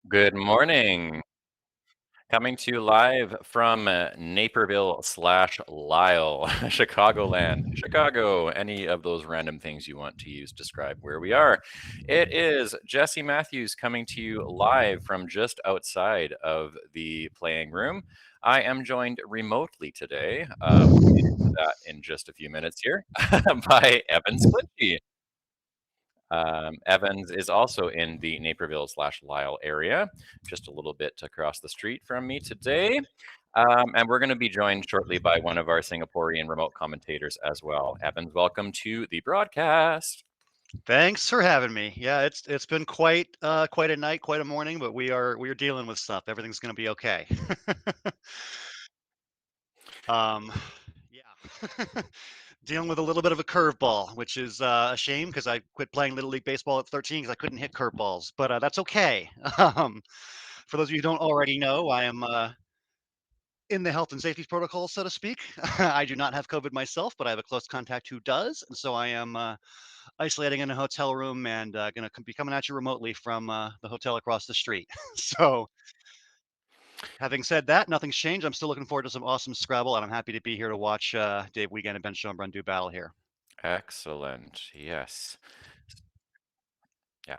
Good morning. Coming to you live from Naperville slash Lisle, Chicagoland, Chicago, any of those random things you want to use to describe where we are. It is Jesse Matthews coming to you live from just outside of the playing room. I am joined remotely today. We'll get into that in just a few minutes here by Evan Splinty. Evans is also in the Naperville slash Lisle area, just a little bit across the street from me today. And we're going to be joined shortly by one of our Singaporean remote commentators as well. Evans, welcome to the broadcast. Thanks for having me. Yeah, it's been quite a night, quite a morning, but we are dealing with stuff. Everything's going to be okay. um, yeah, dealing with a little bit of a curveball, which is a shame because I quit playing Little League baseball at 13 because I couldn't hit curveballs. But that's okay. Um, for those of you who don't already know, I am in the health and safety protocol, so to speak. I do not have COVID myself, but I have a close contact who does, and so I am isolating in a hotel room and going to be coming at you remotely from the hotel across the street. So, having said that, nothing's changed. I'm still looking forward to some awesome Scrabble, and I'm happy to be here to watch Dave Wiegand and Ben Schoenbrunn do battle here. Excellent. Yes. Yeah.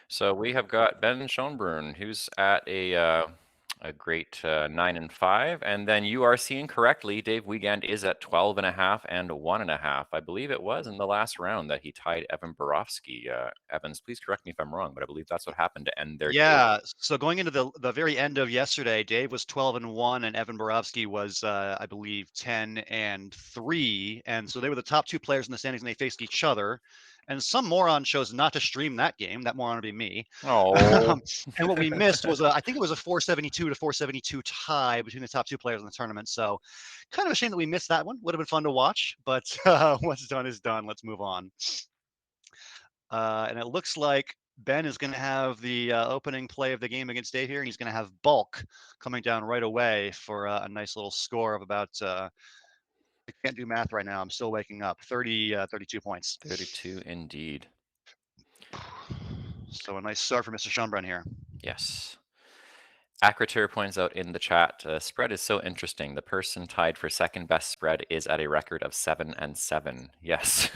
So we have got Ben Schoenbrunn, who's at a great 9-5, and then you are seeing correctly. Dave Wiegand is at 12.5 and 1.5. I believe it was in the last round that he tied Evan Borofsky. Evans, please correct me if I'm wrong, but I believe that's what happened to end their day. Yeah, so going into the very end of yesterday, Dave was 12-1, and Evan Borowski was, I believe, 10-3, and so they were the top two players in the standings, and they faced each other. And some moron chose not to stream that game. That moron would be me. Oh, And what we missed was I think it was a 472 to 472 tie between the top two players in the tournament. So, kind of a shame that we missed that one. Would have been fun to watch, but what's done is done. Let's move on. And it looks like Ben is going to have the opening play of the game against Dave here, and he's going to have Bulk coming down right away for a nice little score of about. I can't do math right now. I'm still waking up. 32 points. 32 indeed. So a nice start for Mr. Schonbrun here. Yes. Akratir points out in the chat, spread is so interesting. The person tied for second best spread is at a record of 7-7. Yes,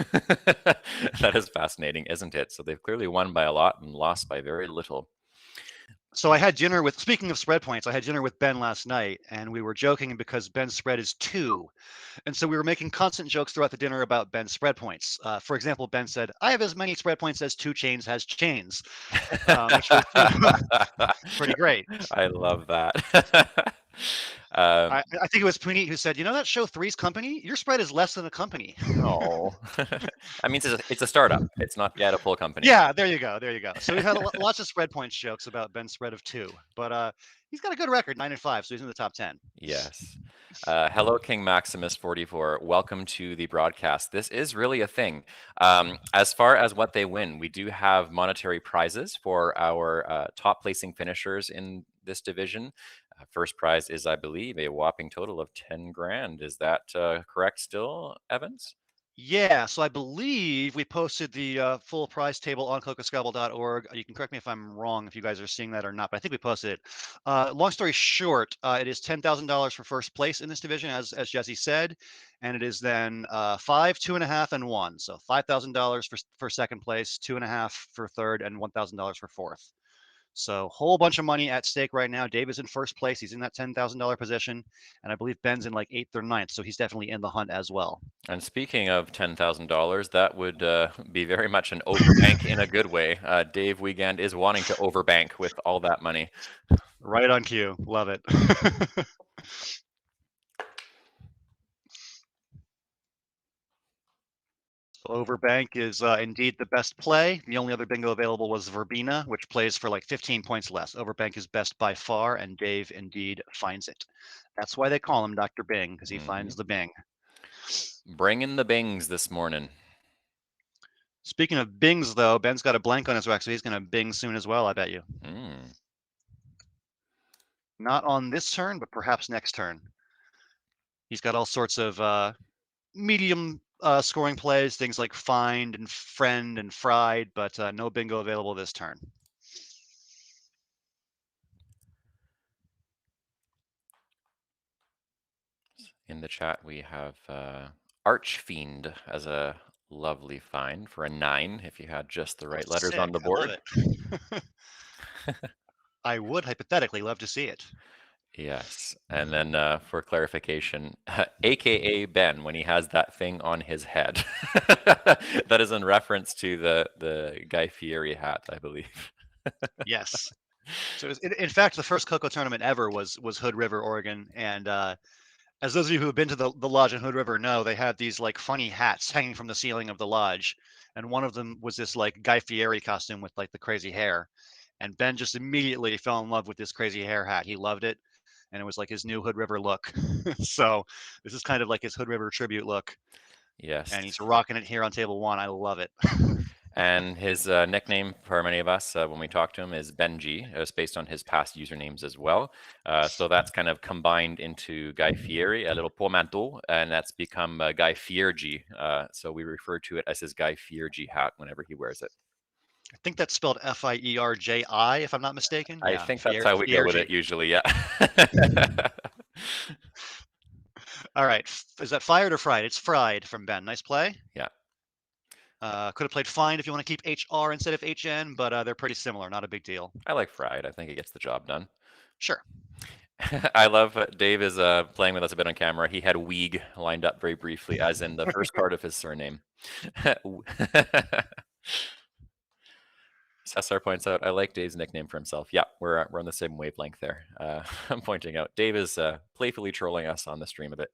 that is fascinating, isn't it? So they've clearly won by a lot and lost by very little. So I had dinner with, speaking of spread points, I had dinner with Ben last night, and we were joking because Ben's spread is 2. And so we were making constant jokes throughout the dinner about Ben's spread points. For example, Ben said, I have as many spread points as 2 Chains has chains, which was pretty great. I love that. I think it was Puneet who said, you know that show Three's Company? Your spread is less than a company. Oh, that means it's a startup. It's not yet a full company. Yeah, there you go. There you go. So we've had lots of spread points jokes about Ben's spread of 2, but he's got a good record, 9-5, so he's in the top 10. Yes. Hello, King Maximus 44. Welcome to the broadcast. This is really a thing. As far as what they win, we do have monetary prizes for our top placing finishers in this division. First prize is, I believe, a whopping total of 10 grand. Is that correct still, Evans? Yeah, so I believe we posted the full prize table on cloakofscrabble.org. You can correct me if I'm wrong, if you guys are seeing that or not, but I think we posted it. Long story short, it is $10,000 for first place in this division, as Jesse said, and it is then 5, 2.5, and 1. So $5,000 for second place, 2.5 for third, and $1,000 for fourth. So whole bunch of money at stake right now. Dave is in first place. He's in that $10,000 position, and I believe Ben's in like 8th or 9th, so he's definitely in the hunt as well. And speaking of $10,000, that would be very much an overbank in a good way. Dave Wiegand is wanting to overbank with all that money. Right on cue. Love it. Overbank is indeed the best play. The only other bingo available was Verbena, which plays for like 15 points less. Overbank is best by far, and Dave indeed finds it. That's why they call him Dr. Bing, because he finds the Bing. Bringing the bings this morning. Speaking of Bings, though, Ben's got a blank on his rack, so he's going to Bing soon as well, I bet you. Not on this turn, but perhaps next turn. He's got all sorts of medium scoring plays, things like Find and Friend and Fried, but no bingo available this turn. In the chat, we have Archfiend as a lovely find for a 9 if you had just the right letters on the Sick. I love board. it. I would hypothetically love to see it. Yes. And then for clarification, AKA Ben when he has that thing on his head. That is in reference to the Guy Fieri hat, I believe. Yes. So in fact, the first Coco tournament ever was Hood River, Oregon, and as those of you who have been to the lodge in Hood River know, they had these like funny hats hanging from the ceiling of the lodge, and one of them was this like Guy Fieri costume with like the crazy hair, and Ben just immediately fell in love with this crazy hair hat. He loved it, and it was like his new Hood River look. So this is kind of like his Hood River tribute look, Yes. and he's rocking it here on table one. I love it. And his nickname for many of us when we talk to him is Benji. It's based on his past usernames as well. So that's kind of combined into Guy Fieri, a little portmanteau, and that's become Guy Fiergi. So we refer to it as his Guy Fiergi hat whenever he wears it. I think that's spelled Fierji, if I'm not mistaken. I Yeah, think that's how we go with it usually, yeah. All right, is that fired or fried? It's fried from Ben. Nice play. Yeah. Could have played find if you want to keep HR instead of HN, but they're pretty similar. Not a big deal. I like fried. I think it gets the job done. Sure. I love Dave is playing with us a bit on camera. He had Weeg lined up very briefly, as in the first part of his surname. Cesar points out, I like Dave's nickname for himself. Yeah, we're on the same wavelength there. I'm pointing out Dave is playfully trolling us on the stream a bit.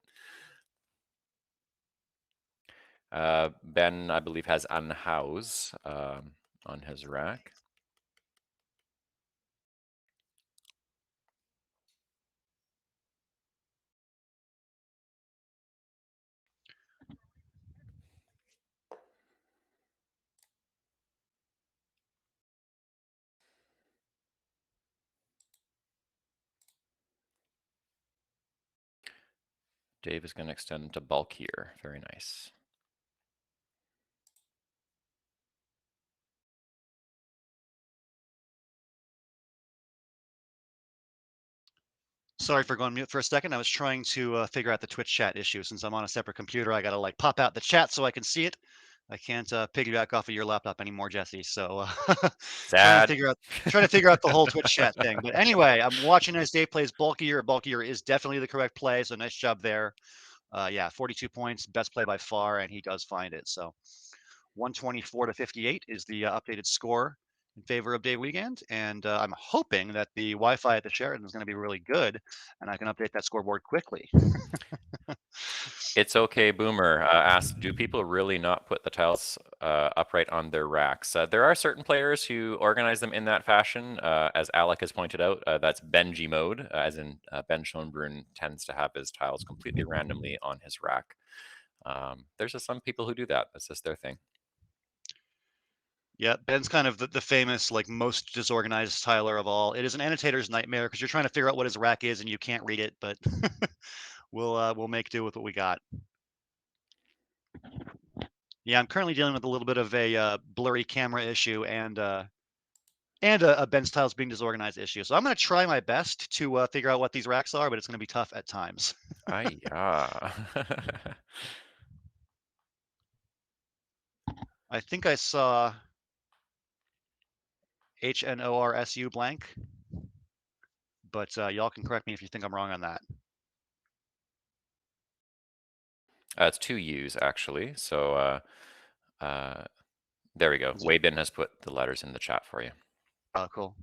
Ben, I believe, has Unhouse on his rack. Dave is going to extend to bulk here. Very nice. Sorry for going mute for a second. I was trying to figure out the Twitch chat issue. Since I'm on a separate computer, I got to like pop out the chat so I can see it. I can't piggyback off of your laptop anymore, Jesse. So Sad. trying to figure out the whole Twitch chat thing. But anyway, I'm watching as Dave plays bulkier. Bulkier is definitely the correct play. So nice job there. Yeah, 42 points, best play by far, and he does find it. So 124 to 58 is the updated score in favor of Dave Wiegand. And I'm hoping that the Wi-Fi at the Sheraton is going to be really good, and I can update that scoreboard quickly. It's okay, Boomer asked, do people really not put the tiles upright on their racks? There are certain players who organize them in that fashion. As Alec has pointed out, that's Benji mode, as in Ben Schoenbrunn tends to have his tiles completely randomly on his rack. There's just some people who do that. That's just their thing. Yeah, Ben's kind of the famous, like, most disorganized tiler of all. It is an annotator's nightmare because you're trying to figure out what his rack is and you can't read it, but we'll make do with what we got. Yeah, I'm currently dealing with a little bit of a blurry camera issue and a Ben's tiles being disorganized issue. So I'm going to try my best to figure out what these racks are, but it's going to be tough at times. Yeah. I think I saw HNORSU blank, but y'all can correct me if you think I'm wrong on that. It's 2 U's actually. So there we go. Weibin has put the letters in the chat for you. Oh, cool.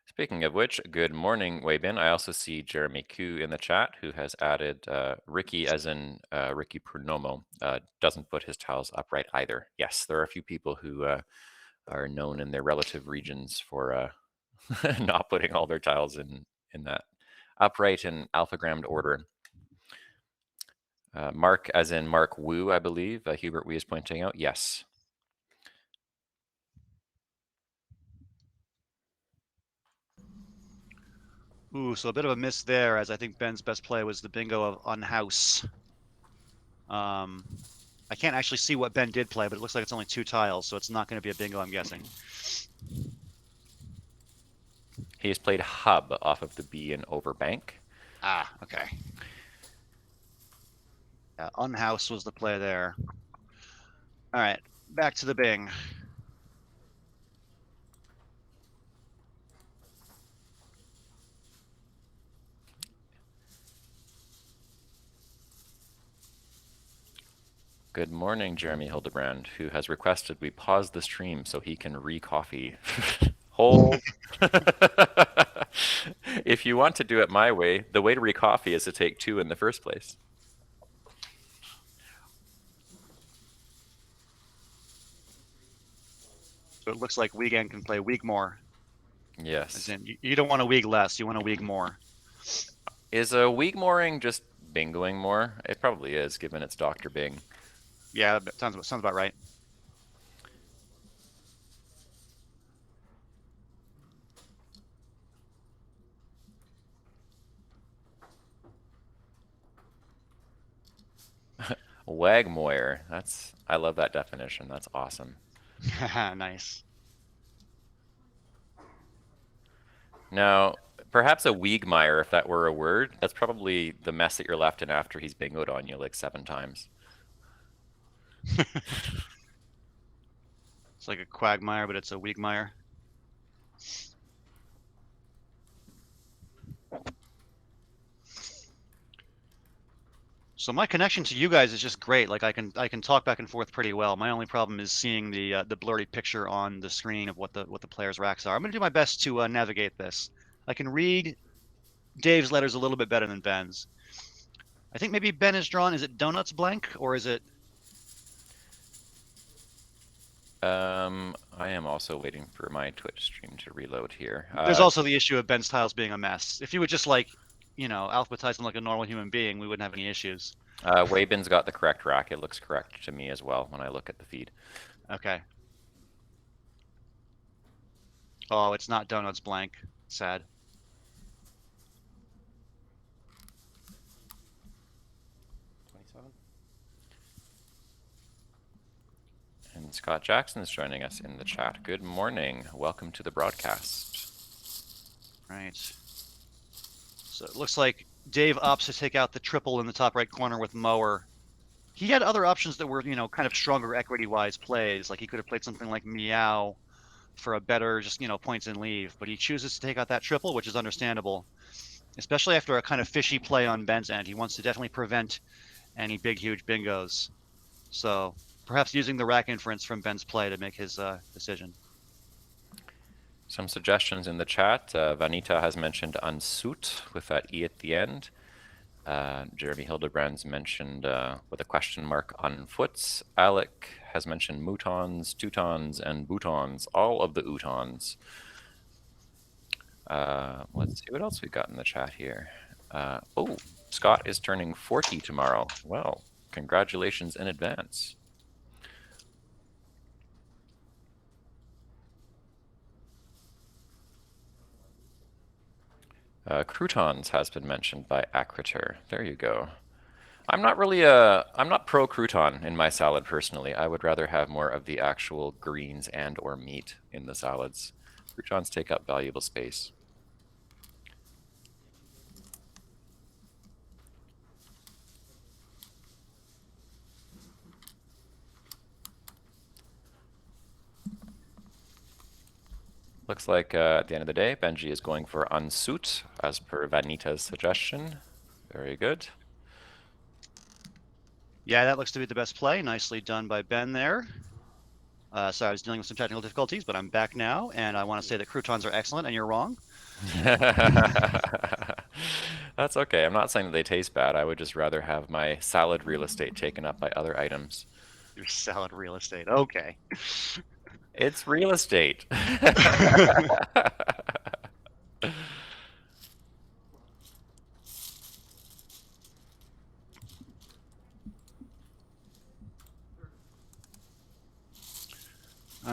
Speaking of which, good morning, Weibin. I also see Jeremy Koo in the chat who has added Ricky, as in Ricky Pernomo, doesn't put his tiles upright either. Yes, there are a few people who are known in their relative regions for not putting all their tiles in that upright and alphagrammed order. Mark, as in Mark Wu, I believe, Hubert Wee is pointing out, yes. Ooh, so a bit of a miss there, as I think Ben's best play was the bingo of Unhouse. I can't actually see what Ben did play, but it looks like it's only 2 tiles, so it's not going to be a bingo, I'm guessing. He has played Hub off of the B in Overbank. Ah, okay. Yeah, unhouse was the play there. All right, back to the Bing. Good morning, Jeremy Hildebrand, who has requested we pause the stream so he can re-coffee. Hold. If you want to do it my way, the way to re-coffee is to take 2 in the first place. So it looks like Wiegand can play Wieg more. As Yes. in, you don't want to Wieg less, you want to Wieg more. Is a Wigmoring just bingoing more? It probably is, given it's Dr. Bing. Yeah, that sounds about right. Wagmoyer. I love that definition. That's awesome. Nice. Now, perhaps a Wiegmeyer, if that were a word, that's probably the mess that you're left in after he's bingoed on you like 7 times. It's like a Quagmire, but it's a Wiegmeyer. So my connection to you guys is just great. Like I can talk back and forth pretty well. My only problem is seeing the blurry picture on the screen of what the players' racks are. I'm gonna do my best to navigate this. I can read Dave's letters a little bit better than Ben's. I think maybe Ben is drawn. Is it donuts blank or is it? I am also waiting for my Twitch stream to reload here. There's also the issue of Ben's tiles being a mess. If you would just like, alphabetize them like a normal human being, we wouldn't have any issues. Weybin's got the correct rack. It looks correct to me as well when I look at the feed. Okay. Oh, it's not donuts blank. Sad. And Scott Jackson is joining us in the chat. Good morning. Welcome to the broadcast. Right. So it looks like Dave opts to take out the triple in the top right corner with Mower. He had other options that were, kind of stronger equity-wise plays. Like he could have played something like Meow for a better, just, points and leave. But he chooses to take out that triple, which is understandable. Especially after a kind of fishy play on Ben's end. He wants to definitely prevent any big, huge bingos. So perhaps using the rack inference from Ben's play to make his decision. Some suggestions in the chat. Vanita has mentioned unsuit with that E at the end. Jeremy Hildebrand's mentioned with a question mark on foots. Alec has mentioned moutons, teutons, and boutons, all of the utons. Let's see what else we got in the chat here. Oh, Scott is turning 40 tomorrow. Well, congratulations in advance. Croutons has been mentioned by Acriter. There you go. I'm not pro crouton in my salad personally. I would rather have more of the actual greens and or meat in the salads. Croutons take up valuable space. Looks like at the end of the day, Benji is going for unsuit as per Vanita's suggestion. Very good. Yeah, that looks to be the best play. Nicely done by Ben there. Sorry, I was dealing with some technical difficulties, but I'm back now, and I want to say that croutons are excellent, and you're wrong. That's okay. I'm not saying that they taste bad. I would just rather have my salad real estate taken up by other items. Your salad real estate. Okay. It's real estate. All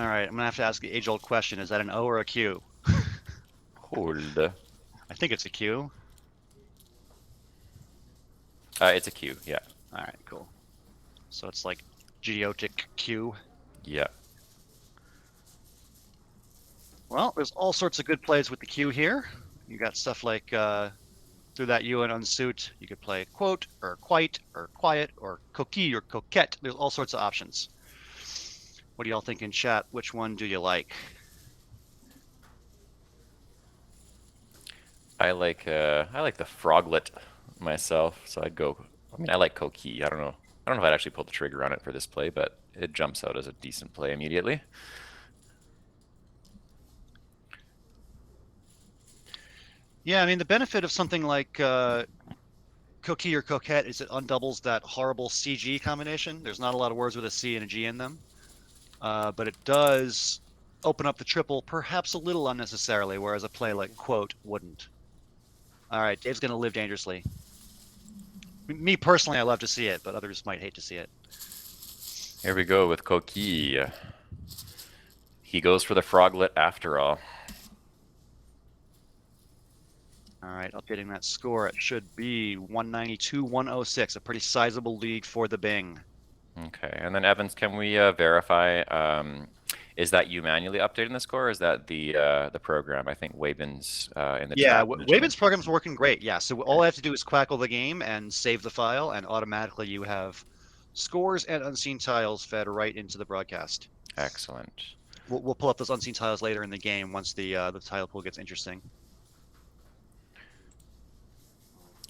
right, I'm gonna have to ask the age-old question: is that an O or a Q? Hold. I think it's a Q. It's a Q. Yeah. All right, cool. So it's like geotic Q. Yeah. Well, there's all sorts of good plays with the Q here. You got stuff like Through that UN unsuit, you could play quote, or quite, or quiet, or coquille, or coquette. There's all sorts of options. What do y'all think in chat? Which one do you like? I like the froglet myself, so I'd go. I mean, I like coquille. I don't know. I don't know if I'd actually pull the trigger on it for this play, but it jumps out as a decent play immediately. Yeah, I mean, the benefit of something like coquille or coquette is it undoubles that horrible CG combination. There's not a lot of words with a C and a G in them, but it does open up the triple perhaps a little unnecessarily, whereas a play like quote wouldn't. All right, Dave's going to live dangerously. Me personally, I love to see it, but others might hate to see it. Here we go with coquille. He goes for the froglet after all. All right, updating that score. It should be 192-106, a pretty sizable lead for the Bing. Okay, and then Evans, can we verify? Is that you manually updating the score, or is that the program? I think Wabin's in the Yeah, chat. Wabin's program's working great. Yeah, so all I have to do is quackle the game and save the file, and automatically you have scores and unseen tiles fed right into the broadcast. Excellent. We'll pull up those unseen tiles later in the game once the tile pool gets interesting.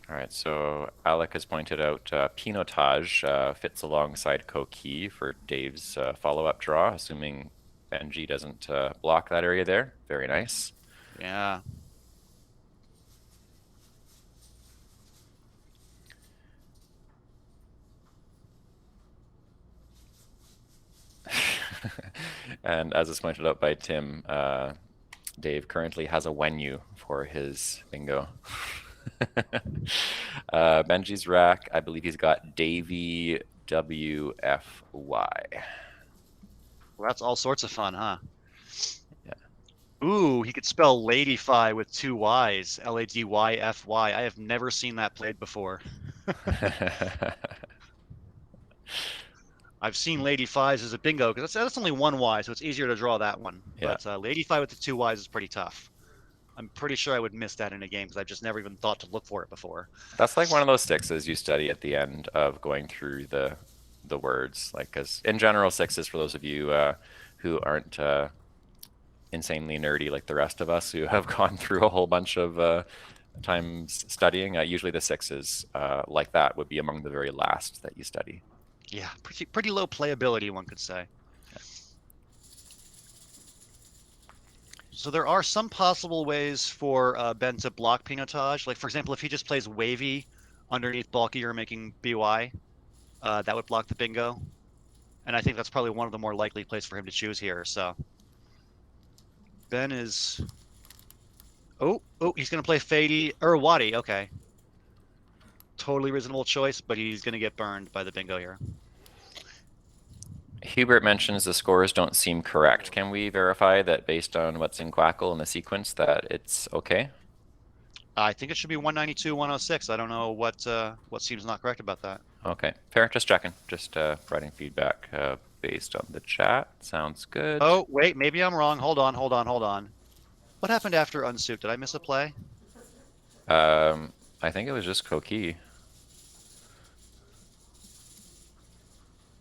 All right, so Alec has pointed out Pinotage fits alongside coquille for Dave's follow-up draw, assuming Benji doesn't block that area there. Very nice. Yeah. And as is pointed out by Tim, Dave currently has a Wenyu for his bingo. Benji's rack, I believe he's got Davy WFY. Well, that's all sorts of fun, huh? Yeah. Ooh, he could spell Ladyfy with two Y's, Ladyfy. I have never seen that played before. I've seen Ladyfies as a bingo because that's only one Y, so it's easier to draw that one. Yeah. But Ladyfy with the two Y's is pretty tough. I'm pretty sure I would miss that in a game because I've just never even thought to look for it before. That's like one of those sixes you study at the end of going through the words, like, because in general, sixes, for those of you who aren't insanely nerdy like the rest of us who have gone through a whole bunch of times studying, usually the sixes like that would be among the very last that you study. Yeah, pretty low playability, one could say. So there are some possible ways for Ben to block Pinotage. Like, for example, if he just plays Wavy underneath Bulkier making BY, that would block the bingo. And I think that's probably one of the more likely plays for him to choose here. So Ben is... Oh, he's going to play Fady, or Wadi. Okay. Totally reasonable choice, but he's going to get burned by the bingo here. Hubert mentions the scores don't seem correct. Can we verify that based on what's in Quackle and the sequence that it's okay? I think it should be 192-106. I don't know what seems not correct about that. Okay, fair. Just checking. Just providing feedback based on the chat. Sounds good. Oh, wait, maybe I'm wrong. Hold on. What happened after Unsuit? Did I miss a play? I think it was just coquille.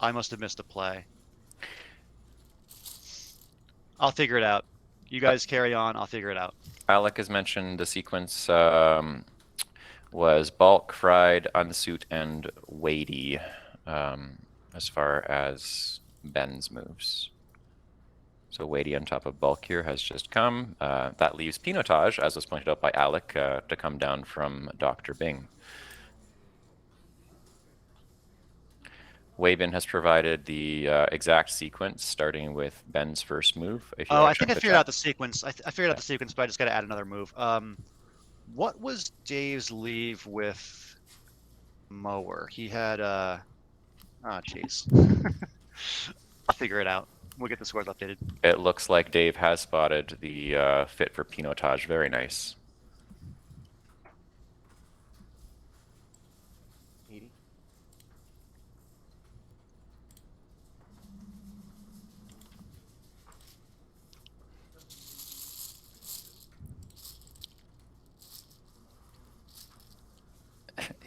I must have missed a play. I'll figure it out. You guys carry on. I'll figure it out. Alec has mentioned the sequence was bulk, fried, unsuit, and weighty as far as Ben's moves. So weighty on top of bulk here has just come. That leaves Pinotage, as was pointed out by Alec, to come down from Dr. Bing. Wabin has provided the exact sequence, starting with Ben's first move. If you I think I figured out the sequence. I figured out the sequence, but I just got to add another move. What was Dave's leave with Mower? He had oh, jeez. I'll figure it out. We'll get the scores updated. It looks like Dave has spotted the fit for Pinotage. Very nice.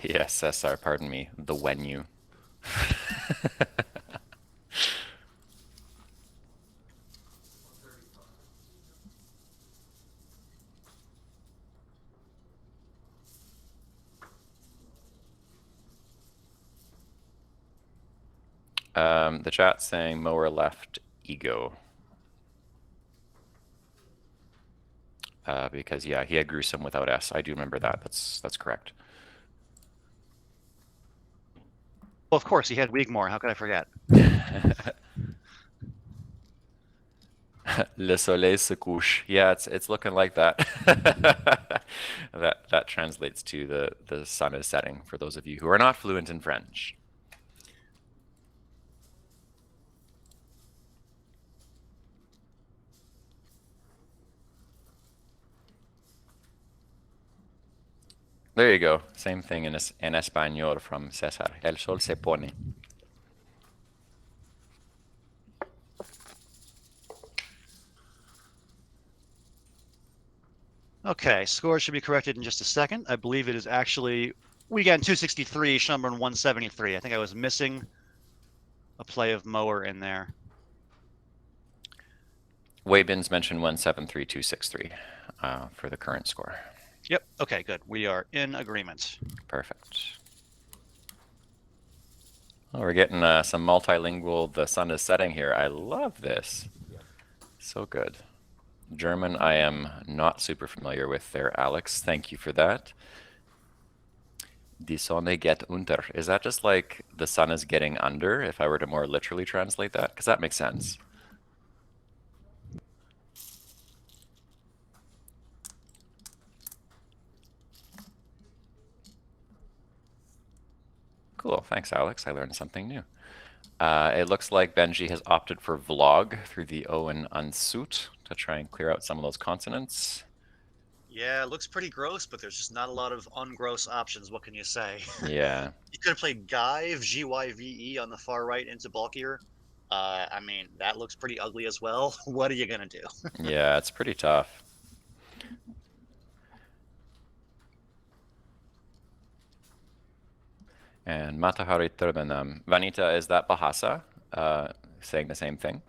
Yes, Cesar, pardon me. The Wenyu. The chat's saying mower left ego. Because yeah, he had gruesome without S. I do remember that. That's correct. Well, of course, he had Wigmore. How could I forget? Le soleil se couche. Yeah, it's looking like that. That translates to the sun is setting for those of you who are not fluent in French. There you go. Same thing in español from César. El sol se pone. Okay, score should be corrected in just a second. I believe it is actually Weekend 263, Schumburn 173. I think I was missing a play of mower in there. Weybin's mentioned 173263 for the current score. Yep. Okay, good. We are in agreement. Perfect. Oh, we're getting some multilingual the sun is setting here. I love this. So good. German, I am not super familiar with there, Alex. Thank you for that. Die Sonne geht unter. Is that just like the sun is getting under, if I were to more literally translate that? Because that makes sense. Cool. Thanks, Alex. I learned something new. It looks like Benji has opted for vlog through the O and unsut to try and clear out some of those consonants. Yeah, it looks pretty gross, but there's just not a lot of ungross options. What can you say? Yeah. You could have played Gyve, Gyve, on the far right into bulkier. I mean, that looks pretty ugly as well. What are you going to do? Yeah, it's pretty tough. And Matahari Turbanam. Vanita, is that Bahasa? Saying the same thing?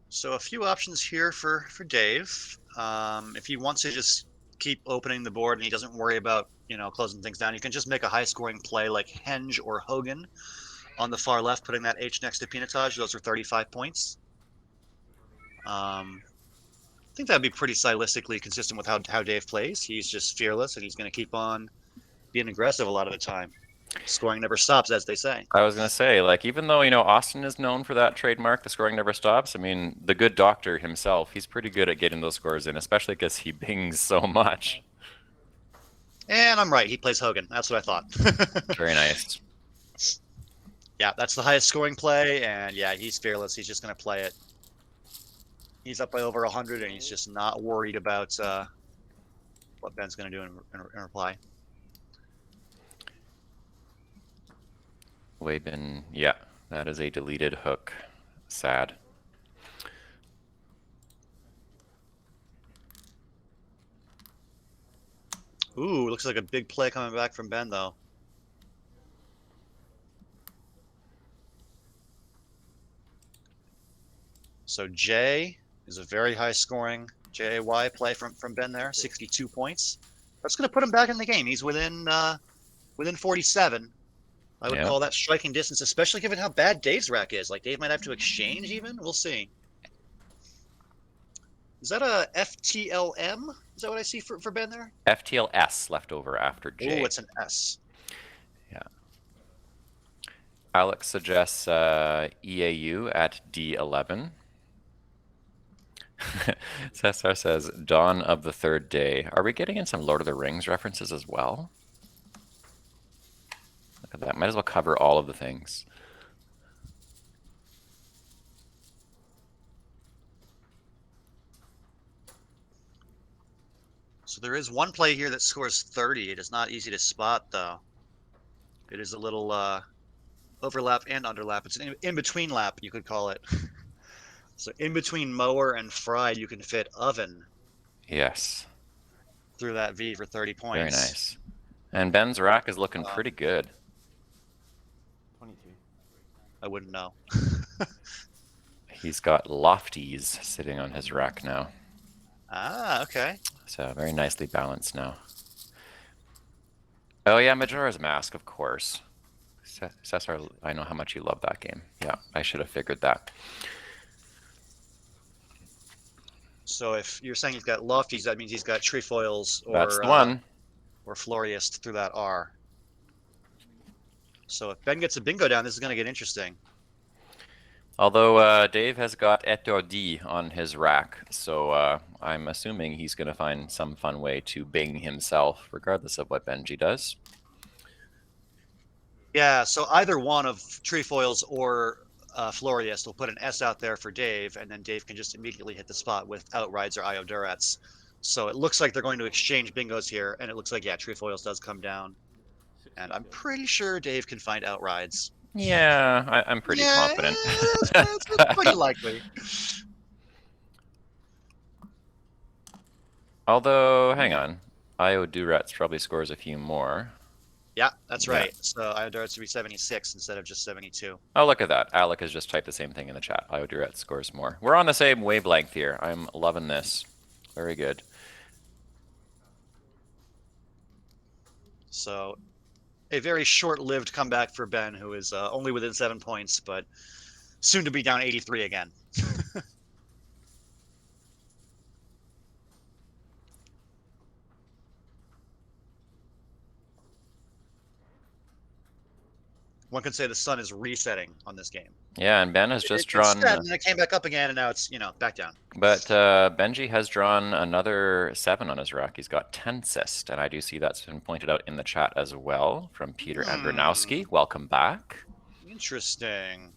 So a few options here for Dave. If he wants to just keep opening the board and he doesn't worry about closing things down, you can just make a high-scoring play like Henge or Hogan on the far left, putting that H next to Pinotage. Those are 35 points. I think that'd be pretty stylistically consistent with how Dave plays. He's just fearless and he's going to keep on being aggressive a lot of the time. Scoring never stops, as they say. I was going to say, like, even though, Austin is known for that trademark, the scoring never stops, I mean, the good doctor himself, he's pretty good at getting those scores in, especially because he bings so much. And I'm right. He plays Hogan. That's what I thought. Very nice. Yeah, that's the highest scoring play. And yeah, he's fearless. He's just going to play it. He's up by over 100, and he's just not worried about what Ben's going to do in reply. Weybin, yeah, that is a deleted hook. Sad. Ooh, looks like a big play coming back from Ben, though. So J is a very high scoring JAY play from Ben there, 62 points. That's going to put him back in the game. He's within 47. I would call that striking distance, especially given how bad Dave's rack is. Like, Dave might have to exchange even. We'll see. Is that a FTLM? Is that what I see for Ben there? FTLS left over after J. Oh, it's an S. Yeah. Alex suggests EAU at D11. Cesar says, Dawn of the Third Day. Are we getting in some Lord of the Rings references as well? Look at that. Might as well cover all of the things. So there is one play here that scores 30. It is not easy to spot, though. It is a little overlap and underlap. It's an in-between lap, you could call it. So in between mower and fried, you can fit oven Yes. through that V for 30 Very points. nice. And Ben's rack is looking pretty good. 22. I wouldn't know. He's got lofties sitting on his rack now. Ah, okay. So very nicely balanced now. Oh yeah, Majora's Mask, of course. Cesar, I know how much you love that game. Yeah, I should have figured that. So if you're saying he's got lofties, that means he's got trefoils That's the one. or floriist through that R. So if Ben gets a bingo down, this is going to get interesting. Although Dave has got Étourdi on his rack, so I'm assuming he's going to find some fun way to bing himself, regardless of what Benji does. Yeah, so either one of trefoils or floriist will put an S out there for Dave, and then Dave can just immediately hit the spot with outrides or Iodurats. So it looks like they're going to exchange bingos here, and it looks like, yeah, trefoils does come down. And I'm pretty sure Dave can find outrides. Yeah, I'm pretty confident. That's pretty likely. Although, hang on. Iodurats probably scores a few more. Yeah, that's Yeah. right. So Iodurats would be 76 instead of just 72. Oh, look at that. Alec has just typed the same thing in the chat. Iodurats scores more. We're on the same wavelength here. I'm loving this. Very good. So a very short-lived comeback for Ben, who is only within 7 points, but soon to be down 83 again. One could say the sun is resetting on this game. Yeah, and Ben has just It drawn. set, and then it came back up again, and now it's back down. But Benji has drawn another 7 on his rack. He's got Tensist, and I do see that's been pointed out in the chat as well from Peter Andronowski. Welcome back. Interesting.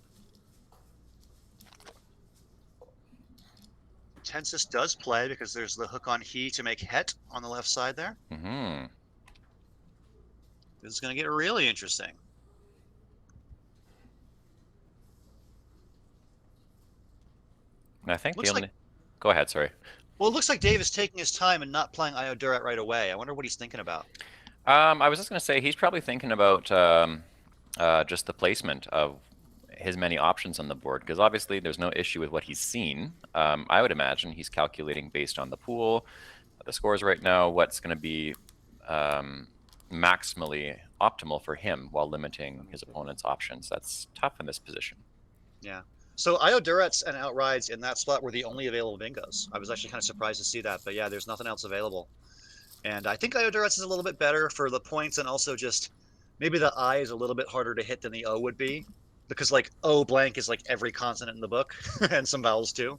Tensis does play because there's the hook on he to make het on the left side there. Mm-hmm. This is going to get really interesting. And I think Looks the only. Go ahead, sorry. Well, it looks like Dave is taking his time and not playing Iodurat right away. I wonder what he's thinking about. I was just going to say he's probably thinking about just the placement of his many options on the board, because obviously there's no issue with what he's seen. I would imagine he's calculating based on the pool, the scores right now, what's going to be maximally optimal for him while limiting his opponent's options. That's tough in this position. Yeah. So Iodurats and outrides in that spot were the only available bingos. I was actually kind of surprised to see that, but yeah, there's nothing else available. And I think Iodurats is a little bit better for the points, and also just maybe the I is a little bit harder to hit than the O would be, because like O blank is like every consonant in the book and some vowels too.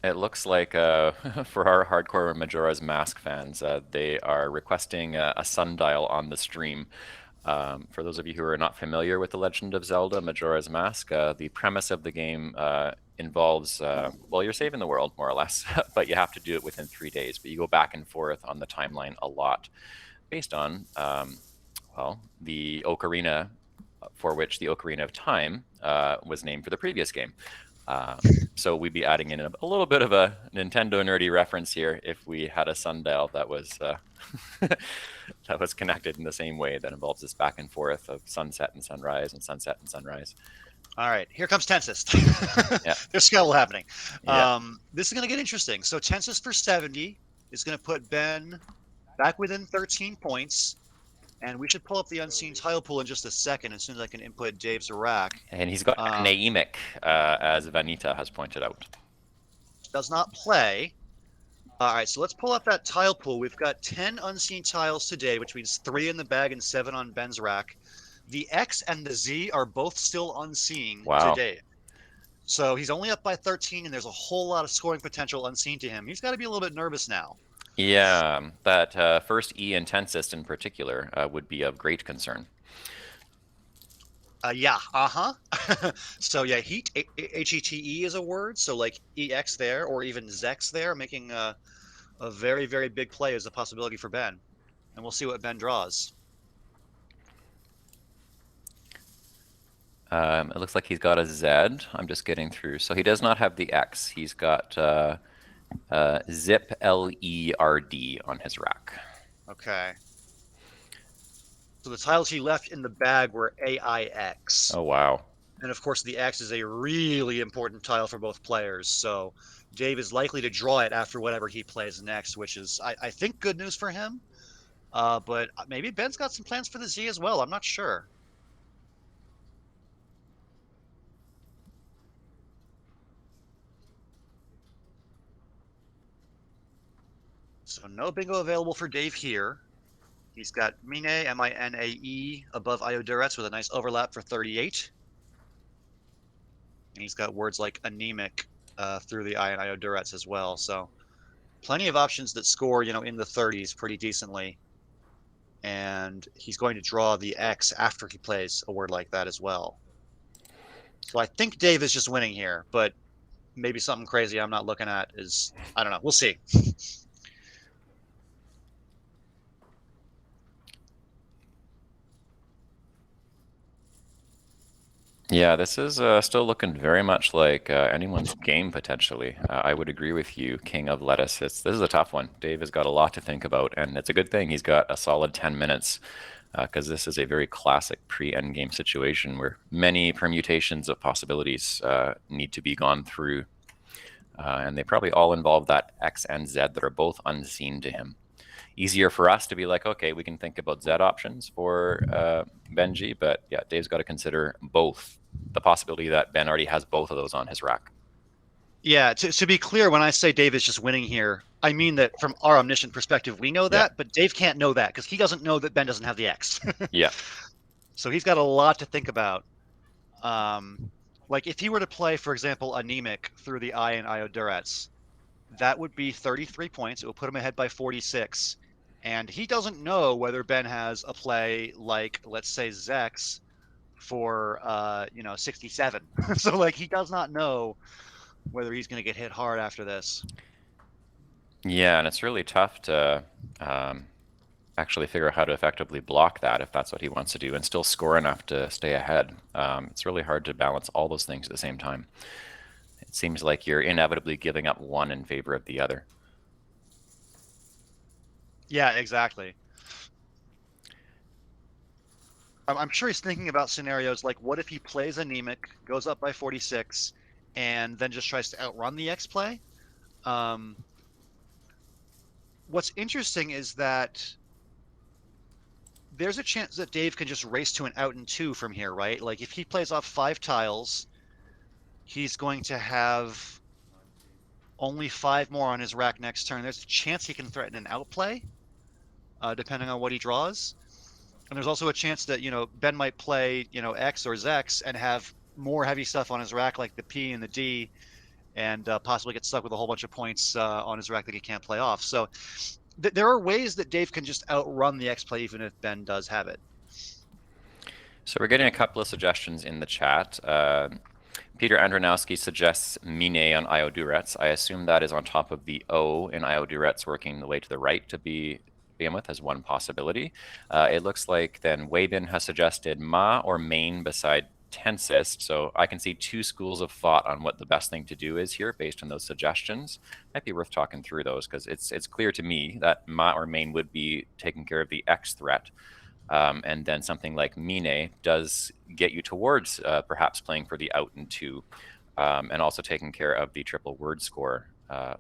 It looks like for our hardcore Majora's Mask fans, they are requesting a sundial on the stream. For those of you who are not familiar with The Legend of Zelda Majora's Mask, the premise of the game involves, well, you're saving the world, more or less, but you have to do it within 3 days. But you go back and forth on the timeline a lot based on, well, the Ocarina, for which the Ocarina of Time was named for the previous game. So we'd be adding in a little bit of a Nintendo nerdy reference here if we had a sundial that was that was connected in the same way, that involves this back and forth of sunset and sunrise and sunset and sunrise. All right, here comes Tensist. Yeah. There's scuttle happening. Yeah. This is going to get interesting. So Tensist for 70 is going to put Ben back within 13 points. And we should pull up the unseen tile pool in just a second as soon as I can input Dave's rack. And he's got Naemic, as Vanita has pointed out. Does not play. All right, so let's pull up that tile pool. We've got 10 unseen tiles today, which means 3 in the bag and 7 on Ben's rack. The X and the Z are both still unseen today. So he's only up by 13, and there's a whole lot of scoring potential unseen to him. He's got to be a little bit nervous now. Yeah, that first E in Tensist in particular would be of great concern. Yeah, So yeah, heat, H-E-T-E is a word, so like EX there, or even Zex there, making a very, very big play is a possibility for Ben. And we'll see what Ben draws. It looks like he's got a Z. I'm just getting through. So he does not have the X. He's got Zip LERD on his rack. Okay. So the tiles he left in the bag were AIX. Oh, wow. And of course, the X is a really important tile for both players. So Dave is likely to draw it after whatever he plays next, which is, I think, good news for him. But maybe Ben's got some plans for the Z as well. I'm not sure. So no bingo available for Dave here. He's got Mine, M-I-N-A-E, above Ioduretz with a nice overlap for 38. And he's got words like anemic through the I and Ioduretz as well. So plenty of options that score, in the 30s pretty decently. And he's going to draw the X after he plays a word like that as well. So I think Dave is just winning here, but maybe something crazy I'm not looking at is, I don't know. We'll see. Yeah, this is still looking very much like anyone's game, potentially. I would agree with you, King of Lettuce. This is a tough one. Dave has got a lot to think about, and it's a good thing he's got a solid 10 minutes, because this is a very classic pre-endgame situation where many permutations of possibilities need to be gone through, and they probably all involve that X and Z that are both unseen to him. Easier for us to be like, okay, we can think about Z options for Benji, but yeah, Dave's got to consider both. The possibility that Ben already has both of those on his rack. Yeah, to be clear, when I say Dave is just winning here, I mean that from our omniscient perspective, we know that, but Dave can't know that because he doesn't know that Ben doesn't have the X. Yeah. So he's got a lot to think about. Like if he were to play, for example, anemic through the I and Ioduretz, that would be 33 points. It would put him ahead by 46. And he doesn't know whether Ben has a play like, let's say, Zex for 67. So like he does not know whether he's going to get hit hard after this. Yeah, and it's really tough to actually figure out how to effectively block that if that's what he wants to do and still score enough to stay ahead. It's really hard to balance all those things at the same time. It seems like you're inevitably giving up one in favor of the other. Yeah, exactly. I'm sure he's thinking about scenarios like, what if he plays anemic, goes up by 46, and then just tries to outrun the X play? What's interesting is that there's a chance that Dave can just race to an out and two from here, right? Like if he plays off 5 tiles, he's going to have only 5 more on his rack next turn. There's a chance he can threaten an outplay, depending on what he draws. And there's also a chance that, Ben might play, X or Zex and have more heavy stuff on his rack like the P and the D, and possibly get stuck with a whole bunch of points on his rack that he can't play off. So there are ways that Dave can just outrun the X play even if Ben does have it. So we're getting a couple of suggestions in the chat. Peter Andronowski suggests Mine on Ioduretz. I assume that is on top of the O in Ioduretz working the way to the right to begin with as one possibility. It looks like then Weibin has suggested Ma or Main beside Tensist. So I can see 2 schools of thought on what the best thing to do is here based on those suggestions. Might be worth talking through those because it's clear to me that Ma or Main would be taking care of the X threat. And then something like Mine does get you towards perhaps playing for the out and 2, and also taking care of the triple word score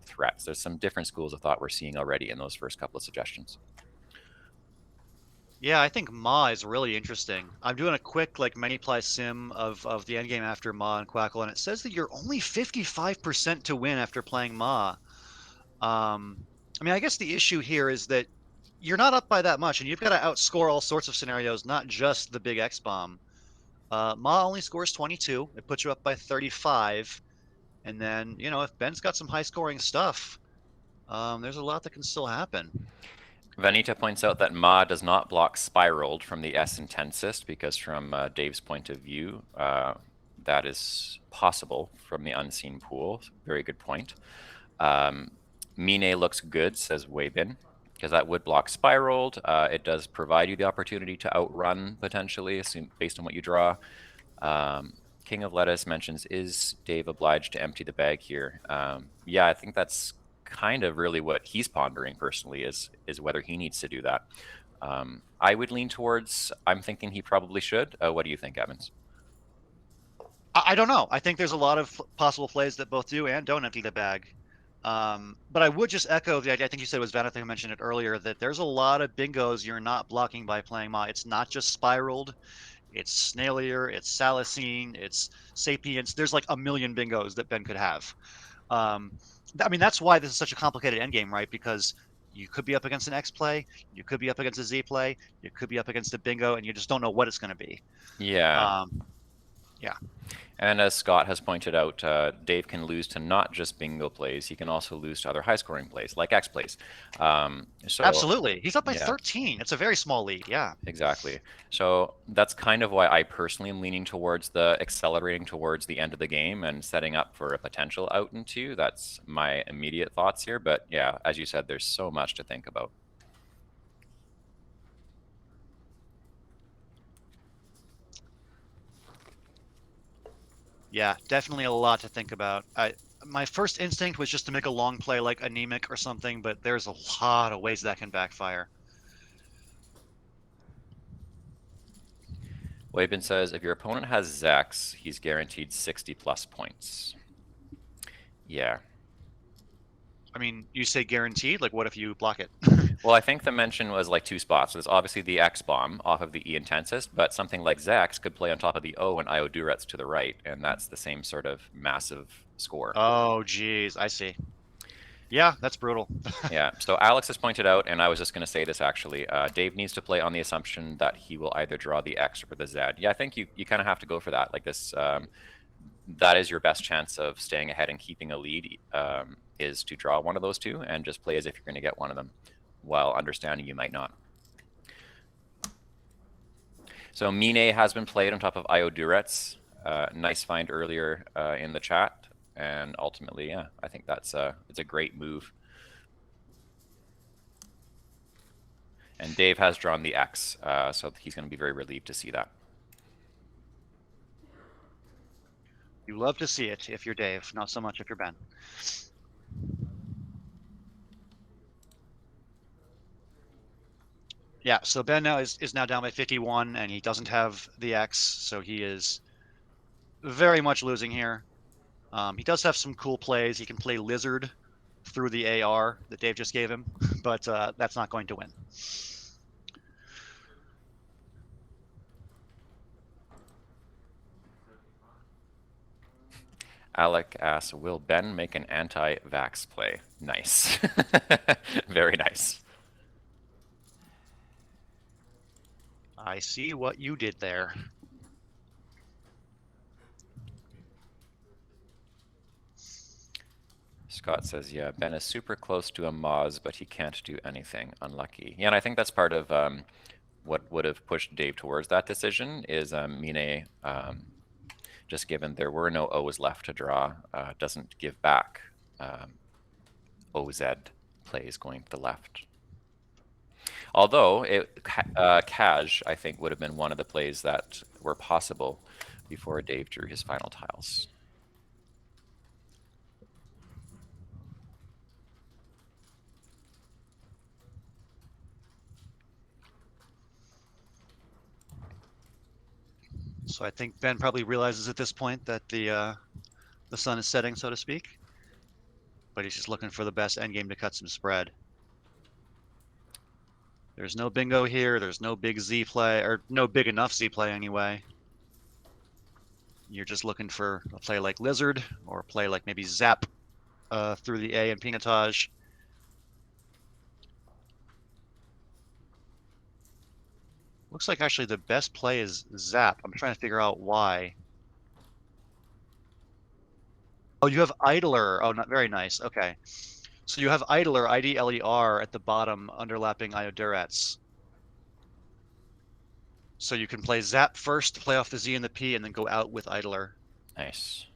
threats. There's some different schools of thought we're seeing already in those first couple of suggestions. Yeah, I think Ma is really interesting. I'm doing a quick many-ply sim of the endgame after Ma and Quackle, and it says that you're only 55% to win after playing Ma. I mean, I guess the issue here is that you're not up by that much, and you've got to outscore all sorts of scenarios, not just the big X bomb. Ma only scores 22. It puts you up by 35. And then, if Ben's got some high-scoring stuff, there's a lot that can still happen. Vanita points out that Ma does not block Spiraled from the S Intensist because from Dave's point of view, that is possible from the unseen pool. Very good point. Mine looks good, says Weibin, because that would block Spiraled. It does provide you the opportunity to outrun, potentially, based on what you draw. King of Lettuce mentions, is Dave obliged to empty the bag here? Yeah, I think that's kind of really what he's pondering personally, is whether he needs to do that. I would lean towards, I'm thinking he probably should. What do you think, Evans? I don't know. I think there's a lot of possible plays that both do and don't empty the bag. But I would just echo the idea. I think you said it was Van. I think I mentioned it earlier, that there's a lot of bingos you're not blocking by playing Ma. It's not just Spiraled. It's Snailier, it's Salicine, it's Sapience. There's like a million bingos that Ben could have. I mean, that's why this is such a complicated endgame, right? Because you could be up against an X play, you could be up against a Z play, you could be up against a bingo, and you just don't know what it's going to be. Yeah. Yeah. And as Scott has pointed out, Dave can lose to not just bingo plays. He can also lose to other high-scoring plays, like X plays. So Absolutely. He's up by yeah. 13. It's a very small lead. Yeah. Exactly. So that's kind of why I personally am leaning towards the accelerating towards the end of the game and setting up for a potential out in 2. That's my immediate thoughts here. But yeah, as you said, there's so much to think about. Yeah, definitely a lot to think about. My first instinct was just to make a long play like Anemic or something, but there's a lot of ways that can backfire. Wabin says, if your opponent has Zex, he's guaranteed 60 plus points. Yeah. I mean, you say guaranteed, like what if you block it? Well, I think the mention was like 2 spots. So there's obviously the X bomb off of the E intensist, but something like Zex could play on top of the O and Io Duretz to the right, and that's the same sort of massive score. Oh, geez, I see. Yeah, that's brutal. Yeah, so Alex has pointed out, and I was just going to say this actually, Dave needs to play on the assumption that he will either draw the X or the Z. Yeah, I think you kind of have to go for that. Like this, that is your best chance of staying ahead and keeping a lead, is to draw one of those two and just play as if you're going to get one of them, while understanding you might not. So Mine has been played on top of Io Duretz. Nice find earlier in the chat. And ultimately, yeah, I think it's a great move. And Dave has drawn the X, so he's going to be very relieved to see that. You love to see it if you're Dave, not so much if you're Ben. Yeah, so Ben now is now down by 51, and he doesn't have the X, so he is very much losing here. He does have some cool plays. He can play Lizard through the AR that Dave just gave him, but that's not going to win. Alec asks, will Ben make an anti-vax play? Nice. Very nice. I see what you did there. Scott says, yeah, Ben is super close to a Moz, but he can't do anything. Unlucky. Yeah, and I think that's part of what would have pushed Dave towards that decision is Mine, just given there were no O's left to draw, doesn't give back OZ plays going to the left. Although Kaj, I think, would have been one of the plays that were possible before Dave drew his final tiles. So I think Ben probably realizes at this point that the sun is setting, so to speak. But he's just looking for the best endgame to cut some spread. There's no bingo here. There's no big Z play, or no big enough Z play anyway. You're just looking for a play like Lizard, or a play like maybe Zap through the A and Pinotage. Looks like actually the best play is Zap. I'm trying to figure out why. Oh, you have Idler. Oh, not very nice. Okay. So you have Idler, IDLER, at the bottom, underlapping Io Duretz. So you can play Zap first to play off the Z and the P, and then go out with Idler. Nice.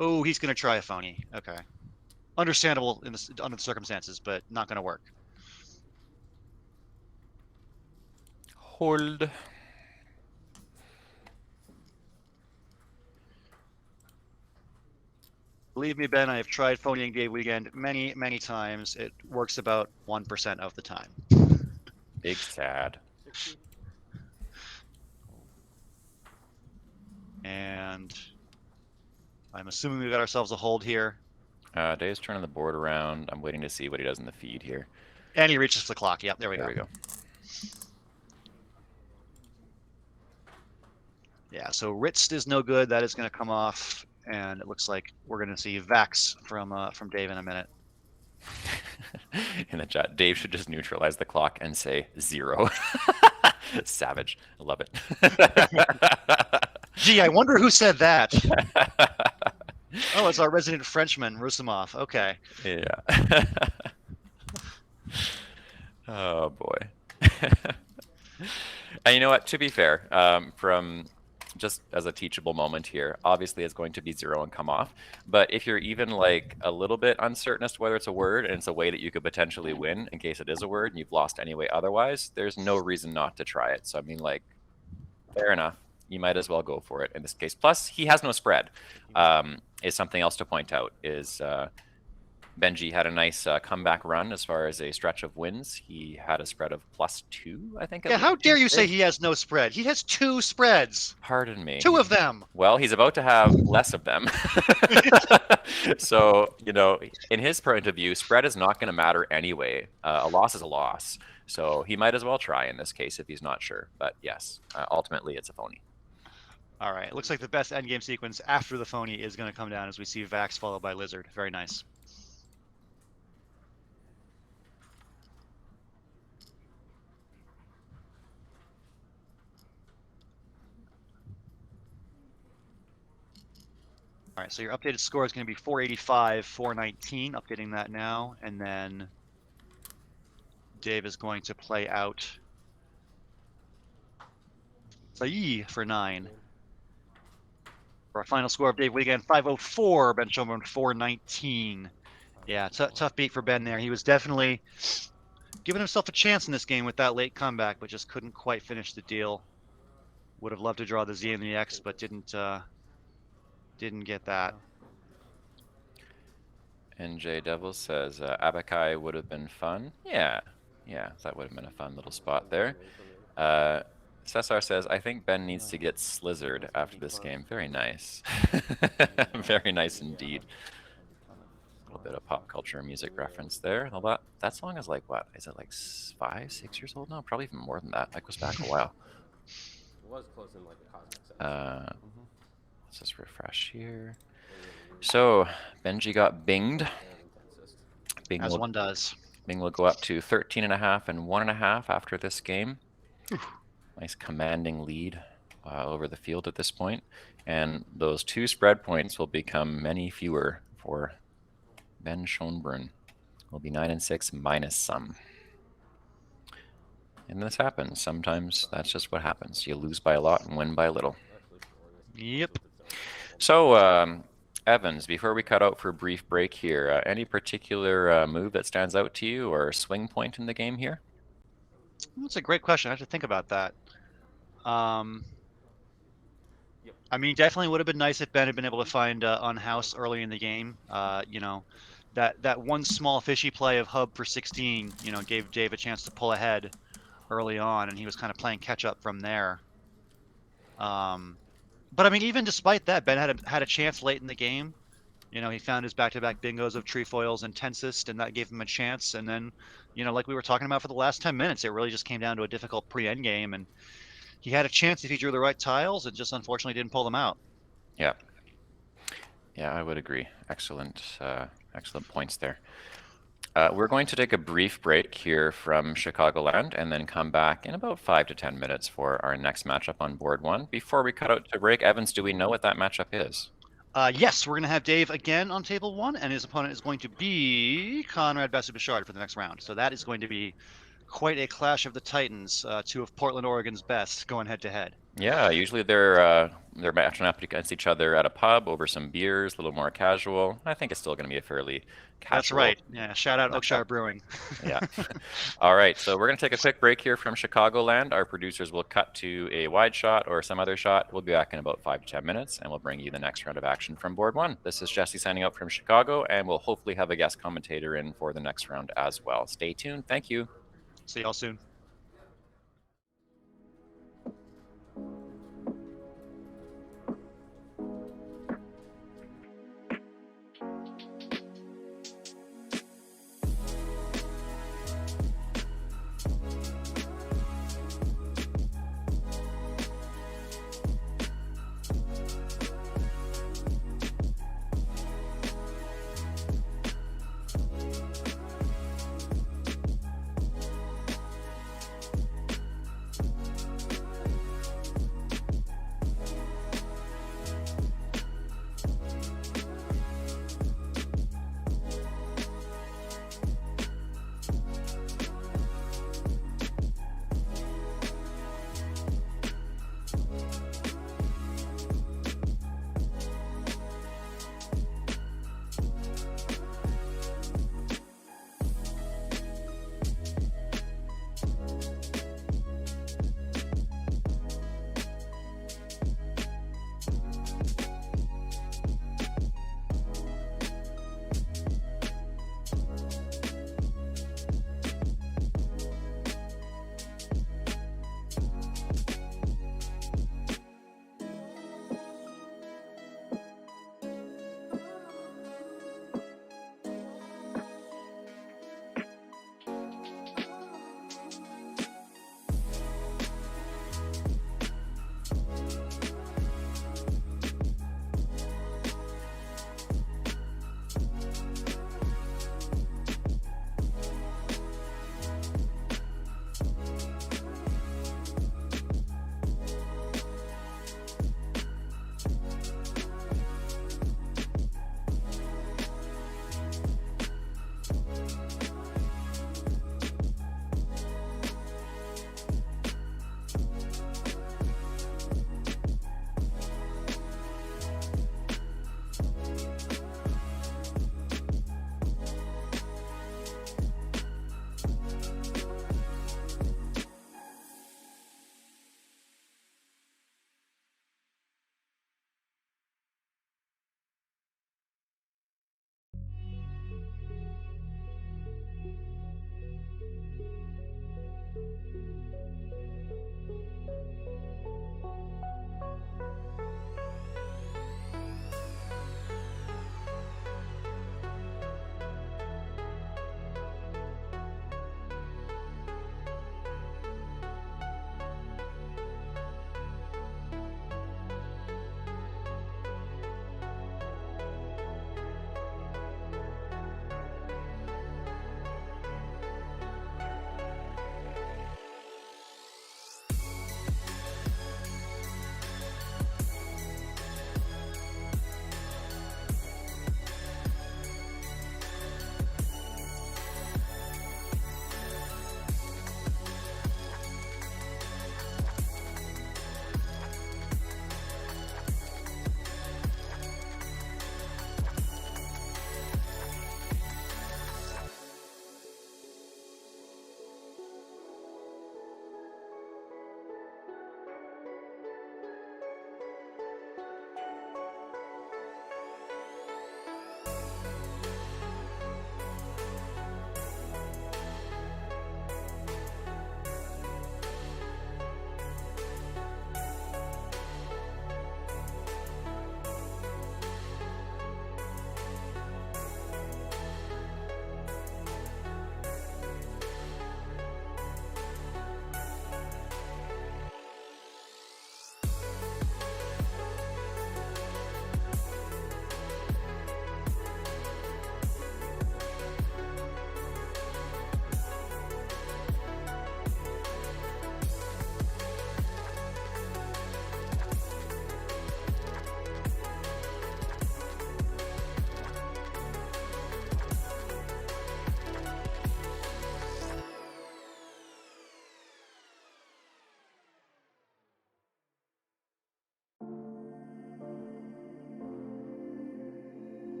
Oh, he's going to try a phony. Okay. Understandable under the circumstances, but not going to work. Hold. Believe me, Ben, I have tried phoning Dave Weekend many, many times. It works about 1% of the time. Big sad. 60. And I'm assuming we got ourselves a hold here. Dave's turning the board around. I'm waiting to see what he does in the feed here. And he reaches the clock. Yep, there we There go. we go. Yeah, so Ritz is no good. That is going to come off. And it looks like we're going to see Vax from Dave in a minute. In the chat, Dave should just neutralize the clock and say 0. Savage. I love it. Gee, I wonder who said that. Oh, it's our resident Frenchman, Rusimov. Okay. Yeah. Oh boy. And you know what? To be fair, from just as a teachable moment here, obviously it's going to be 0 and come off. But if you're even like a little bit uncertain as to whether it's a word and it's a way that you could potentially win in case it is a word and you've lost anyway otherwise, there's no reason not to try it. So I mean, like, fair enough. You might as well go for it in this case. Plus, he has no spread. Is something else to point out is Benji had a nice comeback run as far as a stretch of wins. He had a spread of +2, I think. Yeah, how dare you say he has no spread? He has 2 spreads. Pardon me. 2 of them. Well, he's about to have less of them. So, you know, in his point of view, spread is not going to matter anyway. A loss is a loss. So he might as well try in this case if he's not sure. But yes, ultimately it's a phony. All right. It looks like the best endgame sequence after the phony is going to come down as we see Vax followed by Lizard. Very nice. All right, so your updated score is going to be 485, 419. Updating that now, and then Dave is going to play out Sayi for 9. For our final score of Dave Wiegand, 504. Ben Schoenborn 419. Yeah, tough beat for Ben there. He was definitely giving himself a chance in this game with that late comeback, but just couldn't quite finish the deal. Would have loved to draw the Z and the X, but didn't get that. NJ Devil says Abakai would have been fun. Yeah, that would have been a fun little spot there. Cesar says, I think Ben needs to get slizzard after this game. Very nice. Very nice indeed. A little bit of pop culture music reference there. That song is like, what? Is it like 5, 6 years old now? Probably even more than that. That goes back a while. It was close in like a cosmic sense. Let's just refresh here. So Benji got binged. Bing As one does. Bing will go up to 13.5 and 1.5 after this game. Nice commanding lead over the field at this point. And those 2 spread points will become many fewer for Ben Schoenborn. Will be 9 and 6 minus some. And this happens. Sometimes that's just what happens. You lose by a lot and win by a little. Yep. So, Evans, before we cut out for a brief break here, any particular move that stands out to you or swing point in the game here? That's a great question. I have to think about that. I mean, definitely would have been nice if Ben had been able to find Unhouse early in the game. You know, that one small fishy play of Hub for 16, you know, gave Dave a chance to pull ahead early on, and he was kind of playing catch up from there. But I mean, even despite that, Ben had a chance late in the game. You know, he found his back-to-back bingos of Trefoils and Tensist, and that gave him a chance. And then, you know, like we were talking about for the last 10 minutes, it really just came down to a difficult pre-end game, and he had a chance if he drew the right tiles, and just unfortunately didn't pull them out. Yeah, I would agree. Excellent points there. We're going to take a brief break here from Chicagoland and then come back in about 5 to 10 minutes for our next matchup on board 1. Before we cut out to break, Evans, do we know what that matchup is? Yes, we're going to have Dave again on table 1, and his opponent is going to be Conrad Basu-Bouchard for the next round. So that is going to be quite a clash of the Titans, two of Portland, Oregon's best, going head to head. Yeah, usually they're matching up against each other at a pub over some beers, a little more casual. I think it's still going to be a fairly casual. That's right. Yeah, shout out Oakshire Brewing. Yeah. All right, so we're going to take a quick break here from Chicagoland. Our producers will cut to a wide shot or some other shot. We'll be back in about 5 to 10 minutes, and we'll bring you the next round of action from Board 1. This is Jesse signing out from Chicago, and we'll hopefully have a guest commentator in for the next round as well. Stay tuned. Thank you. See y'all soon.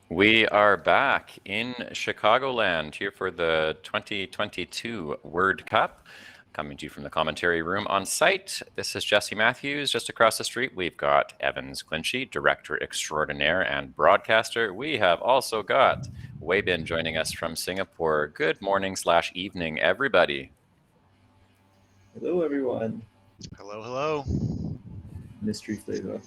We are back in Chicagoland here for the 2022 Word Cup. Coming to you from the commentary room on site. This is Jesse Matthews. Just across the street, we've got Evans Clinchy, director extraordinaire and broadcaster. We have also got Wei Bin joining us from Singapore. Good morning/evening, everybody. Hello, everyone. Hello, hello. Mystery flavor.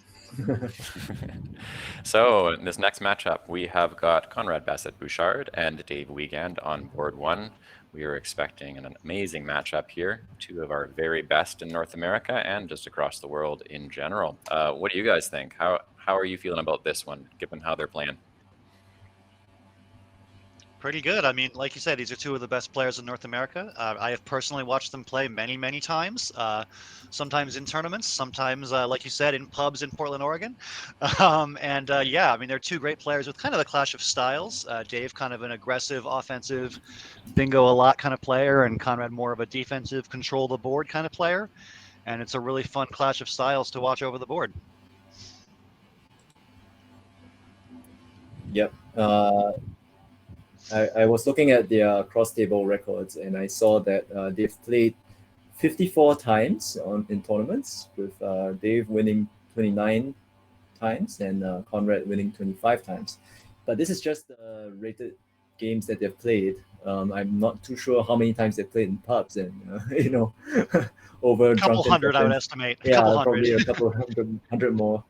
So in this next matchup, we have got Conrad Bassett-Bouchard and Dave Wiegand on board one. We are expecting an amazing matchup here. Two of our very best in North America and just across the world in general. What do you guys think? How are you feeling about this one, given how they're playing? Pretty good. I mean, like you said, these are two of the best players in North America. I have personally watched them play many, many times, sometimes in tournaments, sometimes, like you said, in pubs in Portland, Oregon. Yeah, I mean, they're two great players with kind of the clash of styles. Dave, kind of an aggressive, offensive, bingo a lot kind of player, and Conrad more of a defensive, control the board kind of player. And it's a really fun clash of styles to watch over the board. Yep. I was looking at their cross-table records, and I saw that they've played 54 times in tournaments, with Dave winning 29 times and Conrad winning 25 times. But this is just the rated games that they've played. I'm not too sure how many times they've played in pubs and, over A couple drunken hundred, I would sessions. estimate. Yeah, Couple probably hundred. a couple hundred more.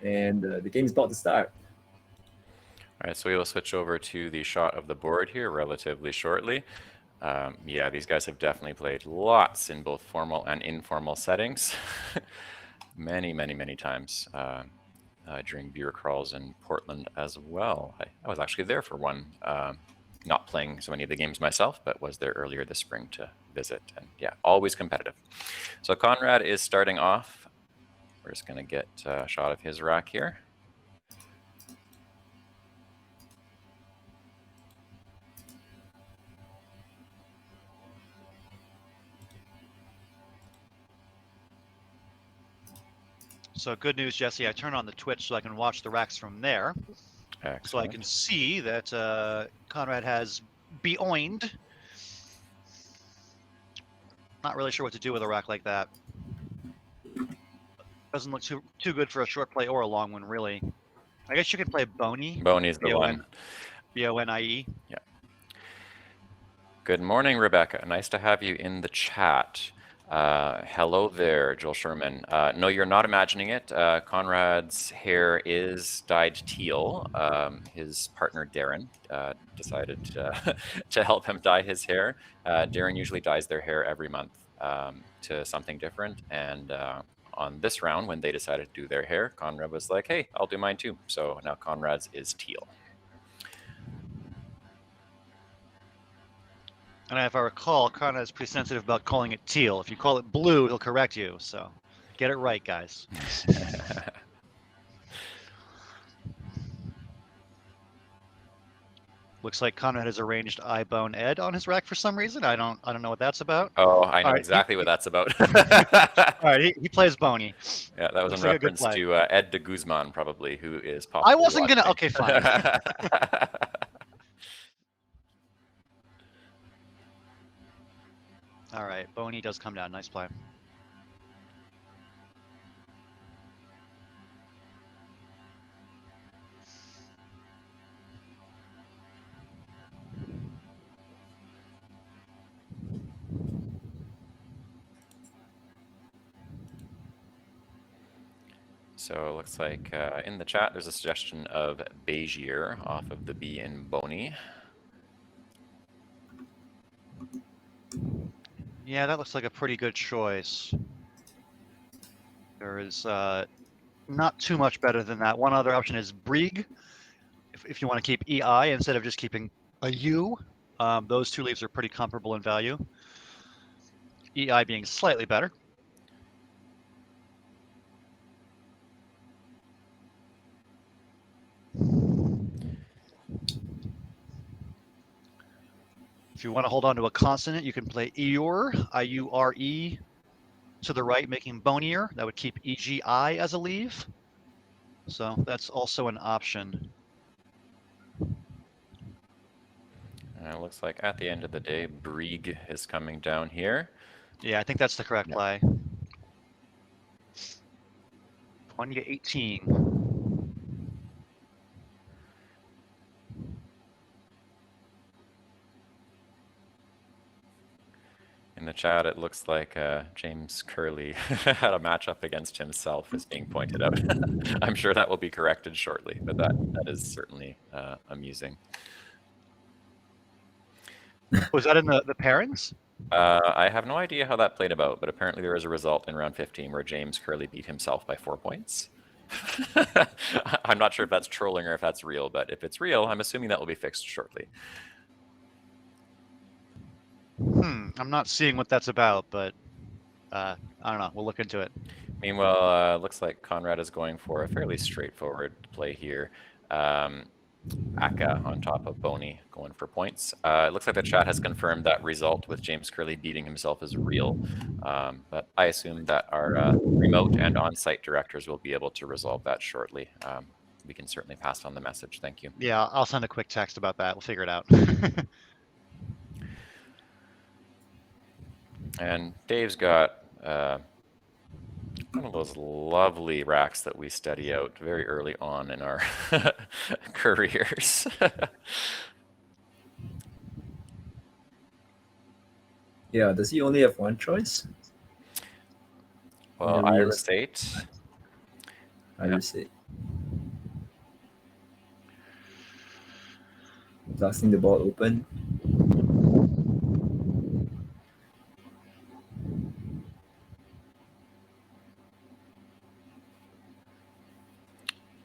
And the game's about to start. All right, so we will switch over to the shot of the board here relatively shortly. Yeah, these guys have definitely played lots in both formal and informal settings. many, many, many times during beer crawls in Portland as well. I was actually there for one, not playing so many of the games myself, but was there earlier this spring to visit. And yeah, always competitive. So Conrad is starting off. We're just going to get a shot of his rack here. So good news, Jesse. I turn on the Twitch so I can watch the racks from there. Excellent. So I can see that Conrad has beoined. Not really sure what to do with a rack like that. Doesn't look too good for a short play or a long one, really. I guess you could play Boney. Boney's the one. B-O-N-I-E. Yeah. Good morning, Rebecca. Nice to have you in the chat. Hello there, Joel Sherman. No, you're not imagining it. Conrad's hair is dyed teal. His partner, Darren, decided to help him dye his hair. Darren usually dyes their hair every month to something different. And on this round, when they decided to do their hair, Conrad was like, hey, I'll do mine too. So now Conrad's is teal. And if I recall, Conrad is pretty sensitive about calling it teal. If you call it blue, he'll correct you. So get it right, guys. Looks like Conrad has arranged iBone Ed on his rack for some reason. I don't know what that's about. Oh, I know All right, exactly what that's about. All right, he plays Boney. Yeah, that was Looks in like a good reference play. to Ed de Guzman, probably, who is popular. I wasn't gonna. watching. Okay, fine. All right, Boney does come down. Nice play. So it looks like in the chat there's a suggestion of Bezier off of the B in Boney. Yeah, that looks like a pretty good choice. There is not too much better than that. One other option is Brig, if you want to keep EI instead of just keeping a U. Those two leaves are pretty comparable in value. EI being slightly better. If you want to hold on to a consonant, you can play Eure, I-U-R-E, to the right, making bonier. That would keep EGI as a leave. So that's also an option. It looks like at the end of the day, Brieg is coming down here. Yeah, I think that's the correct Yeah. play. 20 to 18. In the chat, it looks like James Curley had a matchup against himself is being pointed out. I'm sure that will be corrected shortly, but that is certainly amusing. Was that in the pairings? I have no idea how that played about, but apparently there is a result in round 15 where James Curley beat himself by 4 points. I'm not sure if that's trolling or if that's real, but if it's real, I'm assuming that will be fixed shortly. I'm not seeing what that's about, but I don't know. We'll look into it. Meanwhile, looks like Conrad is going for a fairly straightforward play here. Aka on top of Boney going for points. It looks like the chat has confirmed that result with James Curley beating himself is real, but I assume that our remote and on-site directors will be able to resolve that shortly. We can certainly pass on the message. Thank you. Yeah, I'll send a quick text about that. We'll figure it out. And Dave's got one of those lovely racks that we study out very early on in our careers. Yeah, does he only have one choice? Well, Yeah, Iris 8. Iris 8. Blasting the ball open.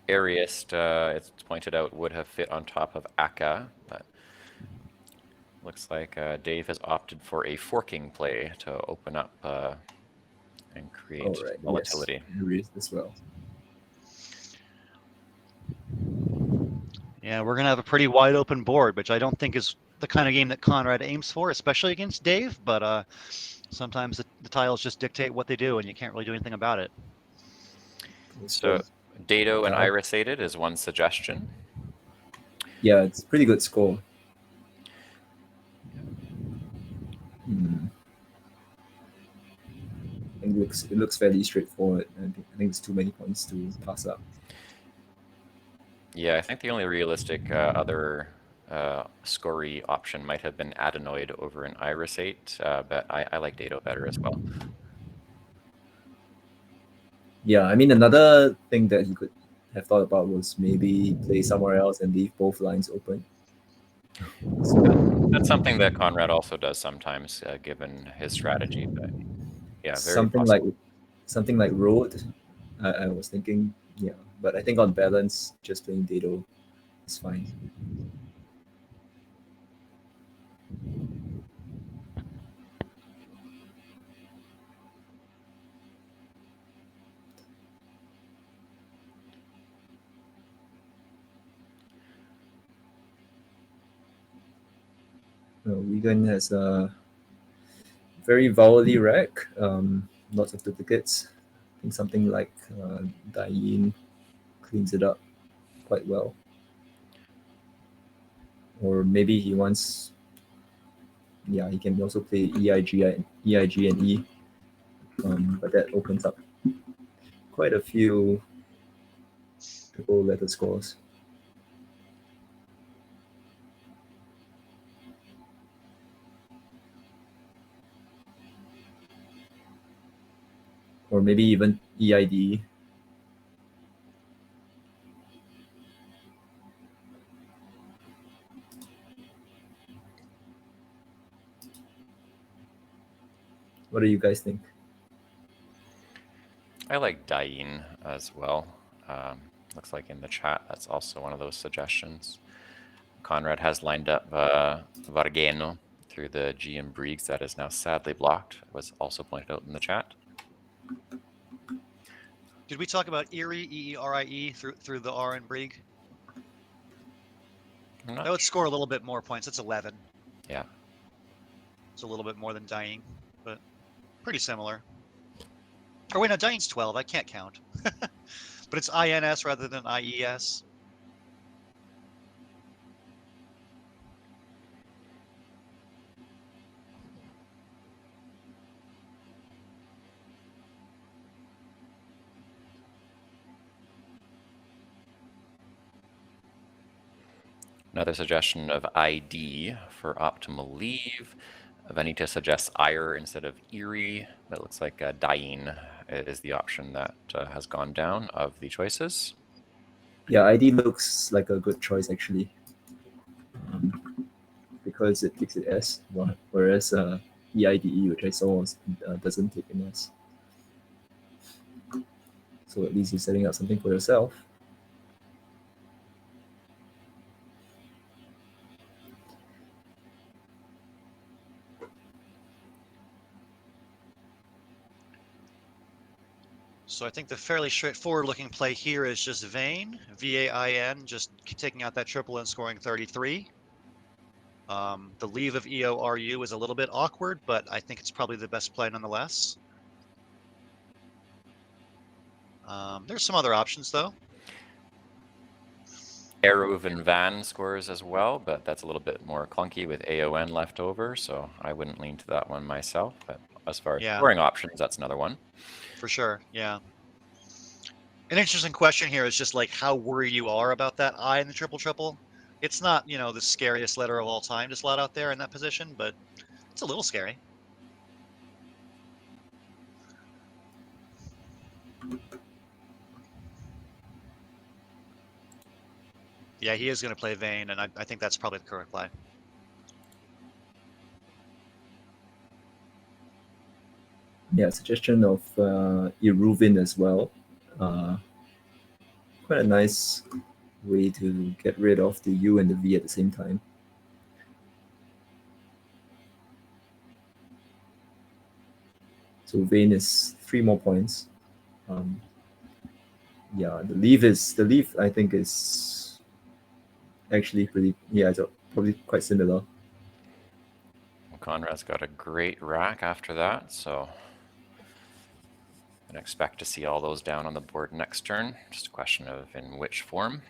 Airiest, it's pointed out, would have fit on top of Aka, but looks like Dave has opted for a forking play to open up and create volatility. Yes, Airiest as well. Yeah, we're going to have a pretty wide open board, which I don't think is the kind of game that Conrad aims for, especially against Dave. But sometimes the tiles just dictate what they do, and you can't really do anything about it. So Dado and Iris 8 is one suggestion. Yeah, it's a pretty good score. I think it looks fairly straightforward. I think it's too many points to pass up. Yeah, I think the only realistic other scorey option might have been Adenoid over an Iris 8, but I like Dado better as well. Yeah, I mean, another thing that he could have thought about was maybe play somewhere else and leave both lines open. So, that's something that Conrad also does sometimes, given his strategy. But yeah, very something like Road. I was thinking, yeah, but I think on balance, just playing Dado is fine. Wigan has a very vowely rack, lots of duplicates. I think something like Dain cleans it up quite well. Or maybe he wants, yeah, he can also play EIG and E, but that opens up quite a few triple letter scores. Or maybe even EID. What do you guys think? I like Dain as well. Looks like in the chat, that's also one of those suggestions. Conrad has lined up Vargeno through the GM Briggs that is now sadly blocked. It was also pointed out in the chat. Did we talk about Erie, E-E-R-I-E, through the R in Brieg? That would score a little bit more points. It's 11. Yeah. It's a little bit more than Dying, but pretty similar. Or wait, no, Dying's 12. I can't count. But it's INS rather than IES. Another suggestion of ID for optimal leave. Vanita suggests ire instead of Erie. That looks like dying is the option that has gone down of the choices. Yeah, ID looks like a good choice actually, because it takes it S, whereas EIDE, which I saw, doesn't take an S. So at least you're setting up something for yourself. So I think the fairly straightforward looking play here is just Vayne, VAIN, just taking out that triple and scoring 33. The leave of EORU is a little bit awkward, but I think it's probably the best play nonetheless. There's some other options though. Eruv and Van scores as well, but that's a little bit more clunky with AON left over, so I wouldn't lean to that one myself. But as far as scoring options, that's another one. For sure, yeah. An interesting question here is just like how worried you are about that I in the triple-triple. It's not, you know, the scariest letter of all time to slot out there in that position, but it's a little scary. Yeah, he is going to play Vayne, and I think that's probably the correct play. Yeah, suggestion of Iruvin as well. Quite a nice way to get rid of the U and the V at the same time. So Vayne is 3 more points. Yeah, the leave I think is actually pretty, yeah, it's probably quite similar. Conrad's got a great rack after that, so I expect to see all those down on the board next turn. Just a question of in which form.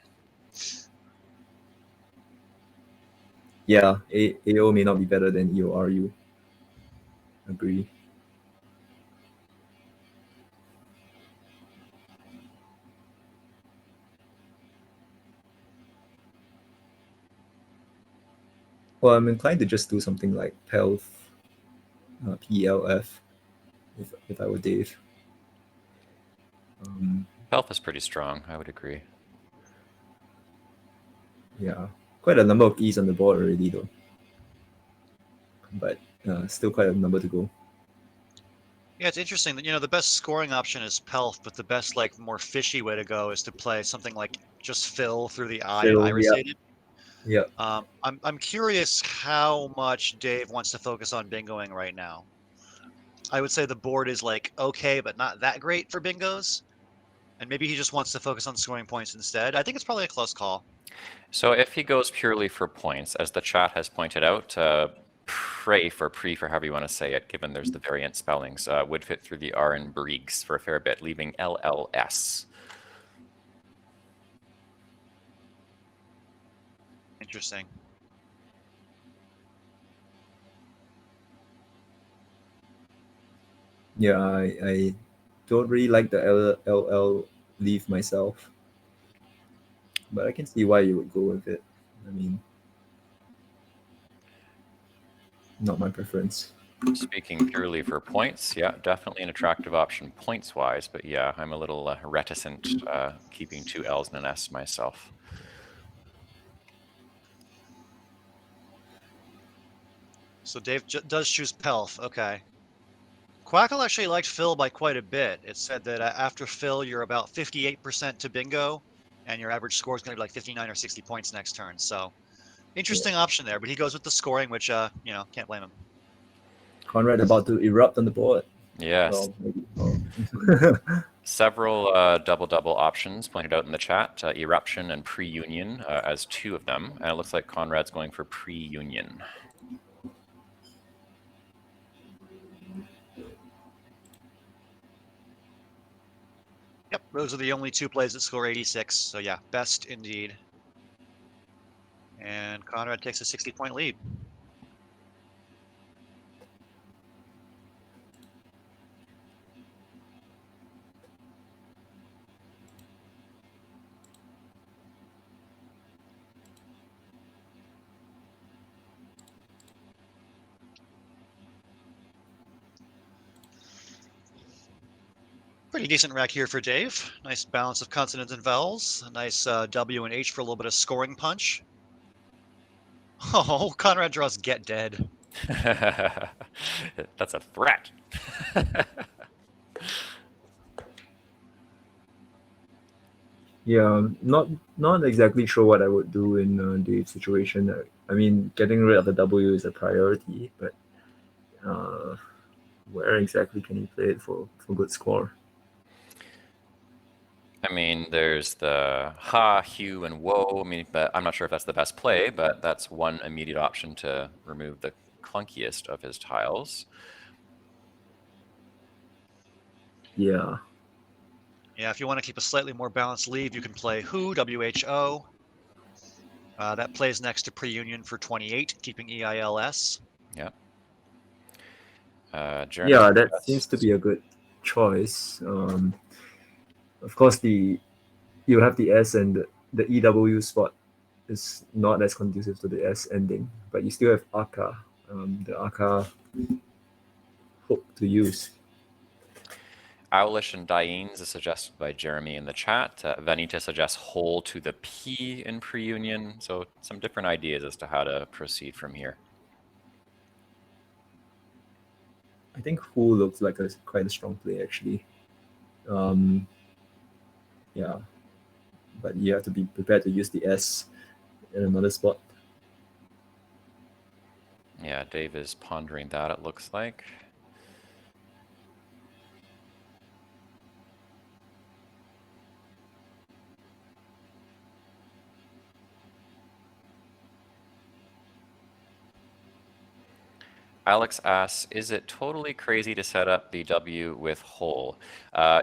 Yeah, AO may not be better than EORU. Agree. Well, I'm inclined to just do something like PELF, PELF, if I were Dave. Pelf is pretty strong, I would agree. Yeah, quite a number of E's on the board already though. But still quite a number to go. Yeah, it's interesting that, you know, the best scoring option is Pelf, but the best, like, more fishy way to go is to play something like just fill through the I and irisated. Yeah. I'm curious how much Dave wants to focus on bingoing right now. I would say the board is like okay, but not that great for bingos. And maybe he just wants to focus on scoring points instead. I think it's probably a close call. So if he goes purely for points, as the chat has pointed out, pray for pre for however you want to say it, given there's the variant spellings, would fit through the R in Briggs for a fair bit, leaving LLS. Interesting. Yeah, I don't really like the LL leaf myself, but I can see why you would go with it. I mean, not my preference. Speaking purely for points, yeah, definitely an attractive option points-wise, but yeah, I'm a little reticent keeping 2 L's and an S myself. So Dave does choose Pelf. Okay. Quackle actually liked Phil by quite a bit. It said that after Phil, you're about 58% to bingo, and your average score is going to be like 59 or 60 points next turn. So interesting option there, but he goes with the scoring, which, you know, can't blame him. Conrad about to erupt on the board. Yes. Well, maybe. Several double-double options pointed out in the chat, Eruption and Pre-Union as 2 of them, and it looks like Conrad's going for Pre-Union. Yep, those are the only two plays that score 86. So yeah, best indeed. And Conrad takes a 60-point lead. Pretty decent rack here for Dave. Nice balance of consonants and vowels. A nice W and H for a little bit of scoring punch. Oh, Conrad draws Get Dead. That's a threat. Yeah, not exactly sure what I would do in Dave's situation. I mean, getting rid of the W is a priority, but where exactly can he play it for good score? I mean, there's the ha, hue, and woe. I mean, but I'm not sure if that's the best play, but that's one immediate option to remove the clunkiest of his tiles. Yeah. Yeah, if you want to keep a slightly more balanced lead, you can play Who, W-H-O. That plays next to Pre-Union for 28, keeping EILS. Yeah. Jeremy Yeah, that suggests- seems to be a good choice. Of course, you have the S, and the EW spot is not as conducive to the S ending, but you still have Aka, the Aka hook to use. Owlish and Dienes is suggested by Jeremy in the chat. Vanita suggests whole to the P in pre-union. So some different ideas as to how to proceed from here. I think Who looks like quite a strong play, actually. Yeah, but you have to be prepared to use the S in another spot. Yeah, Dave is pondering that, it looks like. Alex asks, is it totally crazy to set up the W with whole?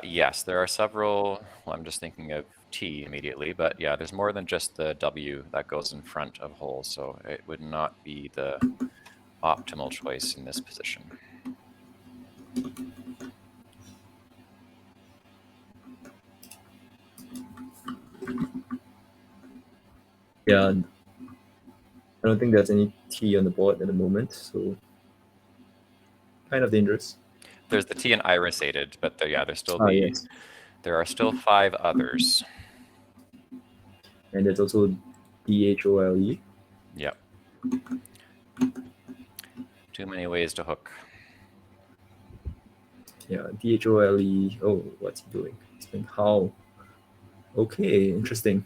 Yes, there are several, well, I'm just thinking of T immediately, but yeah, there's more than just the W that goes in front of whole, so it would not be the optimal choice in this position. Yeah, I don't think there's any T on the board at the moment, so kind of dangerous. There's the T and irisated, but yeah, there's still Yes. there are still 5 others. And there's also DHOLE. Yep. Too many ways to hook. Yeah, DHOLE. Oh, what's he doing? He's playing how? Okay, interesting.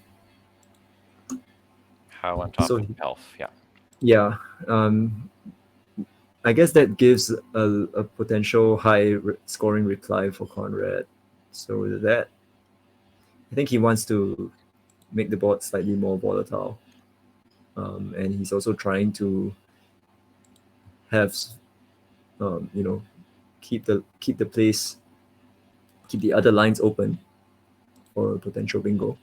How on top So of elf, yeah. Yeah, I guess that gives a potential high scoring reply for Conrad. So that, I think he wants to make the board slightly more volatile, and he's also trying to have, keep the place, keep the other lines open for a potential bingo.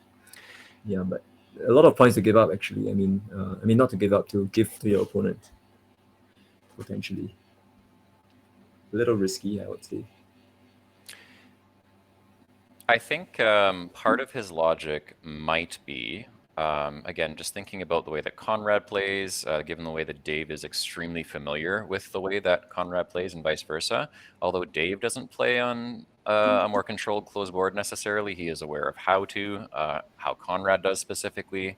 Yeah, but a lot of points to give up, actually. I mean, not to give up, to give to your opponent, potentially. A little risky, I would say. I think part of his logic might be, again, just thinking about the way that Conrad plays, given the way that Dave is extremely familiar with the way that Conrad plays and vice versa. Although Dave doesn't play on a more controlled closed board necessarily, he is aware of how Conrad does specifically.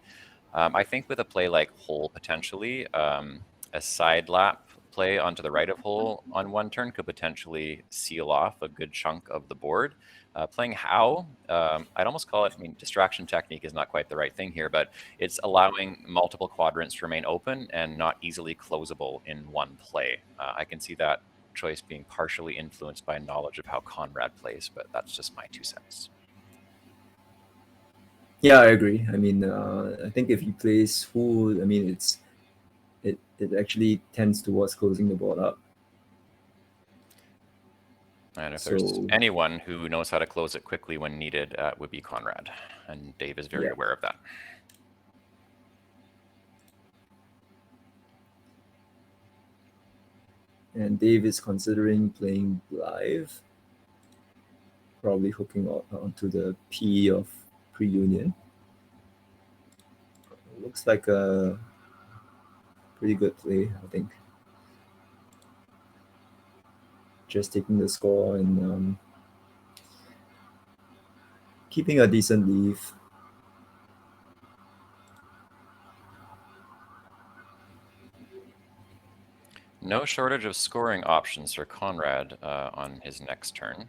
I think with a play like whole, potentially, a side lap play onto the right of whole on one turn could potentially seal off a good chunk of the board. Playing how, I'd almost call it, distraction technique is not quite the right thing here, but it's allowing multiple quadrants to remain open and not easily closable in one play. I can see that choice being partially influenced by knowledge of how Conrad plays, but that's just my 2 cents. Yeah, I agree. I mean, I think if he plays Who, I mean, it actually tends towards closing the board up. And if there's So anyone who knows how to close it quickly when needed, it would be Conrad. And Dave is very Yeah. aware of that. and Dave is considering playing Blythe, probably hooking onto the P of pre-union. Looks like a pretty good play, I think. Just taking the score and keeping a decent lead. No shortage of scoring options for Conrad on his next turn.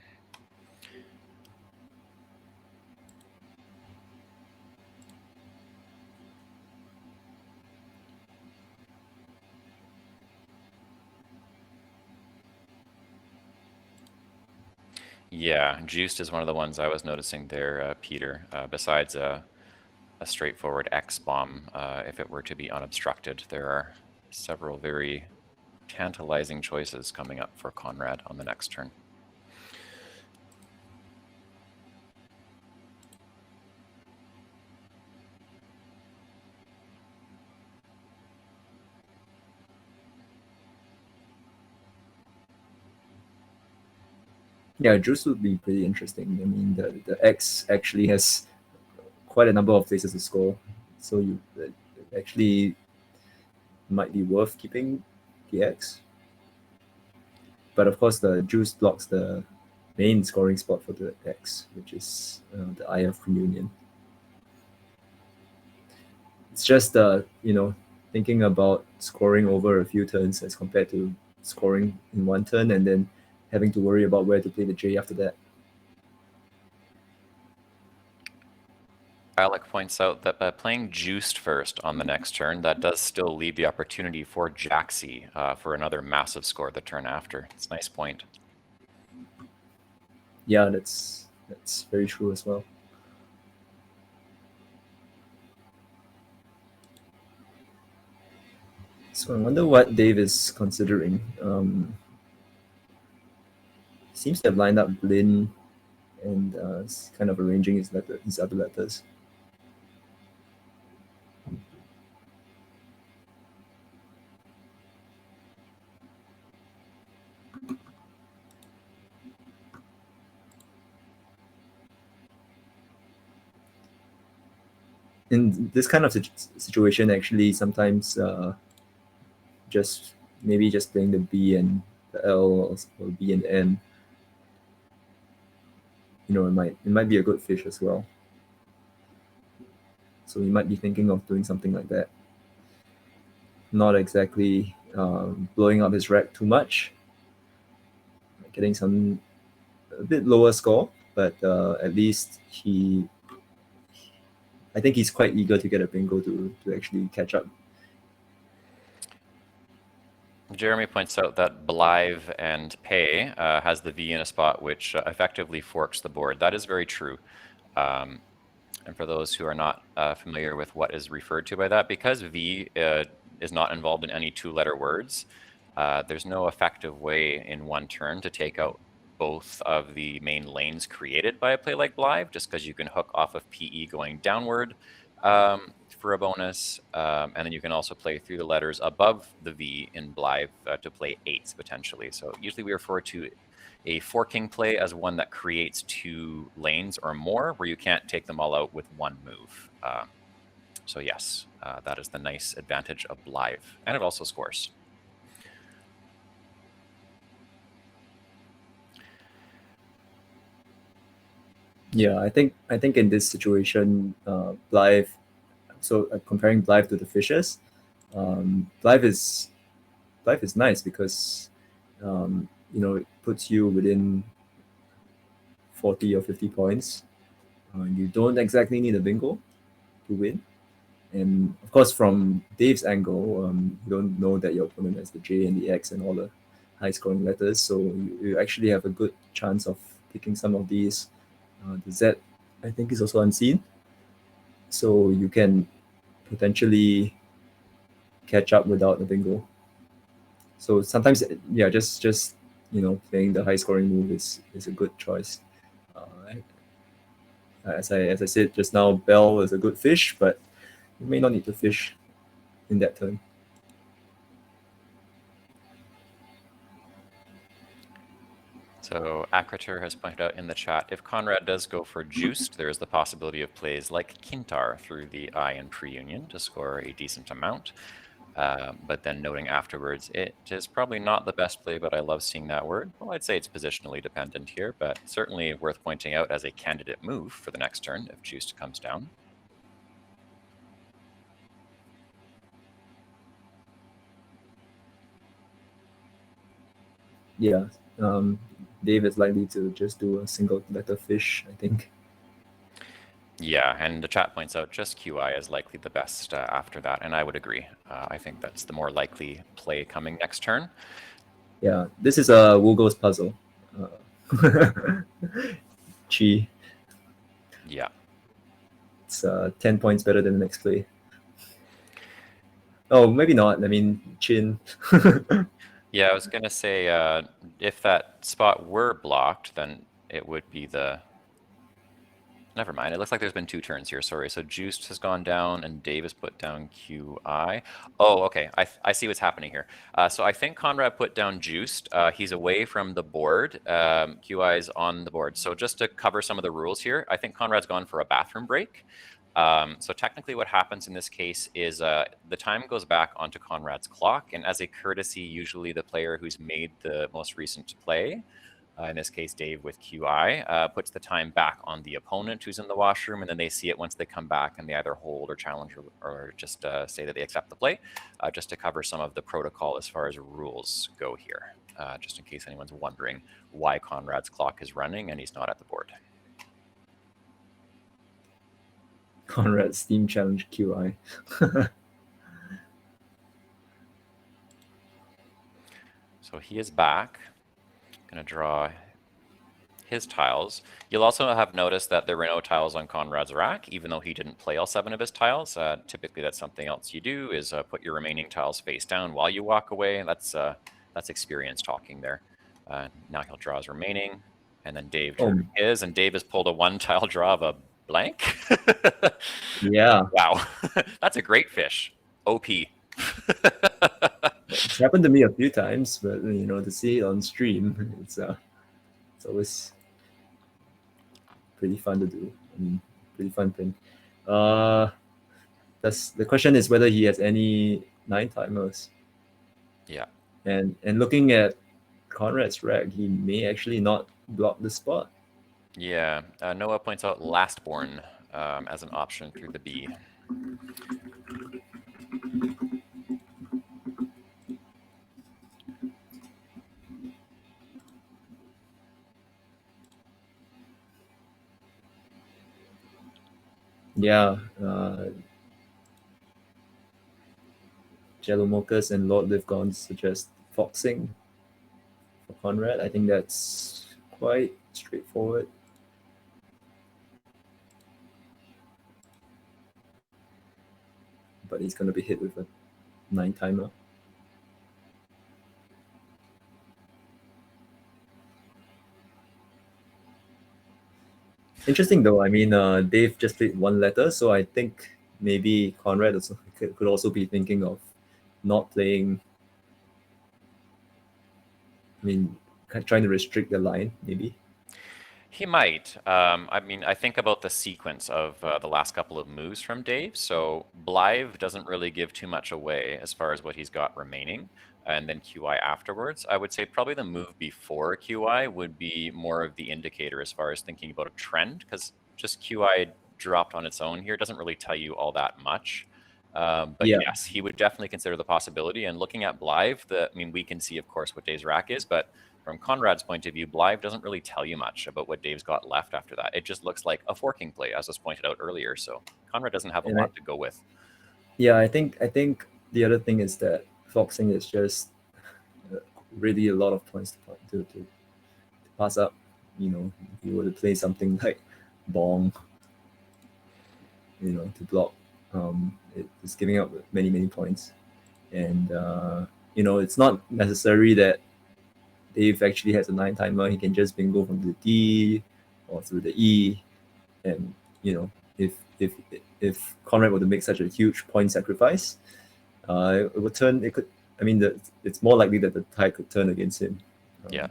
Yeah, juiced is one of the ones I was noticing there, Peter. Besides a straightforward X bomb, if it were to be unobstructed, there are several very tantalizing choices coming up for Conrad on the next turn. Yeah, juice would be pretty interesting. I mean, the X actually has quite a number of places to score, so it actually might be worth keeping the X. But of course, the juice blocks the main scoring spot for the X, which is the Eye of Communion. It's just thinking about scoring over a few turns as compared to scoring in one turn and then having to worry about where to play the J after that. Alec points out that by playing juiced first on the next turn, that does still leave the opportunity for Jaxi for another massive score the turn after. It's a nice point. Yeah, that's very true as well. So I wonder what Dave is considering. Seems to have lined up Blin and kind of arranging his other letters. In this kind of situation, actually, sometimes just playing the B and the L or B and N, it might be a good fish as well. So he might be thinking of doing something like that. Not exactly blowing up his rack too much, getting a bit lower score, but at least I think he's quite eager to get a bingo to actually catch up. Jeremy points out that Blythe and Pei has the V in a spot which effectively forks the board. That is very true. And for those who are not familiar with what is referred to by that, because V is not involved in any two-letter words, there's no effective way in one turn to take out both of the main lanes created by a play like Blythe, just because you can hook off of PE going downward for a bonus, and then you can also play through the letters above the V in Blythe to play eights potentially. So usually we refer to a forking play as one that creates two lanes or more where you can't take them all out with one move. So yes, that is the nice advantage of Blythe, and it also scores. Yeah, I think in this situation, Blythe. So comparing Blythe to the fishes, Blythe is nice because it puts you within 40 or 50 points. You don't exactly need a bingo to win, and of course from Dave's angle, you don't know that your opponent has the J and the X and all the high scoring letters, so you actually have a good chance of picking some of these. The Z, I think, is also unseen, so you can potentially catch up without a bingo. So sometimes, yeah, just playing the high scoring move is a good choice. As I said just now, Bell is a good fish, but you may not need to fish in that turn. So Akrater has pointed out in the chat, if Conrad does go for juiced, there is the possibility of plays like Kintar through the eye and pre-union to score a decent amount. But then noting afterwards, it is probably not the best play, but I love seeing that word. Well, I'd say it's positionally dependent here, but certainly worth pointing out as a candidate move for the next turn if juiced comes down. Yeah, Dave is likely to just do a single letter fish, I think. Yeah, and the chat points out just QI is likely the best after that, and I would agree. I think that's the more likely play coming next turn. Yeah, this is a Wugo's puzzle. Chi. Yeah. It's 10 points better than the next play. Oh, maybe not. I mean, Chin. Yeah, I was going to say, if that spot were blocked, then it would be the... Never mind. It looks like there's been 2 turns here. Sorry. So Juiced has gone down and Dave has put down QI. Oh, okay. I see what's happening here. So I think Conrad put down Juiced. He's away from the board. QI is on the board. So just to cover some of the rules here, I think Conrad's gone for a bathroom break. So technically what happens in this case is the time goes back onto Conrad's clock. And as a courtesy, usually the player who's made the most recent play, in this case, Dave with QI, puts the time back on the opponent who's in the washroom, and then they see it once they come back and they either hold or challenge or just say that they accept the play, just to cover some of the protocol as far as rules go here, just in case anyone's wondering why Conrad's clock is running and he's not at the board. Conrad Steam Challenge QI. So he is back. Going to draw his tiles. You'll also have noticed that there were no tiles on Conrad's rack, even though he didn't play all 7 of his tiles. Typically, that's something else you do, is put your remaining tiles face down while you walk away. That's experience talking there. Now he'll draw his remaining, and then Dave drew his, and Dave has pulled a 1-tile draw of a blank. Yeah. Wow. That's a great fish. OP. It's happened to me a few times, but to see it on stream, it's always pretty fun to do. I mean, pretty fun thing. The question is whether he has any 9-timers. Yeah. And looking at Conrad's rack, he may actually not block the spot. Yeah. Noah points out Lastborn as an option through the B. Yeah, Jellomokas and Lord Livgone suggest foxing for Conrad. I think that's quite straightforward. But he's going to be hit with a 9-timer. Interesting though. I mean, Dave just played 1 letter, so I think maybe Conrad also could also be thinking of not playing. I mean, trying to restrict the line, maybe. He might. I mean, I think about the sequence of the last couple of moves from Dave. So Blythe doesn't really give too much away as far as what he's got remaining. And then QI afterwards. I would say probably the move before QI would be more of the indicator as far as thinking about a trend, because just QI dropped on its own here doesn't really tell you all that much. But Yeah. yes, he would definitely consider the possibility. And looking at Blythe, I mean, we can see, of course, what Dave's rack is, but from Conrad's point of view, Blythe doesn't really tell you much about what Dave's got left after that. It just looks like a forking play, as was pointed out earlier. So Conrad doesn't have a lot to go with. Yeah, I think the other thing is that foxing is just really a lot of points to pass up. If you were to play something like Bong, to block, it's giving up many points. And it's not necessary that Dave actually has a 9 timer. He can just bingo from the D or through the E, and if Conrad were to make such a huge point sacrifice, it would turn. It could. I mean, it's more likely that the tide could turn against him. Yeah.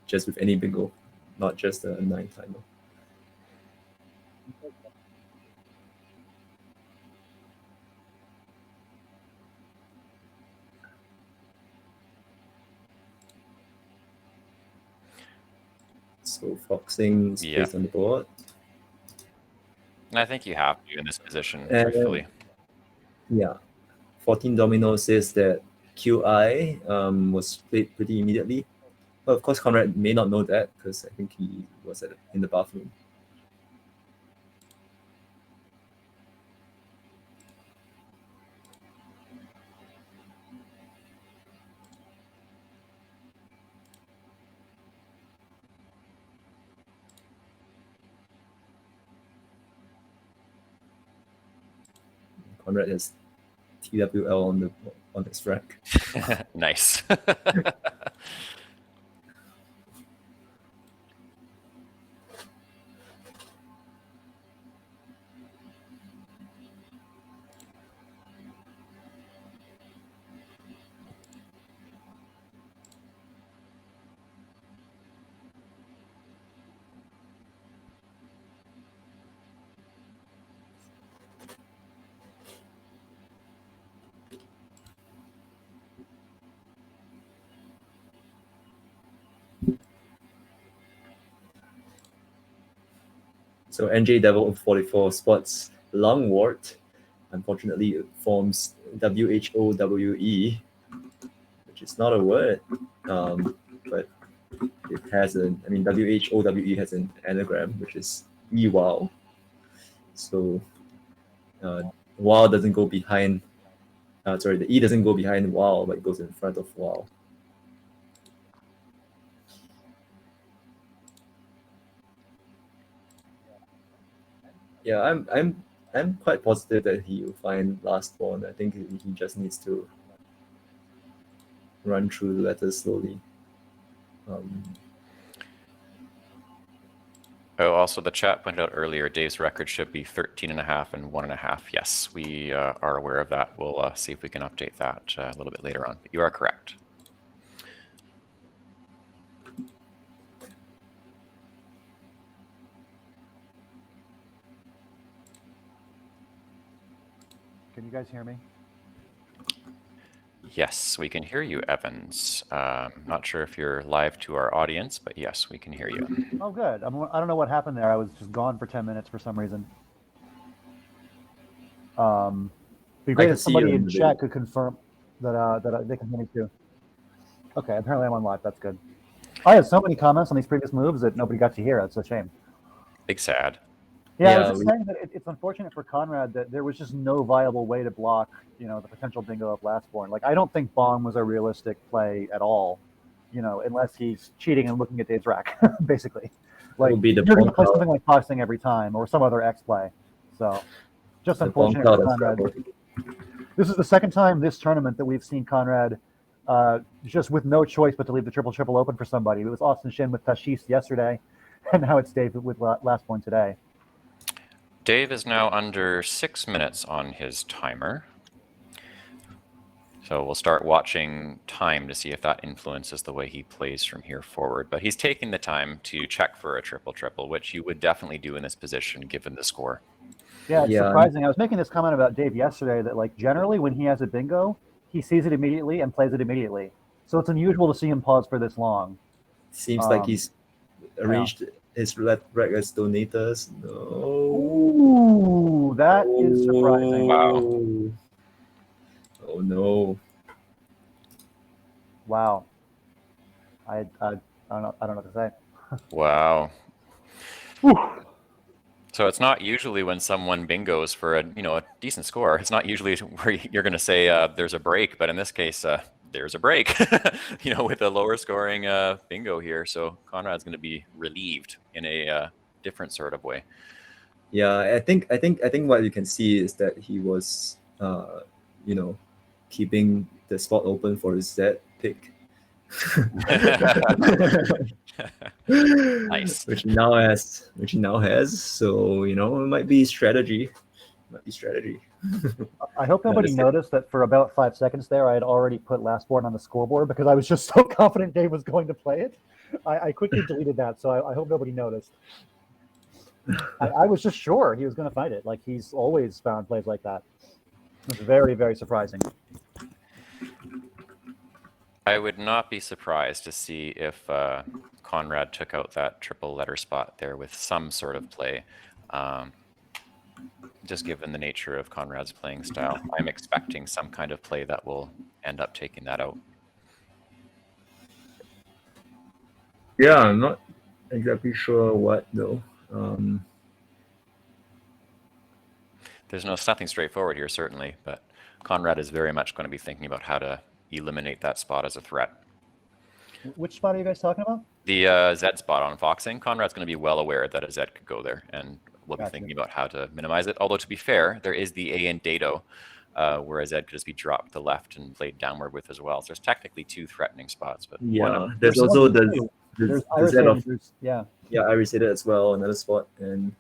Just with any bingo, not just a 9 timer. So foxing is placed on the board. And I think you have to in this position, And, truthfully. Yeah. 14 Domino says that QI was played pretty immediately. Well, of course, Conrad may not know that because I think he was in the bathroom. Conrad has TWL on his rack. Nice. So NJ Devil 44 spots lungwort. Unfortunately, it forms WHOWE, which is not a word, but it has WHOWE has an anagram, which is EWOW. So WOW doesn't go behind, the E doesn't go behind WOW, but it goes in front of WOW. Yeah, I'm quite positive that he will find last pawn. I think he just needs to run through the letters slowly. Also, the chat pointed out earlier, Dave's record should be 13.5 and 1.5. Yes, we are aware of that. We'll see if we can update that a little bit later on. But you are correct. Can you guys hear me? Yes, we can hear you, Evans. Not sure if you're live to our audience, but yes, we can hear you. Oh, good. I don't know what happened there. I was just gone for 10 minutes for some reason. Be great if somebody in chat could confirm that they can hear me too. Okay, apparently I'm on live. That's good. I had so many comments on these previous moves that nobody got to hear. It's a shame. Big sad. Yeah, I was just saying that it's unfortunate for Conrad that there was just no viable way to block, the potential bingo of lastborn. Like, I don't think Bomb was a realistic play at all, unless he's cheating and looking at Dave's rack, basically. Like, you're going to play something like Foxing every time or some other X play. So, just unfortunate for Conrad. This is the second time this tournament that we've seen Conrad just with no choice but to leave the triple open for somebody. It was Austin Shin with Tashis yesterday, and now it's Dave with lastborn today. Dave is now under 6 minutes on his timer. So we'll start watching time to see if that influences the way he plays from here forward. But he's taking the time to check for a triple, which you would definitely do in this position given the score. Yeah, it's surprising. I was making this comment about Dave yesterday that, like, generally when he has a bingo, he sees it immediately and plays it immediately. So it's unusual to see him pause for this long. Seems like he's arranged his rack as donators. No. Ooh, that is surprising. Wow. Oh no. Wow. I don't know what to say. Wow. So it's not usually when someone bingos for a decent score. It's not usually where you're going to say there's a break, but in this case, there's a break. With a lower scoring bingo here, so Conrad's going to be relieved in a different sort of way. Yeah, I think what you can see is that he was, keeping the spot open for his Z pick, Nice. Which he now has. So it might be strategy. I hope nobody is- noticed that for about 5 seconds there, I had already put Lastborn on the scoreboard because I was just so confident Dave was going to play it. I quickly deleted that, so I hope nobody noticed. I was just sure he was going to find it. Like, he's always found plays like that. It was very, very surprising. I would not be surprised to see if Conrad took out that triple letter spot there with some sort of play. Just given the nature of Conrad's playing style, I'm expecting some kind of play that will end up taking that out. Yeah, I'm not exactly sure what though. There's nothing straightforward here, certainly, but Conrad is very much going to be thinking about how to eliminate that spot as a threat. Which spot are you guys talking about? The Z spot on Foxing, Conrad's going to be well aware that a Z could go there, and we'll be Gotcha. thinking about how to minimize it. Although, to be fair, there is the A in Dado, where a Z could just be dropped to the left and played downward with as well. So there's technically 2 threatening spots, but one Yeah, of- there's There's also one the There's the Iris Z of Sanders, yeah. Iris Hated as well, another spot. And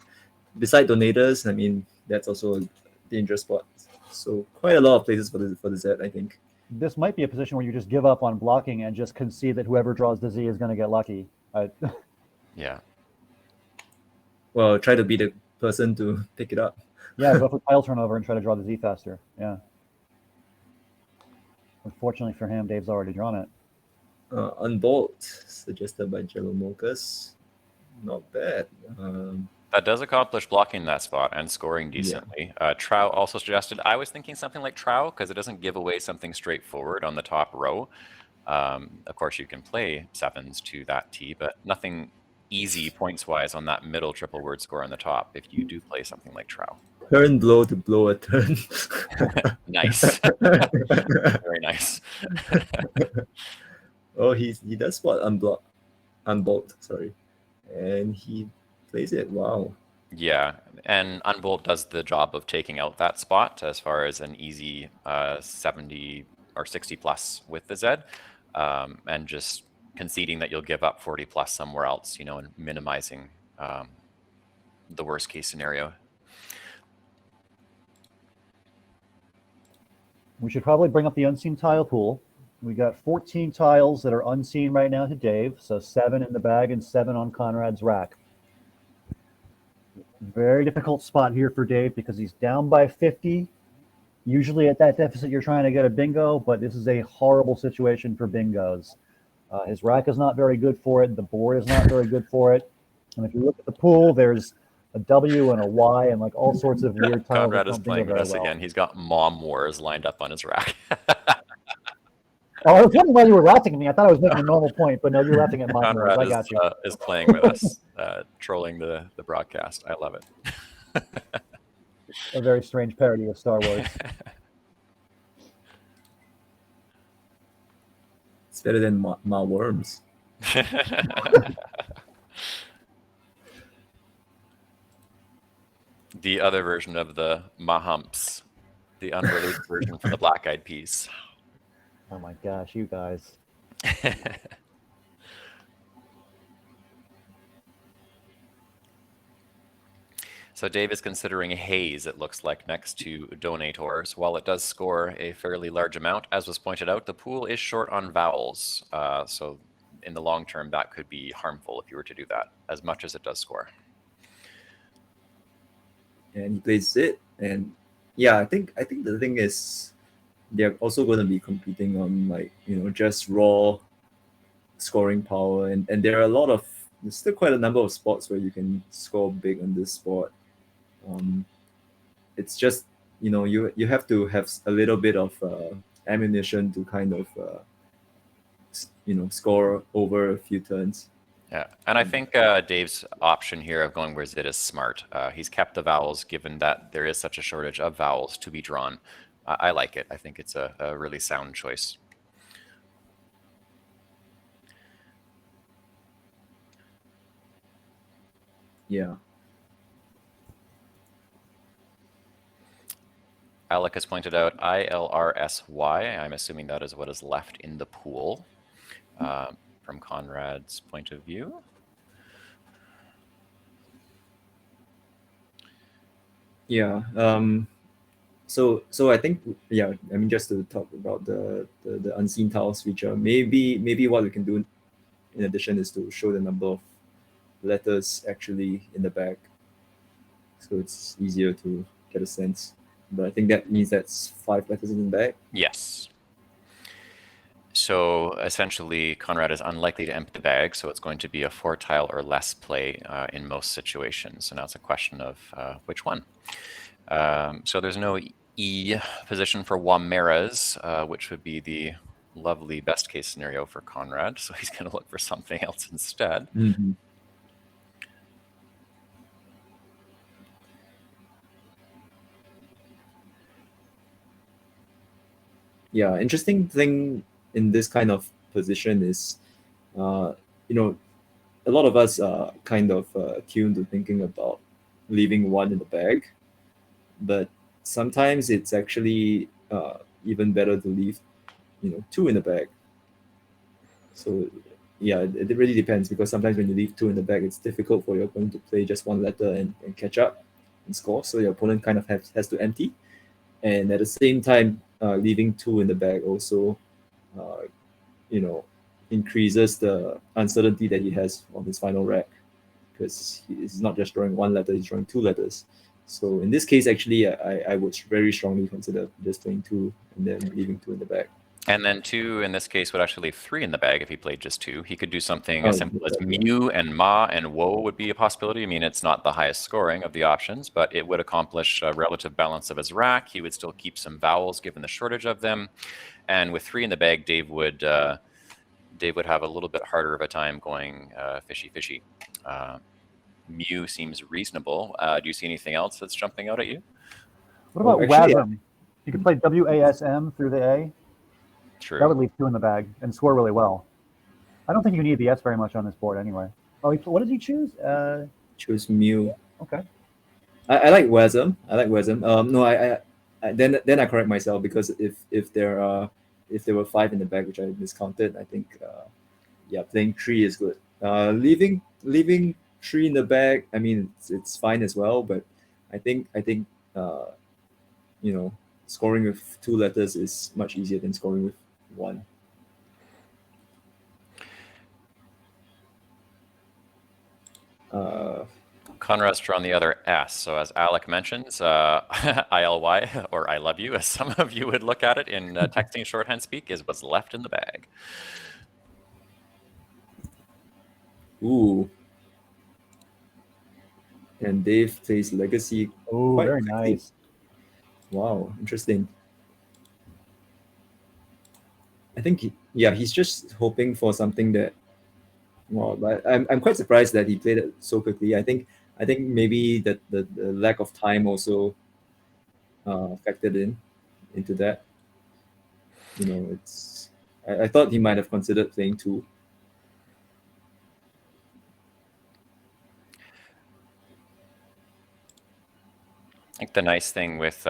beside Donators, I mean, that's also a dangerous spot. So quite a lot of places for the Z, I think. This might be a position where you just give up on blocking and just concede that whoever draws the Z is going to get lucky. Yeah. Well, try to be the person to pick it up. Yeah, go for tile turnover and try to draw the Z faster. Yeah. Unfortunately for him, Dave's already drawn it. Unbolt, suggested by Jello Mokas. Not bad. That does accomplish blocking that spot and scoring decently. Trow also suggested, I was thinking something like Trow because it doesn't give away something straightforward on the top row. Of course, you can play 7s to that T, but nothing easy points-wise on that middle triple word score on the top if you do play something like Trow. Turn blow to blow a turn. Nice. Very nice. Oh, he does spot unbolt, sorry. And he plays it. Wow. Yeah, and Unbolt does the job of taking out that spot as far as an easy 70 or 60 plus with the Z, and just conceding that you'll give up 40 plus somewhere else, and minimizing the worst case scenario. We should probably bring up the unseen tile pool. We got 14 tiles that are unseen right now to Dave, so 7 in the bag and 7 on Conrad's rack. Very difficult spot here for Dave because he's down by 50. Usually at that deficit, you're trying to get a bingo, but this is a horrible situation for bingos. His rack is not very good for it. The board is not very good for it. And if you look at the pool, there's a W and a Y and like all sorts of weird tiles. Conrad that is don't bingo playing with very us well. again. He's got Mom Wars lined up on his rack. Oh, I was wondering why you were laughing at me. I thought I was making a normal point, but no, you're laughing at my words. Conrad I got you. is playing with us, trolling the broadcast. I love it. A very strange parody of Star Wars. It's better than Ma Worms. The other version of the Mahumps, the unreleased version for the Black Eyed Peas. Oh my gosh, you guys. So Dave is considering Haze, it looks like, next to Donators. While it does score a fairly large amount, as was pointed out, the pool is short on vowels. So in the long term, that could be harmful if you were to do that, as much as it does score. And he plays it. And yeah, I think the thing is they're also going to be competing on just raw scoring power. And there are there's still quite a number of spots where you can score big on this spot. It's just you have to have a little bit of ammunition to kind of score over a few turns. Yeah, and I think Dave's option here of going where Zid is smart. He's kept the vowels given that there is such a shortage of vowels to be drawn. I like it. I think it's a really sound choice. Yeah. Alec has pointed out ILRSY. I'm assuming that is what is left in the pool. from Conrad's point of view. Yeah. So I think, yeah, I mean, just to talk about the unseen tiles feature, maybe what we can do in addition is to show the number of letters actually in the bag, so it's easier to get a sense. But I think that means that's 5 letters in the bag. Yes. So essentially, Conrad is unlikely to empty the bag, so it's going to be a 4-tile or less play in most situations. So now it's a question of which one. So there's no E position for Wameras, which would be the lovely best case scenario for Conrad. So he's going to look for something else instead. Mm-hmm. Yeah, interesting thing in this kind of position is, you know, a lot of us are kind of tuned to thinking about leaving one in the bag, but sometimes it's actually even better to leave, 2 in the bag. So yeah, it really depends, because sometimes when you leave 2 in the bag, it's difficult for your opponent to play just 1 letter and catch up and score. So your opponent kind of has to empty, and at the same time, leaving 2 in the bag also, increases the uncertainty that he has on his final rack, because he's not just drawing 1 letter, he's drawing 2 letters. So in this case, actually, I would very strongly consider just playing 2 and then leaving 2 in the bag. And then 2 in this case would actually leave 3 in the bag if he played just 2. He could do something Oh, as simple as exactly. Mew and Ma and Woe would be a possibility. I mean, it's not the highest scoring of the options, but it would accomplish a relative balance of his rack. He would still keep some vowels given the shortage of them. And with 3 in the bag, Dave would have a little bit harder of a time going fishy. Mew seems reasonable. Do you see anything else that's jumping out at you? What about actually, WASM? You could play WASM through the A. True. That would leave 2 in the bag and score really well. I don't think you need the S very much on this board anyway. Oh, what did he choose? Choose Mew. Okay. I like WASM. No, I then I correct myself, because if there were 5 in the bag, which I miscounted, I think playing 3 is good. Leaving 3 in the bag, I mean, it's fine as well, but I think scoring with 2 letters is much easier than scoring with 1. Conrad's drawn the other S. So as Alec mentions, ILY, or I love you, as some of you would look at it in texting shorthand speak, is what's left in the bag. Ooh. And Dave plays Legacy. Oh, Quite very quickly. nice. Wow, interesting. I think he's just hoping for something that. Well, but I'm quite surprised that he played it so quickly. I think maybe that the lack of time also factored into that. It's. I thought he might have considered playing 2. I think the nice thing with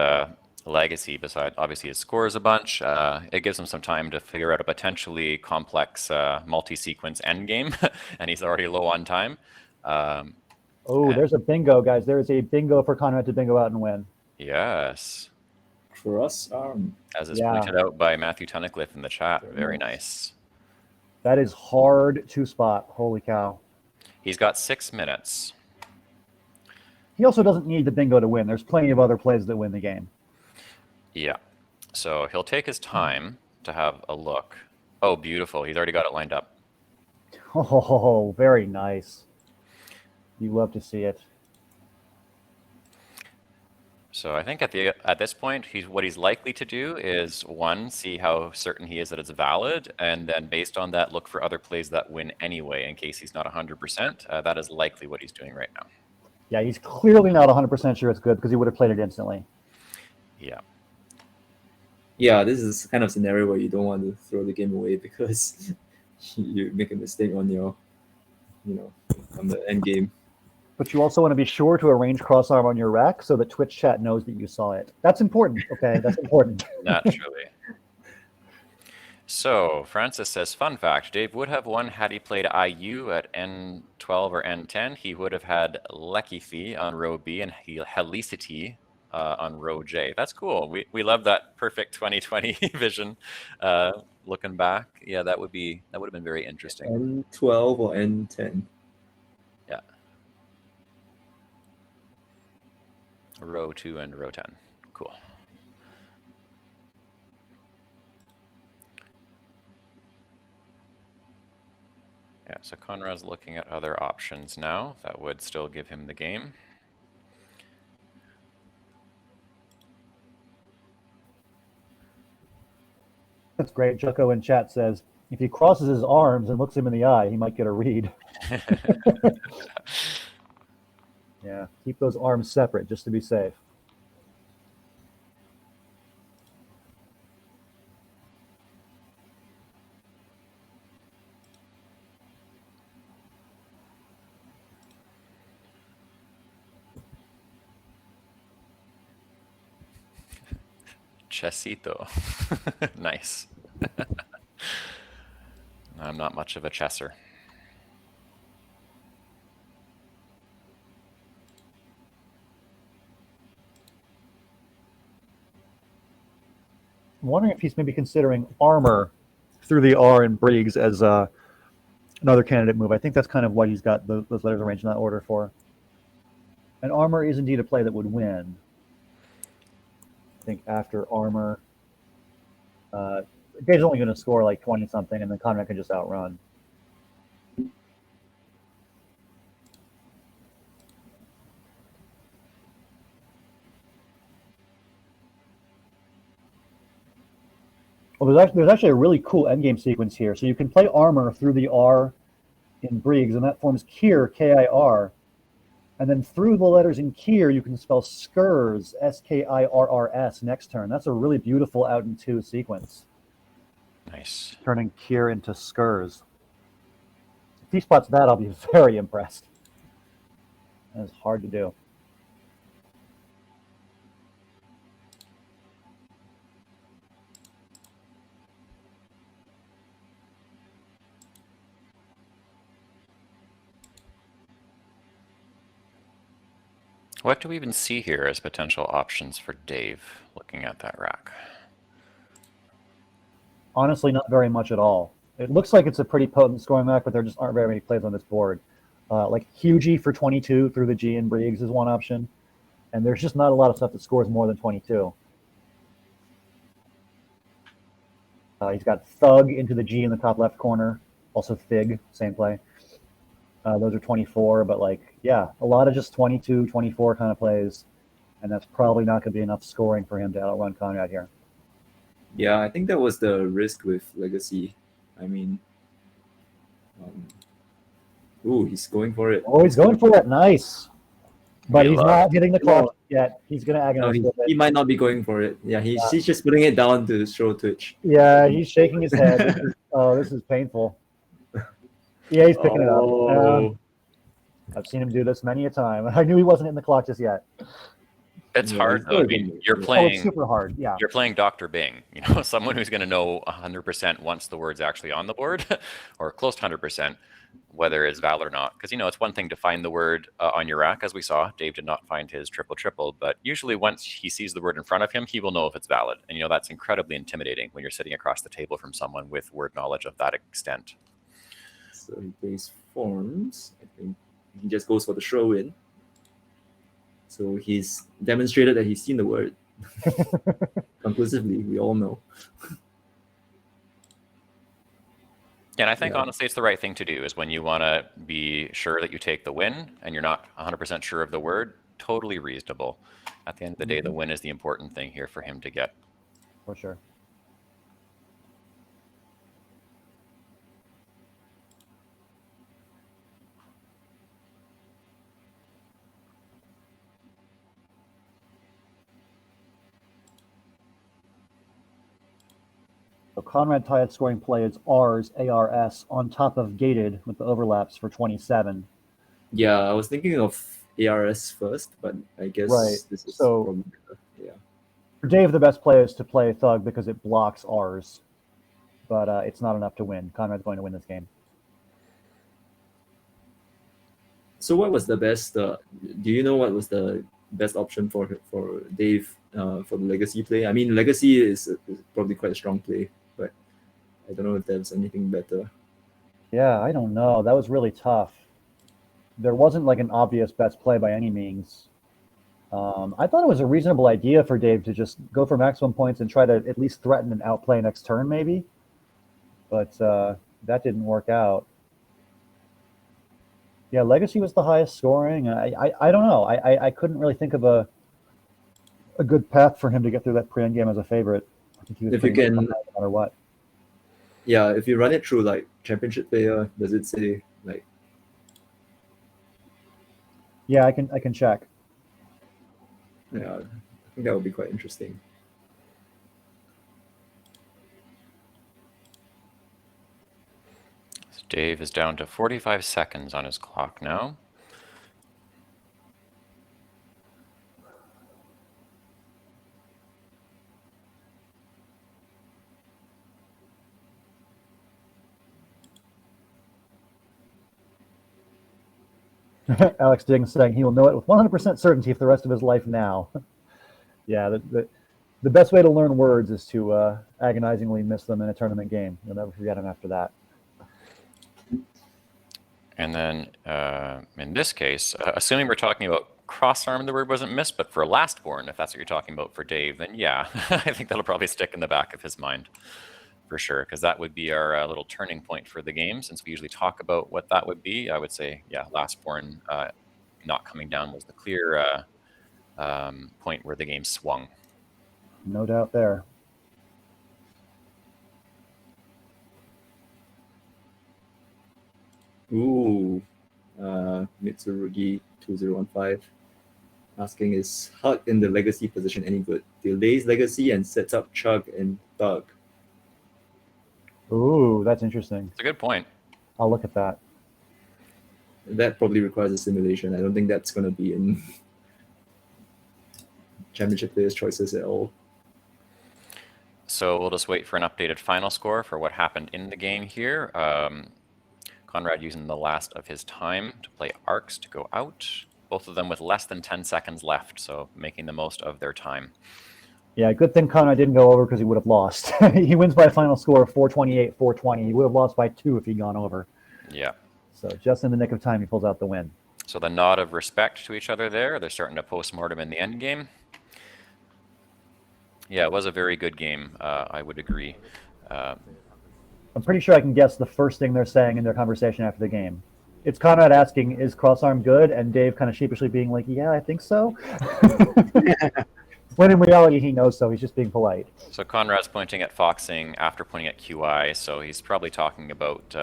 Legacy, besides obviously it scores a bunch, it gives him some time to figure out a potentially complex multi-sequence endgame, and he's already low on time. There's a bingo, guys. There is a bingo for Conrad to bingo out and win. Yes. Cross As is pointed out by Matthew Tunnicliffe in the chat. Very nice. That is hard to spot. Holy cow. He's got 6 minutes. He also doesn't need the bingo to win. There's plenty of other plays that win the game. Yeah. So he'll take his time to have a look. Oh, beautiful. He's already got it lined up. Oh, very nice. You love to see it. So I think at this point, what he's likely to do is, 1, see how certain he is that it's valid, and then based on that, look for other plays that win anyway in case he's not 100%. That is likely what he's doing right now. Yeah, he's clearly not 100% sure it's good, because he would have played it instantly. Yeah. Yeah, this is kind of scenario where you don't want to throw the game away, because you make a mistake on your, on the end game. But you also want to be sure to arrange crossarm on your rack so that Twitch chat knows that you saw it. That's important. Okay, that's important. Naturally. So Francis says, fun fact, Dave would have won had he played IU at N12 or N10. He would have had Lekithi on row B and Helicity on row J. That's cool. We love that perfect 2020 vision. Looking back, yeah, that would have been very interesting. N12 or N10. Yeah. Row 2 and row 10. Cool. Yeah, so Conrad's looking at other options now. That would still give him the game. That's great. Jocko in chat says, if he crosses his arms and looks him in the eye, he might get a read. Yeah, keep those arms separate just to be safe. Chessito. Nice. I'm not much of a chesser. I'm wondering if he's maybe considering armor through the R in Briggs as another candidate move. I think that's kind of what he's got those letters arranged in that order for. And armor is indeed a play that would win. I think after armor, Dave's only going to score like 20 something, and then Conrad can just outrun. Well, there's actually a really cool endgame sequence here. So you can play armor through the R in Briggs, and that forms Kir, K-I-R. And then through the letters in Kir, you can spell Skirrs, S-K-I-R-R-S, next turn. That's a really beautiful out in two sequence. Nice. Turning Kir into Skirrs. If he spots that, I'll be very impressed. That is hard to do. What do we even see here as potential options for Dave looking at that rack? Honestly, not very much at all. It looks like it's a pretty potent scoring rack, but there just aren't very many plays on this board. Like Hugie for 22 through the G in Briggs is one option. And there's just not a lot of stuff that scores more than 22. He's got Thug into the G in the top left corner. Also Fig, same play. Those are 24, but like, yeah, a lot of just 22, 24 kind of plays. And that's probably not going to be enough scoring for him to outrun Conrad here. Yeah, I think that was the risk with Legacy. I mean, ooh, he's going for it. Oh, he's going for it. Nice. But We he's love- not hitting the clock yet. He's going to No, agonize with he it. might not be going for it. Yeah, he's just putting it down to show Twitch. Yeah, he's shaking his head. This is painful. Yeah, he's picking it up. Oh, I've seen him do this many a time. I knew he wasn't in the clock just yet. It's Yeah, hard it's though. I really mean, good. you're Oh, Oh, it's playing super hard. Yeah. you're playing Dr. Bing, someone who's going to know 100% once the word's actually on the board, or close to 100%, whether it's valid or not. Because it's one thing to find the word on your rack, as we saw. Dave did not find his triple triple, but usually once he sees the word in front of him, he will know if it's valid. And that's incredibly intimidating when you're sitting across the table from someone with word knowledge of that extent. so he plays forms. I think he just goes for the throw in. So he's demonstrated that he's seen the word conclusively. We all know. And I think Yeah. honestly, it's the right thing to do is when you want to be sure that you take the win and you're not 100% sure of the word, totally reasonable. At the end of the day, the win is the important thing here for him to get. For sure. So Conrad Tyatt scoring play is R's, ARS, on top of gated with the overlaps for 27. Yeah, I was thinking of ARS first, but I guess Right. this is So- probably better. Yeah. For Dave, the best play is to play Thug because it blocks R's. but it's not enough to win. Conrad's going to win this game. So what was the best? Do you know what was the best option for Dave for the legacy play? I mean, legacy is probably quite a strong play, but I don't know if there's anything better. Yeah, I don't know. That was really tough. There wasn't like an obvious best play by any means. I thought it was a reasonable idea for Dave to just go for maximum points and try to at least threaten an outplay next turn, maybe. But that didn't work out. Yeah, Legacy was the highest scoring. I don't know. I couldn't really think of a good path for him to get through that pre-end game as a favorite. I think he was If you pretty much can- on that no matter what. Yeah, if you run it through like championship player, does it say like? Yeah, I can check. Yeah, I think that would be quite interesting. So Dave is down to 45 seconds on his clock now. Alex Ding saying he will know it with 100% certainty for the rest of his life now. Yeah, the best way to learn words is to agonizingly miss them in a tournament game. You'll never forget them after that. And then in this case, assuming we're talking about cross-arm, the word wasn't missed, but for Lastborn, if that's what you're talking about for Dave, then yeah, I think that'll probably stick in the back of his mind for sure, because that would be our little turning point for the game. Since we usually talk about what that would be, I would say, yeah, Lastborn not coming down was the clear point where the game swung. No doubt there. Ooh, Mitsurugi 2015 asking, is Hug in the legacy position any good? Delays legacy and sets up Chug and Thug. Ooh, that's interesting. It's a good point. I'll look at that. That probably requires a simulation. I don't think that's going to be in championship players' choices at all. So we'll just wait for an updated final score for what happened in the game here. Conrad using the last of his time to play arcs to go out. Both of them with less than 10 seconds left, so making the most of their time. Yeah, good thing Conrad didn't go over because he would have lost. He wins by a final score of 428-420. He would have lost by 2 if he'd gone over. Yeah. So just in the nick of time, he pulls out the win. So the nod of respect to each other there. They're starting to post-mortem in the end game. Yeah, it was a very good game. I would agree. I'm pretty sure I can guess the first thing they're saying in their conversation after the game. It's Conrad asking, is crossarm good? And Dave kind of sheepishly being like, yeah, I think so. When in reality, he knows so. He's just being polite. So Conrad's pointing at Foxing after pointing at QI, so he's probably talking about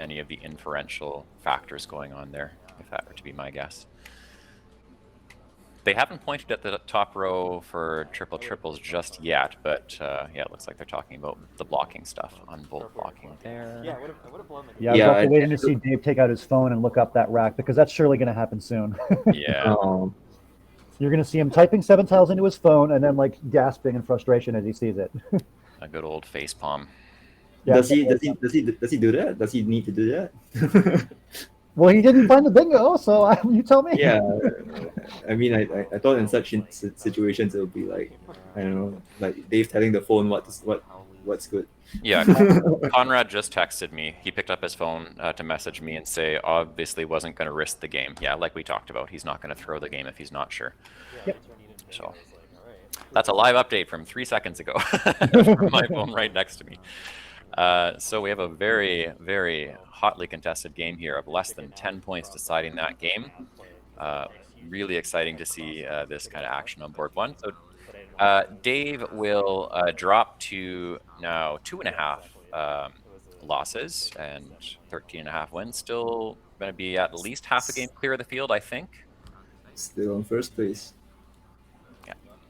any of the inferential factors going on there, if that were to be my guess. They haven't pointed at the top row for triple triples just yet, but yeah, it looks like they're talking about the blocking stuff on bolt blocking there. Yeah, I would have blown the Yeah, Yeah, we're I- waiting to see Dave take out his phone and look up that rack because that's surely going to happen soon. Yeah. You're going to see him typing 7 tiles into his phone and then like gasping in frustration as he sees it. A good old face palm. Yeah. Does he do that? Does he need to do that? Well, he didn't find the bingo, so you tell me. Yeah, I mean, I thought in such situations it would be like, I don't know, like Dave telling the phone what's good. Yeah, Conrad just texted me. He picked up his phone to message me and say, obviously wasn't going to risk the game. Yeah, like we talked about, he's not going to throw the game if he's not sure. Yep. So that's a live update from 3 seconds ago from my phone right next to me. So we have a very, very hotly contested game here of less than 10 points deciding that game. Really exciting to see this kind of action on board one. So Dave will drop to now 2.5 losses and 13.5 wins. Still going to be at least half a game clear of the field, I think. Still on first place.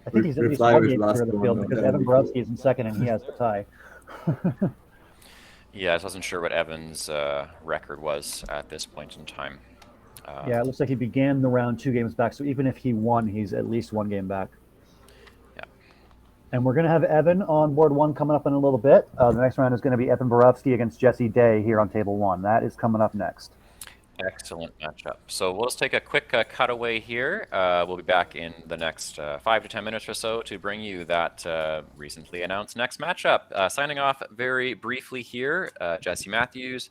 I think he's at least Reply one with game last clear of the one field on because that Evan before. Borowski is in second and he has the tie. Yeah, I wasn't sure what Evan's record was at this point in time. Yeah, it looks like he began the round 2 games back, so even if he won, he's at least 1 game back. Yeah. And we're going to have Evan on board 1 coming up in a little bit. The next round is going to be Evan Borowski against Jesse Day here on table 1. That is coming up next. Excellent matchup. So we'll just take a quick cutaway here. We'll be back in the next 5 to 10 minutes or so to bring you that recently announced next matchup. Signing off very briefly here, Jesse Matthews,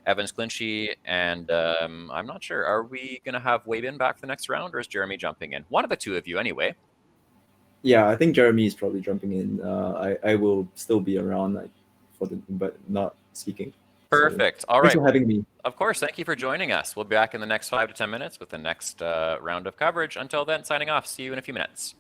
Evans Clinchy, and I'm not sure, are we going to have Weibin back for the next round, or is Jeremy jumping in? One of the two of you anyway. Yeah, I think Jeremy is probably jumping in. I will still be around, but not speaking. Perfect. So, All right. Thanks for having me. Of course. Thank you for joining us. We'll be back in the next 5 to 10 minutes with the next round of coverage. Until then, signing off. See you in a few minutes.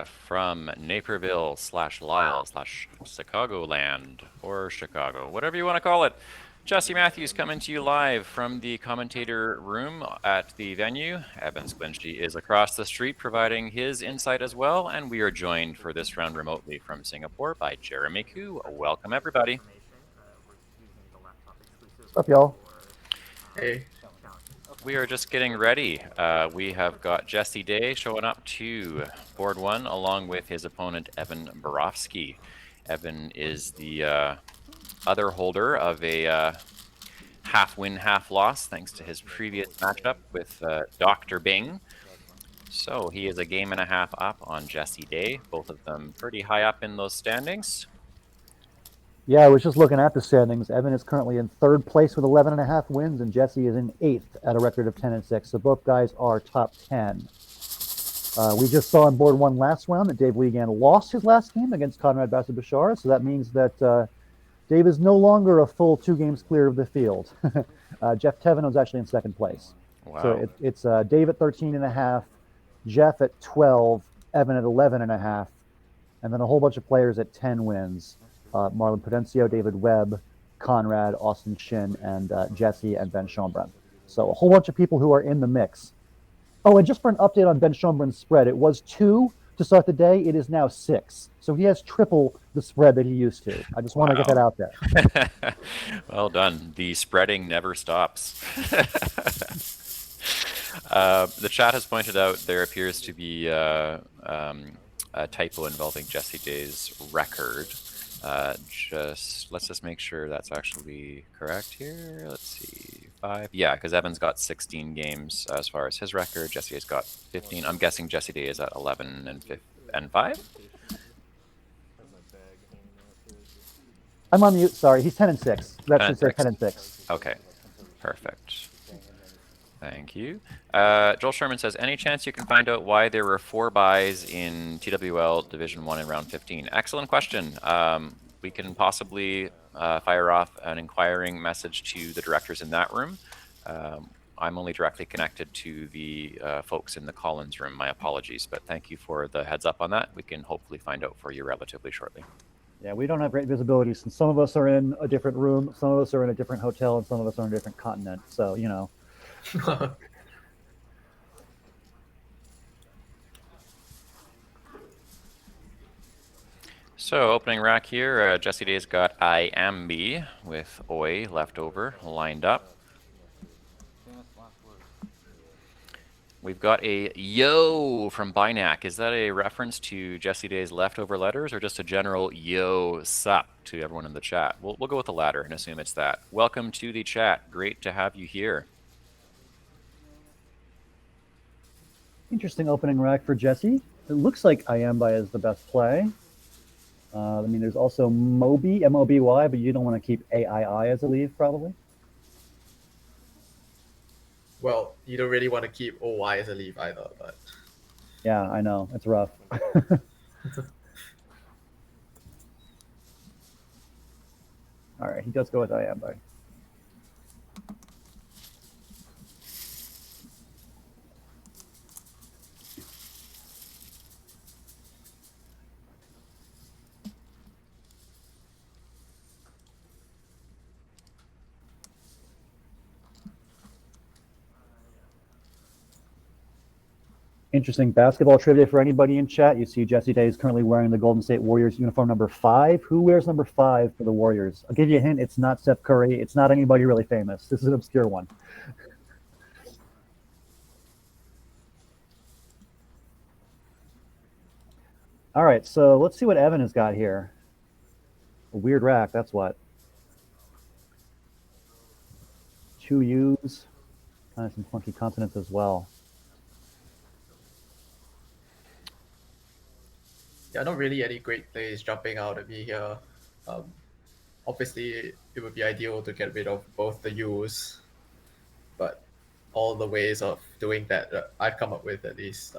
from Naperville / Lyle / Chicagoland or Chicago, whatever you want to call it. Jesse Matthews coming to you live from the commentator room at the venue. Evan Squinchy is across the street providing his insight as well, and we are joined for this round remotely from Singapore by Jeremy Koo. Welcome, everybody. What's up, y'all? Hey. We are just getting ready. We have got Jesse Day showing up to board one along with his opponent, Evan Borofsky. Evan is the other holder of a half win, half loss, thanks to his previous matchup with Dr. Bing. So he is a game and a half up on Jesse Day, both of them pretty high up in those standings. Yeah, I was just looking at the standings. Evan is currently in third place with 11.5 wins, and Jesse is in 8th at a record of 10-6. So both guys are top 10. We just saw on board one last round that Dave Wiegand lost his last game against Conrad Bassett-Bashar. So that means that Dave is no longer a full 2 games clear of the field. Jeff Tevin was actually in second place. Wow. So it's Dave at 13.5, Jeff at 12, Evan at 11.5, and then a whole bunch of players at 10 wins. Marlon Prudencio, David Webb, Conrad, Austin Shin, and Jesse and Ben Schoenbrunn. So a whole bunch of people who are in the mix. Oh, and just for an update on Ben Schoenbrunn's spread, it was 2 to start the day. It is now 6. So he has triple the spread that he used to. I just want to get that out there. Well done. The spreading never stops. The chat has pointed out there appears to be a typo involving Jesse Day's record. Let's just make sure that's actually correct here. Let's see, 5. Yeah, because Evan's got 16 games as far as his record. Jesse has got 15. I'm guessing Jesse Day is at 11 and 5. I'm on mute. Sorry, he's 10-6. That should say 10-6. Okay, perfect. Thank you. Joel Sherman says, any chance you can find out why there were 4 buys in TWL Division 1 in round 15? Excellent question. We can possibly fire off an inquiring message to the directors in that room. I'm only directly connected to the folks in the Collins room. My apologies, but thank you for the heads up on that. We can hopefully find out for you relatively shortly. Yeah, we don't have great visibility since some of us are in a different room, some of us are in a different hotel, and some of us are on a different continent. So, you know. So opening rack here, Jesse Day's got Iambi with Oi left over, lined up. We've got a yo from Binac. Is that a reference to Jesse Day's leftover letters or just a general yo sup to everyone in the chat? We'll go with the latter and assume it's that. Welcome to the chat. Great to have you here. Interesting opening rack for Jesse. It looks like Iambi is the best play. I mean, there's also Moby, M-O-B-Y, but you don't want to keep A-I-I as a leave, probably. Well, you don't really want to keep OY as a leave either, but Yeah, I know. It's rough. All right, he does go with Iambi. Interesting basketball trivia for anybody in chat. You see Jesse Day is currently wearing the Golden State Warriors uniform number 5. Who wears number 5 for the Warriors? I'll give you a hint. It's not Steph Curry. It's not anybody really famous. This is an obscure one. All right, so let's see what Evan has got here. A weird rack, that's what. 2 U's, kind of some funky consonants as well. yeah, not really any great plays jumping out at me here. Obviously, it would be ideal to get rid of both the U's, but all the ways of doing that I've come up with at least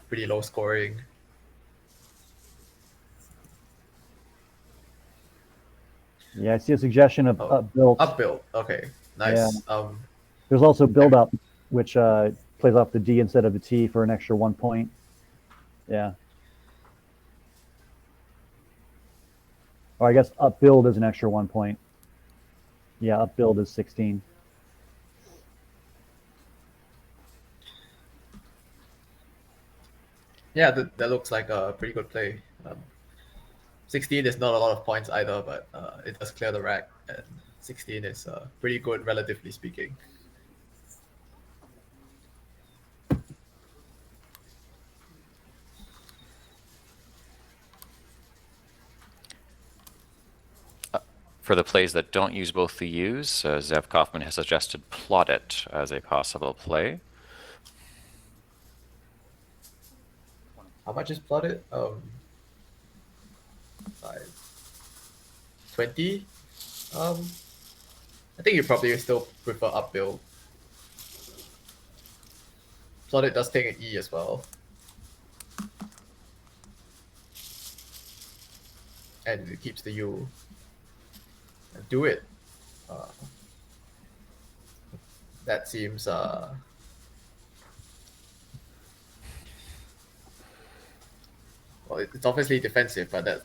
pretty low scoring. Yeah, I see a suggestion of up-built. Up build, okay, nice. Yeah. There's also build-up, which plays off the D instead of the T for an extra 1 point. Yeah. Or I guess up build is an extra 1 point. Yeah, up build is 16. Yeah, that looks like a pretty good play. 16 is not a lot of points either, but it does clear the rack, and 16 is pretty good, relatively speaking. For the plays that don't use both the U's, Zev Kaufman has suggested plot it as a possible play. How much is plotted? 20. I think you probably still prefer up build. Plotted does take an E as well. And it keeps the U. Do it. That seems well, it's obviously defensive, but that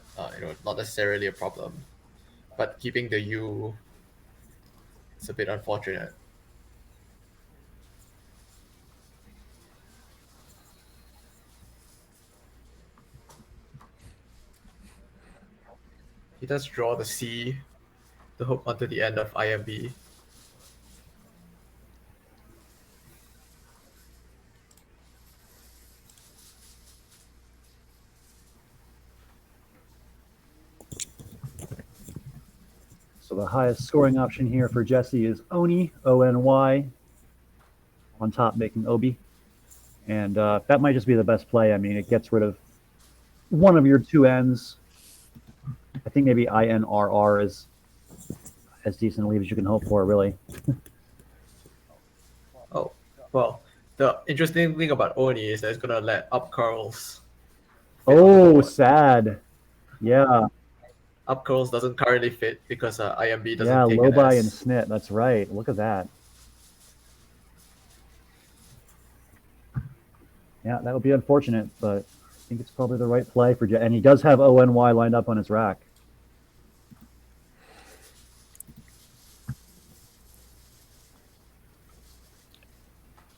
not necessarily a problem. But keeping the U, it's a bit unfortunate. He does draw the C, the hook onto the end of IMB. So the highest scoring option here for Jesse is Oni, O-N-Y, on top making Obi. And that might just be the best play. I mean, it gets rid of one of your two ends. I think maybe INRR is as decent a lead as you can hope for, really. Oh, well, the interesting thing about Oni is that it's going to let up curls. Oh, sad. Yeah. Up curls doesn't currently fit because IMB doesn't Yeah, take low an buy S. and snit. That's right. Look at that. Yeah, that would be unfortunate, but I think it's probably the right play for Jet. And he does have ONY lined up on his rack.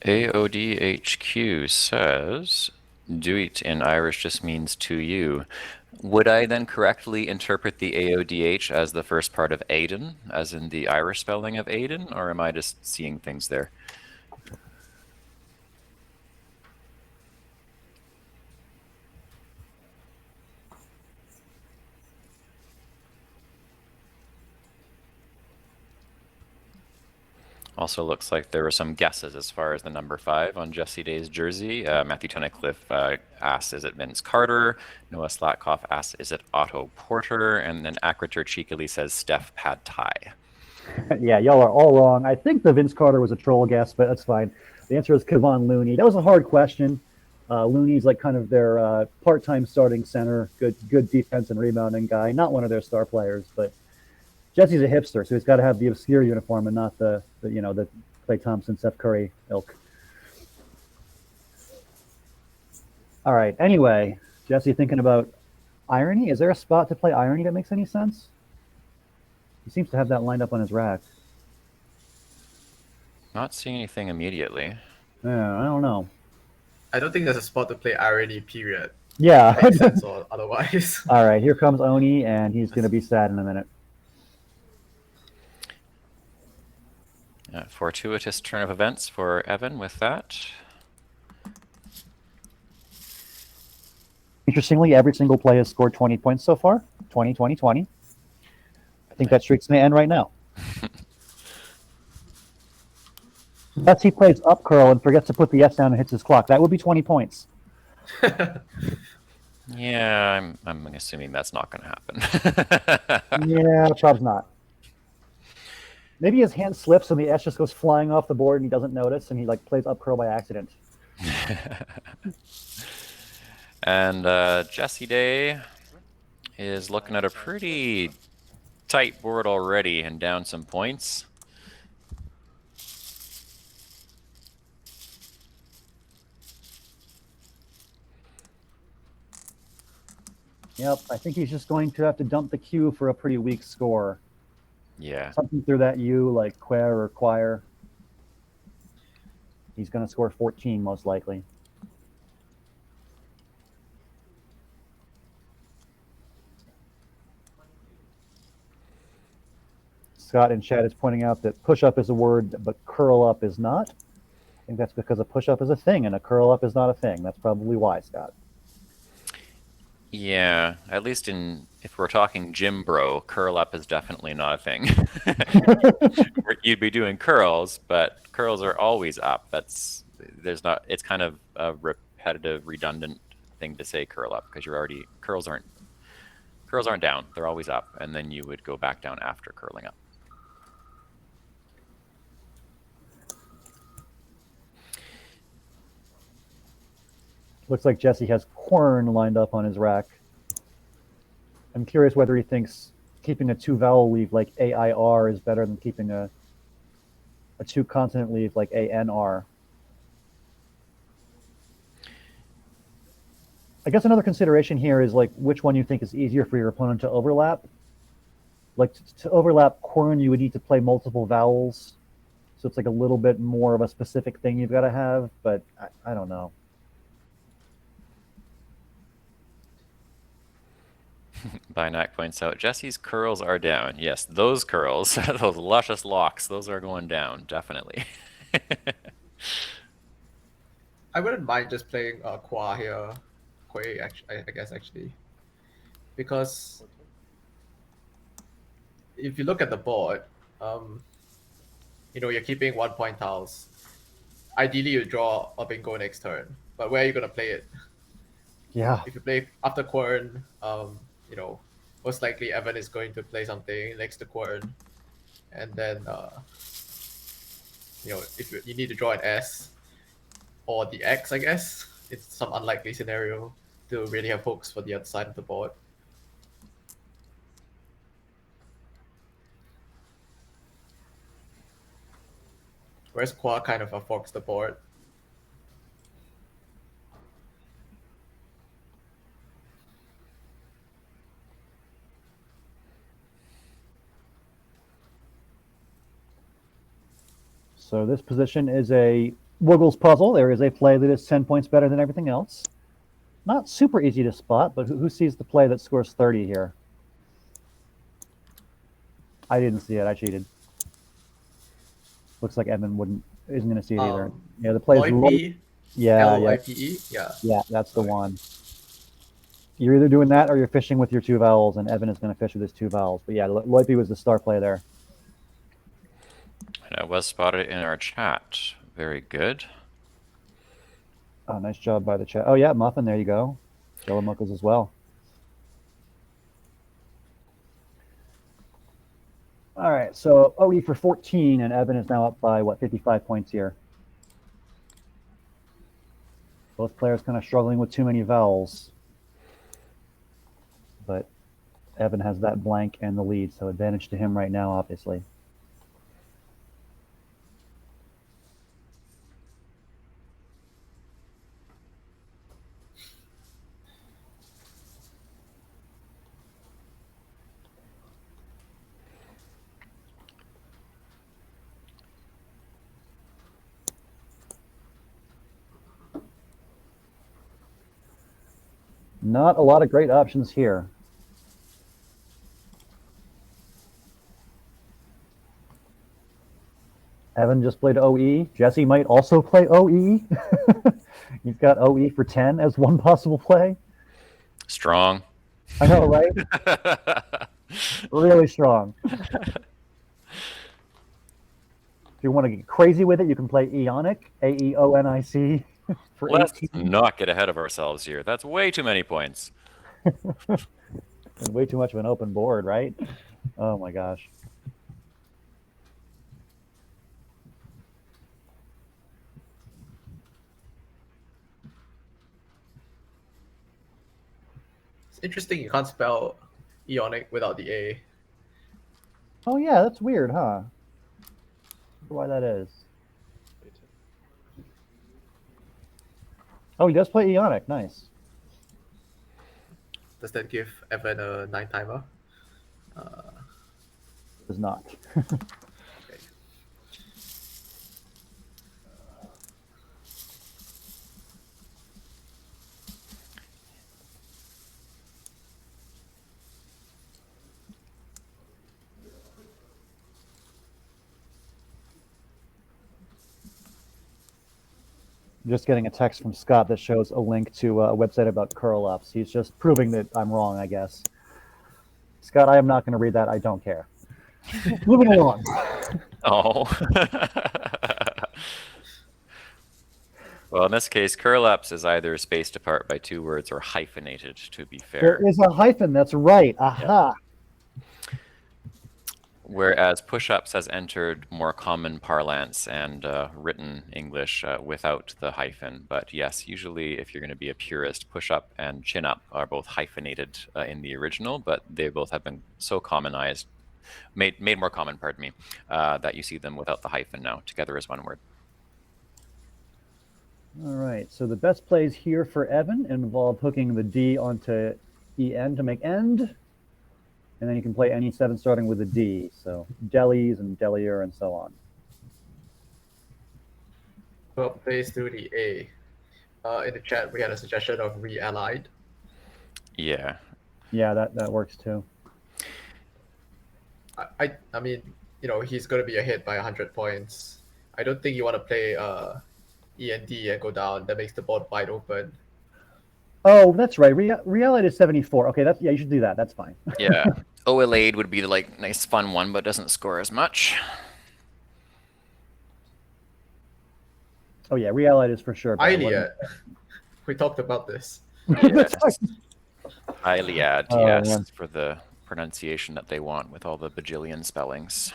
AODHQ says, do it in Irish just means to you. Would I then correctly interpret the AODH as the first part of Aiden, as in the Irish spelling of Aiden, or am I just seeing things there? Also looks like there were some guesses as far as the number 5 on Jesse Day's jersey. Matthew Tunnicliffe asked, is it Vince Carter? Noah Slatkoff asked, is it Otto Porter? And then Akrater cheekily says Steph Pad Thai. Yeah, y'all are all wrong. I think the Vince Carter was a troll guess, but that's fine. The answer is Kevon Looney. That was a hard question. Looney's like kind of their part-time starting center, good defense and rebounding guy. Not one of their star players, but Jesse's a hipster, so he's got to have the obscure uniform and not the Klay Thompson, Steph Curry ilk. All right. Anyway, Jesse, thinking about Irony. Is there a spot to play Irony that makes any sense? He seems to have that lined up on his rack. Not seeing anything immediately. Yeah, I don't know. I don't think there's a spot to play irony, period. Yeah. Makes sense or otherwise. All right, here comes Oni, and he's going to be sad in a minute. Fortuitous turn of events for Evan with that. Interestingly, every single play has scored 20 points so far. 20, 20, 20. I think that streak's going to end right now. Unless he plays up curl and forgets to put the S down and hits his clock. That would be 20 points. Yeah, I'm assuming that's not going to happen. Yeah, probably not. Maybe his hand slips and the S just goes flying off the board and he doesn't notice and he like plays up curl by accident. And Jesse Day is looking at a pretty tight board already and down some points. Yep, I think he's just going to have to dump the Q for a pretty weak score. Yeah. Something through that U, like Quare or Choir. He's going to score 14 most likely. Scott in chat is pointing out that push-up is a word, but curl-up is not. I think that's because a push-up is a thing and a curl-up is not a thing. That's probably why, Scott. Yeah, at least if we're talking gym bro, curl up is definitely not a thing. You'd be doing curls, but curls are always up. It's kind of a repetitive, redundant thing to say curl up because curls aren't down. They're always up, and then you would go back down after curling up. Looks like Jesse has Quern lined up on his rack. I'm curious whether he thinks keeping a 2-vowel leave like AIR is better than keeping a 2-consonant leave like ANR. I guess another consideration here is like which one you think is easier for your opponent to overlap. Like to overlap Quern, you would need to play multiple vowels. So it's like a little bit more of a specific thing you've got to have, but I don't know. Binac points out, Jesse's curls are down. Yes, those curls, those luscious locks, those are going down, definitely. I wouldn't mind just playing Qua here, Quay, I guess actually, because if you look at the board, you're keeping 1-point tiles. Ideally, you draw a bingo next turn, but where are you gonna play it? Yeah. If you play after Quern, most likely Evan is going to play something next to Quern, and then if you need to draw an S or the X, I guess it's some unlikely scenario to really have hooks for the other side of the board. Whereas Qua kind of forks the board. So this position is a Wiggles puzzle. There is a play that is 10 points better than everything else. Not super easy to spot, but who sees the play that scores 30 here? I didn't see it. I cheated. Looks like Evan isn't going to see it either. Yeah, the play is Loipe, yeah, L-O-I-P-E, yeah. Yeah, that's the one. You're either doing that or you're fishing with your 2 vowels, and Evan is going to fish with his 2 vowels. But yeah, Loipe was the star play there. And it was spotted in our chat. Very good. Oh, nice job by the chat. Oh yeah, Muffin, there you go. Jellimuckles as well. All right, so OE for 14, and Evan is now up by, 55 points here. Both players kind of struggling with too many vowels. But Evan has that blank and the lead, so advantage to him right now, obviously. Not a lot of great options here. Evan just played OE. Jesse might also play OE. You've got OE for 10 as one possible play. Strong. I know, right? Really strong. If you want to get crazy with it, you can play Eonic, A-E-O-N-I-C. For Let's 18. not get ahead of ourselves here. That's way too many points. And way too much of an open board, right? Oh my gosh. It's interesting you can't spell Eonic without the A. Oh yeah, that's weird, huh? Why that is. Oh, he does play Eonic. Nice. Does that give Evan a 9 timer? Does not. Okay. I'm just getting a text from Scott that shows a link to a website about curl ups. He's just proving that I'm wrong, I guess. Scott, I am not going to read that. I don't care. Moving along. Oh. Well, in this case, curl-ups is either spaced apart by 2 words or hyphenated, to be fair. There is a hyphen. That's right. Aha. Whereas push-ups has entered more common parlance and written English without the hyphen. But yes, usually if you're going to be a purist, push-up and chin-up are both hyphenated in the original, but they both have been so commonized, made more common, pardon me, that you see them without the hyphen now, together as one word. All right. So the best plays here for Evan involve hooking the D onto EN to make end. And then you can play any 7 starting with a D. So delis and delier and so on. Well, plays through the A. In the chat, we had a suggestion of re-allied. Yeah. Yeah, that works too. I mean, you know, he's going to be ahead by 100 points. I don't think you want to play END and go down. That makes the board wide open. Oh, that's right. Realite is 74. Okay, you should do that. That's fine. Yeah. OLAID would be the nice fun one, but doesn't score as much. Oh yeah, Realite is for sure. Iliad. We talked about this. Yes. Iliad, Oh, yes, man. for the pronunciation that they want with all the bajillion spellings.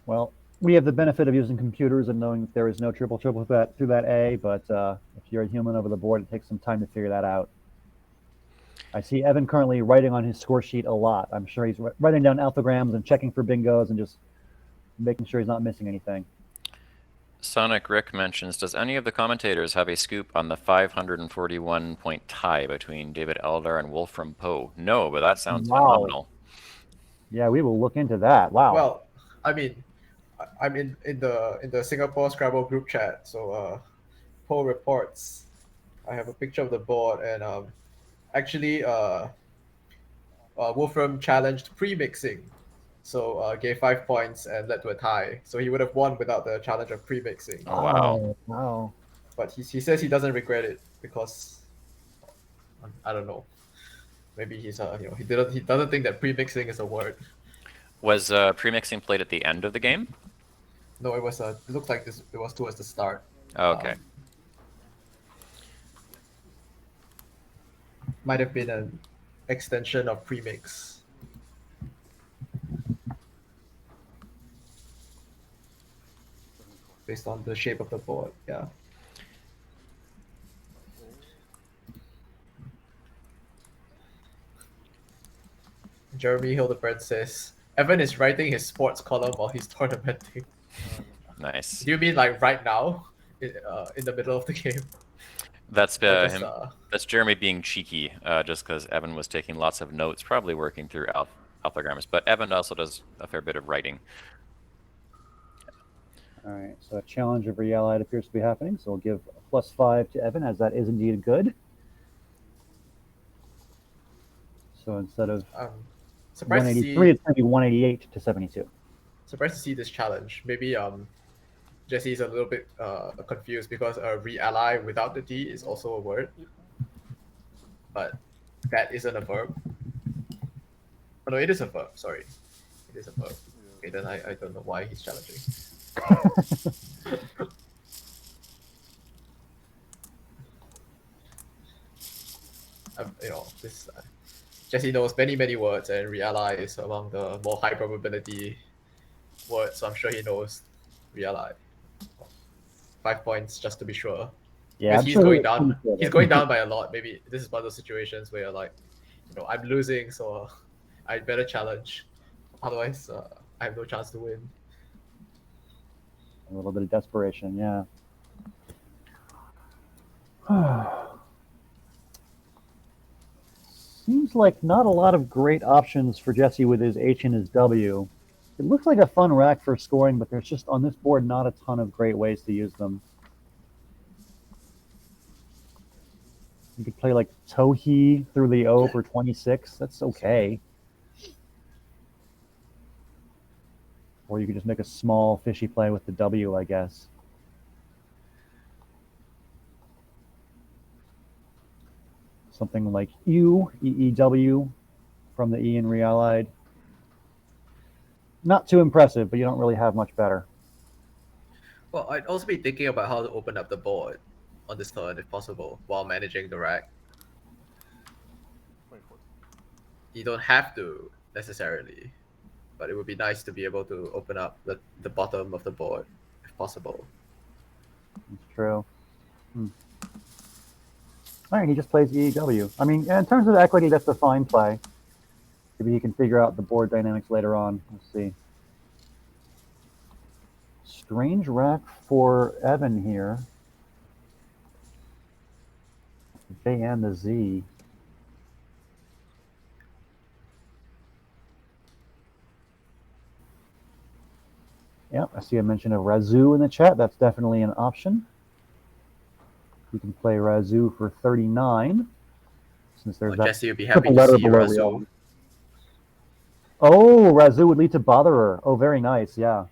Well, we have the benefit of using computers and knowing that there is no triple through that A, but if you're a human over the board, it takes some time to figure that out. I see Evan currently writing on his score sheet a lot. I'm sure he's writing down alphograms and checking for bingos and just making sure he's not missing anything. Sonic Rick mentions, does any of the commentators have a scoop on the 541-point tie between David Eldar and Wolfram Poe? No, but that sounds Wow. phenomenal. Yeah, we will look into that. Wow. Well, I mean, I'm in the Singapore Scrabble group chat. So Poe reports. I have a picture of the board, and actually, Wolfram challenged pre-mixing, so gave 5 points and led to a tie. So he would have won without the challenge of pre-mixing. Oh, wow. Wow. But he says he doesn't regret it because I don't know. Maybe he doesn't think that pre-mixing is a word. Was pre-mixing played at the end of the game? No, it was. It looked like this. It was towards the start. Oh, okay. Might have been an extension of premix. Based on the shape of the board, yeah. Jeremy Hildebrandt says, Evan is writing his sports column while he's tournamenting. Nice. Do you mean like right now, in the middle of the game? That's Or just, him. That's Jeremy being cheeky, just because Evan was taking lots of notes, probably working through alphograms. But Evan also does a fair bit of writing. All right, so a challenge of reality appears to be happening. So we'll give a +5 to Evan, as that is indeed good. So instead of surprised to 183, see, it's going to be 188 to 72. surprised to see this challenge. Maybe Jesse's a little bit confused because re-ally without the D is also a word, but that isn't a verb. Oh, no, it is a verb. Sorry, it is a verb. Okay, then I don't know why he's challenging. This Jesse knows many words, and re-ally is among the more high probability words, so I'm sure he knows re-ally. 5 points just to be sure. Yeah, Because I'm he's sure going he's down. pretty good He's at going it. down by a lot. Maybe this is one of those situations where like, I'm losing, so I better challenge. Otherwise, I have no chance to win. A little bit of desperation, yeah. Seems like not a lot of great options for Jesse with his H and his W. It looks like a fun rack for scoring, but there's just on this board not a ton of great ways to use them. You could play like Tohi through the O for 26. That's okay. Or you could just make a small fishy play with the W, I guess. Something like U, EEW, from the E in Realide. Not too impressive, but you don't really have much better. Well, I'd also be thinking about how to open up the board on this turn if possible while managing the rack. You don't have to necessarily, but it would be nice to be able to open up the bottom of the board if possible. It's true. All right, he just plays EEW. I mean, in terms of equity, that's a fine play. Maybe he can figure out the board dynamics later on. Let's see. Strange rack for Evan here. The J and the Z. Yep, I see a mention of Razoo in the chat. That's definitely an option. We can play Razoo for 39. Since there's that Jesse would be happy triple to letter see below Razoo. reality. Oh, Razoo would lead to Botherer. Oh, very nice. Yeah.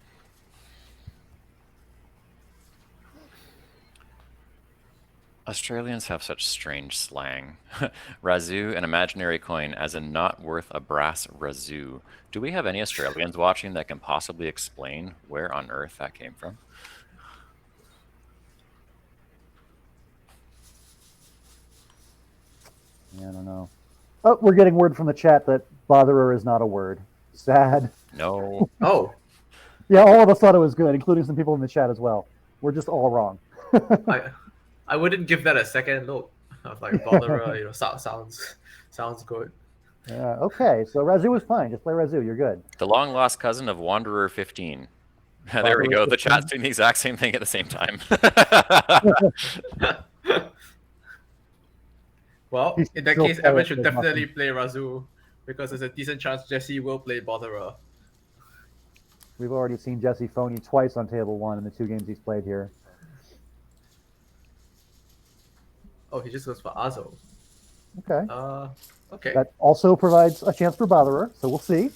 Australians have such strange slang. Razoo, an imaginary coin, as in not worth a brass razoo. Do we have any Australians watching that can possibly explain where on earth that came from? Yeah, I don't know. Oh, we're getting word from the chat that Botherer is not a word. Sad. No. Oh, Yeah, all of us thought it was good, including some people in the chat as well. We're just all wrong. I wouldn't give that a second look. I was like, botherer, sounds good. Yeah, okay, so Razoo is fine. Just play Razoo. You're good. The long lost cousin of Wanderer 15. There we Wanderer go. The 15? chat's doing the exact same thing at the same time. Well, He's in that still case, Evan playing should with definitely play Razoo because there's a decent chance Jesse will play botherer. We've already seen Jesse phony twice on table one in the 2 games he's played here. Oh, he just goes for Azo. Okay. Okay. That also provides a chance for Botherer, so we'll see.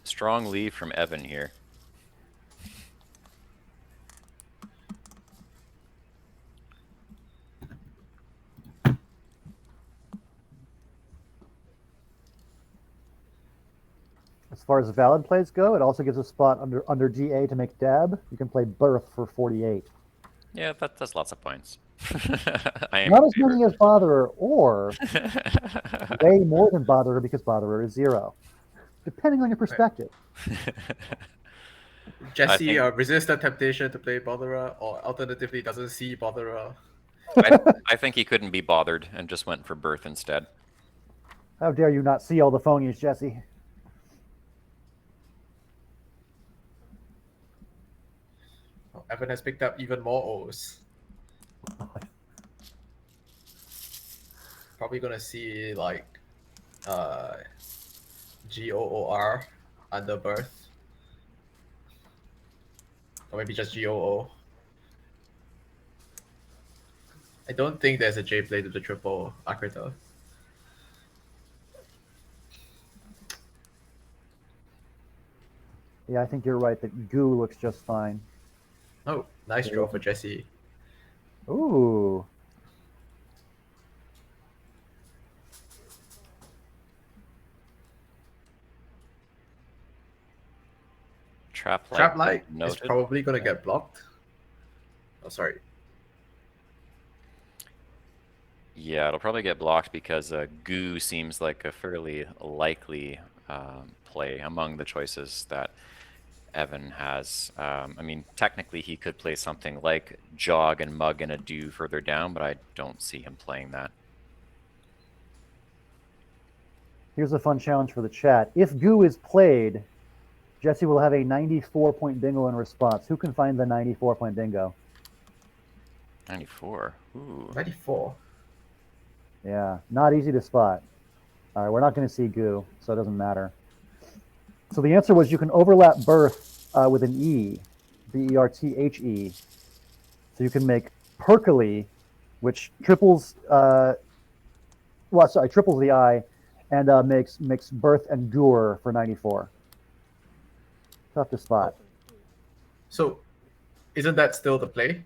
Strong leave from Evan here. As far as valid plays go, it also gives a spot under GA to make dab. You can play Birth for 48. Yeah, that's lots of points. I am Not in as favor. many as Botherer, or way more than Botherer because Botherer is 0. Depending on your perspective. Jesse think- resists the temptation to play botherer, or alternatively doesn't see botherer. I think he couldn't be bothered and just went for Birth instead. How dare you not see all the phonies, Jesse? Oh, Evan has picked up even more O's. Probably gonna see like GOOR under Birth. Or maybe just GOO. I don't think there's a J play to the triple Akrita. Yeah, I think you're right that Goo looks just fine. Oh, nice draw for Jesse. Ooh. Trap Trap light is noted. probably gonna get blocked. Oh, sorry. Yeah, it'll probably get blocked because Goo seems like a fairly likely play among the choices that Evan has. I mean, technically he could play something like Jog and Mug and a Do further down, but I don't see him playing that. Here's a fun challenge for the chat. If Goo is played, Jesse will have a 94-point bingo in response. Who can find the 94-point bingo? 94. Ooh. 94. Yeah, not easy to spot. All right, we're not going to see Goo, so it doesn't matter. So the answer was you can overlap birth with an E, B-E-R-T-H-E. So you can make Perkily, which triples, triples the I, and makes birth and Gur for 94. Tough to spot. So, isn't that still the play?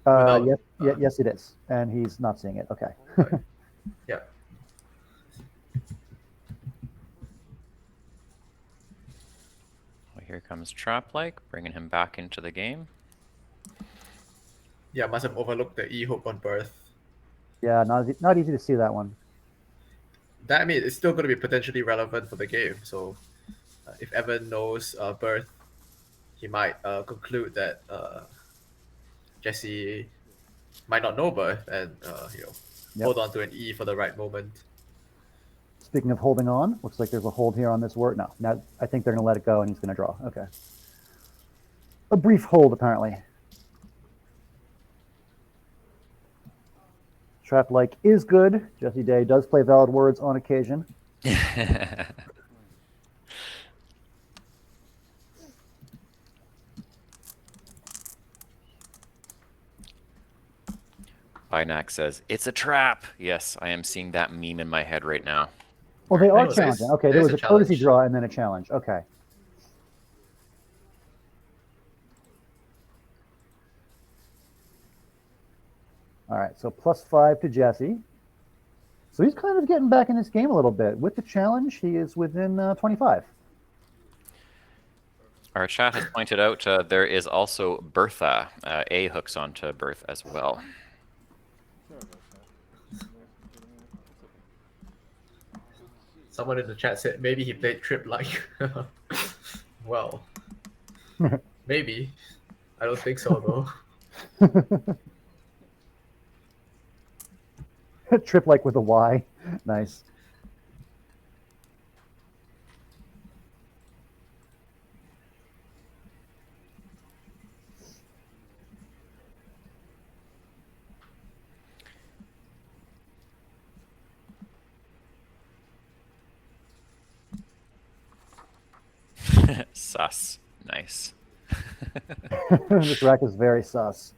Yes, yes, it is, and he's not seeing it. Okay. Yeah. Well, here comes Trap-like, bringing him back into the game. Yeah, must have overlooked the E hook on birth. Yeah, not easy to see that one. That, I mean, it's still going to be potentially relevant for the game. So, if Evan knows birth, he might conclude that Jesse might not know birth and hold on to an E for the right moment. Speaking of holding on, looks like there's a hold here on this word. No, now I think they're going to let it go and he's going to draw. Okay. A brief hold, apparently. Trap-like is good. Jesse Day does play valid words on occasion. Binac says, it's a trap. Yes, I am seeing that meme in my head right now. Well, they are Anyways, challenging. Okay, there there's was a a courtesy challenge. draw and then a challenge. Okay. All right, so +5 to Jesse. So he's kind of getting back in this game a little bit. With the challenge, he is within 25. Our chat has pointed out there is also Bertha. A hooks onto birth as well. Someone in the chat said maybe he played Trip-like. Well, maybe. I don't think so, though. Trip-like with a Y. Nice. Sus. Nice. This rack is very sus.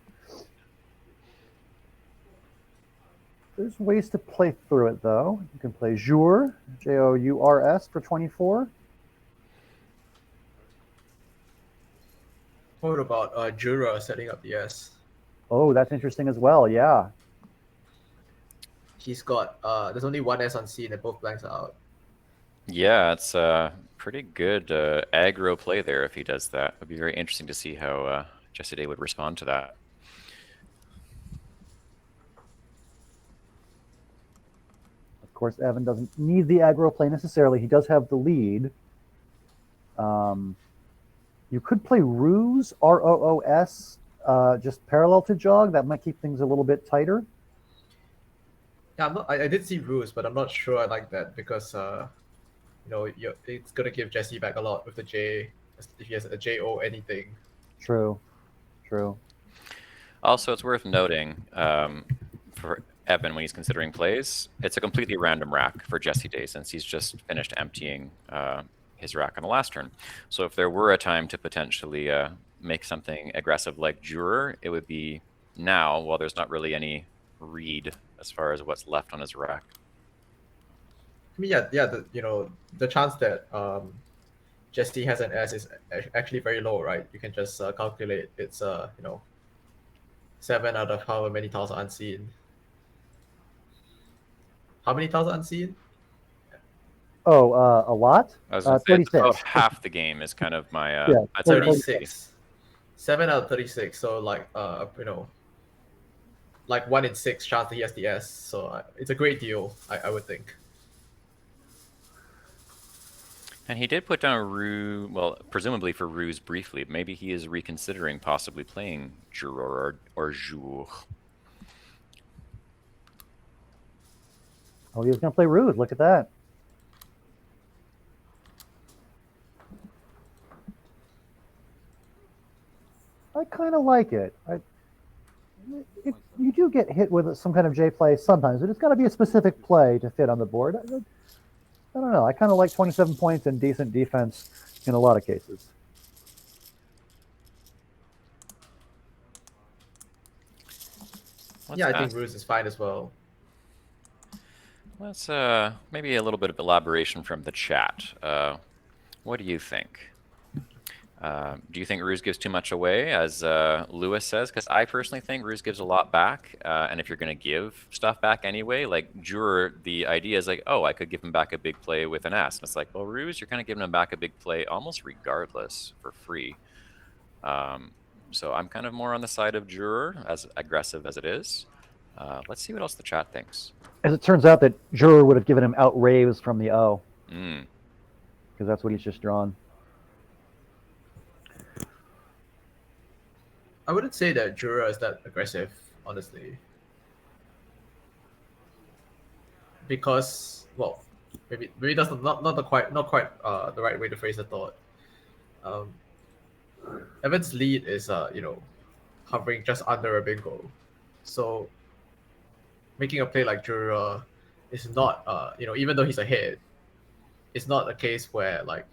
There's ways to play through it, though. You can play Jour, Jours for 24. What about Jura setting up the S? Oh, that's interesting as well. Yeah. He's got there's only one S on C and both blanks are out. Yeah, it's a pretty good aggro play there if he does that. It'd be very interesting to see how Jesse Day would respond to that. Of course, Evan doesn't need the aggro play necessarily. He does have the lead. You could play Roos, R-O-O-S, just parallel to Jog. That might keep things a little bit tighter. Yeah, I did see Ruse, but I'm not sure I like that because it's gonna give Jesse back a lot with the J if he has a J-O anything. True. Also, it's worth noting for Evan when he's considering plays, it's a completely random rack for Jesse Day since he's just finished emptying his rack on the last turn. So if there were a time to potentially make something aggressive like Juror, it would be now while there's not really any read as far as what's left on his rack. I mean, the chance that Jesse has an S is actually very low, right? You can just calculate it's 7 out of however many tiles are unseen. How many tiles are unseen? Oh, a lot? I was gonna say, it's 36. about half the game is kind of my Yeah, I'd say about 36. 7 out of 36. So like 1 in 6 chance that he has the S. So it's a great deal, I would think. And he did put down Ruse, well, presumably for Ruse briefly. Maybe he is reconsidering possibly playing Juror or Jour. Oh, he was going to play Rude. Look at that. I kind of like it. You do get hit with some kind of J play sometimes, but it's got to be a specific play to fit on the board. I don't know. I kind of like 27 points and decent defense in a lot of cases. Yeah, I think Ruse is fine as well. Let's maybe a little bit of elaboration from the chat. What do you think? Do you think Ruse gives too much away, as Lewis says? Because I personally think Ruse gives a lot back, and if you're going to give stuff back anyway, like Juror, the idea is like, oh, I could give him back a big play with an S. And it's like, well, Ruse, you're kind of giving him back a big play almost regardless for free. So I'm kind of more on the side of Juror, as aggressive as it is. Let's see what else the chat thinks. As it turns out, that Juror would have given him out raves from the O. Mm. Because that's what he's just drawn. I wouldn't say that Juror is that aggressive, honestly. Because, well, maybe that's not quite the right way to phrase the thought. Evan's lead is hovering just under a bingo, so making a play like Juror is not even though he's ahead, it's not a case where like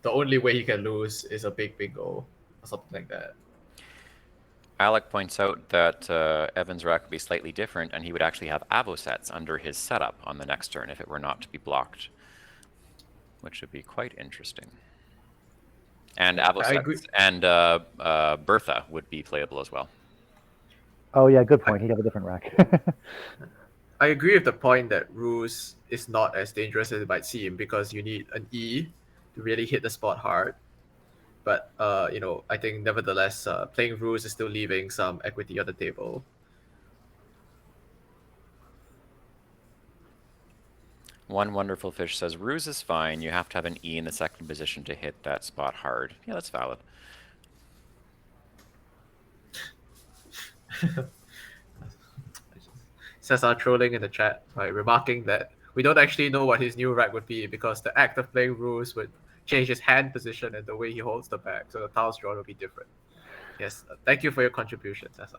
the only way he can lose is a big bingo or something like that. Alec points out that Evan's rack would be slightly different, and he would actually have Avocets under his setup on the next turn if it were not to be blocked, which would be quite interesting. And Avocets and Bertha would be playable as well. Oh yeah, good point. He'd have a different rack. I agree with the point that Ruse is not as dangerous as it might seem, because you need an E to really hit the spot hard. But I think nevertheless, playing Ruse is still leaving some equity on the table. One Wonderful Fish says, Ruse is fine. You have to have an E in the second position to hit that spot hard. Yeah, that's valid. Cesar trolling in the chat by remarking that we don't actually know what his new rack would be, because the act of playing Ruse would change his hand position and the way he holds the bag, so the tiles drawn will be different. Yes, thank you for your contribution, Cesar.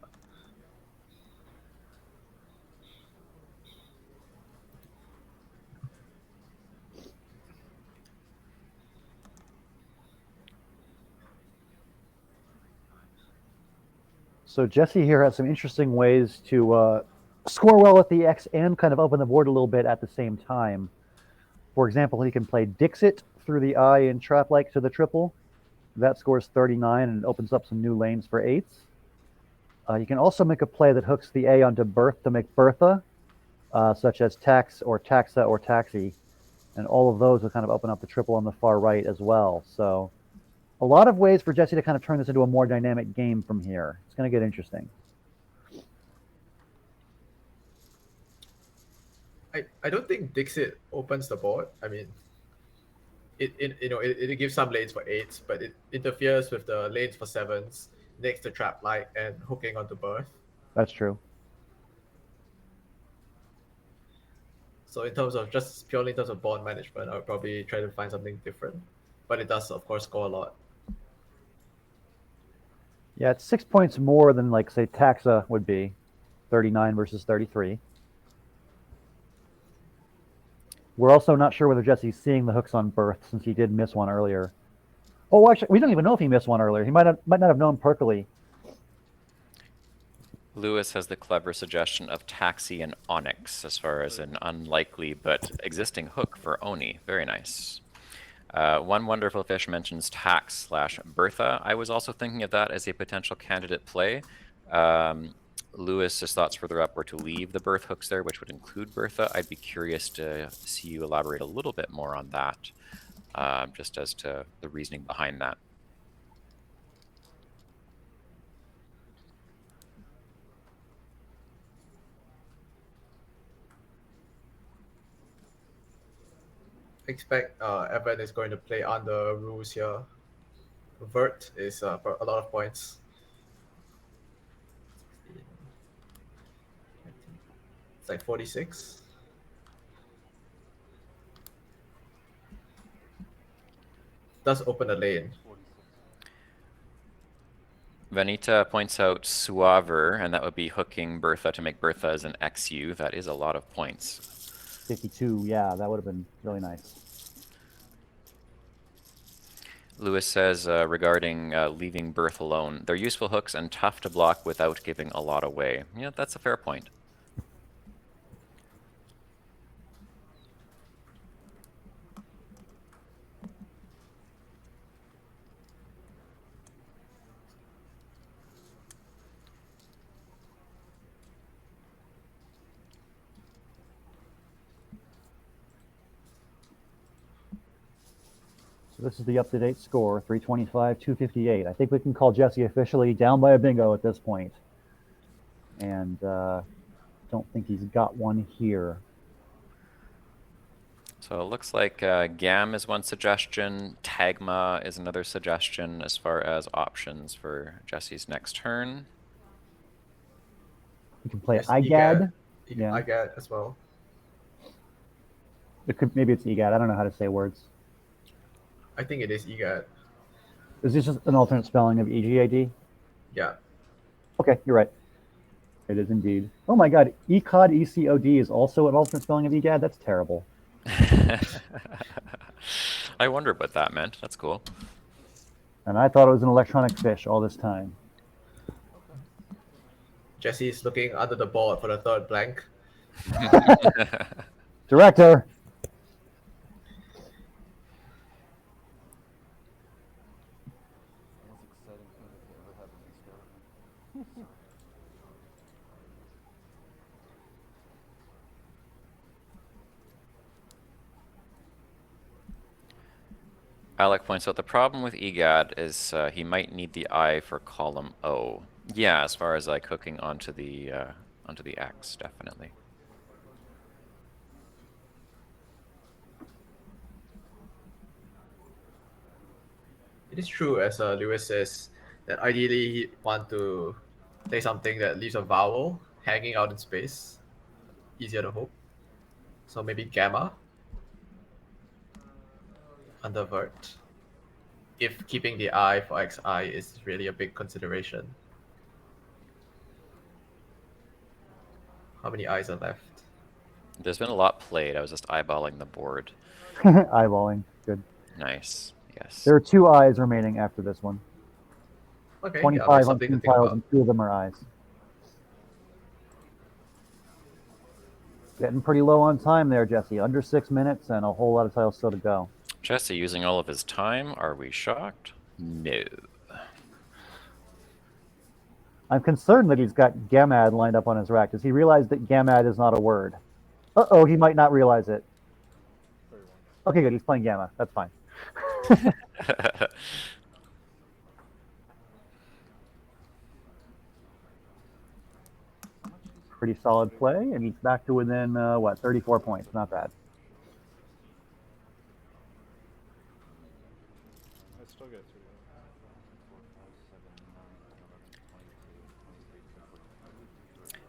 So Jesse here has some interesting ways to score well at the X and kind of open the board a little bit at the same time. For example, he can play Dixit through the I and Trap Like to the triple. That scores 39 and opens up some new lanes for eights. You can also make a play that hooks the A onto Berth to make Bertha, such as Tax or Taxa or Taxi. And all of those will kind of open up the triple on the far right as well. So a lot of ways for Jesse to kind of turn this into a more dynamic game from here. It's going to get interesting. I don't think Dixit opens the board. I mean, it gives some lanes for eights, but it interferes with the lanes for sevens next to Trap Light and hooking onto Berth. That's true. So in terms of just purely in terms of board management, I would probably try to find something different. But it does, of course, score a lot. Yeah, it's 6 points more than, like, say, Taxa would be. 39 versus 33. We're also not sure whether Jesse's seeing the hooks on Berth, since he did miss one earlier. Oh, actually, we don't even know if he missed one earlier. He might not have known Perkily. Lewis has the clever suggestion of Taxi and Onyx as far as an unlikely but existing hook for Oni. Very nice. One Wonderful Fish mentions Tax / Bertha. I was also thinking of that as a potential candidate play. Lewis's thoughts further up were to leave the Berth hooks there, which would include Bertha. I'd be curious to see you elaborate a little bit more on that, just as to the reasoning behind that. expect Evan is going to play under rules here. Vert is for a lot of points. It's like 46. Does open a lane. Vanita points out Suaver, and that would be hooking Bertha to make Bertha as an XU. That is a lot of points. 52, yeah, that would have been really nice. Lewis says regarding leaving Berth alone, they're useful hooks and tough to block without giving a lot away. Yeah, that's a fair point. So this is the up-to-date score, 325, 258. I think we can call Jesse officially down by a bingo at this point. And don't think he's got one here. So it looks like Gam is one suggestion. Tagma is another suggestion as far as options for Jesse's next turn. We can play There's IGAD. Yeah. IGAD as well. Maybe it's EGAD. I don't know how to say words. I think it is EGAD. Is this just an alternate spelling of EGAD? Yeah. Okay, you're right. It is indeed. Oh my god, ECOD ECOD is also an alternate spelling of EGAD? That's terrible. I wonder what that meant. That's cool. And I thought it was an electronic fish all this time. Jesse is looking under the board for the third blank. Director! Alec points out the problem with EGAD is he might need the I for column O. Yeah, as far as like hooking onto the X, definitely. It is true, as Lewis says, that ideally he want to say something that leaves a vowel hanging out in space. Easier to hope. So maybe gamma under vert. If keeping the I for XI is really a big consideration. How many I's are left? There's been a lot played. I was just eyeballing the board. Eyeballing. Good. Nice. Yes. There are 2 eyes remaining after this one. Okay, 25 yeah, on something to 2 think tiles, about. and 2 of them are eyes. Getting pretty low on time there, Jesse. Under 6 minutes and a whole lot of tiles still to go. Jesse using all of his time. Are we shocked? No. I'm concerned that he's got Gamad lined up on his rack. Does he realize that Gamad is not a word? Uh-oh, he might not realize it. Okay, good. He's playing Gamma. That's fine. Pretty solid play, and he's back to within, 34 points. Not bad. I still get 3. 4, 5, 7, 9, 11, 22, 23, 24.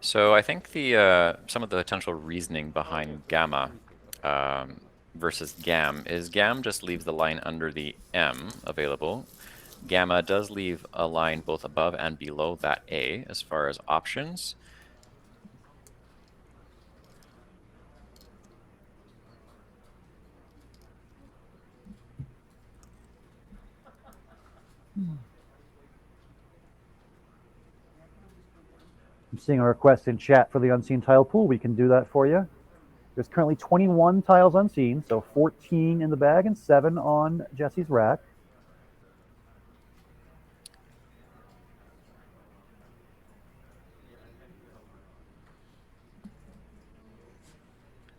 So I think the some of the potential reasoning behind Gamma versus Gam is Gam just leaves the line under the M available. Gamma does leave a line both above and below that A as far as options. I'm seeing a request in chat for the unseen tile pool. We can do that for you. There's currently 21 tiles unseen, so 14 in the bag and 7 on Jesse's rack.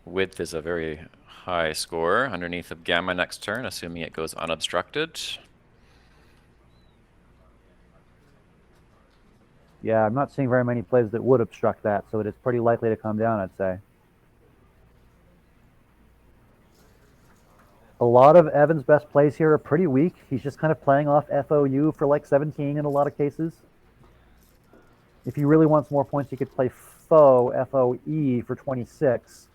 Width is a very high score underneath of Gamma next turn, assuming it goes unobstructed. Yeah, I'm not seeing very many plays that would obstruct that, so it is pretty likely to come down, I'd say. A lot of Evan's best plays here are pretty weak. He's just kind of playing off FOU for like 17 in a lot of cases. If he really wants more points, he could play FOE for 26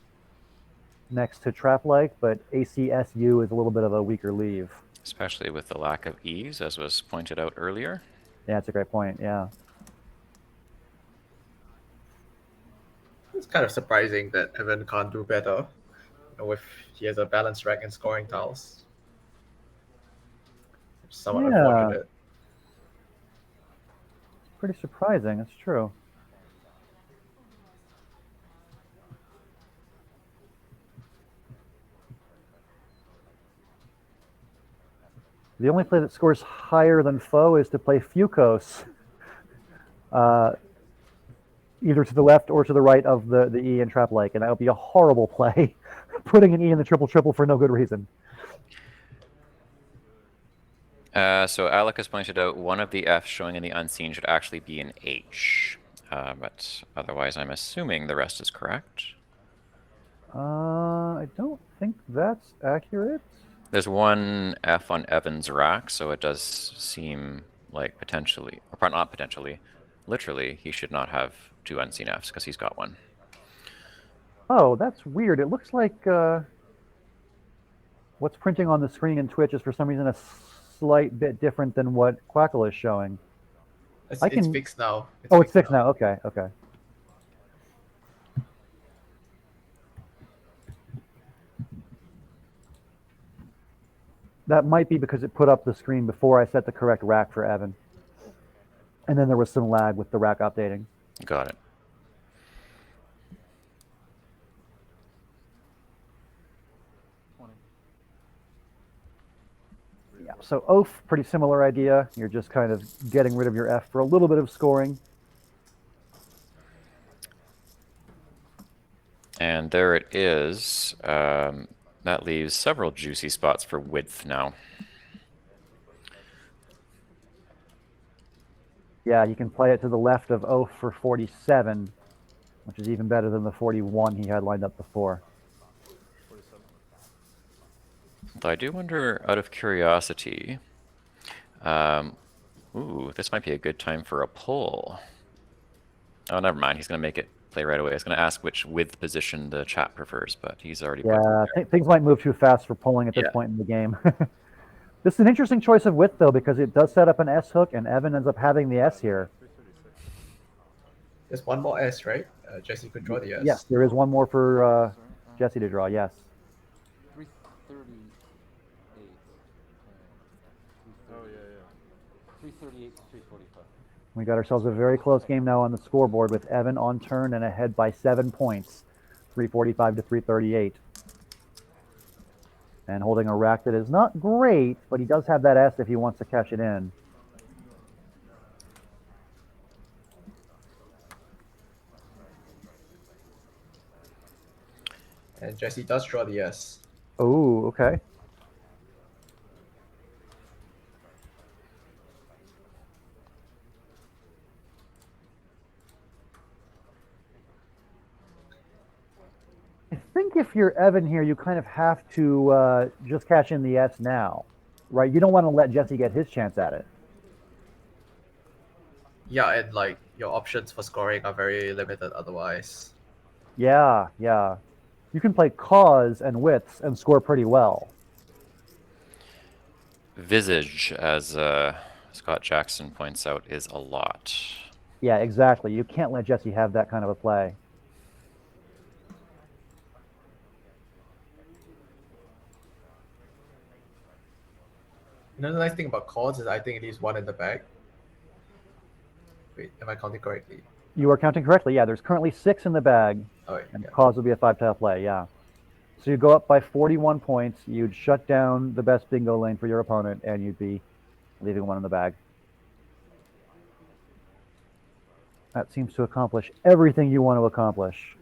next to Trap Like, but ACSU is a little bit of a weaker leave. Especially with the lack of ease, as was pointed out earlier. Yeah, that's a great point. Yeah. It's kind of surprising that Evan can't do better. With he has a balanced rack and scoring tiles. Somewhat Yeah. unfortunate. Pretty surprising. It's true. The only play that scores higher than Foe is to play Fucos, either to the left or to the right of the E in Trap Lake, and that would be a horrible play, putting an E in the triple for no good reason. So Alec has pointed out one of the Fs showing in the unseen should actually be an H. But otherwise, I'm assuming the rest is correct. I don't think that's accurate. There's one F on Evan's rack, so it does seem like potentially, or not potentially, literally, he should not have two unseen Fs because he's got one. Oh, that's weird. It looks like what's printing on the screen in Twitch is for some reason a slight bit different than what Quackle is showing. It's I can- fixed now. It's fixed now. Okay, okay. That might be because it put up the screen before I set the correct rack for Evan. And then there was some lag with the rack updating. Got it. Yeah, so Oaf, pretty similar idea. You're just kind of getting rid of your F for a little bit of scoring. And there it is. That leaves several juicy spots for width now. Yeah, you can play it to the left of Oaf for 47, which is even better than the 41 he had lined up before. 47. Though I do wonder, out of curiosity, ooh, this might be a good time for a pull. Oh, never mind. He's going to make it play right away. I was going to ask which width position the chat prefers, but he's already put it Yeah, there. things might move too fast for pulling at this Yeah. point in the game. This is an interesting choice of width, though, because it does set up an S hook, and Evan ends up having the S here. 336. There's one more S, right? Jesse could draw the S. Yes, there is one more for Jesse to draw, yes. 338. Oh, yeah, yeah. 338 to 345. We got ourselves a very close game now on the scoreboard with Evan on turn and ahead by 7 points, 345 to 338. And holding a rack that is not great, but he does have that S if he wants to cash it in. And Jesse does draw the S. Oh, okay. I think if you're Evan here, you kind of have to just cash in the S now, right? You don't want to let Jesse get his chance at it. Yeah, and like your options for scoring are very limited otherwise. Yeah, yeah. You can play cause and widths and score pretty well. Visage, as Scott Jackson points out, is a lot. Yeah, exactly. You can't let Jesse have that kind of a play. Another nice thing about chords is I think it leaves one in the bag. Wait, am I counting correctly? You are counting correctly. Yeah, there's currently 6 in the bag, Oh, yeah. and cause will be a 5-tile play. Yeah. So you go up by 41 points. You'd shut down the best bingo lane for your opponent, and you'd be leaving 1 in the bag. That seems to accomplish everything you want to accomplish.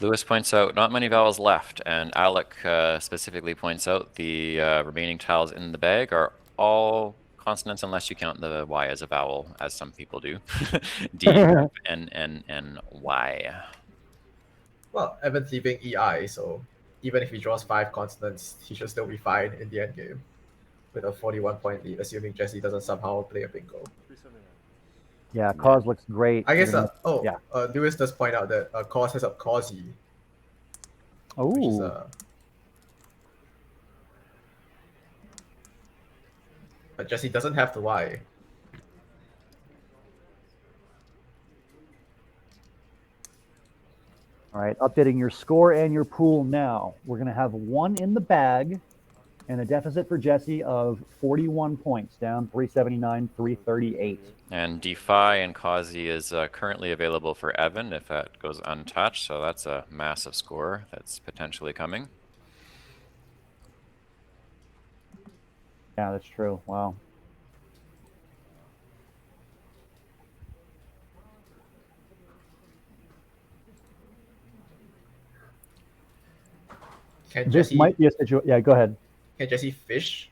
Lewis points out not many vowels left, and Alec specifically points out the remaining tiles in the bag are all consonants unless you count the Y as a vowel, as some people do. D, F, N, N, N, Y. Well, Evan's leaving EI, so even if he draws 5 constants, he should still be fine in the end game with a 41-point lead, assuming Jesse doesn't somehow play a bingo. 379. Yeah, Cause looks great. I guess, You're gonna- Lewis does point out that Cause has up Causey, which is Ooh. but Jesse doesn't have the Y. All right, updating your score and your pool now. We're going to have 1 in the bag and a deficit for Jesse of 41 points, down 379, 338. And Defy and Causey is currently available for Evan if that goes untouched. So that's a massive score that's potentially coming. Yeah, that's true. Wow. Can This Jesse, might be a situation. Yeah, go ahead. can Jesse fish?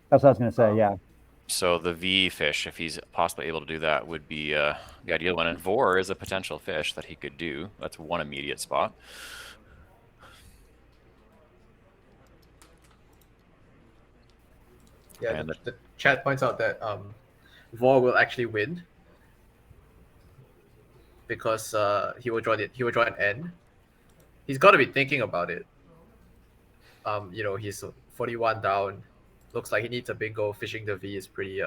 That's what I was going to say. Yeah. So the V fish, if he's possibly able to do that, would be the ideal one. And Vor is a potential fish that he could do. That's one immediate spot. Yeah, And the chat points out that Vor will actually win because he will draw an N. He's got to be thinking about it. He's 41 down. Looks like he needs a bingo. Fishing the V is pretty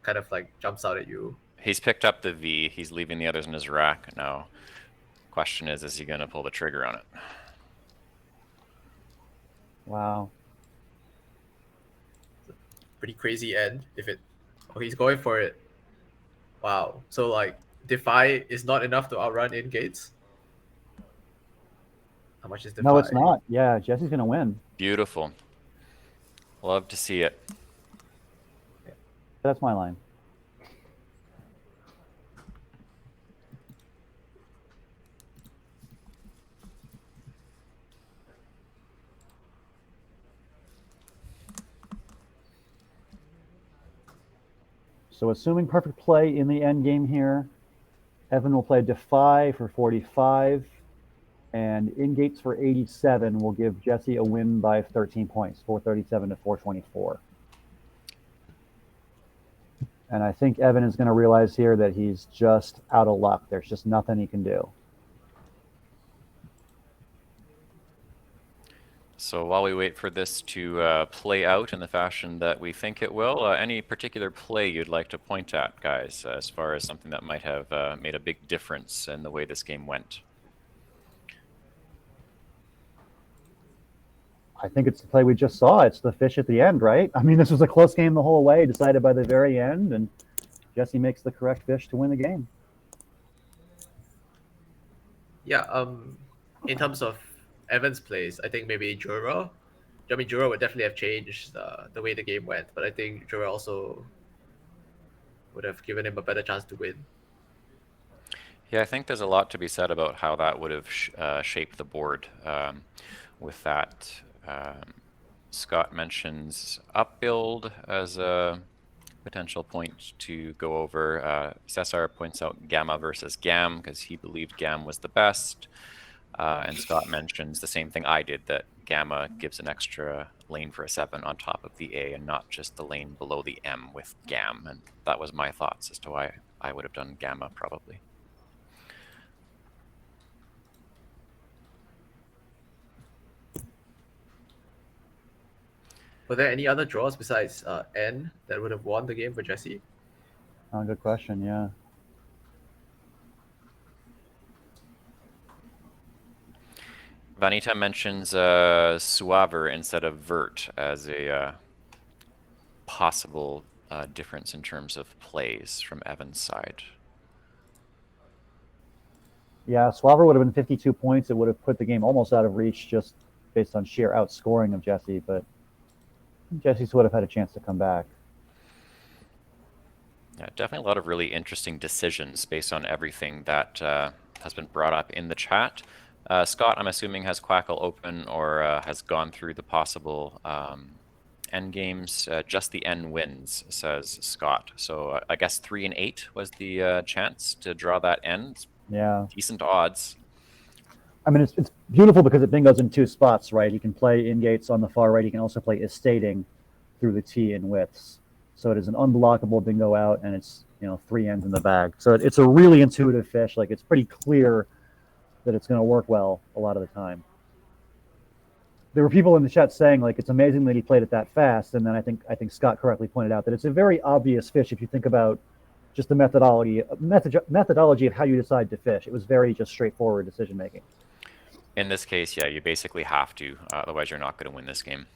kind of like jumps out at you. He's picked up the V. He's leaving the others in his rack now. Question is he going to pull the trigger on it? Wow. Pretty crazy end if it. Oh, he's going for it. Wow. So like Defy is not enough to outrun in gates. How much is Defy? No, it's not. Yeah, Jesse's going to win. Beautiful. Love to see it. That's my line. So assuming perfect play in the end game here, Evan will play Defy for 45, and in gates for 87 will give Jesse a win by 13 points, 437 to 424. And I think Evan is going to realize here that he's just out of luck. There's just nothing he can do. So while we wait for this to play out in the fashion that we think it will, any particular play you'd like to point at, guys, as far as something that might have made a big difference in the way this game went? I think it's the play we just saw. It's the fish at the end, right? I mean, this was a close game the whole way, decided by the very end, and Jesse makes the correct fish to win the game. Yeah. In terms of Evan's plays, I think maybe Jura. I mean, Jura would definitely have changed the way the game went, but I think Jura also would have given him a better chance to win. Yeah, I think there's a lot to be said about how that would have shaped the board with that. Scott mentions up build as a potential point to go over. Cesar points out Gamma versus Gam because he believed Gam was the best. And Scott mentions the same thing I did, that Gamma gives an extra lane for a 7 on top of the A and not just the lane below the M with Gam. And that was my thoughts as to why I would have done Gamma probably. Were there any other draws besides N that would have won the game for Jesse? Oh, good question, yeah. Vanita mentions Suaver instead of Vert as a possible difference in terms of plays from Evan's side. Yeah, Swaver would have been 52 points. It would have put the game almost out of reach just based on sheer outscoring of Jesse, but Jesse would have had a chance to come back. Yeah, definitely a lot of really interesting decisions based on everything that has been brought up in the chat. Scott, I'm assuming, has Quackle open or has gone through the possible end games. Just the N wins, says Scott. So I guess 3 and 8 was the chance to draw that end. Yeah. Decent odds. I mean, it's beautiful because it bingoes in two spots, right? He can play in-gates on the far right. He can also play estating through the tee in widths. So it is an unblockable bingo out, and it's, 3 ends in the bag. So it's a really intuitive fish. Like, it's pretty clear that it's going to work well a lot of the time. There were people in the chat saying, like, it's amazing that he played it that fast. And then I think Scott correctly pointed out that it's a very obvious fish if you think about just the methodology of how you decide to fish. It was very just straightforward decision making. In this case, yeah, you basically have to, otherwise you're not going to win this game.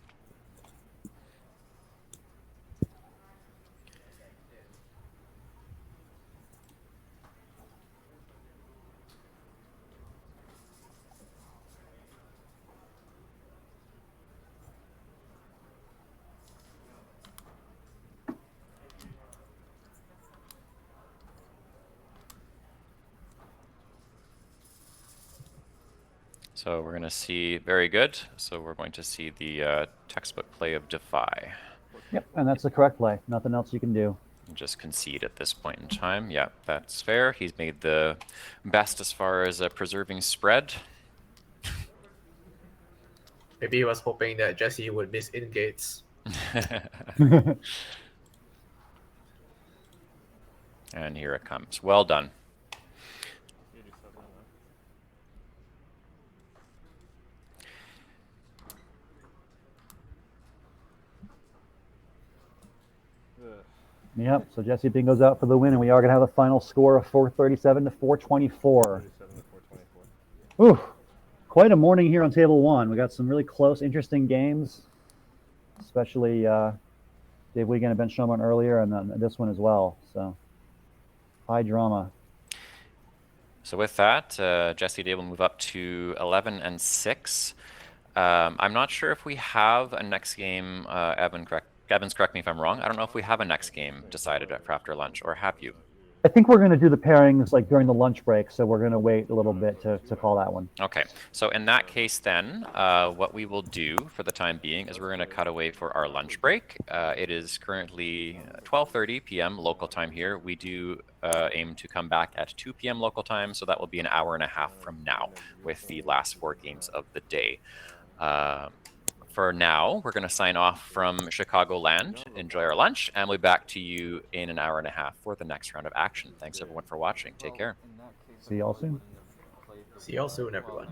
So we're going to see, very good. So we're going to see the textbook play of Defy. Yep, and that's the correct play. Nothing else you can do. Just concede at this point in time. Yeah, that's fair. He's made the best as far as preserving spread. Maybe he was hoping that Jesse would miss in-gates. And here it comes. Well done. 87 now. Yep, so Jesse bingo's out for the win, and we are going to have a final score of 437 to 424. 37 to 424. Ooh, quite a morning here on table one. We got some really close, interesting games, especially Dave Wiegand and Ben Schnoman earlier, and then this one as well. So high drama. So with that, Jesse Day will move up to 11 and 6. I'm not sure if we have a next game. Evans, correct me if I'm wrong. I don't know if we have a next game decided for after lunch, or have you? I think we're going to do the pairings like during the lunch break, so we're going to wait a little bit to call that one. Okay, so in that case then, what we will do for the time being is we're going to cut away for our lunch break. It is currently 12:30 p.m. local time here. We do aim to come back at 2 p.m. local time, so that will be an hour and a half from now with the last 4 games of the day. For now, we're going to sign off from Chicagoland. Enjoy our lunch, and we'll be back to you in an hour and a half for the next round of action. Thanks everyone for watching. Take care. See y'all soon. See y'all soon, everyone.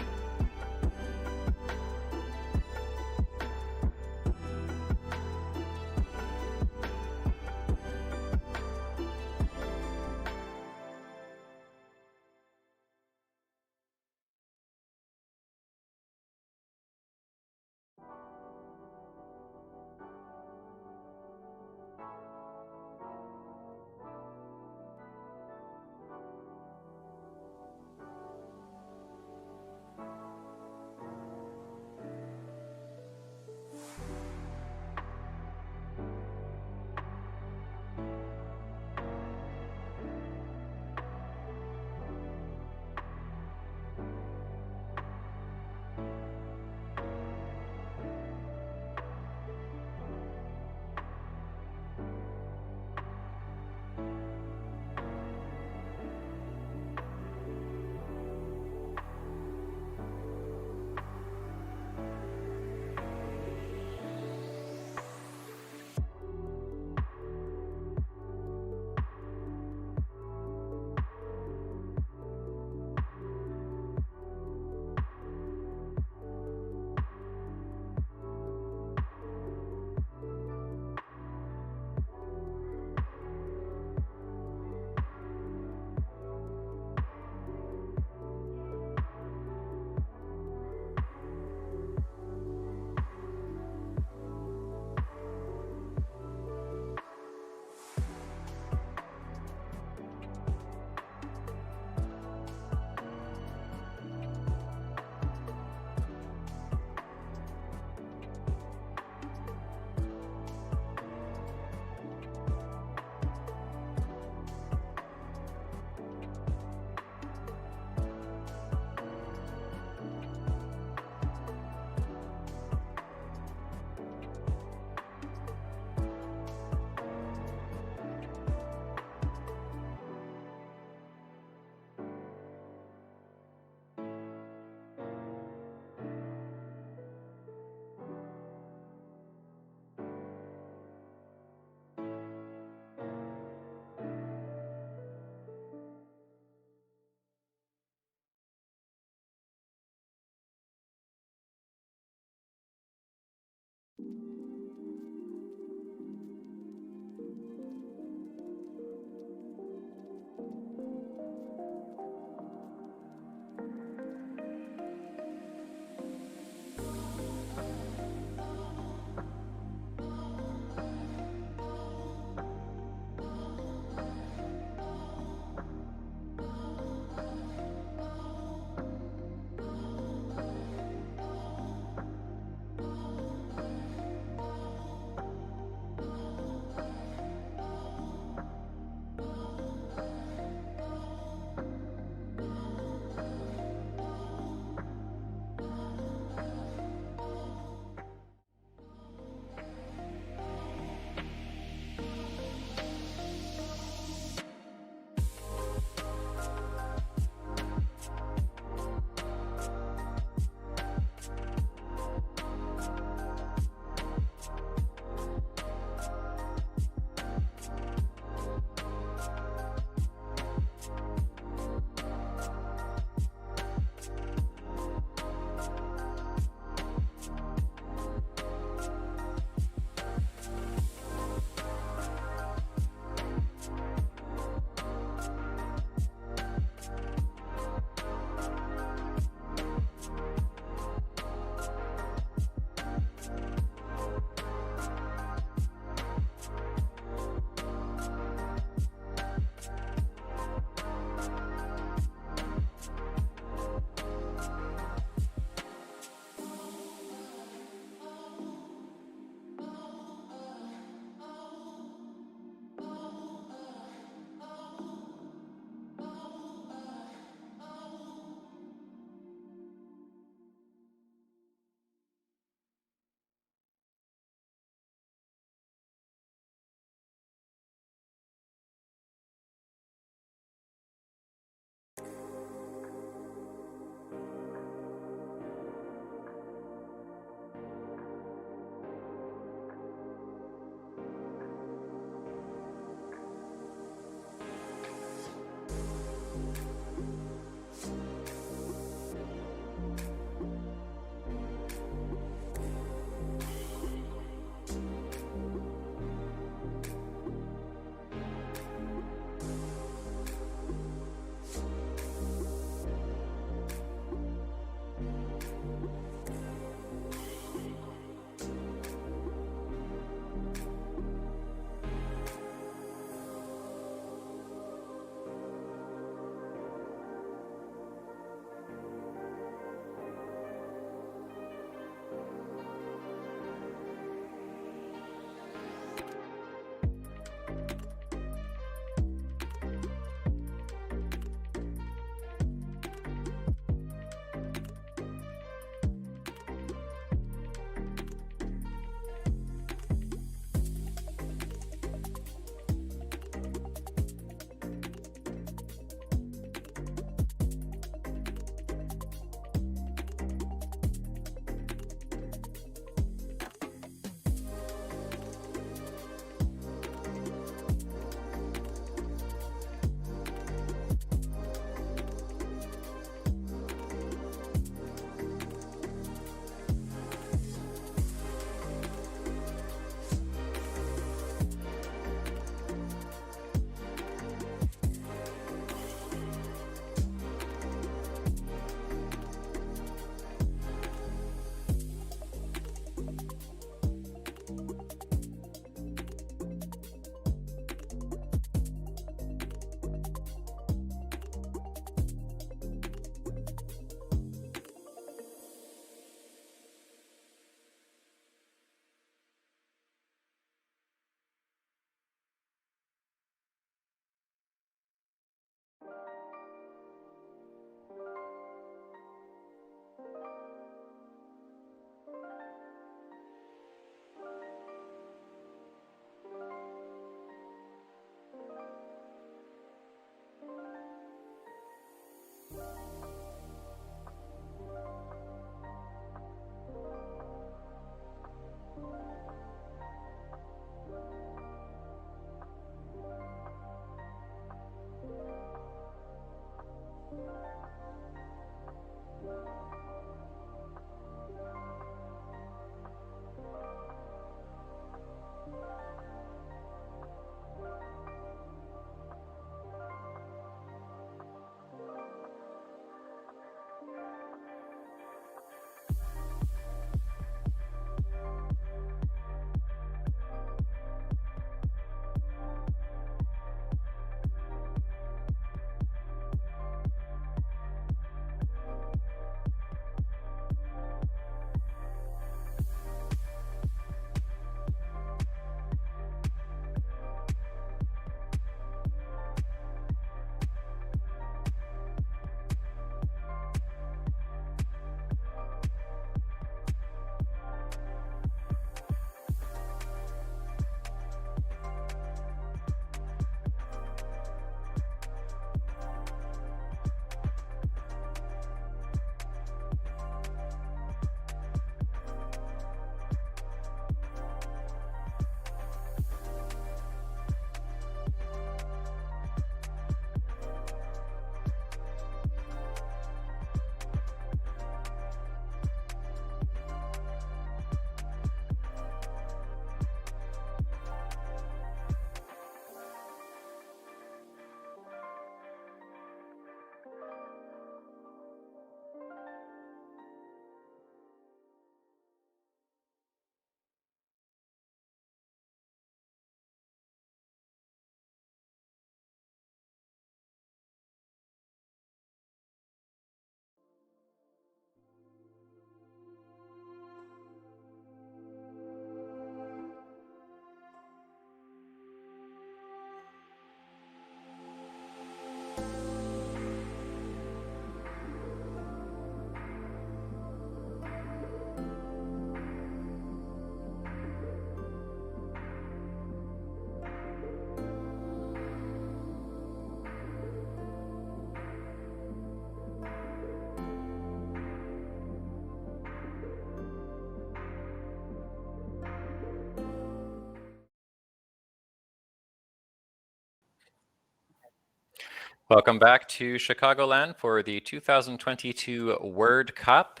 Welcome back to Chicagoland for the 2022 Word Cup.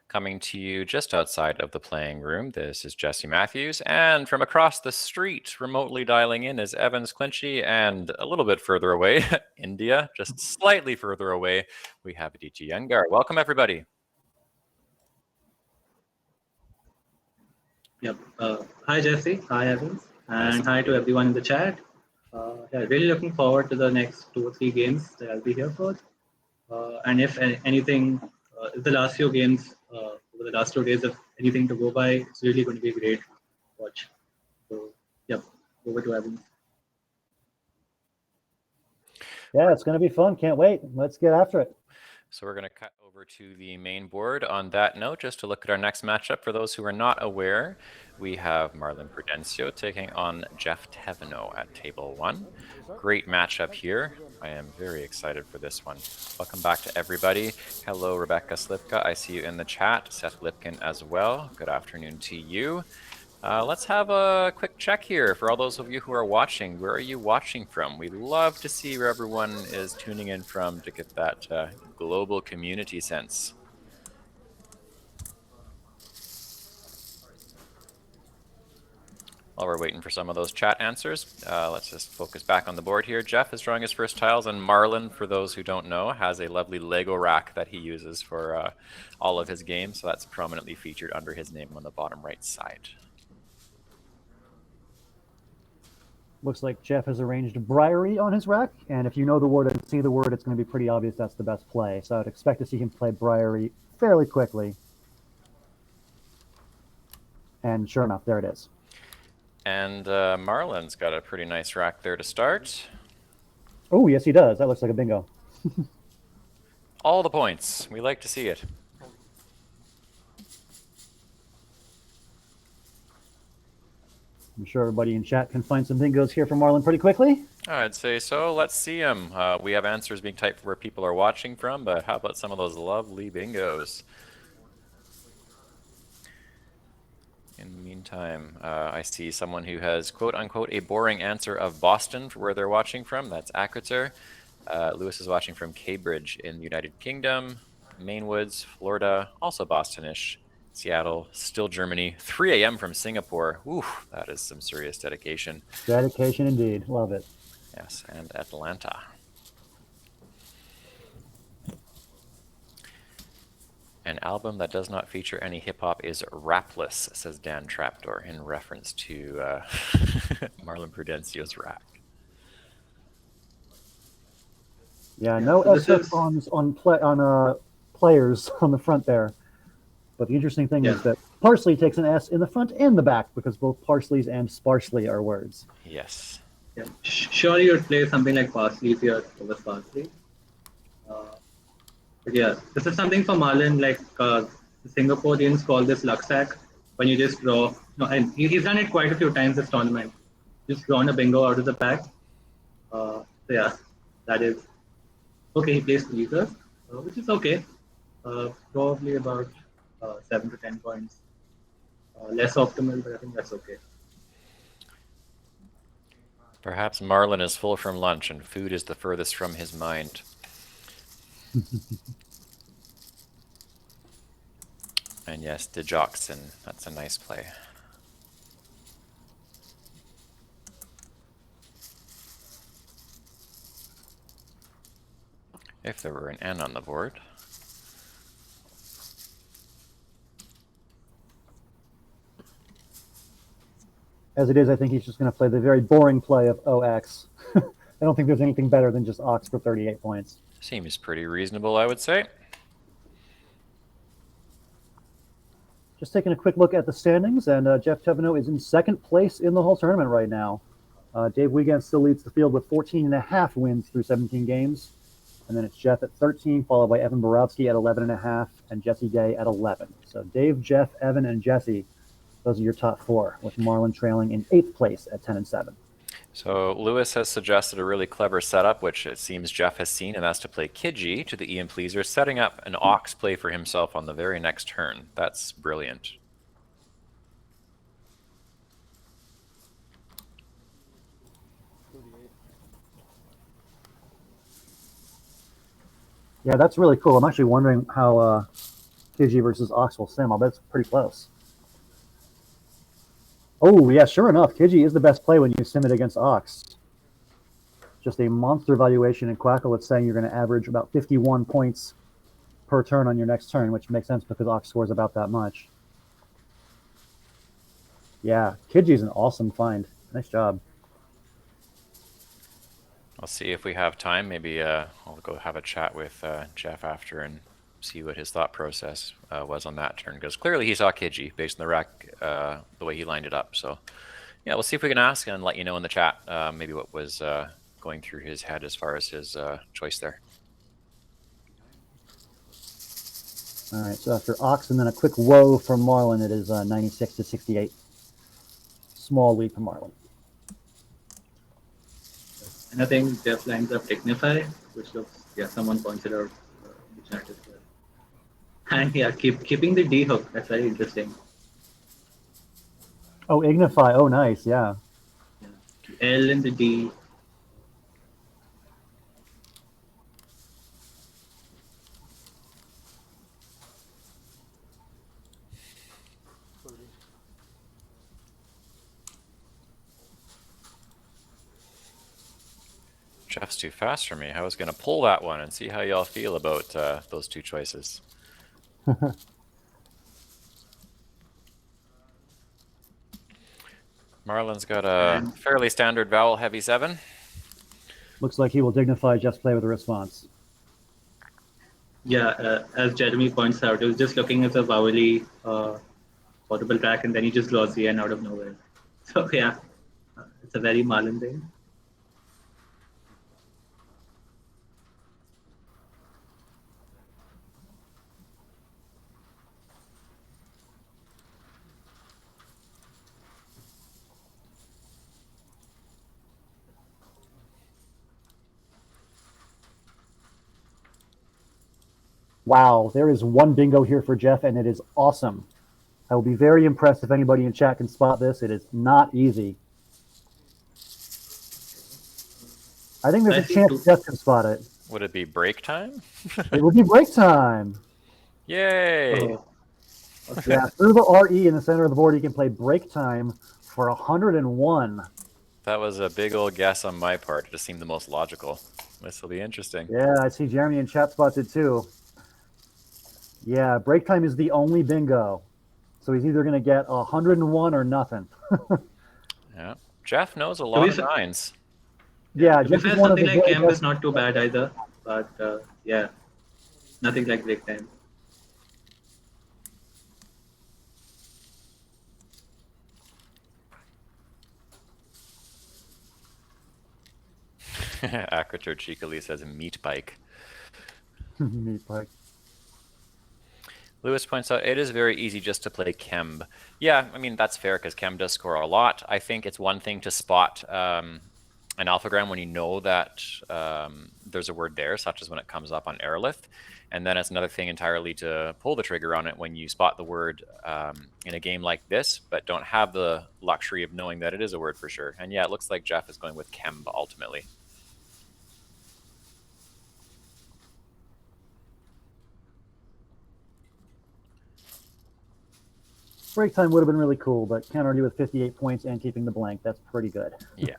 Coming to you just outside of the playing room, this is Jesse Matthews. And from across the street, remotely dialing in, is Evans Clinchy. And a little bit further away, India, just slightly further away, we have Adichie Yengar. Welcome, everybody. Yep. Hi, Jesse. Hi, Evans. Nice And to hi meet to you. everyone in the chat. Yeah, really looking forward to the next 2 or 3 games that I'll be here for. And if anything, if the last few games, over the last 2 days, if anything to go by, it's really going to be a great watch. So, yep, over to Evans. Yeah, it's going to be fun. Can't wait. Let's get after it. So we're going to cut over to the main board on that note, just to look at our next matchup. For those who are not aware, we have Marlon Prudencio taking on Jeff Teveno at table 1. Great matchup here. I am very excited for this one. Welcome back to everybody. Hello, Rebecca Slipka. I see you in the chat. Seth Lipkin as well. Good afternoon to you. Let's have a quick check here for all those of you who are watching. Where are you watching from? We love to see where everyone is tuning in from to get that global community sense. While we're waiting for some of those chat answers, let's just focus back on the board here. Jeff is drawing his first tiles, and Marlon, for those who don't know, has a lovely Lego rack that he uses for all of his games. So that's prominently featured under his name on the bottom right side. Looks like Jeff has arranged Briary on his rack, and if you know the word and see the word, it's going to be pretty obvious that's the best play. So I'd expect to see him play Briary fairly quickly. And sure enough, there it is. And Marlon's got a pretty nice rack there to start. Oh, yes, he does. That looks like a bingo. All the points. We like to see it. I'm sure everybody in chat can find some bingos here from Marlon pretty quickly. I'd say so. Let's see them. We have answers being typed where people are watching from, but how about some of those lovely bingos? In the meantime, I see someone who has quote-unquote a boring answer of Boston for where they're watching from. That's Ackritzer. Lewis is watching from Cambridge in the United Kingdom. Mainwoods, Florida, also Bostonish. Seattle, still Germany. 3 a.m. from Singapore. Ooh, that is some serious dedication. Dedication indeed. Love it. Yes, and Atlanta. An album that does not feature any hip-hop is Rapless, says Dan Trapdoor, in reference to Marlon Prudencio's rack. Yeah, no So this SF is- on players on the front there. But the interesting thing Yeah. is that parsley takes an S in the front and the back because both parsleys and sparsely are words. Yes. Yeah. Surely you'd play something like Parsley if you're over Parsley. But yeah, this is something for Marlon, like the Singaporeans call this Luxac, when you just draw. No, and he's done it quite a few times this tournament. Just drawn a bingo out of the pack. So yeah, that is okay. He plays Tweezers, which is okay. Probably about 7 to 10 points. Less optimal, but I think that's okay. Perhaps Marlon is full from lunch and food is the furthest from his mind. And yes, Digoxin, that's a nice play. If there were an N on the board. As it is, I think he's just going to play the very boring play of OX. I don't think there's anything better than just Ox for 38 points. Seems pretty reasonable, I would say. Just taking a quick look at the standings, and Jeff Teveno is in second place in the whole tournament right now. Dave Wiegand still leads the field with 14.5 wins through 17 games. And then it's Jeff at 13, followed by Evan Borowski at 11.5, and Jesse Gay at 11. So Dave, Jeff, Evan, and Jesse, those are your top 4, with Marlon trailing in 8th place at 10-7. So Lewis has suggested a really clever setup, which it seems Jeff has seen, and that's to play Kidji to the Ian Pleaser, setting up an Ox play for himself on the very next turn. That's brilliant. Yeah, that's really cool. I'm actually wondering how Kiji versus Ox will sim. I'll bet it's pretty close. Oh, yeah, sure enough, Kiji is the best play when you sim it against Ox. Just a monster valuation in Quackle. It's saying you're going to average about 51 points per turn on your next turn, which makes sense because Ox scores about that much. Yeah, Kiji's an awesome find. Nice job. I'll see if we have time. Maybe I'll go have a chat with Jeff after and see what his thought process was on that turn, because clearly he saw Kiji based on the rack, the way he lined it up. So yeah, we'll see if we can ask and let you know in the chat maybe what was going through his head as far as his choice there. All right, so after Ox and then a quick woe from Marlon, it is 96 to 68. Small lead for Marlon. And I think Jeff lines up Dignify, which looks, yeah, someone pointed out in the chat as well. And yeah, keeping the D hook, that's very interesting. Oh, Ignify. Oh, nice. Yeah. L and the D. Jeff's too fast for me. I was going to pull that one and see how y'all feel about those two choices. Marlon's got a fairly standard vowel heavy 7. Looks like he will dignify Jeff's play with a response. Yeah, as Jeremy points out, he was just looking at the vowely portable track and then he just draws the N out of nowhere. So yeah, it's a very Marlon thing. Wow, there is one bingo here for Jeff, and it is awesome. I will be very impressed if anybody in chat can spot this. It is not easy. I think there's a chance Jeff can spot it. Would it be break time? It will be break time. Yay! Yeah, through the RE in the center of the board, you can play break time for 101. That was a big old guess on my part. It just seemed the most logical. This will be interesting. Yeah, I see Jeremy in chat spots it too. Yeah, break time is the only bingo. So he's either going to get 101 or nothing. Yeah, Jeff knows a lot of nines. Yeah, Jeff is something like Kemp is not too bad either, but yeah, nothing like break time. Akrator cheekily says meat bike. Meat bike. Lewis points out it is very easy just to play Kemb. Yeah, I mean, that's fair because Kemb does score a lot. I think it's one thing to spot an alphagram when you know that there's a word there, such as when it comes up on Aerolith. And then it's another thing entirely to pull the trigger on it when you spot the word in a game like this, but don't have the luxury of knowing that it is a word for sure. And yeah, it looks like Jeff is going with Kemb ultimately. Break time would have been really cool, but can't argue with 58 points and keeping the blank. That's pretty good. Yeah.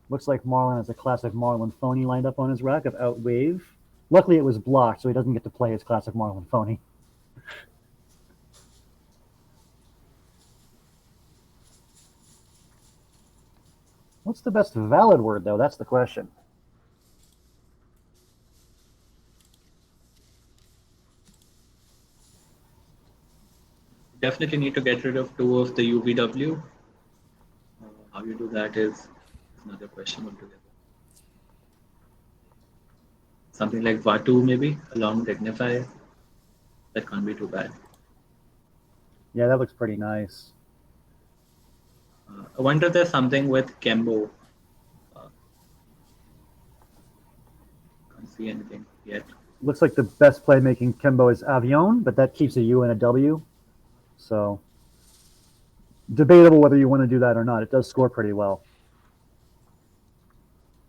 Looks like Marlon has a classic Marlon phony lined up on his rack of Outwave. Luckily, it was blocked, so he doesn't get to play his classic Marlon phony. What's the best valid word, though? That's the question. Definitely need to get rid of 2 of the UVW. How you do that is another question altogether. Something like Vatu maybe, along Dignify. That can't be too bad. Yeah, that looks pretty nice. I wonder if there's something with Kembo. Can't see anything yet. Looks like the best play making Kembo is Avion, but that keeps a U and a W. So debatable whether you want to do that or not. It does score pretty well.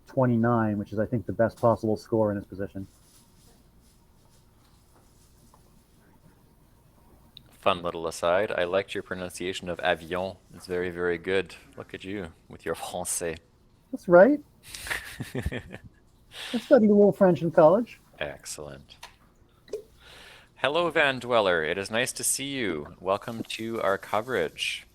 29, which is, I think, the best possible score in his position. Fun little aside. I liked your pronunciation of avion. It's very, very good. Look at you with your français. That's right. I studied a little French in college. Excellent. Hello, Van Dweller. It is nice to see you. Welcome to our coverage.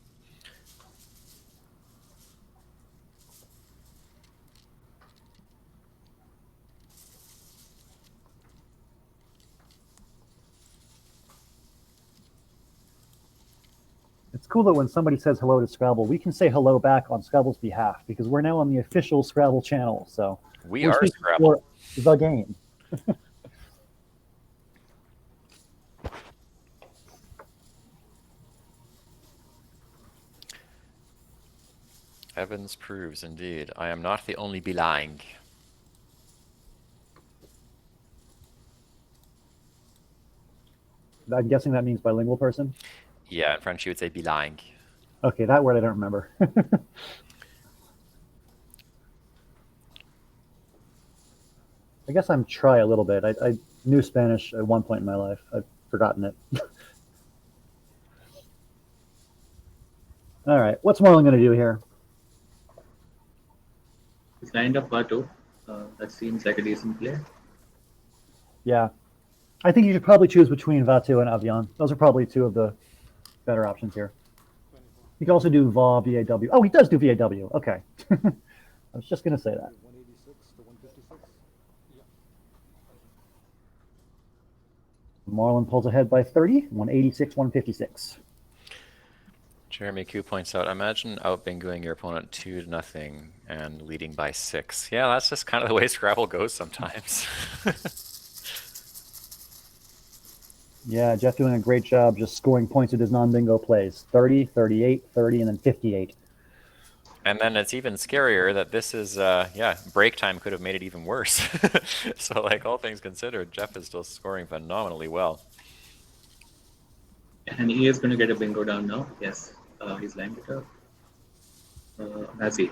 It's cool that when somebody says hello to Scrabble, we can say hello back on Scrabble's behalf because we're now on the official Scrabble channel. So We are Scrabble. For the game. Evans proves, indeed. I am not the only bilingue. I'm guessing that means bilingual person. Yeah, in French you would say bilingue. Okay, that word I don't remember. I guess I'm try a little bit. I knew Spanish at one point in my life. I've forgotten it. All right, what's Marlon going to do here? He's lined up Vato. That seems like a decent play. Yeah, I think you should probably choose between Vatu and Avian. Those are probably two of the better options here. You can also do VAW, VAW. Oh, he does do VAW. Okay. I was just going to say that. 186 to 156. Marlon pulls ahead by 30, 186, 156. Jeremy Q points out, imagine out bingoing your opponent 2-0 and leading by 6. Yeah, that's just kind of the way Scrabble goes sometimes. Yeah, Jeff doing a great job just scoring points with his non-bingo plays. 30, 38, 30, and then 58. And then it's even scarier that this is, yeah, break time could have made it even worse. So, like, all things considered, Jeff is still scoring phenomenally well. And he is going to get a bingo down now. Yes, he's lined it up. Has he?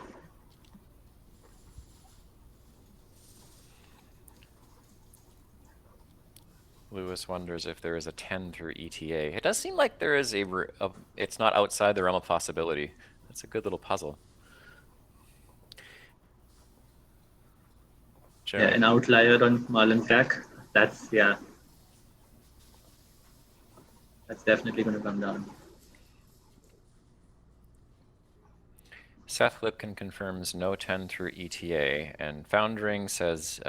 Lewis wonders if there is a 10 through ETA. It does seem like there is it's not outside the realm of possibility. That's a good little puzzle. Yeah, an outlier on Marlon Crack. That's, yeah. That's definitely going to come down. Seth Lipkin confirms no 10 through ETA, and Foundering says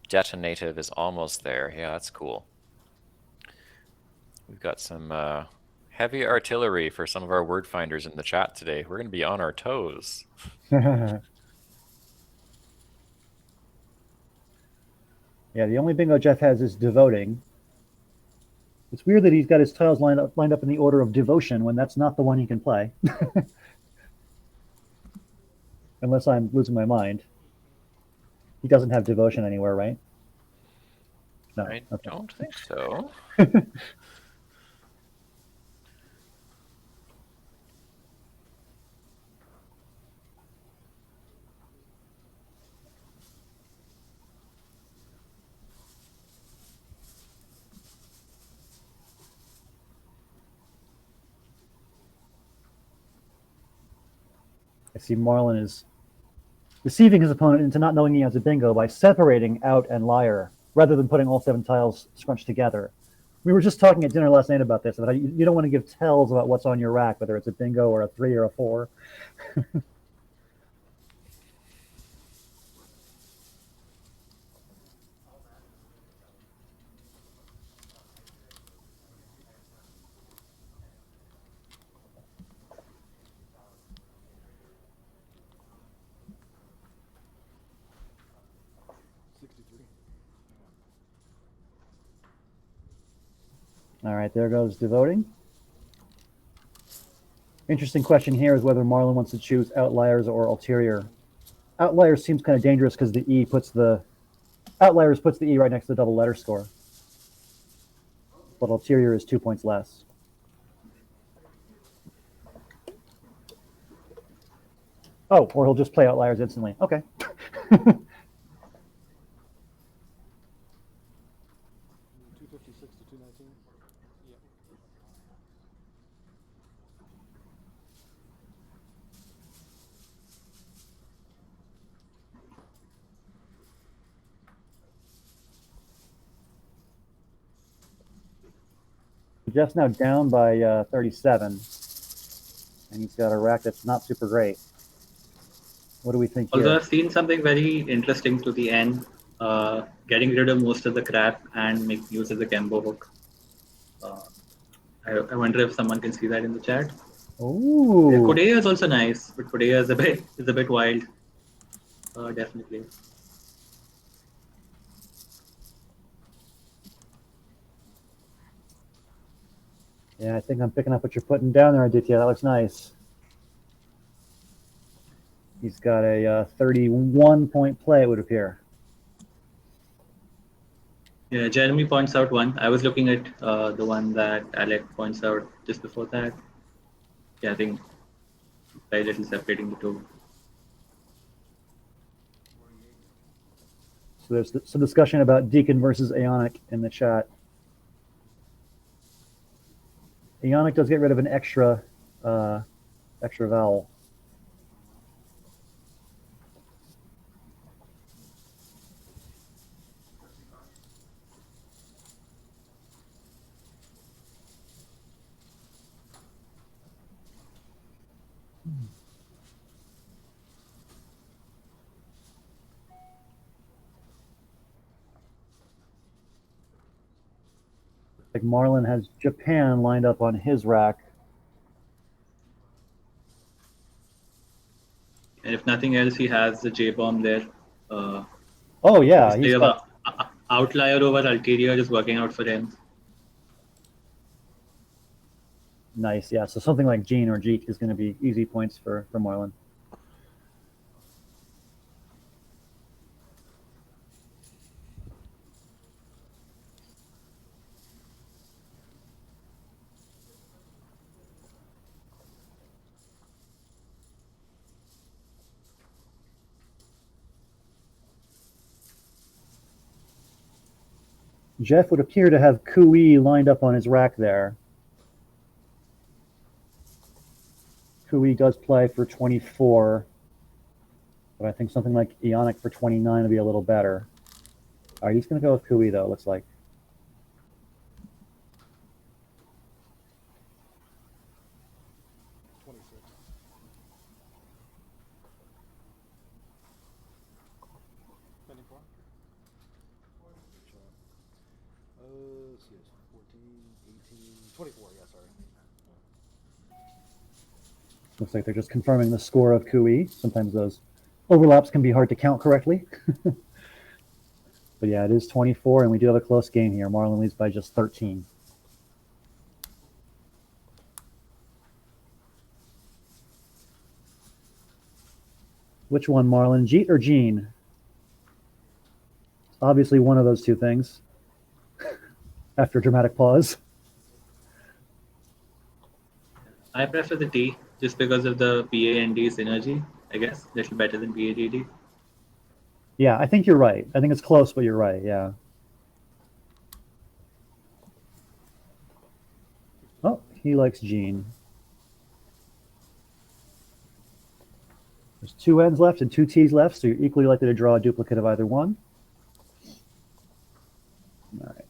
Detonative is almost there. Yeah, that's cool. We've got some heavy artillery for some of our word finders in the chat today. We're going to be on our toes. Yeah, the only bingo Jeff has is devoting. It's weird that he's got his tiles lined up in the order of devotion when that's not the one he can play. Unless I'm losing my mind. He doesn't have devotion anywhere, right? No. I Okay. don't think so. I see Marlon is deceiving his opponent into not knowing he has a bingo by separating out and liar rather than putting all 7 tiles scrunched together. We were just talking at dinner last night about this, about how you don't want to give tells about what's on your rack, whether it's a bingo or a 3 or a 4. All right, there goes devoting. Interesting question here is whether Marlon wants to choose outliers or ulterior. Outliers seems kind of dangerous because the E puts the outliers puts the E right next to the double letter score. But ulterior is 2 points less. Oh, or he'll just play Outliers instantly. Okay. 256 to 219. Yep. Jeff's now down by 37, and he's got a rack that's not super great. What do we think Although here? I've seen something very interesting to the end, getting rid of most of the crap and making use of the Kembo hook. I wonder if someone can see that in the chat. Ooh. Yeah, Kodea is also nice, but Kodea is a bit wild. Definitely. Yeah, I think I'm picking up what you're putting down there, Aditya. That looks nice. He's got a 31-point play, it would appear. Yeah, Jeremy points out one. I was looking at the one that Alec points out just before that. Yeah, I think very little separating the two. So there's some discussion about Deacon versus Aeonic in the chat. Aeonic does get rid of an extra vowel. Like Marlon has Japan lined up on his rack. And if nothing else, he has the J-bomb there. Oh yeah, His play of Outlier over Ulterior is working out for him. Nice, yeah. So something like Gene or Jeek is going to be easy points for Marlon. Jeff would appear to have Kui lined up on his rack there. Kui does play for 24, but I think something like Aeonic for 29 would be a little better. All right, he's going to go with Kui, though, it looks like. Let's see, it's 14, 18, 24, yeah, sorry. Looks like they're just confirming the score of Kui. Sometimes those overlaps can be hard to count correctly. But yeah, it is 24, and we do have a close game here. Marlon leads by just 13. Which one, Marlon? Jeet or Gene? Obviously one of those two things. After a dramatic pause. I prefer the T just because of the PA and D synergy, I guess. A little better than PADD. Yeah, I think you're right. I think it's close, but you're right, yeah. Oh, he likes Gene. There's 2 N's left and 2 T's left, so you're equally likely to draw a duplicate of either one. All right.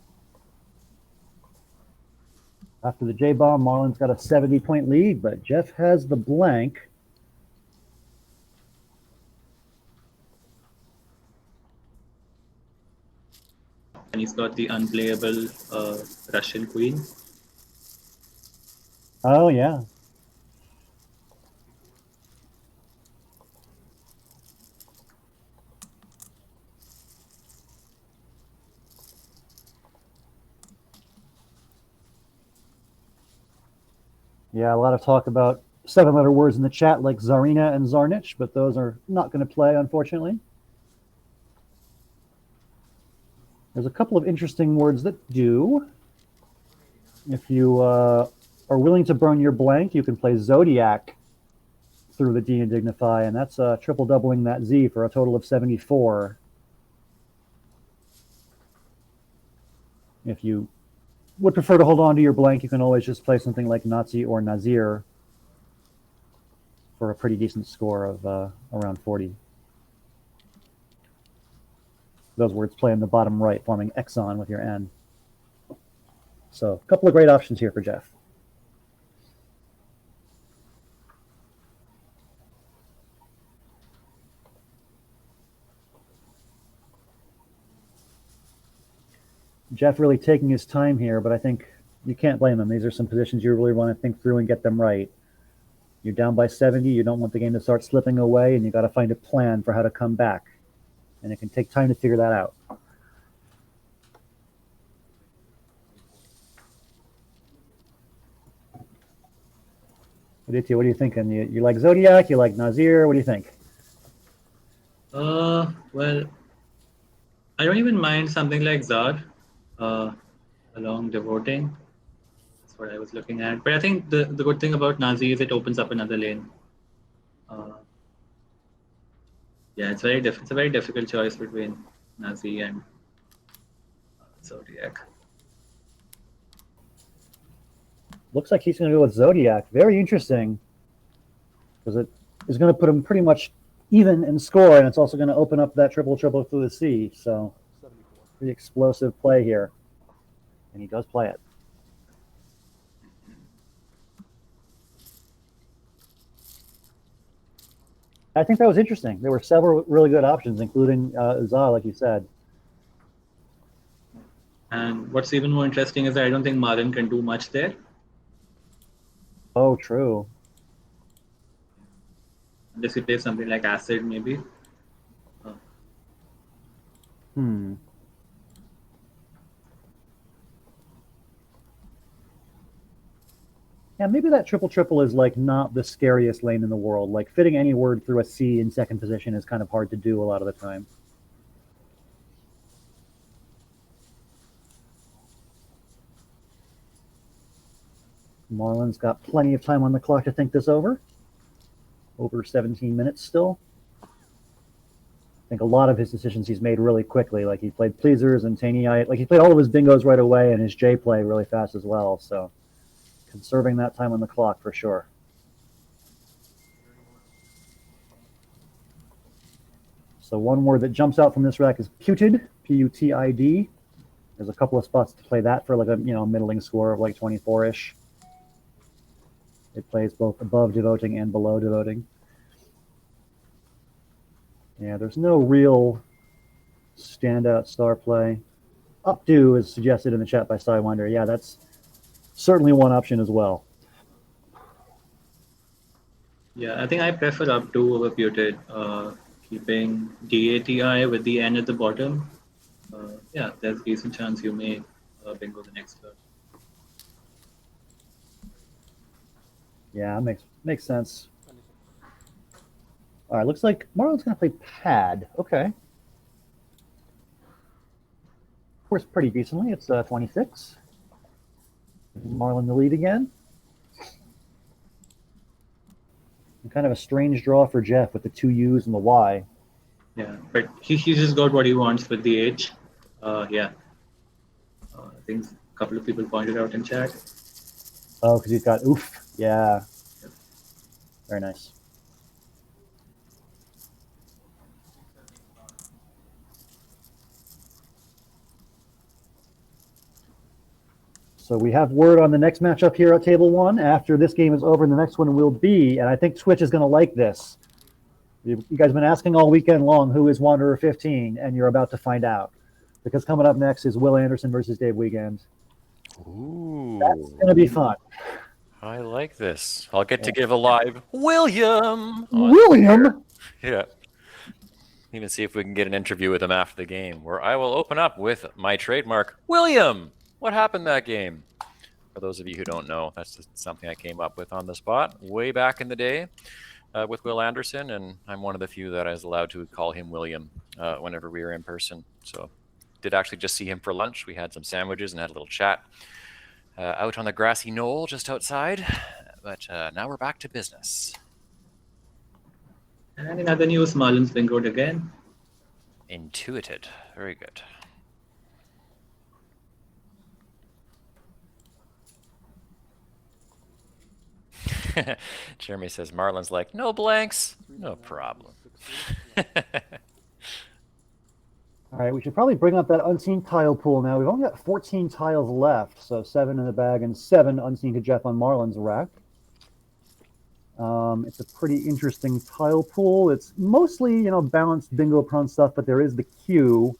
After the J-bomb, Marlon's got a 70-point lead, but Jeff has the blank. And he's got the unplayable Russian queen. Oh, yeah. Yeah, a lot of talk about 7-letter words in the chat like Tsarina and Tsarnich, but those are not going to play, unfortunately. There's a couple of interesting words that do. If you are willing to burn your blank, you can play Zodiac. through the D and Dignify, and that's triple doubling that Z for a total of 74. If you would prefer to hold on to your blank, you can always just play something like Nazi or Nazir for a pretty decent score of around 40. Those words play in the bottom right, forming Exxon with your N. So a couple of great options here for Jeff. Jeff really taking his time here, but I think you can't blame him. These are some positions you really want to think through and get them right. You're down by 70. You don't want the game to start slipping away, and you got to find a plan for how to come back. And it can take time to figure that out. What are you thinking? You like Zodiac? You like Nazir? What do you think? Well, I don't even mind something like Zod along Devoting. That's what I was looking at. But I think the good thing about Nazi is it opens up another lane. Yeah, it's a very difficult choice between Nazi and Zodiac. Looks like he's going to go with Zodiac. Very interesting, because it is going to put him pretty much even in score, and it's also going to open up that triple through the C. So, pretty explosive play here, and he does play it. I think that was interesting. There were several really good options, including Za, like you said. And what's even more interesting is that I don't think Marlon can do much there. Oh, true. Unless he plays something like Acid, maybe. Yeah, maybe that triple is like not the scariest lane in the world. Like fitting any word through a C in second position is kind of hard to do a lot of the time. Marlon's got plenty of time on the clock to think this over. Over 17 minutes still. I think a lot of his decisions he's made really quickly. Like he played Pleasers and Taniite. Like he played all of his bingos right away, and his J play really fast as well. So conserving that time on the clock for sure. So one word that jumps out from this rack is Putid, P-U-T-I-D. There's a couple of spots to play that for like a middling score of like 24-ish. It plays both above Devoting and below Devoting. Yeah, there's no real standout star play. Updo is suggested in the chat by Sidewinder. Yeah, that's certainly one option as well. Yeah, I think I prefer Updo over Putid, keeping DATI with the N at the bottom. Yeah, there's a decent chance you may bingo the next turn. Yeah, makes sense. All right, looks like Marlon's going to play Pad. Okay. Of course, pretty decently. It's 26. Marlon the lead again. And kind of a strange draw for Jeff with the two U's and the Y. Yeah, but he just got what he wants with the H. Yeah. I think a couple of people pointed out in chat. Oh, because he's got oof. Yeah. Very nice. So we have word on the next matchup here at Table 1. After this game is over, the next one will be, and I think Twitch is going to like this. You guys have been asking all weekend long, who is Wanderer 15, and you're about to find out. Because coming up next is Will Anderson versus Dave Wiegand. Ooh. That's going to be fun. I like this. I'll get to give a live William. William? Yeah. Even see if we can get an interview with him after the game, where I will open up with my trademark, William. What happened that game? For those of you who don't know, that's just something I came up with on the spot way back in the day with Will Anderson, and I'm one of the few that I was allowed to call him William whenever we were in person. So did actually just see him for lunch. We had some sandwiches and had a little chat out on the grassy knoll just outside. But now we're back to business. And in other news, Marlins bingoed again. Intuited. Very good. Jeremy says Marlon's like, no blanks. No problem. All right, we should probably bring up that unseen tile pool now. We've only got 14 tiles left, so 7 in the bag and 7 unseen to Jeff on Marlon's rack. It's a pretty interesting tile pool. It's mostly, balanced bingo prone stuff, but there is the queue.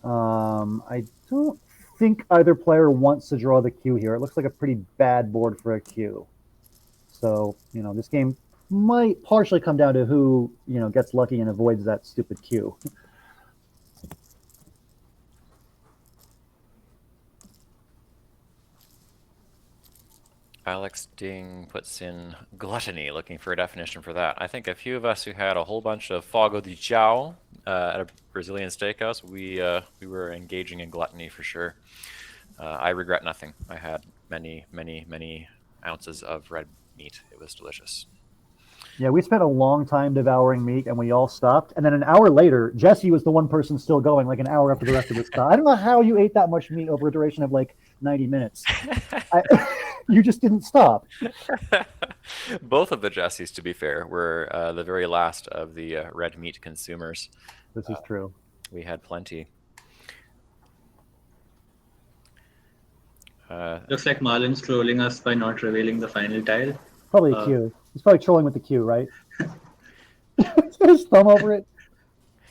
I don't think either player wants to draw the queue here. It looks like a pretty bad board for a queue. So, this game might partially come down to who, gets lucky and avoids that stupid queue. Alex Ding puts in gluttony, looking for a definition for that. I think a few of us who had a whole bunch of fogo de chao at a Brazilian steakhouse, we were engaging in gluttony for sure. I regret nothing. I had many, many, many ounces of red meat. It was delicious. Yeah, we spent a long time devouring meat, and we all stopped. And then an hour later, Jesse was the one person still going, like an hour after the rest of us stopped. I don't know how you ate that much meat over a duration of like 90 minutes. You just didn't stop. Both of the Jessies, to be fair, were the very last of the red meat consumers. This is true. We had plenty. Looks like Marlon's trolling us by not revealing the final tile. Probably a queue. He's probably trolling with the queue, right? He's got his thumb over it.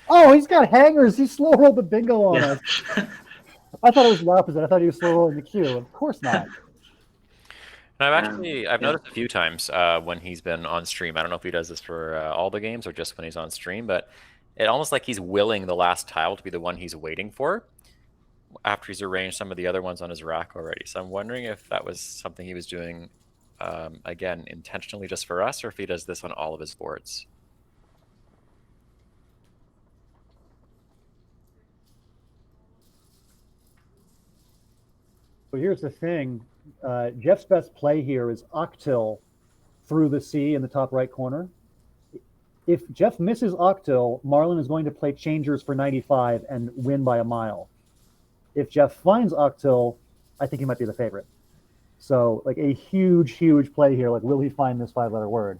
Oh, he's got hangers. He slow rolled the bingo on us. I thought it was the opposite. I thought he was slow rolling the queue. Of course not. And I've noticed a few times when he's been on stream. I don't know if he does this for all the games or just when he's on stream, but it almost like he's willing the last tile to be the one he's waiting for after he's arranged some of the other ones on his rack already. So I'm wondering if that was something he was doing, again, intentionally just for us, or if he does this on all of his boards. So here's the thing. Jeff's best play here is Octil through the C in the top right corner. If Jeff misses Octil, Marlon is going to play changers for 95 and win by a mile. If Jeff finds Octil, I think he might be the favorite. So, like, a huge, huge play here. Like, will he find this 5-letter word?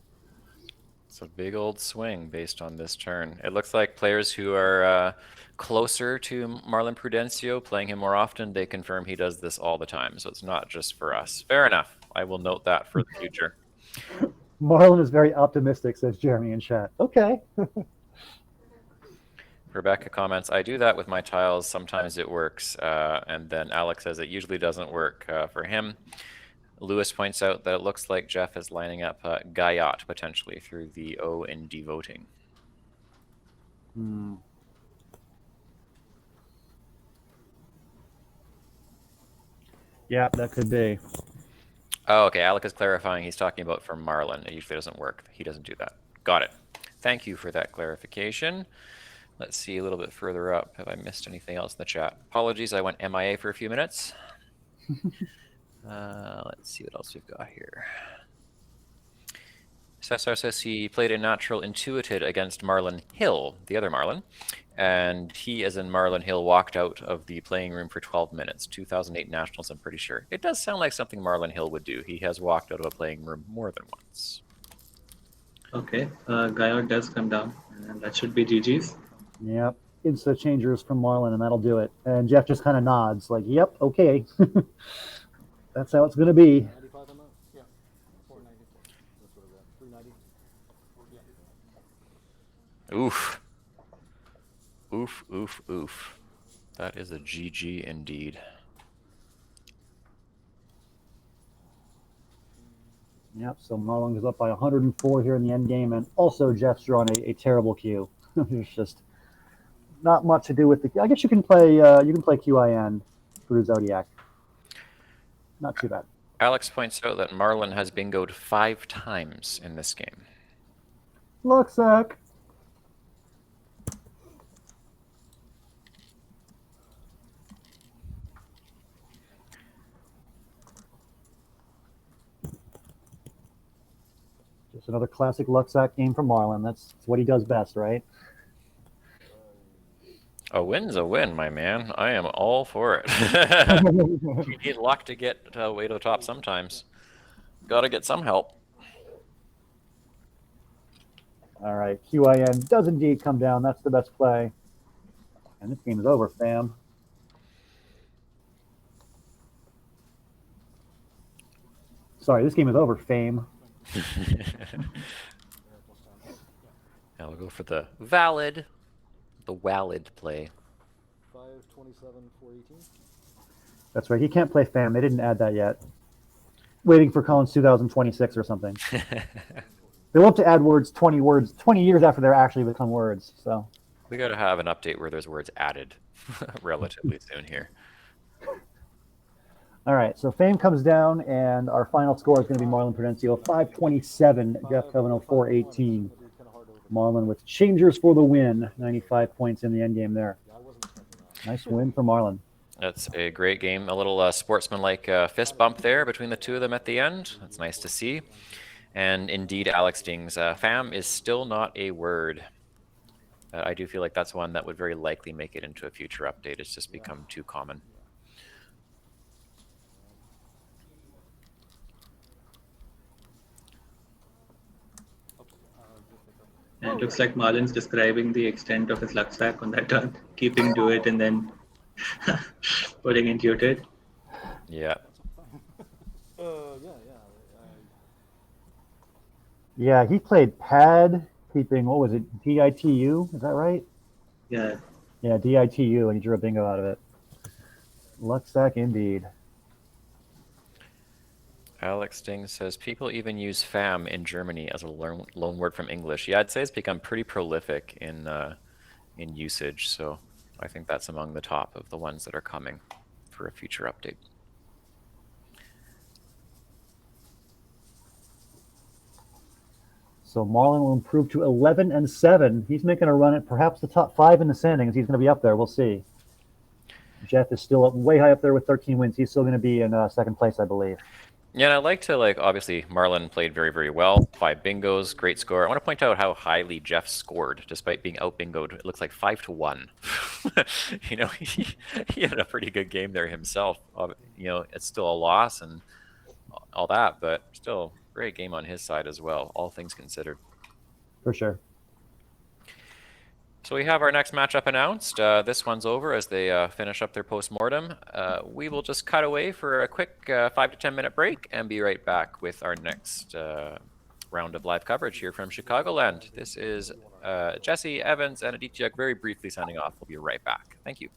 It's a big old swing based on this turn. It looks like players who are closer to Marlon Prudencio, playing him more often, they confirm he does this all the time. So it's not just for us. Fair enough. I will note that for the future. Marlon is very optimistic, says Jeremy in chat. Okay. Rebecca comments, I do that with my tiles. Sometimes it works. And then Alex says it usually doesn't work for him. Lewis points out that it looks like Jeff is lining up Guyot potentially through the O and D voting. Yeah, that could be. Oh, okay. Alec is clarifying he's talking about for Marlon. It usually doesn't work. He doesn't do that. Got it. Thank you for that clarification. Let's see a little bit further up. Have I missed anything else in the chat? Apologies, I went MIA for a few minutes. Let's see what else we've got here. Cesar says he played a natural intuited against Marlon Hill, the other Marlon, and he, as in Marlon Hill, walked out of the playing room for 12 minutes. 2008 Nationals, I'm pretty sure. It does sound like something Marlon Hill would do. He has walked out of a playing room more than once. Okay, Guyot does come down, and that should be GG's. Yep. Insta changers from Marlon, and that'll do it. And Jeff just kind of nods, like, yep, okay. That's how it's going to be. 95 on that? Yeah. 494. That's what I got. 390. Yeah. Oof. Oof, oof, oof. That is a GG indeed. Yep, so Marlon goes up by 104 here in the end game, and also Jeff's drawn a terrible queue. There's just not much to do with the. I guess you can play QIN through Zodiac. Not too bad. Alex points out that Marlon has bingoed 5 times in this game. Luxac. Just another classic Luxac game from Marlon. That's what he does best, right? A win's a win, my man. I am all for it. You need luck to get way to the top sometimes. Gotta get some help. All right, QIN does indeed come down. That's the best play. And this game is over, fam. Sorry, this game is over, fame. Now we'll go for the valid play. 527, 418. That's right. He can't play fam. They didn't add that yet. Waiting for Collins 2026 or something. They love to add words 20 years after they're actually become words. So We gotta have an update where there's words added relatively soon here. all right, so fame comes down, and our final score is going to be Marlon Prudencio 527, Jeff Covenant 418. Marlon with changers for the win, 95 points in the end game there. Nice win for Marlon. That's a great game. A little sportsmanlike fist bump there between the two of them at the end. That's nice to see. And indeed, Alex Ding's fam is still not a word. I do feel like that's one that would very likely make it into a future update. It's just become too common. And it looks like Marlon's describing the extent of his luck sack on that turn, keeping to it and then putting intuited. Yeah. Yeah, he played pad, keeping, what was it, DITU? Is that right? Yeah. Yeah, DITU, and he drew a bingo out of it. Luck sack indeed. Alex Ding says people even use fam in Germany as a loan word from English. Yeah, I'd say it's become pretty prolific in usage. So I think that's among the top of the ones that are coming for a future update. So Marlon will improve to 11-7. He's making a run at perhaps the top 5 in the standings. He's going to be up there. We'll see. Jeff is still way high up there with 13 wins. He's still going to be in second place, I believe. Yeah, and I'd like to, obviously, Marlon played very, very well. 5 bingos, great score. I want to point out how highly Jeff scored, despite being out-bingoed. It looks like 5-1. You know, he had a pretty good game there himself. You know, it's still a loss and all that, but still, great game on his side as well, all things considered. For sure. So we have our next matchup announced. This one's over as they finish up their post-mortem. We will just cut away for a quick 5 to 10 minute break and be right back with our next round of live coverage here from Chicagoland. This is Jesse, Evans, and Aditya very briefly signing off. We'll be right back. Thank you.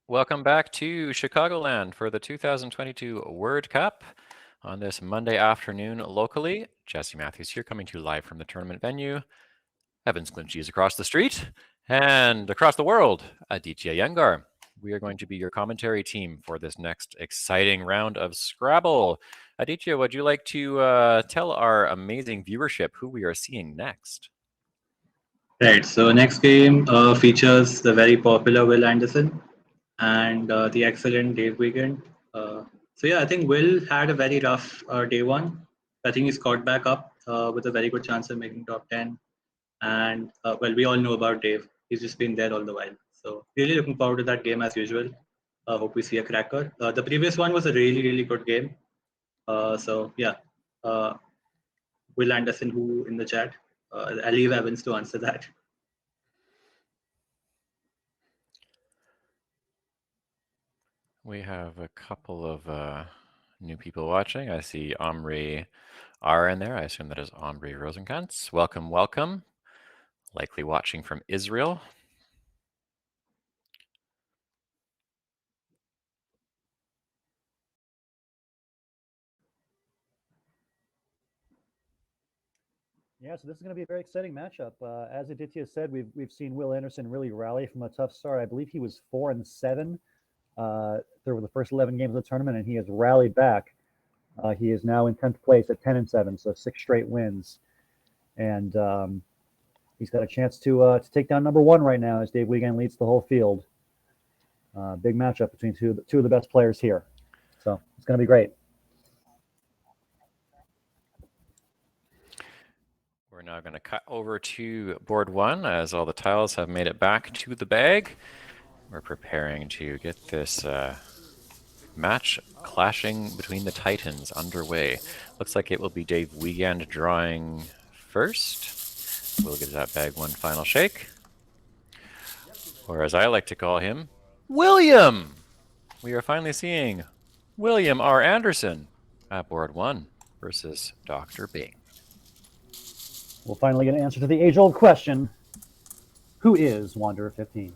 Welcome back to Chicagoland for the 2022 World Cup on this Monday afternoon locally. Jesse Matthews here, coming to you live from the tournament venue. Evans Clinchey is across the street, and across the world, Aditya Yengar. We are going to be your commentary team for this next exciting round of Scrabble. Aditya, would you like to tell our amazing viewership who we are seeing next? Right. So next game features the very popular Will Anderson and the excellent Dave Wiegand. So yeah, I think Will had a very rough day one. I think he's caught back up with a very good chance of making top 10. And well, we all know about Dave. He's just been there all the while. So really looking forward to that game as usual. Hope we see a cracker. The previous one was a really, really good game. So yeah, Will Anderson, who in the chat. I'll leave Evans to answer that. We have a couple of new people watching. I see Omri R in there. I assume that is Omri Rosenkantz. Welcome, welcome. Likely watching from Israel. Yeah, so this is going to be a very exciting matchup. As Aditya said, we've seen Will Anderson really rally from a tough start. I believe he was 4-7 through the first 11 games of the tournament, and he has rallied back. He is now in 10th place at 10-7, so 6 straight wins, and he's got a chance to take down number 1 right now as Dave Wiegand leads the whole field. Big matchup between two of the best players here, so it's going to be great. We're now going to cut over to board 1 as all the tiles have made it back to the bag. We're preparing to get this match clashing between the Titans underway. Looks like it will be Dave Wiegand drawing first. We'll give that bag one final shake. Or as I like to call him, William! We are finally seeing William R. Anderson at board 1 versus Dr. Bing. We'll finally get an answer to the age-old question: who is Wanderer 15?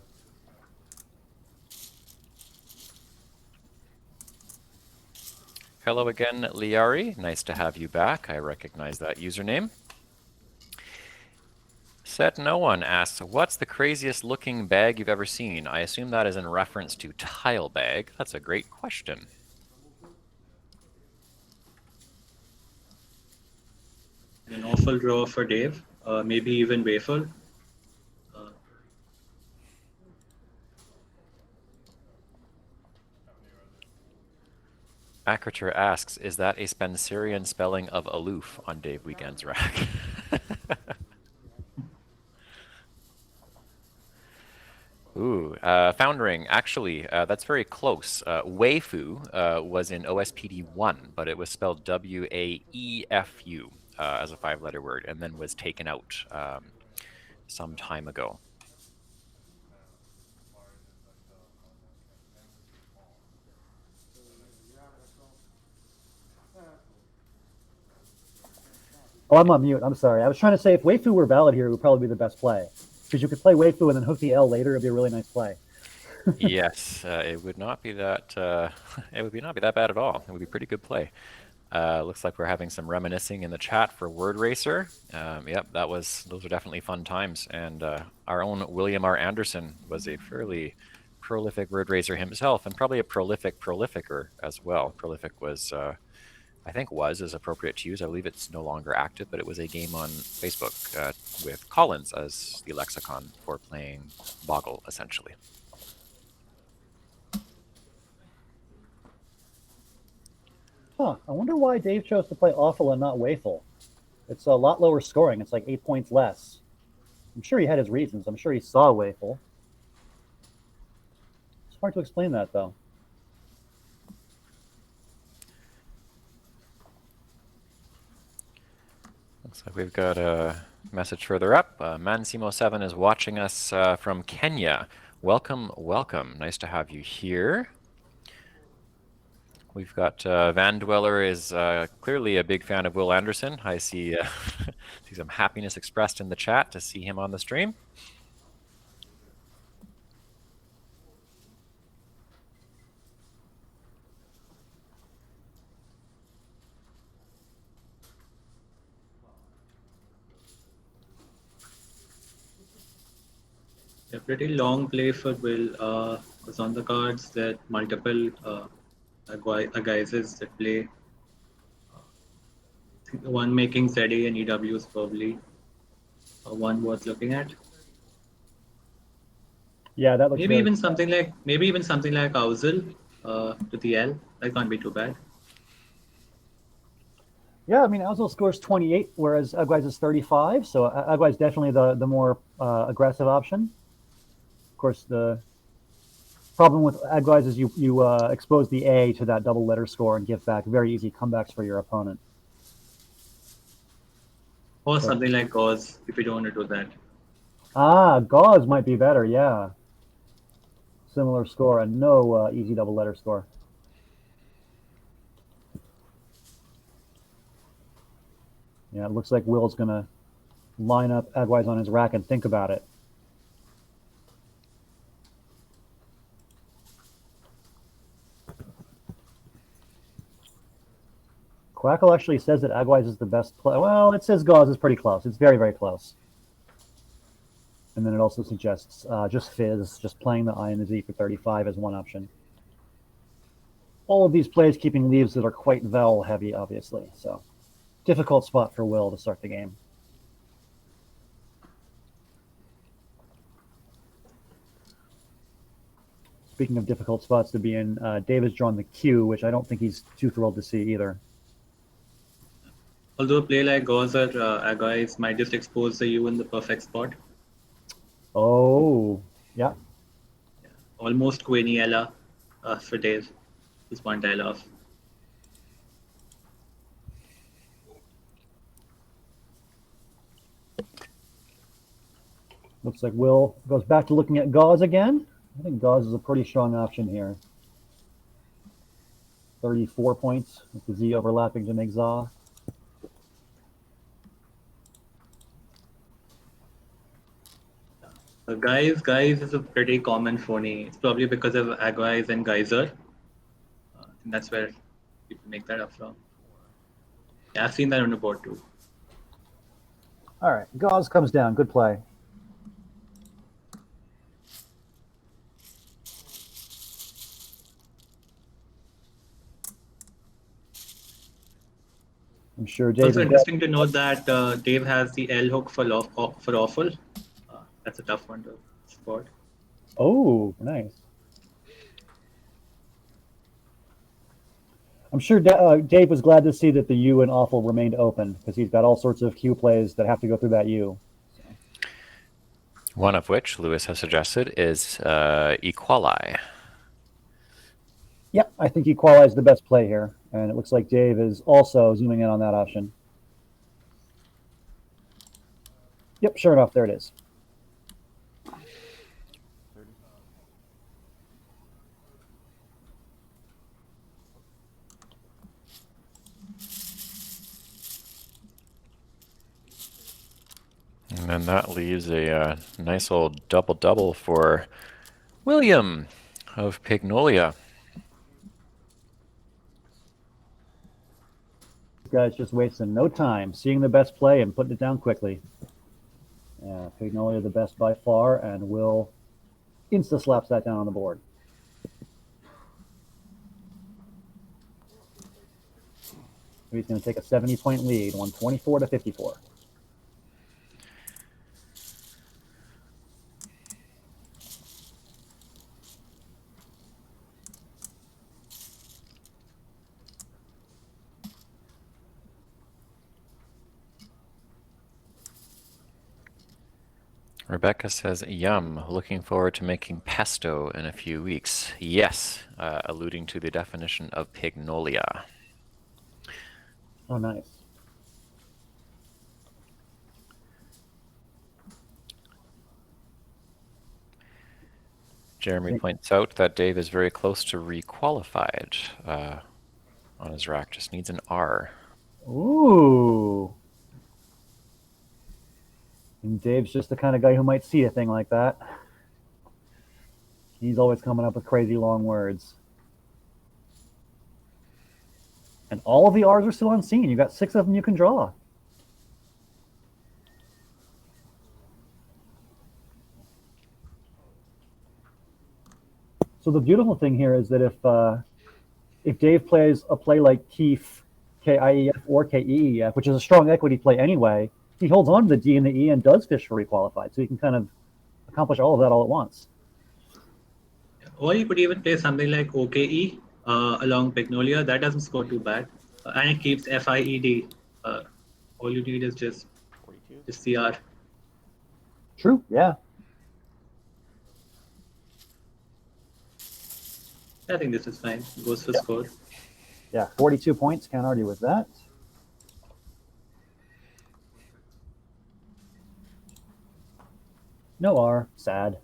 Hello again, Liari. Nice to have you back. I recognize that username. Set No One asks, what's the craziest looking bag you've ever seen? I assume that is in reference to tile bag. That's a great question. An awful draw for Dave, maybe even Wayful. Akrater asks, is that a Spencerian spelling of aloof on Dave Wiegand's rack? Ooh, Foundering, actually, that's very close. Waifu was in OSPD 1, but it was spelled W-A-E-F-U as a 5-letter word, and then was taken out some time ago. Oh, I'm on mute. I'm sorry. I was trying to say if Waifu were valid here, it would probably be the best play. Because you could play Waifu and then hook the L later. It'd be a really nice play. Yes, it would not be that. It would not be that bad at all. It would be a pretty good play. Looks like we're having some reminiscing in the chat for Word Racer. Yep, those are definitely fun times. And our own William R. Anderson was a fairly prolific Word Racer himself, and probably a prolificer as well. Prolific was, I think, is appropriate to use. I believe it's no longer active, but it was a game on Facebook with Collins as the lexicon for playing Boggle, essentially. Huh. I wonder why Dave chose to play Awful and not Wayful. It's a lot lower scoring. It's like 8 points less. I'm sure he had his reasons. I'm sure he saw Wayful. It's hard to explain that, though. Looks like we've got a message further up. Mansimo7 is watching us from Kenya. Welcome, welcome. Nice to have you here. We've got Van Dweller is clearly a big fan of Will Anderson. I see, see some happiness expressed in the chat to see him on the stream. A pretty long play for Will was on the cards that multiple guises that play. One making Zeddy and EW is probably one worth looking at. Yeah, that looks maybe even something like Auzil to the L. That can't be too bad. Yeah, I mean, Ozil scores 28, whereas Agwais is 35. So Agwais definitely the more aggressive option. Of course, the problem with Agwais is you expose the A to that double letter score and give back very easy comebacks for your opponent. Or something like Gauze, if you don't want to do that. Ah, Gauze might be better, yeah. Similar score and no easy double letter score. Yeah, it looks like Will's going to line up Agwais on his rack and think about it. Quackle actually says that Agwais is the best player. Well, it says Gauze is pretty close. It's very, very close. And then it also suggests just Fizz, just playing the I and the Z for 35 as one option. All of these plays keeping leaves that are quite Vel heavy, obviously. So difficult spot for Will to start the game. Speaking of difficult spots to be in, Dave has drawn the Q, which I don't think he's too thrilled to see either. Although a play like Gauze or Agwais might just expose the U in the perfect spot. Oh, yeah. Almost Quiniella for Dave. Just one tile off. Looks like Will goes back to looking at Gauze again. I think Gauze is a pretty strong option here. 34 points with the Z overlapping to make Za. Guys is a pretty common phony. It's probably because of Agwais and Geyser. I think that's where people make that up from. Yeah, I've seen that on the board too. All right, Gauze comes down. Good play. I'm sure Dave. Also interesting to note that Dave has the L hook for Awful. That's a tough one to spot. Oh, nice. I'm sure Dave was glad to see that the U and Awful remained open because he's got all sorts of Q plays that have to go through that U. One of which Lewis has suggested is Equali. Yep, I think Equali is the best play here. And it looks like Dave is also zooming in on that option. Yep, sure enough, there it is. And then that leaves a nice old double-double for William of Pignolia. Guys just wasting no time, seeing the best play and putting it down quickly. Yeah, Pignolia the best by far, and Will insta-slaps that down on the board. He's going to take a 70-point lead, 124 to 54. Rebecca says, yum, looking forward to making pesto in a few weeks. Yes, alluding to the definition of Pignolia. Oh, nice. Jeremy points out that Dave is very close to requalified on his rack, just needs an R. Ooh. And Dave's just the kind of guy who might see a thing like that. He's always coming up with crazy long words. And all of the R's are still unseen. You got 6 of them you can draw. So the beautiful thing here is that if Dave plays a play like Keef, KIEF, or KEEF, which is a strong equity play anyway, he holds on to the D and the E and does fish for requalified. So he can kind of accomplish all of that all at once. Or you could even play something like OKE along Pignolia. That doesn't score too bad. And it keeps FIED. All you need is just 42. CR. True, yeah. I think this is fine. Goes for score. Yeah, 42 points. Can't argue with that. No R. Sad.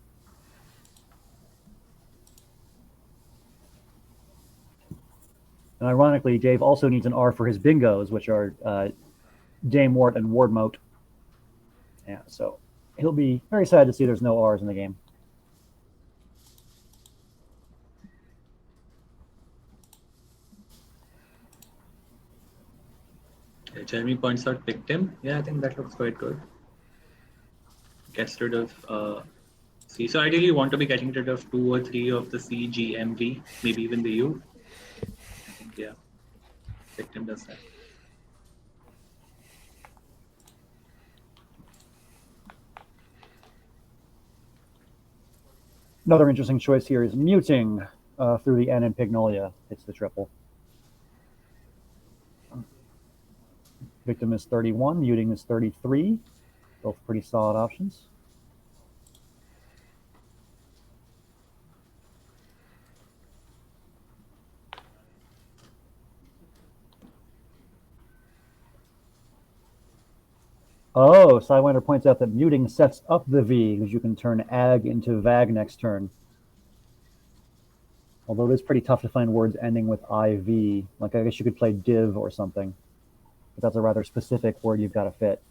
And ironically, Dave also needs an R for his bingos, which are Dame Wart and Ward Moat. Yeah, so he'll be very sad to see there's no R's in the game. Jeremy points out victim. Yeah, I think that looks quite good. Gets rid of C. So ideally, you want to be getting rid of 2 or 3 of the C, G, M, V, maybe even the U. I think, yeah, victim does that. Another interesting choice here is muting through the N in Pignolia. It's the triple. Victim is 31, muting is 33. Both pretty solid options. Oh, Sidewinder points out that muting sets up the V because you can turn ag into vag next turn. Although it is pretty tough to find words ending with IV. Like, I guess you could play div or something. But that's a rather specific word you've got to fit.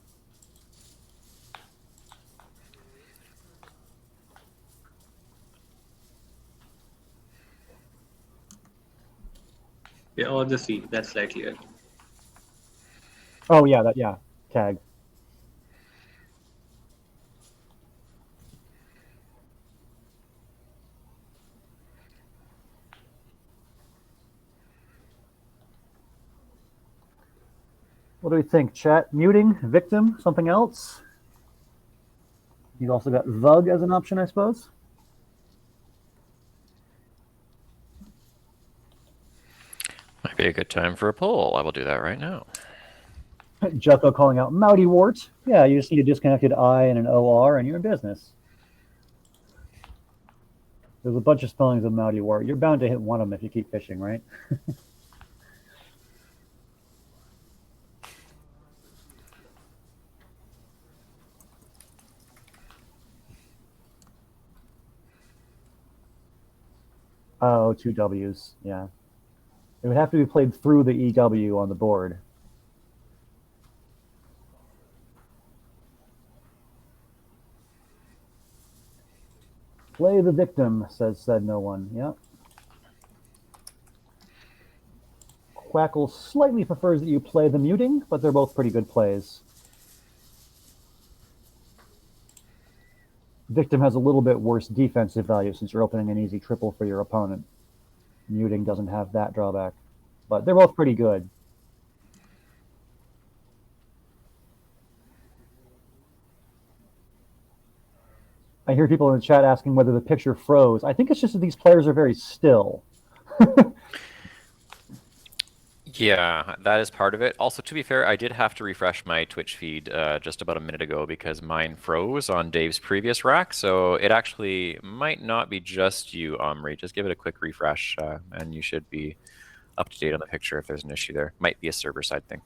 Yeah, or the C. That's likelier. Oh, yeah, tag. What do we think, chat? Muting, victim, something else? You've also got Vug as an option, I suppose? Might be a good time for a poll. I will do that right now. Jucko calling out Mouty Wart. Yeah, you just need a disconnected I and an OR and you're in business. There's a bunch of spellings of Mouty Wart. You're bound to hit one of them if you keep fishing, right? Oh, 2 W's, yeah. It would have to be played through the EW on the board. Play the victim, said no one. Yep. Quackle slightly prefers that you play the muting, but they're both pretty good plays. Victim has a little bit worse defensive value since you're opening an easy triple for your opponent. Muting doesn't have that drawback, but they're both pretty good. I hear people in the chat asking whether the picture froze. I think it's just that these players are very still. Yeah, that is part of it. Also, to be fair, I did have to refresh my Twitch feed just about a minute ago because mine froze on Dave's previous rack. So it actually might not be just you, Omri. Just give it a quick refresh and you should be up to date on the picture if there's an issue there. Might be a server side thing.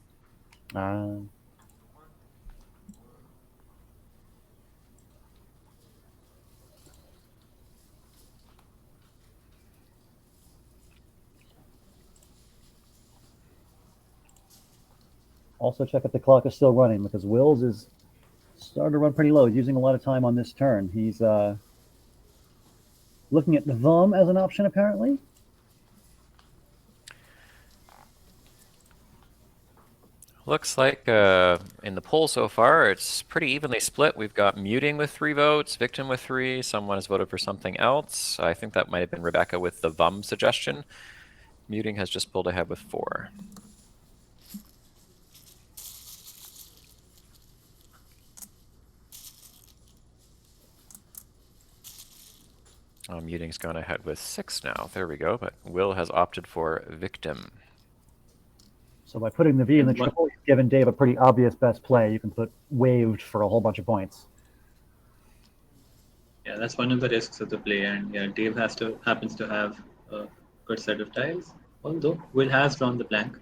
Also check if the clock is still running because Wills is starting to run pretty low. He's using a lot of time on this turn. He's looking at the VUM as an option apparently. Looks like in the poll so far, it's pretty evenly split. We've got Muting with 3 votes, Victim with 3. Someone has voted for something else. I think that might have been Rebecca with the VUM suggestion. Muting has just pulled ahead with 4. Muting's gone ahead with 6 now. There we go. But Will has opted for Victim. So by putting the V in the triple, you've given Dave a pretty obvious best play. You can put Waved for a whole bunch of points. Yeah, that's one of the risks of the play, and yeah, Dave happens to have a good set of tiles. Although Will has drawn the blank.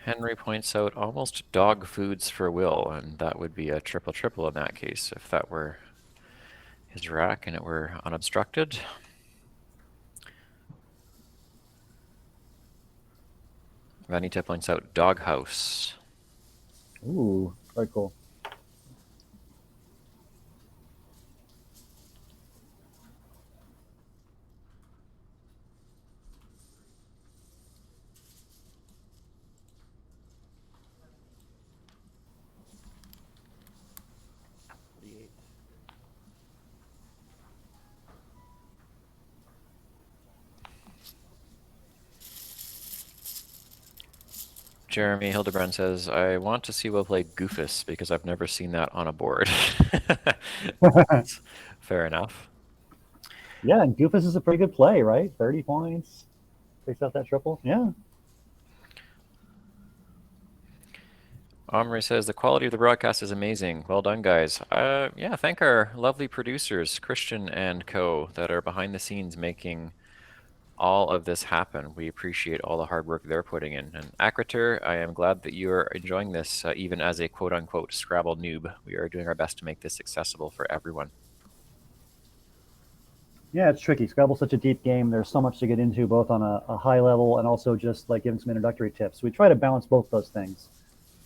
Henry points out almost dog foods for Will, and that would be a triple in that case if that were his rack and it were unobstructed. Vanita points out doghouse. Ooh, very cool. Jeremy Hildebrand says, I want to see Will play Goofus because I've never seen that on a board. Fair enough. Yeah, and Goofus is a pretty good play, right? 30 points. Takes out that triple. Yeah. Omri says, the quality of the broadcast is amazing. Well done, guys. Yeah, thank our lovely producers, Christian and co, that are behind the scenes making all of this happen. We appreciate all the hard work they're putting in. And Akrater, I am glad that you are enjoying this, even as a quote-unquote Scrabble noob. We are doing our best to make this accessible for everyone. Yeah, it's tricky. Scrabble's such a deep game. There's so much to get into, both on a high level and also just like giving some introductory tips. We try to balance both those things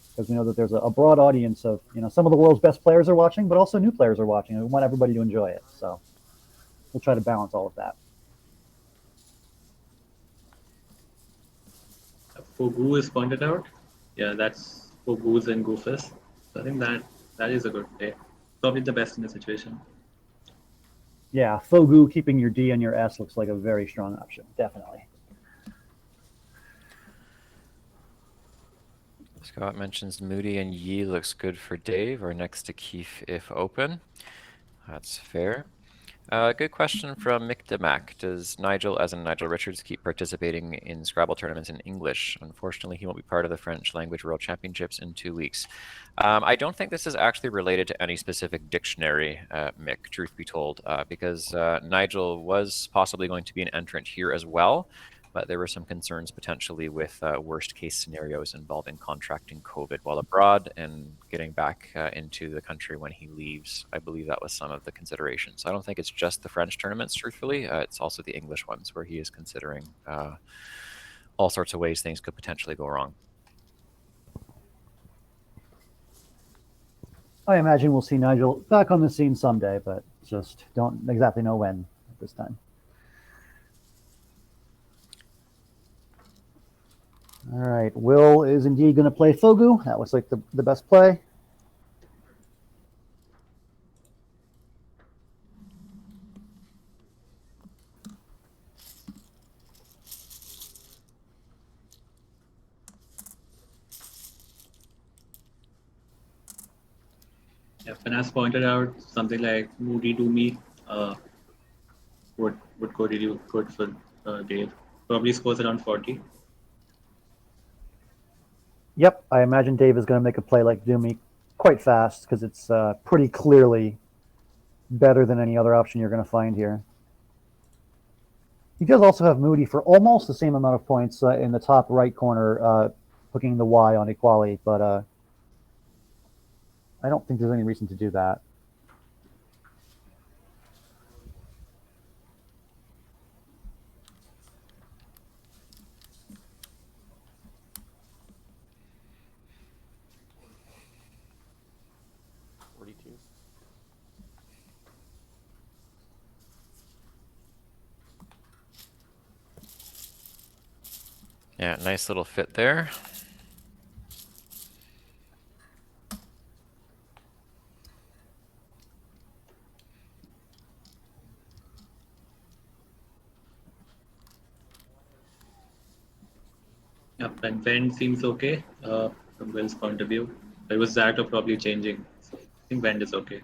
because we know that there's a broad audience of, some of the world's best players are watching, but also new players are watching, and we want everybody to enjoy it. So we'll try to balance all of that. Fogu is pointed out. Yeah, that's Fogu's and Goofus. So I think that is a good play. Probably the best in the situation. Yeah, Fogu keeping your D and your S looks like a very strong option, definitely. Scott mentions Moody and Yi looks good for Dave or next to Keith if open. That's fair. Good question from Mick DeMac. Does Nigel, as in Nigel Richards, keep participating in Scrabble tournaments in English? Unfortunately, he won't be part of the French Language World Championships in 2 weeks. I don't think this is actually related to any specific dictionary, Mick, truth be told, because Nigel was possibly going to be an entrant here as well, but there were some concerns potentially with worst case scenarios involving contracting COVID while abroad and getting back into the country when he leaves. I believe that was some of the considerations. I don't think it's just the French tournaments, truthfully. It's also the English ones where he is considering all sorts of ways things could potentially go wrong. I imagine we'll see Nigel back on the scene someday, but just don't exactly know when at this time. All right, Will is indeed going to play Fogu. That looks like the best play. Yeah, Finas pointed out something like Moody Doomy would go really good for Dave. Probably scores around 40. Yep, I imagine Dave is going to make a play like Doomy quite fast because it's pretty clearly better than any other option you're going to find here. He does also have Moody for almost the same amount of points in the top right corner, hooking the Y on equality, but I don't think there's any reason to do that. Yeah, nice little fit there. Yep, and Vend seems okay from Will's point of view. It was Zato probably changing. So I think Vend is okay.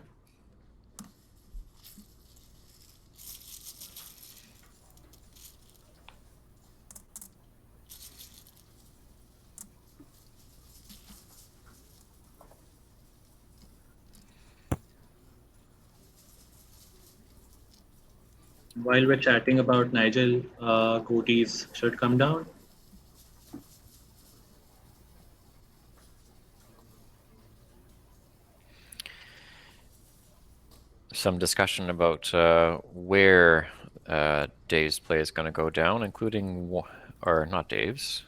While we're chatting about Nigel, goatees should come down. Some discussion about where Dave's play is going to go down, including, or not Dave's.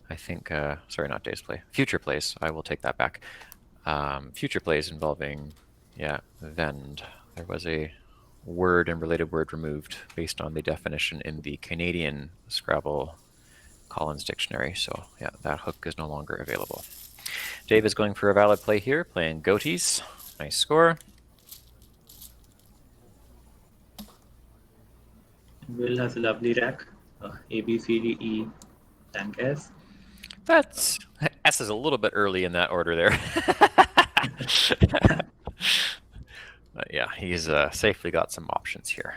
I think, sorry, not Dave's play. Future plays. I will take that back. Future plays involving, yeah, Vend. There was a word and related word removed based on the definition in the Canadian Scrabble Collins Dictionary. So yeah, that hook is no longer available. Dave is going for a valid play here, playing goatees. Nice score. Will has a lovely rack. A, B, C, D, E, and S. That's S is a little bit early in that order there. But yeah, he's safely got some options here.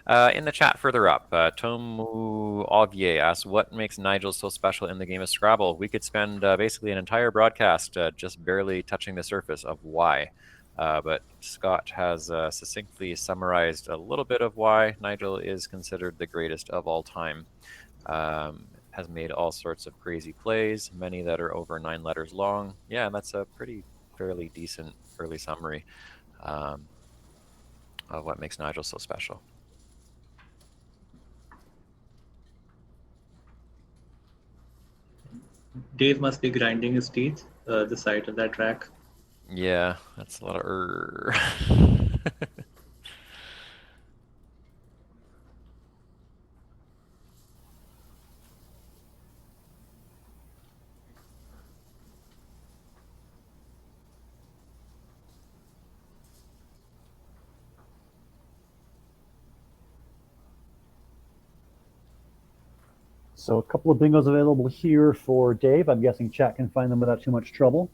In the chat further up, Tomu Ovier asks, what makes Nigel so special in the game of Scrabble? We could spend basically an entire broadcast just barely touching the surface of why. But Scott has succinctly summarized a little bit of why Nigel is considered the greatest of all time. Has made all sorts of crazy plays, many that are over 9 letters long. Yeah, that's a fairly decent early summary of what makes Nigel so special. Dave must be grinding his teeth, the side of that track. Yeah, that's a lot of So a couple of bingos available here for Dave. I'm guessing chat can find them without too much trouble.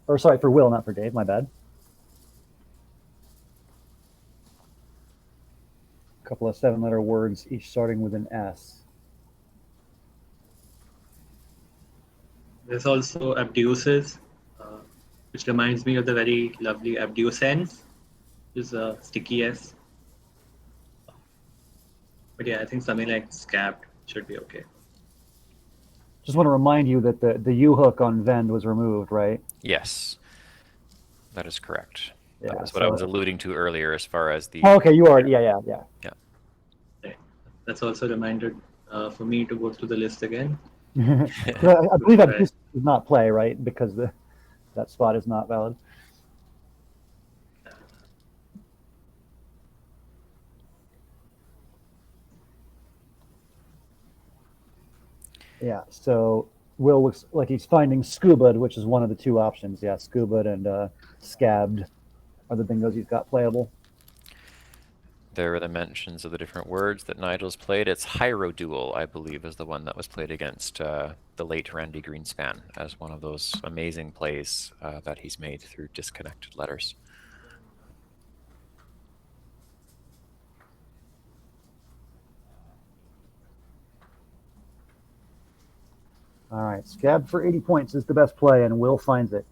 Or sorry, for Will, not for Dave, my bad. couple of 7-letter words, each starting with an S. There's also abduces, which reminds me of the very lovely abducens, which is a sticky S. But yeah, I think something like scabbed should be okay. Just want to remind you that the U hook on Vend was removed, right? Yes, that is correct. Yeah, That was what I was alluding to earlier as far as the... Oh, okay, you are. Yeah. Right. That's also a reminder for me to go through the list again. I believe abduce does not play, right? Because that spot is not valid. Yeah, so Will looks like he's finding Scuba, which is one of the two options. Yeah, Scuba and Scabbed are the bingos he's got playable. There were the mentions of the different words that Nigel's played. It's Hierodual, I believe, is the one that was played against the late Randy Greenspan as one of those amazing plays that he's made through disconnected letters. All right, Scabbed for 80 points is the best play, and Will finds it.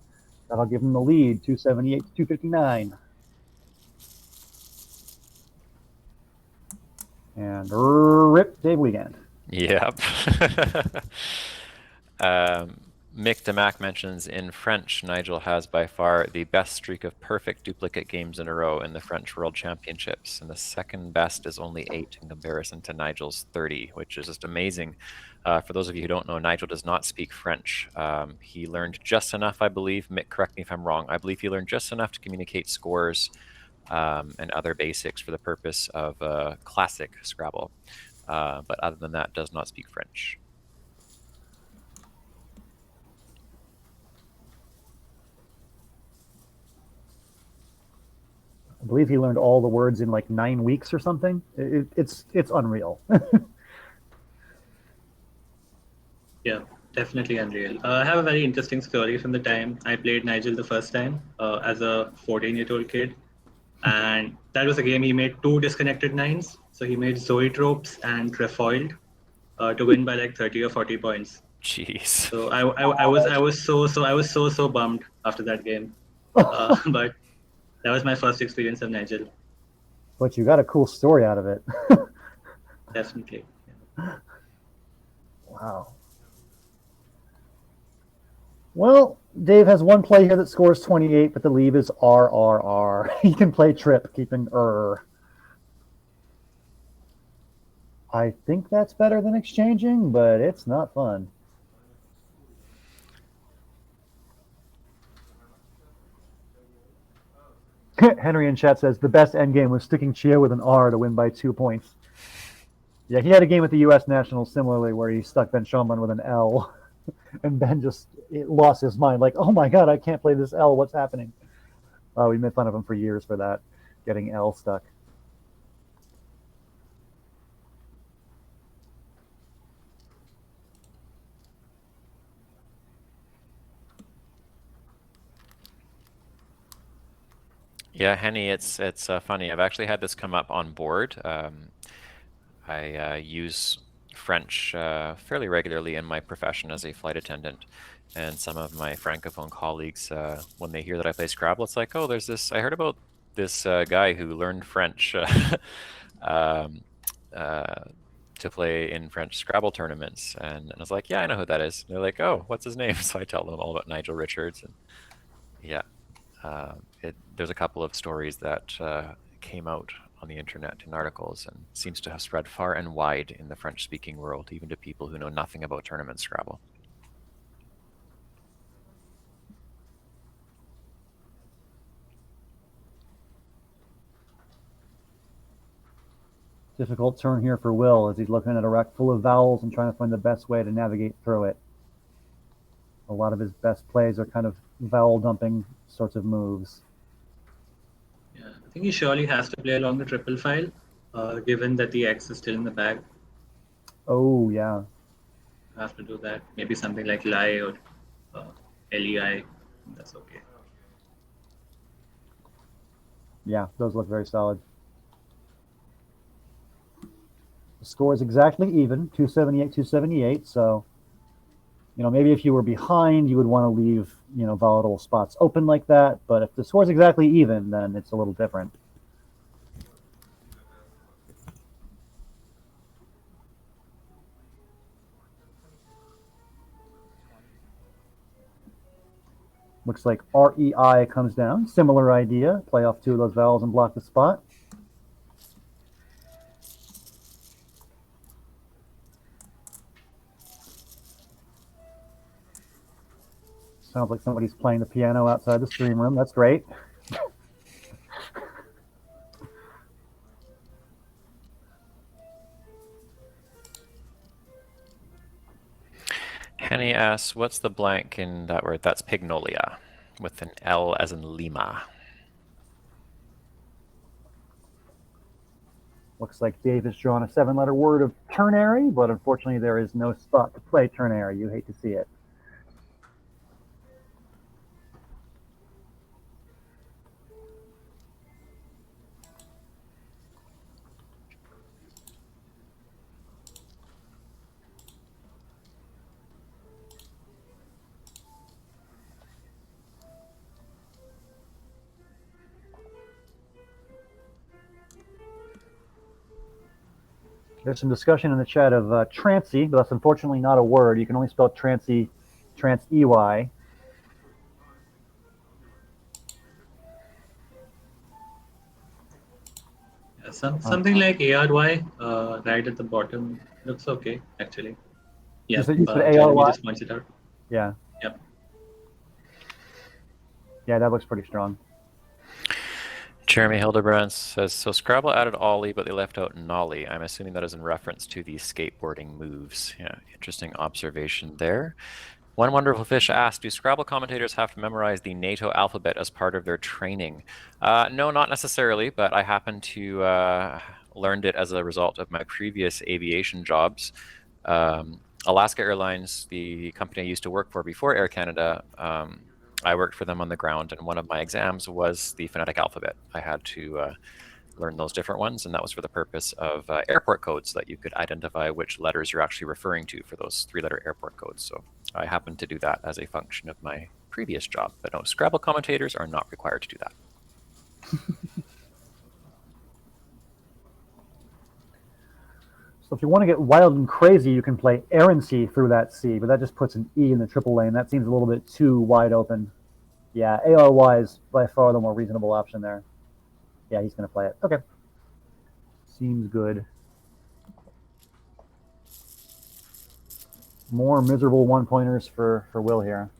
That'll give him the lead, 278 to 259. And rip Dave Wiegand. Yep. Mick DeMac mentions in French, Nigel has by far the best streak of perfect duplicate games in a row in the French World Championships, and the second best is only 8 in comparison to Nigel's 30, which is just amazing. For those of you who don't know, Nigel does not speak French. He learned just enough, I believe. Mick, correct me if I'm wrong. I believe he learned just enough to communicate scores and other basics for the purpose of classic Scrabble. But other than that, does not speak French. I believe he learned all the words in like 9 weeks or something. It's unreal. Yeah, definitely unreal. I have a very interesting story from the time I played Nigel the first time as a 14-year-old kid. And that was a game he made 2 disconnected nines. So he made Zoetropes and Trefoiled to win by like 30 or 40 points. Jeez. So I was so bummed after that game. But that was my first experience of Nigel. But you got a cool story out of it. Definitely. Wow. Well, Dave has one play here that scores 28, but the lead is RRR. He can play trip, keeping I think that's better than exchanging, but it's not fun. Henry in chat says the best endgame was sticking Chia with an R to win by 2 points. Yeah, he had a game at the U.S. Nationals similarly where he stuck Ben Schaumann with an L, and Ben just lost his mind. Like, oh my God, I can't play this L. What's happening? We made fun of him for years for that, getting L stuck. Yeah, Henny, it's funny. I've actually had this come up on board. I use French fairly regularly in my profession as a flight attendant, and some of my francophone colleagues, when they hear that I play Scrabble, it's like, oh, there's this. I heard about this guy who learned French to play in French Scrabble tournaments, and I was like, yeah, I know who that is. And they're like, oh, what's his name? So I tell them all about Nigel Richards, and yeah. There's a couple of stories that came out on the internet in articles and seems to have spread far and wide in the French-speaking world, even to people who know nothing about tournament Scrabble. Difficult turn here for Will as he's looking at a rack full of vowels and trying to find the best way to navigate through it. A lot of his best plays are kind of vowel dumping sorts of moves. Yeah, I think he surely has to play along the triple file, given that the X is still in the bag. Oh, yeah. Have to do that. Maybe something like Lie or LEI. That's okay. Yeah, those look very solid. Score is exactly even, 278, 278. So, maybe if you were behind, you would want to leave, volatile spots open like that. But if the score is exactly even, then it's a little different. Looks like REI comes down. Similar idea. Play off 2 of those vowels and block the spot. Sounds like somebody's playing the piano outside the stream room. That's great. Henny asks, what's the blank in that word? That's Pignolia, with an L as in Lima. Looks like Dave has drawn a 7-letter word of ternary, but unfortunately there is no spot to play ternary. You hate to see it. There's some discussion in the chat of trancy, but that's unfortunately not a word. You can only spell trancy, trans-EY. Yeah, something like ARY right at the bottom looks okay, actually. Yeah, You said Jeremy ARY? just points it out. Yeah. Yep. Yeah, that looks pretty strong. Jeremy Hildebrand says, so Scrabble added Ollie, but they left out Nollie. I'm assuming that is in reference to the skateboarding moves. Yeah, interesting observation there. One Wonderful Fish asked, do Scrabble commentators have to memorize the NATO alphabet as part of their training? No, not necessarily, but I happen to learned it as a result of my previous aviation jobs. Alaska Airlines, the company I used to work for before Air Canada, I worked for them on the ground, and one of my exams was the phonetic alphabet. I had to learn those different ones, and that was for the purpose of airport codes, so that you could identify which letters you're actually referring to for those 3-letter airport codes. So I happened to do that as a function of my previous job. But no, Scrabble commentators are not required to do that. So if you want to get wild and crazy, you can play errancy through that C, but that just puts an E in the triple lane. That seems a little bit too wide open. Yeah, ARY is by far the more reasonable option there. Yeah, he's going to play it. Okay. Seems good. More miserable 1-pointers for Will here.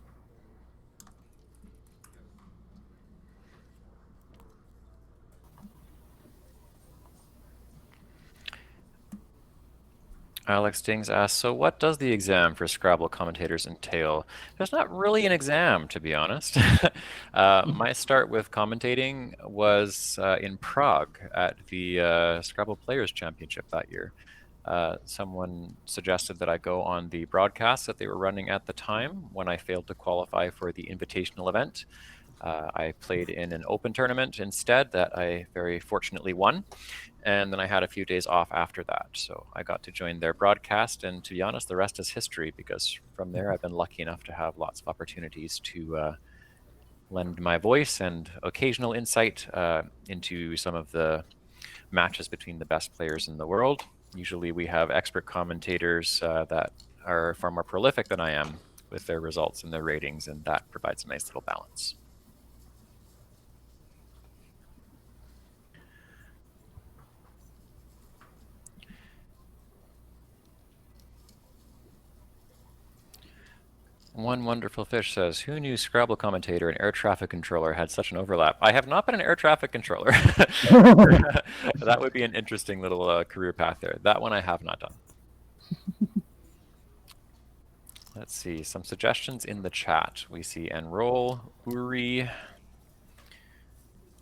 Alex Dings asks, so what does the exam for Scrabble commentators entail? There's not really an exam, to be honest. My start with commentating was in Prague at the Scrabble Players Championship that year. Someone suggested that I go on the broadcast that they were running at the time when I failed to qualify for the invitational event. I played in an open tournament instead that I very fortunately won. And then I had a few days off after that. So I got to join their broadcast. And to be honest, the rest is history, because from there I've been lucky enough to have lots of opportunities to lend my voice and occasional insight into some of the matches between the best players in the world. Usually we have expert commentators that are far more prolific than I am with their results and their ratings, and that provides a nice little balance. One Wonderful Fish says, who knew Scrabble commentator and air traffic controller had such an overlap? I have not been an air traffic controller. That would be an interesting little career path there. That one I have not done. Let's see, some suggestions in the chat. We see Enroll, Uri,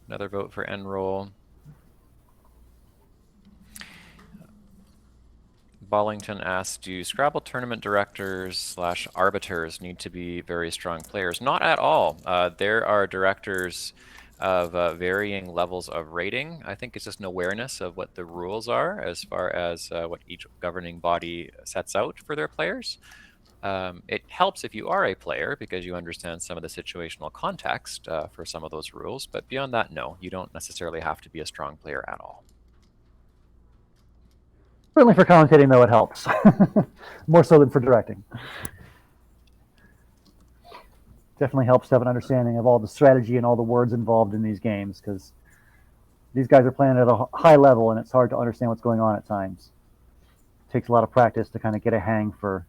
another vote for Enroll. Bollington asks, do Scrabble tournament directors / arbiters need to be very strong players? Not at all. There are directors of varying levels of rating. I think it's just an awareness of what the rules are as far as what each governing body sets out for their players. It helps if you are a player because you understand some of the situational context for some of those rules. But beyond that, no, you don't necessarily have to be a strong player at all. Certainly for commentating, though, it helps. More so than for directing. Definitely helps to have an understanding of all the strategy and all the words involved in these games, because these guys are playing at a high level and it's hard to understand what's going on at times. It takes a lot of practice to kind of get a hang for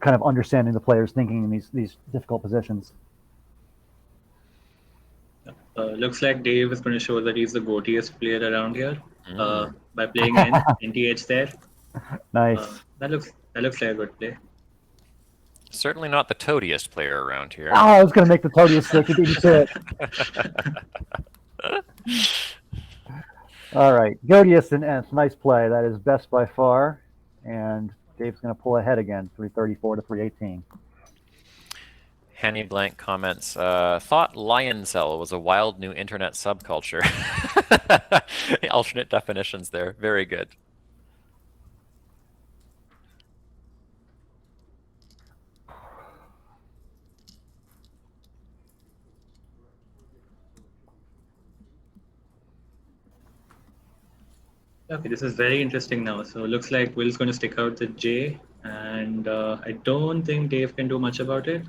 kind of understanding the players thinking in these difficult positions. Looks like Dave is going to show that he's the goatiest player around here by playing in NTH there. Nice. That looks like a good play. Certainly not the toadiest player around here. Oh, I was going to make the toadiest stick. You beat me to it. All right. Godius and Nth. Nice play. That is best by far. And Dave's going to pull ahead again, 334 to 318. Hanny Blank comments, thought lion cell was a wild new internet subculture. Alternate definitions there. Very good. Okay, this is very interesting now. So it looks like Will's going to stick out the J, and I don't think Dave can do much about it.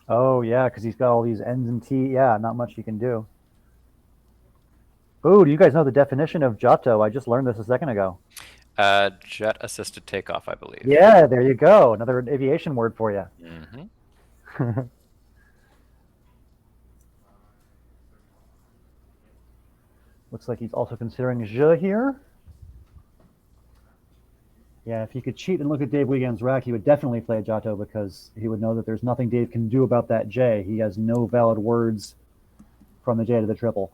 Oh, yeah, because he's got all these N's and T. Yeah, not much you can do. Oh, do you guys know the definition of Giotto? I just learned this a second ago. Jet-assisted takeoff, I believe. Yeah, there you go. Another aviation word for you. Mm-hmm. Looks like he's also considering Je here. Yeah, if he could cheat and look at Dave Wiegand's rack, he would definitely play a Giotto because he would know that there's nothing Dave can do about that J. He has no valid words from the J to the triple.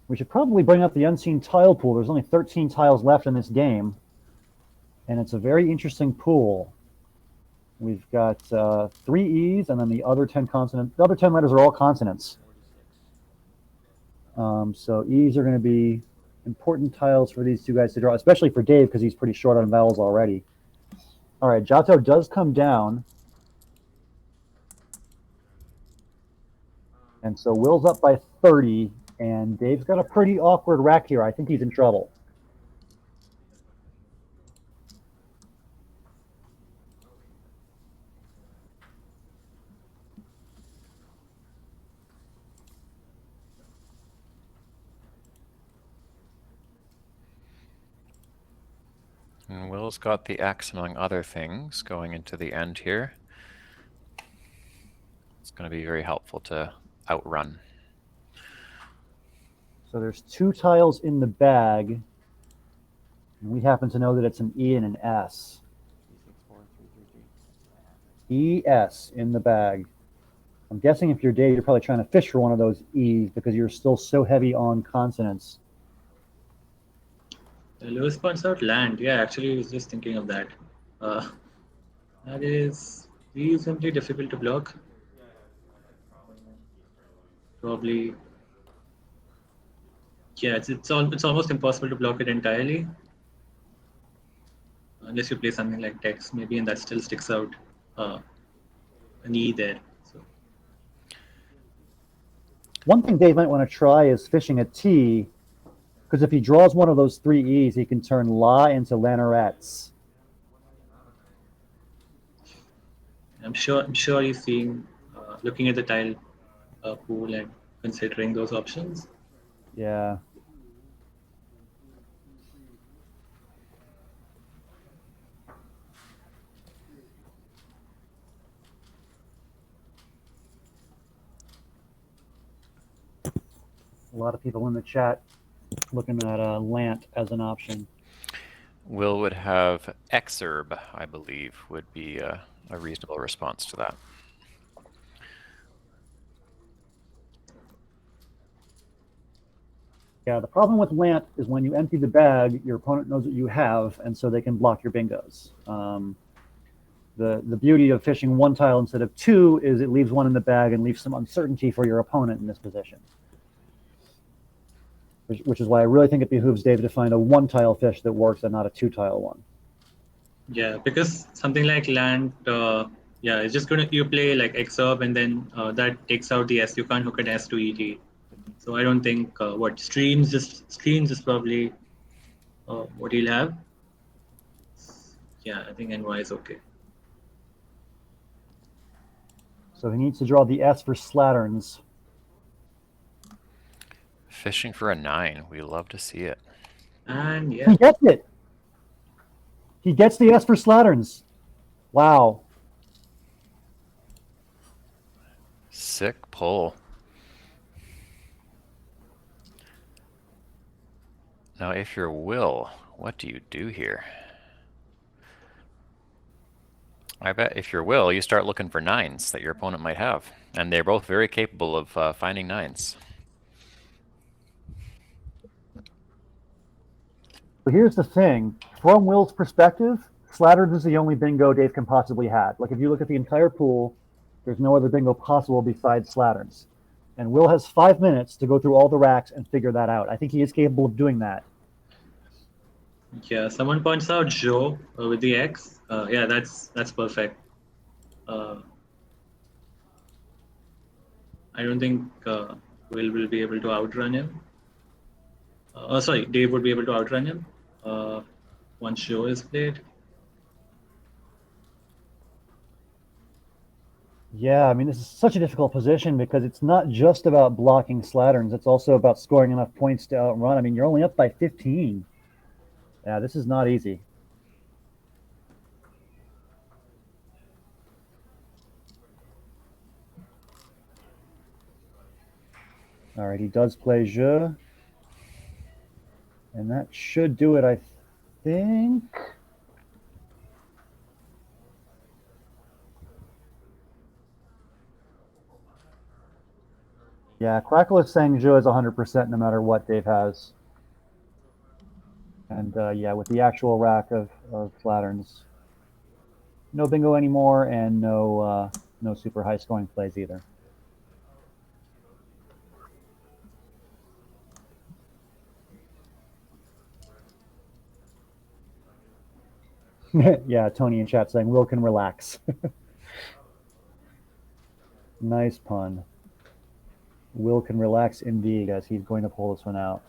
We should probably bring up the unseen tile pool. There's only 13 tiles left in this game, and it's a very interesting pool. We've got 3 E's and then the other 10 consonants. The other 10 letters are all consonants. So E's are going to be important tiles for these two guys to draw, especially for Dave because he's pretty short on vowels already. All right, Giotto does come down. And so Will's up by 30, and Dave's got a pretty awkward rack here. I think he's in trouble. And Will's got the X among other things going into the end here. It's going to be very helpful to outrun. So there's 2 tiles in the bag. And we happen to know that it's an E and an S. ES in the bag. I'm guessing if you're Dave, you're probably trying to fish for one of those E's because you're still so heavy on consonants. Lewis points out land. Yeah, actually, I was just thinking of that. That is reasonably difficult to block. Probably. Yeah, it's almost impossible to block it entirely. Unless you play something like Tex, maybe, and that still sticks out an E there. So. One thing Dave might want to try is fishing a T, because if he draws one of those 3 E's, he can turn La into Lannerets. I'm sure he's seeing, looking at the tile pool and considering those options. Yeah. A lot of people in the chat looking at Lant as an option. Will would have Exurb, I believe, would be a reasonable response to that. Yeah, the problem with Lant is when you empty the bag, your opponent knows what you have, and so they can block your bingos. The beauty of fishing one tile instead of two is it leaves one in the bag and leaves some uncertainty for your opponent in this position. Which is why I really think it behooves Dave to find a one-tile fish that works and not a two-tile one. Yeah, because something like land, yeah, it's just you play like Exurb and then that takes out the S. You can't hook an S to ET. So I don't think streams is probably what he'll have. Yeah, I think NY is okay. So he needs to draw the S for slatterns. Fishing for a 9. We love to see it. And yeah, He gets it. He gets the S for slatterns. Wow. Sick pull. Now, if you're Will, what do you do here? I bet if you're Will, you start looking for 9s that your opponent might have. And they're both very capable of finding 9s. But here's the thing. From Will's perspective, slatterns is the only bingo Dave can possibly have. Like, if you look at the entire pool, there's no other bingo possible besides slatterns. And Will has 5 minutes to go through all the racks and figure that out. I think he is capable of doing that. yeah. Someone points out Joe with the X. Yeah, that's perfect. I don't think Will be able to outrun him. Sorry, Dave would be able to outrun him once Joe is played. Yeah, I mean, this is such a difficult position because it's not just about blocking slatterns. It's also about scoring enough points to outrun. I mean, you're only up by 15. Yeah, this is not easy. All right, he does play jeu. And that should do it, I think. Yeah, Crackle is saying jeu is 100% no matter what Dave has. And yeah, with the actual rack of slatterns, no bingo anymore, and no super high scoring plays either. Yeah, Tony in chat saying Will can relax. Nice pun. Will can relax indeed, as he's going to pull this one out.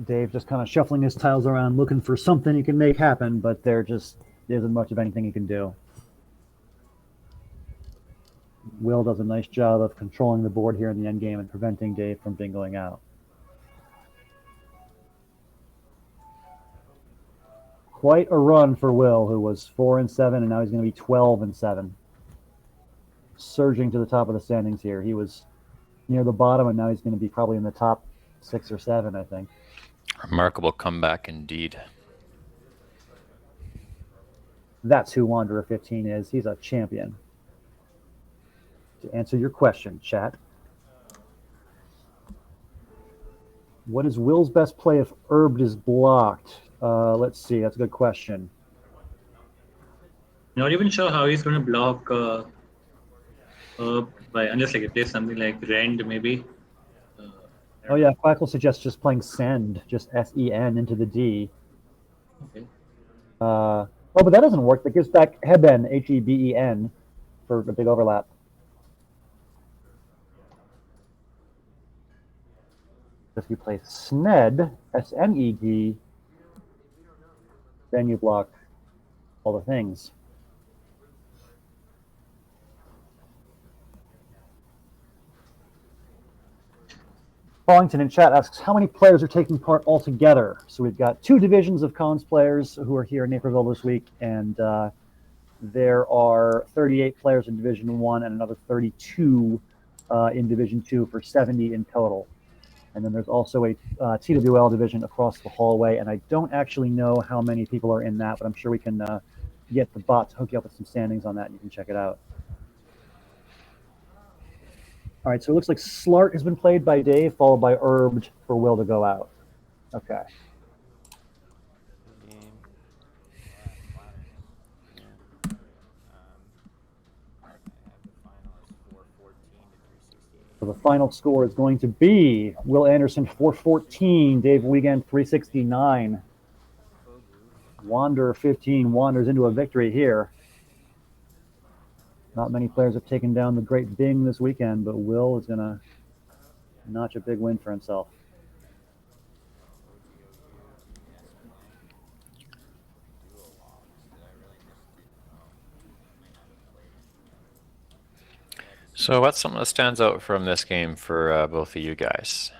Dave just kind of shuffling his tiles around, looking for something he can make happen, but there just isn't much of anything he can do. Will does a nice job of controlling the board here in the endgame and preventing Dave from bingoing out. Quite a run for Will, who was 4-7, and now he's going to be 12-7. Surging to the top of the standings here. He was near the bottom, and now he's going to be probably in the top 6 or 7, I think. Remarkable comeback indeed. That's who Wanderer 15 is. He's a champion. To answer your question, chat. What is Will's best play if Herbed is blocked? Let's see. That's a good question. Not even sure how he's going to block unless like he plays something like Rend maybe. Oh yeah, Quackle suggests just playing Send, just S-E-N into the D. Okay. Oh, but that doesn't work. That gives back Heben, H-E-B-E-N, for a big overlap. If you play Sned, S-N-E-D, then you block all the things. Fallington in chat asks, how many players are taking part altogether? So we've got 2 divisions of Cons players who are here in Naperville this week, and there are 38 players in Division 1 and another 32 in Division 2 for 70 in total. And then there's also a TWL division across the hallway, and I don't actually know how many people are in that, but I'm sure we can get the bot to hook you up with some standings on that, and you can check it out. All right, so it looks like Slart has been played by Dave, followed by Herbed for Will to go out. Okay. So the final score is going to be Will Anderson 414, Dave Wiegand 369. Wander 15 wanders into a victory here. Not many players have taken down the Great Bing this weekend, but Will is going to notch a big win for himself. So what's something that stands out from this game for both of you guys?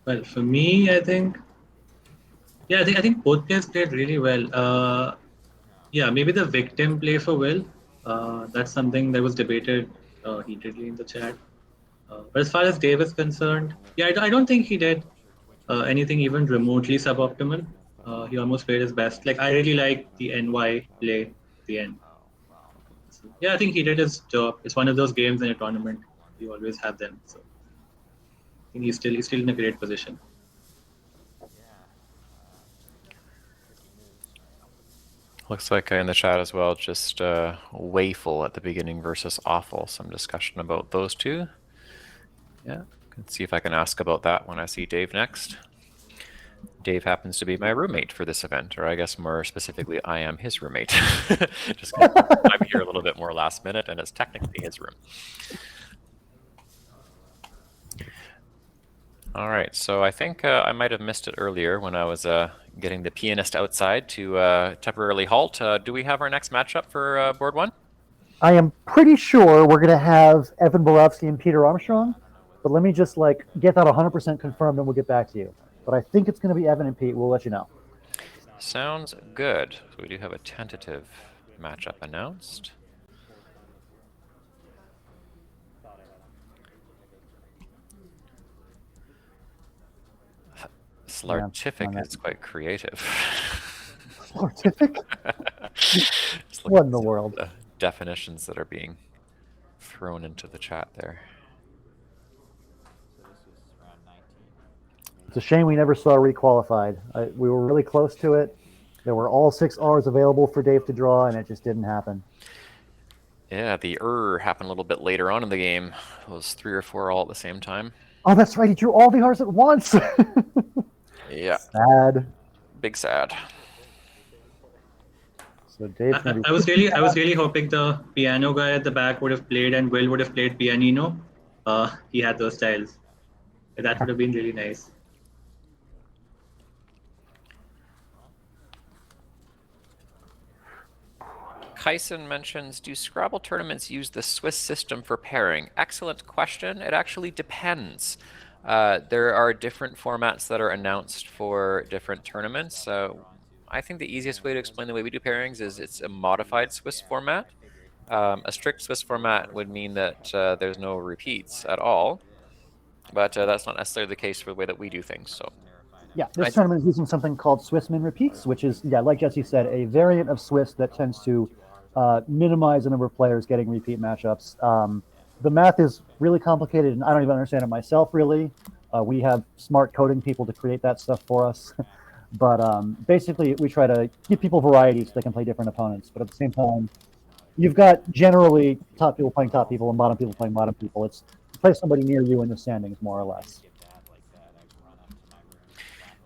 Well, for me, I think both players played really well. Yeah, maybe the victim play for Will. That's something that was debated heatedly in the chat. But as far as Dave is concerned, yeah, I don't think he did anything even remotely suboptimal. He almost played his best. Like, I really like the NY play at the end. So, yeah, I think he did his job. It's one of those games in a tournament. You always have them. So I think he's still in a great position. Looks like in the chat as well, just Wayful at the beginning versus Awful. Some discussion about those two. Yeah, can see if I can ask about that when I see Dave next. Dave happens to be my roommate for this event, or I guess more specifically, I am his roommate. Just 'cause I'm here a little bit more last minute, and it's technically his room. All right, so I think I might have missed it earlier when I was getting the pianist outside to temporarily halt. Do we have our next matchup for board one? I am pretty sure we're going to have Evan Borowski and Peter Armstrong, but let me just get that 100% confirmed, and we'll get back to you. But I think it's going to be Evan and Pete. We'll let you know. Sounds good. So we do have a tentative matchup announced. Slartific is quite creative. Slartific? What in the world? The definitions that are being thrown into the chat there. It's a shame we never saw requalified. We were really close to it. There were all 6 R's available for Dave to draw, and it just didn't happen. Yeah, the happened a little bit later on in the game. It was 3 or 4 all at the same time. Oh, that's right. He drew all the R's at once. Yeah. Sad. Big sad. So Dave's gonna be... I was really hoping the piano guy at the back would have played and Will would have played pianino. He had those styles. That would have been really nice. Kyson mentions, do Scrabble tournaments use the Swiss system for pairing? Excellent question. It actually depends. There are different formats that are announced for different tournaments. I think the easiest way to explain the way we do pairings is it's a modified Swiss format. A strict Swiss format would mean that there's no repeats at all, but that's not necessarily the case for the way that we do things. So, yeah, this tournament is using something called Swiss min repeats, which is, yeah, like Jesse said, a variant of Swiss that tends to minimize the number of players getting repeat matchups. The math is really complicated, and I don't even understand it myself, really. We have smart coding people to create that stuff for us. But basically, we try to give people variety so they can play different opponents. But at the same time, you've got generally top people playing top people and bottom people playing bottom people. It's play somebody near you in the standings, more or less.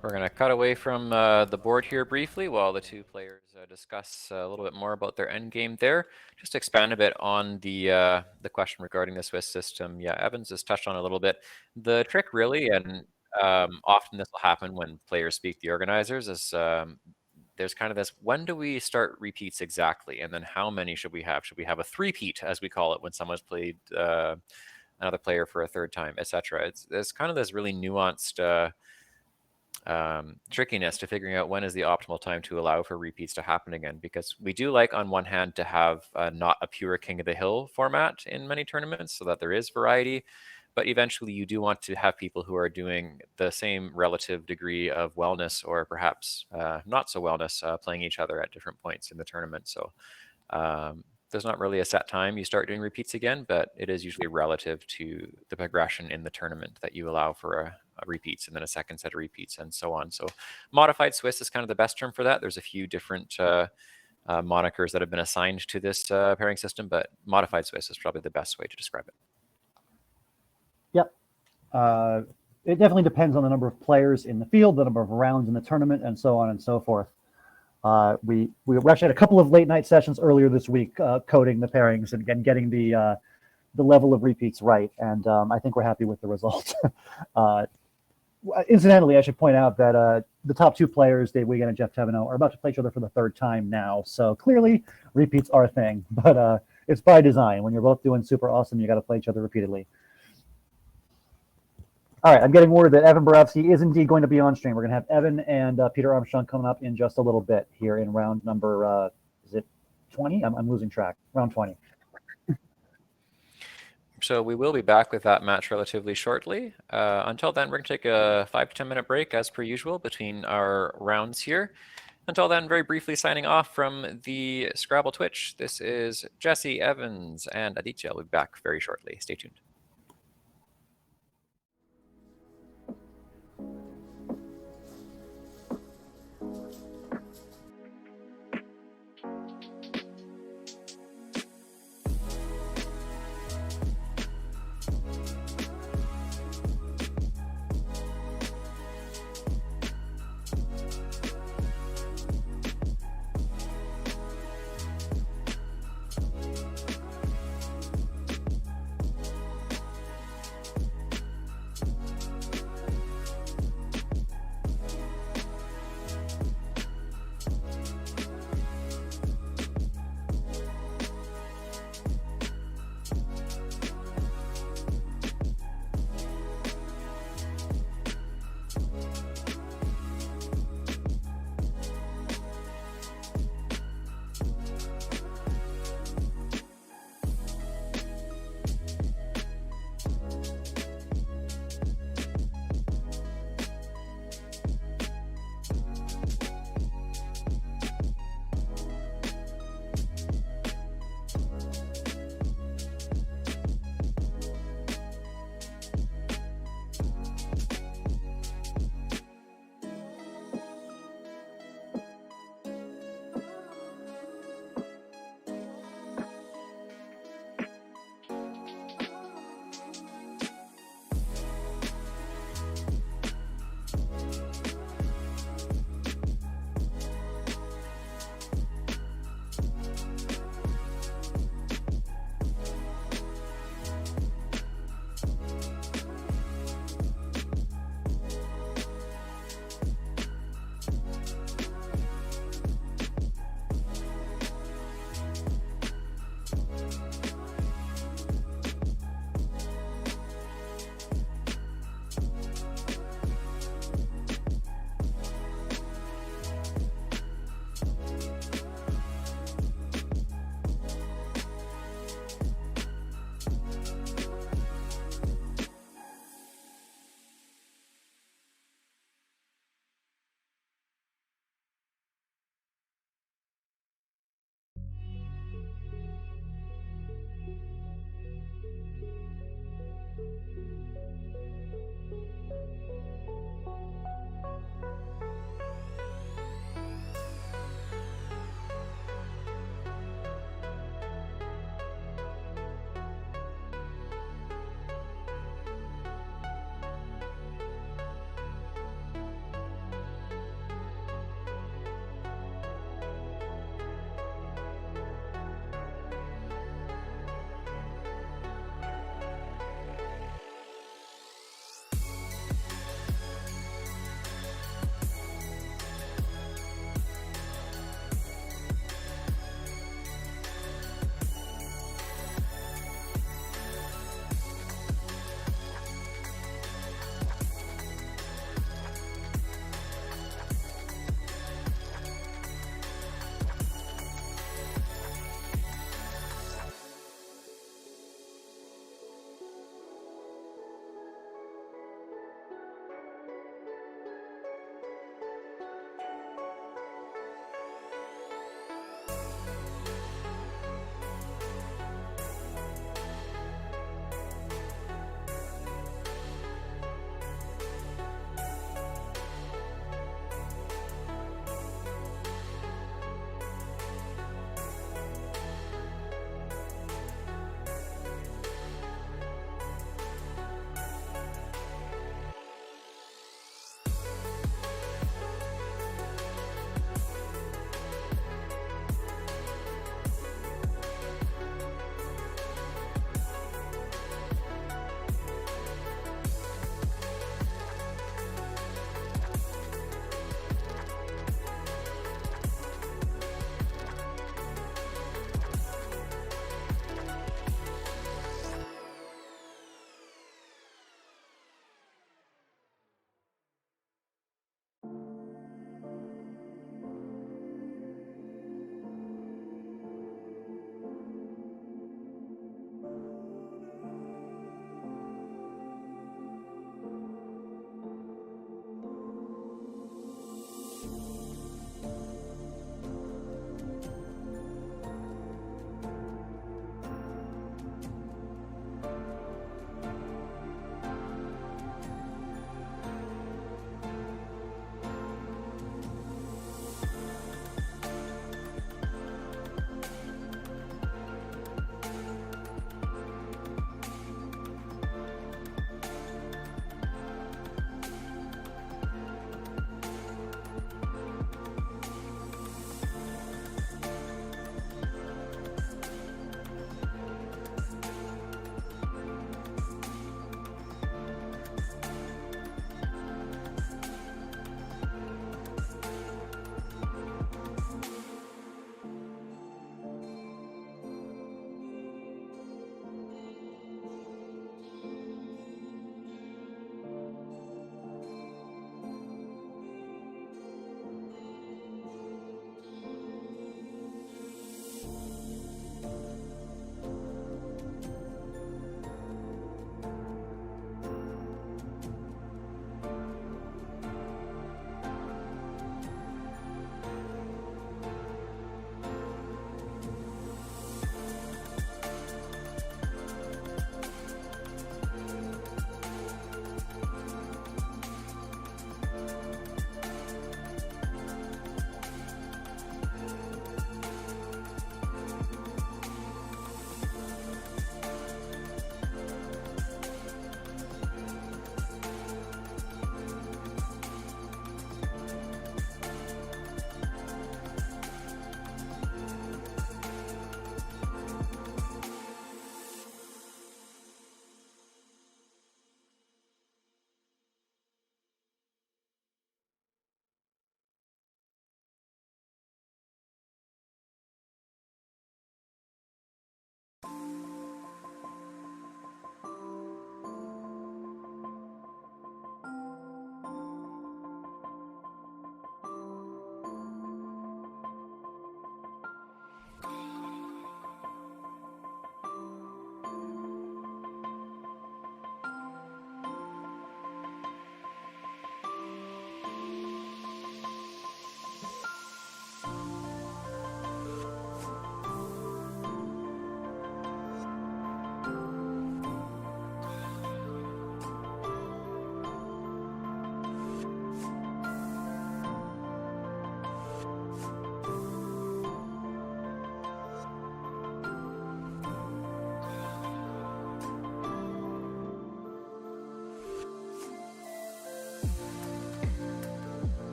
We're going to cut away from the board here briefly while the two players discuss a little bit more about their end game there. Just to expand a bit on the question regarding the Swiss system. Yeah, Evans has touched on it a little bit. The trick really, and often this will happen when players speak to the organizers, is there's kind of this, when do we start repeats exactly? And then how many should we have? Should we have a three-peat, as we call it, when someone's played another player for a third time, etc.? There's kind of this really nuanced trickiness to figuring out when is the optimal time to allow for repeats to happen again, because we do like on one hand to have not a pure King of the Hill format in many tournaments so that there is variety, but eventually you do want to have people who are doing the same relative degree of wellness or perhaps not so wellness playing each other at different points in the tournament. So there's not really a set time you start doing repeats again, but it is usually relative to the progression in the tournament that you allow for a repeats and then a second set of repeats and so on. So modified Swiss is kind of the best term for that. There's a few different monikers that have been assigned to this pairing system, but modified Swiss is probably the best way to describe it. Yep. It definitely depends on the number of players in the field, the number of rounds in the tournament, and so on and so forth. We actually had a couple of late night sessions earlier this week coding the pairings and getting the level of repeats right, and I think we're happy with the results. Incidentally, I should point out that the top two players, Dave Wiegand and Jeff Teveno, are about to play each other for the third time now. So clearly, repeats are a thing, but it's by design. When you're both doing super awesome, you got to play each other repeatedly. All right, I'm getting word that Evan Borowski is indeed going to be on stream. We're going to have Evan and Peter Armstrong coming up in just a little bit here in round number, is it 20? I'm losing track. Round 20. So we will be back with that match relatively shortly. Until then, we're going to take a 5 to 10 minute break as per usual between our rounds here. Until then, very briefly signing off from the Scrabble Twitch. This is Jesse, Evans, and Aditya. We'll be back very shortly. Stay tuned.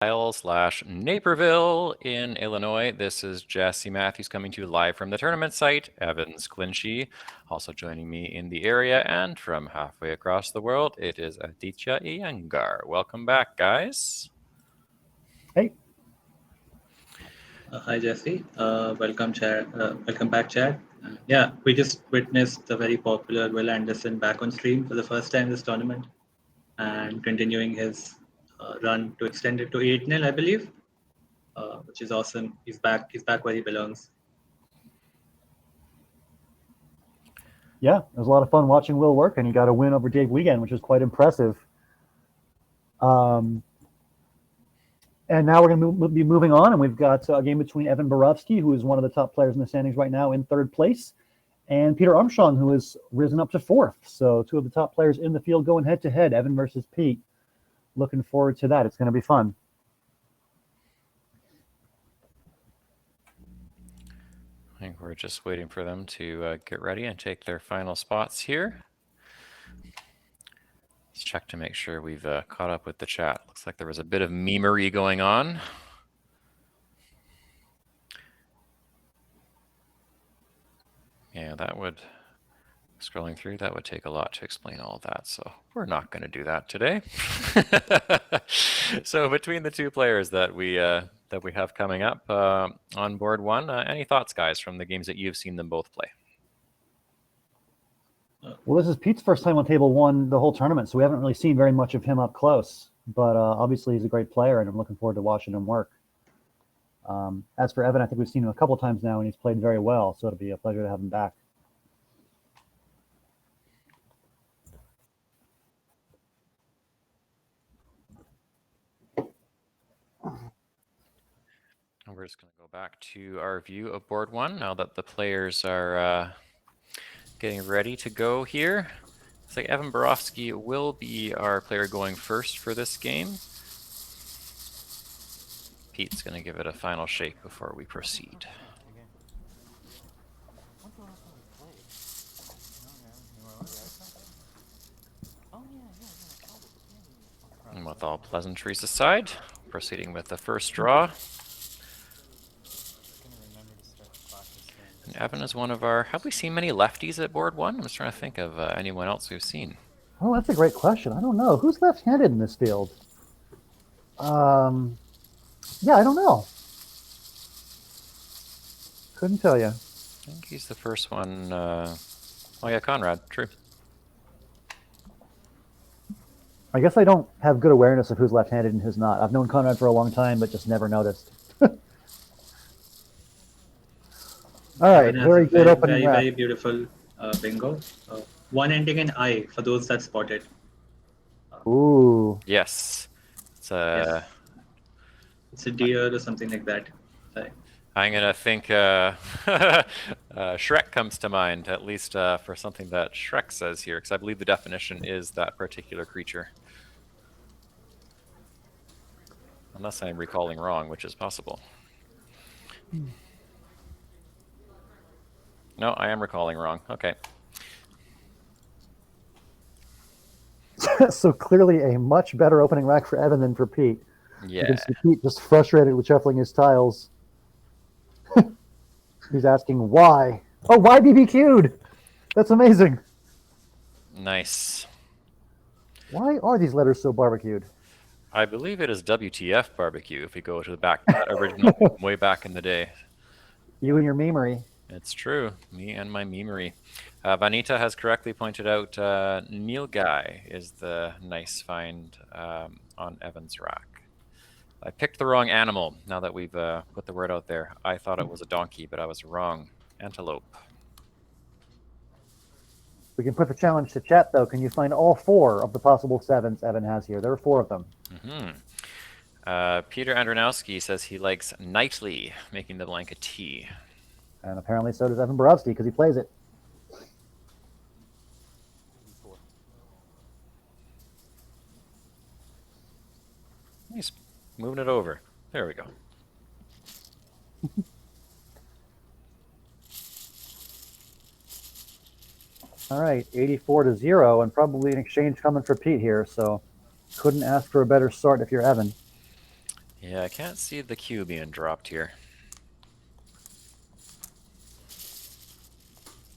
Naperville in Illinois. This is Jesse Matthews coming to you live from the tournament site. Evans Clinchy also joining me in the area, and from halfway across the world, it is Aditya Iyengar. Welcome back, guys. Hey. Hi, Jesse. Welcome, Chad. Welcome back, Chad. Yeah, we just witnessed the very popular Will Anderson back on stream for the first time this tournament, and continuing his run to extend it to 8-0, I believe, which is awesome. He's back. He's back where he belongs. Yeah, it was a lot of fun watching Will work, and he got a win over Dave Wiegand, which was quite impressive. And now we're going to be moving on, and we've got a game between Evan Borowski, who is one of the top players in the standings right now in third place, and Peter Armstrong, who has risen up to fourth. So two of the top players in the field going head-to-head, Evan versus Pete. Looking forward to that. It's going to be fun. I think we're just waiting for them to get ready and take their final spots here. Let's check to make sure we've caught up with the chat. Looks like there was a bit of memery going on. Yeah, that would, scrolling through, that would take a lot to explain all of that. So we're not going to do that today. So between the two players that we have coming up on board one, any thoughts, guys, from the games that you've seen them both play? Well, this is Pete's first time on table one the whole tournament, so we haven't really seen very much of him up close. But obviously he's a great player, and I'm looking forward to watching him work. As for Evan, I think we've seen him a couple of times now, and he's played very well, so it'll be a pleasure to have him back. And we're just going to go back to our view of board one now that the players are getting ready to go here. It's like Evan Borowski will be our player going first for this game. Pete's going to give it a final shake before we proceed. And with all pleasantries aside, proceeding with the first draw. And Evan is one of our... Have we seen many lefties at board one? I'm just trying to think of anyone else we've seen. Oh, that's a great question. I don't know. Who's left-handed in this field? Yeah, I don't know. Couldn't tell you. I think he's the first one. Oh yeah, Conrad. True. I guess I don't have good awareness of who's left-handed and who's not. I've known Conrad for a long time, but just never noticed. All right, very good opening wrap. Very beautiful bingo. One ending in I for those that spotted. Ooh. Yes. It's Yes. It's a deer or something like that. Sorry. I'm gonna think Shrek comes to mind, at least for something that Shrek says here, because I believe the definition is that particular creature. Unless I'm recalling wrong, which is possible. No, I am recalling wrong. Okay. So clearly a much better opening rack for Evan than for Pete. Yeah. You can see Pete just frustrated with shuffling his tiles. He's asking why. Oh, why BBQ'd? That's amazing. Nice. Why are these letters so barbecued? I believe it is WTF barbecue if we go to the back that original way back in the day. You and your memery. It's true. Me and my memery. Vanita has correctly pointed out Neil Guy is the nice find on Evan's rack. I picked the wrong animal now that we've put the word out there. I thought it was a donkey, but I was wrong. Antelope. We can put the challenge to chat, though. Can you find all 4 of the possible 7s Evan has here? There are 4 of them. Mm-hmm. Peter Andronowski says he likes Knightley, making the blank a T. And apparently so does Evan Borowski, because he plays it. He's moving it over. There we go. All right, 84-0, and probably an exchange coming for Pete here, so couldn't ask for a better start if you're Evan. Yeah, I can't see the Q being dropped here.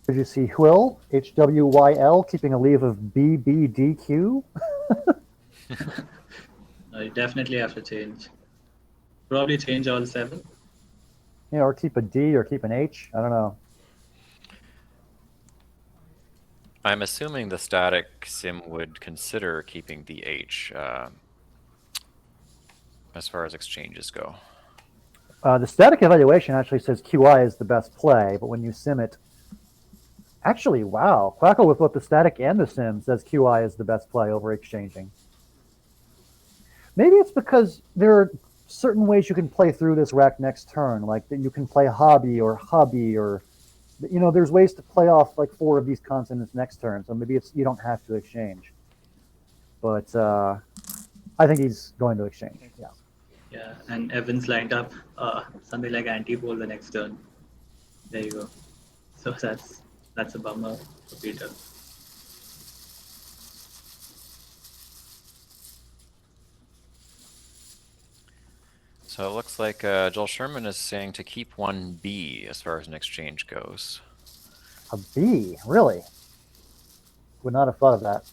Did you see Hwyl, HWYL, keeping a leave of BBDQ? You definitely have to change. Probably change all 7. Yeah, or keep a D or keep an H. I don't know. I'm assuming the static sim would consider keeping the H as far as exchanges go. The static evaluation actually says QI is the best play, but when you sim it, actually, wow, Quackle with both the static and the sim says QI is the best play over exchanging. Maybe it's because there are certain ways you can play through this rack next turn, like that you can play hobby or hubby, or there's ways to play off like 4 of these consonants next turn. So maybe you don't have to exchange. But I think he's going to exchange. Yeah. Yeah, and Evans lined up something like anti-pole the next turn. There you go. So that's a bummer for Peter. So it looks like Joel Sherman is saying to keep 1B as far as an exchange goes. A B, really? Would not have thought of that.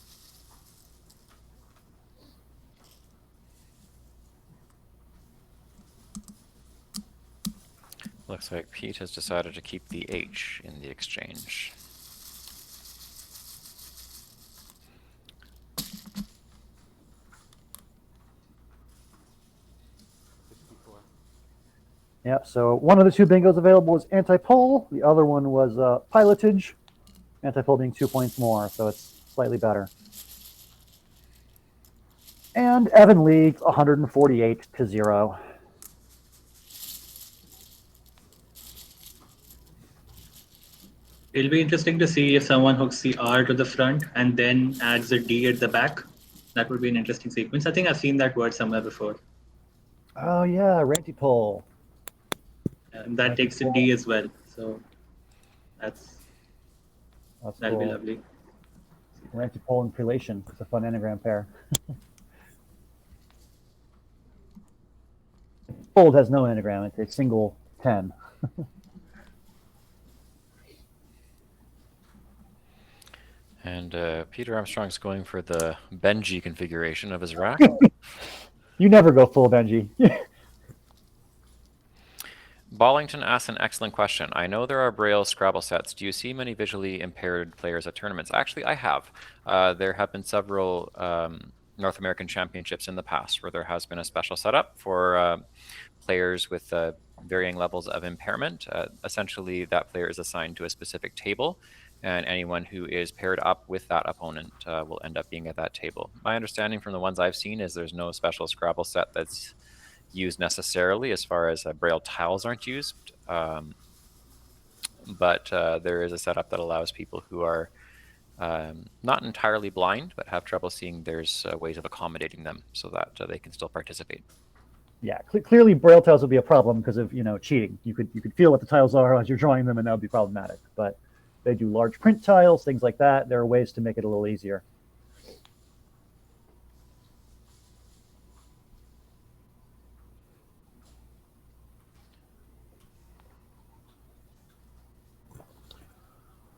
Looks like Pete has decided to keep the H in the exchange. Yeah, so one of the 2 bingos available was anti-pole. The other one was pilotage. Anti-pole being 2 points more, so it's slightly better. And Evan leads 148-0. It'll be interesting to see if someone hooks the R to the front and then adds a D at the back. That would be an interesting sequence. I think I've seen that word somewhere before. Oh yeah, Rantipole. And that takes a D as well. So that'll cool. be lovely. Rantipole and prelation. It's a fun anagram pair. Fold has no anagram. It's a single 10. And Peter Armstrong's going for the Benji configuration of his rack. You never go full Benji. Ballington asks an excellent question. I know there are Braille Scrabble sets. Do you see many visually impaired players at tournaments? Actually, I have. There have been several North American championships in the past where there has been a special setup for players with varying levels of impairment. Essentially, that player is assigned to a specific table, and anyone who is paired up with that opponent will end up being at that table. My understanding from the ones I've seen is there's no special Scrabble set that's used necessarily as far as Braille tiles aren't used, but there is a setup that allows people who are not entirely blind but have trouble seeing. There's ways of accommodating them so that they can still participate. Yeah, clearly Braille tiles would be a problem because of cheating. You could feel what the tiles are as you're drawing them, and that would be problematic. But they do large print tiles, things like that. There are ways to make it a little easier.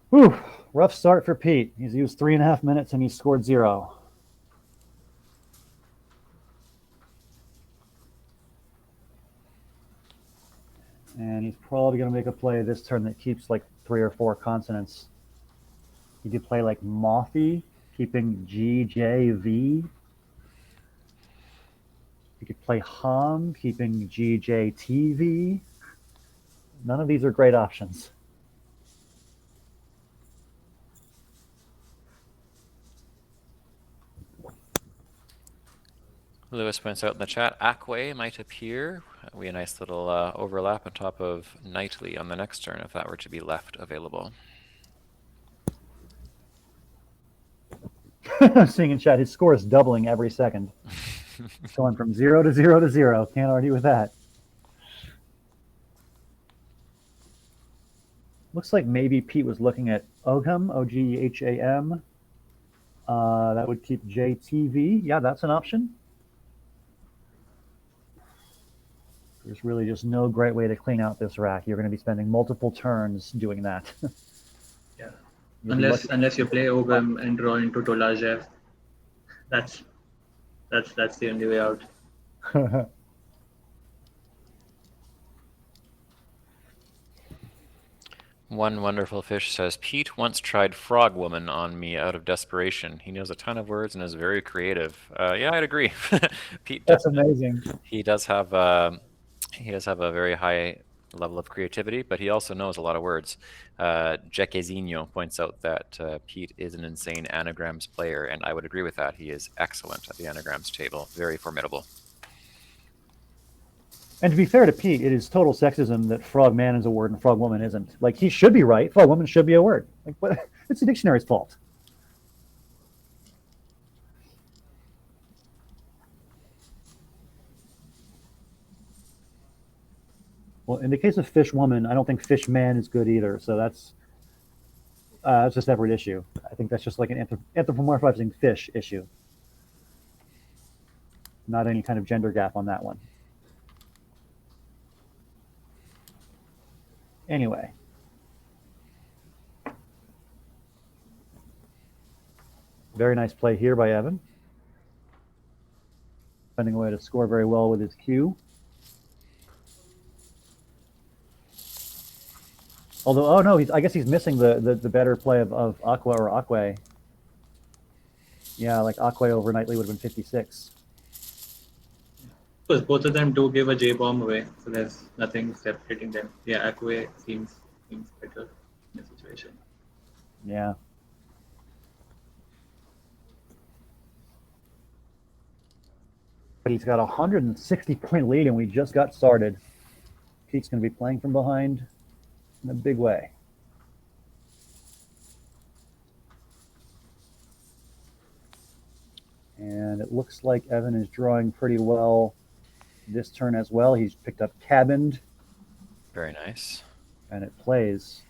Whew, rough start for Pete. He's used 3.5 minutes and he's scored 0. And he's probably going to make a play this turn that keeps like 3 or 4 consonants. He could play like Mothy, keeping G, J, V. He could play Hom, keeping G, J, T, V. None of these are great options. Lewis points out in the chat, Akwe might appear. We a nice little overlap on top of Knightley on the next turn if that were to be left available. Seeing in chat, his score is doubling every second. It's going from 0 to 0 to 0. Can't argue with that. Looks like maybe Pete was looking at Ogham, O-G-H-A-M. That would keep JTV. Yeah, that's an option. There's really just no great way to clean out this rack. You're going to be spending multiple turns doing that. Yeah. You'll be Unless you play Ogum and draw into Tolajev, that's the only way out. lucky. One wonderful fish says, Pete once tried Frog Woman on me out of desperation. He knows a ton of words and is very creative. Yeah, I'd agree. Pete That's does, amazing. he does have a very high level of creativity, but he also knows a lot of words. Jekezinho points out that Pete is an insane anagrams player, and I would agree with that. He is excellent at the anagrams table. Very formidable. And to be fair to Pete, it is total sexism that frog man is a word and frog woman isn't. Like, he should be right. Frog woman should be a word. Like, but it's the dictionary's fault. Well, in the case of fish woman, I don't think fish man is good either. So that's a separate issue. I think that's just like an anthropomorphizing fish issue. Not any kind of gender gap on that one. Anyway. Very nice play here by Evan. Finding a way to score very well with his cue. Although, oh no, I guess he's missing the better play of Aqua or Aqua. Yeah, like Aqua over Knightley would have been 56. Because both of them do give a J bomb away, so there's nothing separating them. Yeah, Aqua seems better in the situation. Yeah. But he's got a 160-point lead, and we just got started. Pete's going to be playing from behind in a big way. And it looks like Evan is drawing pretty well this turn as well. He's picked up Cabined. Very nice. And it plays.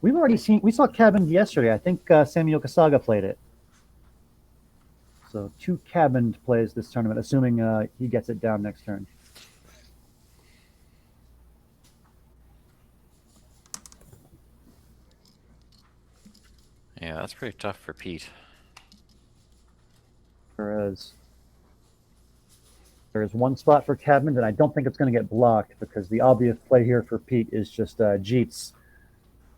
We saw Cabined yesterday. I think Sammy Okasaga played it. So 2 Cabined plays this tournament, assuming he gets it down next turn. Yeah, that's pretty tough for Pete. There is one spot for Cabined, and I don't think it's going to get blocked because the obvious play here for Pete is just Jeets.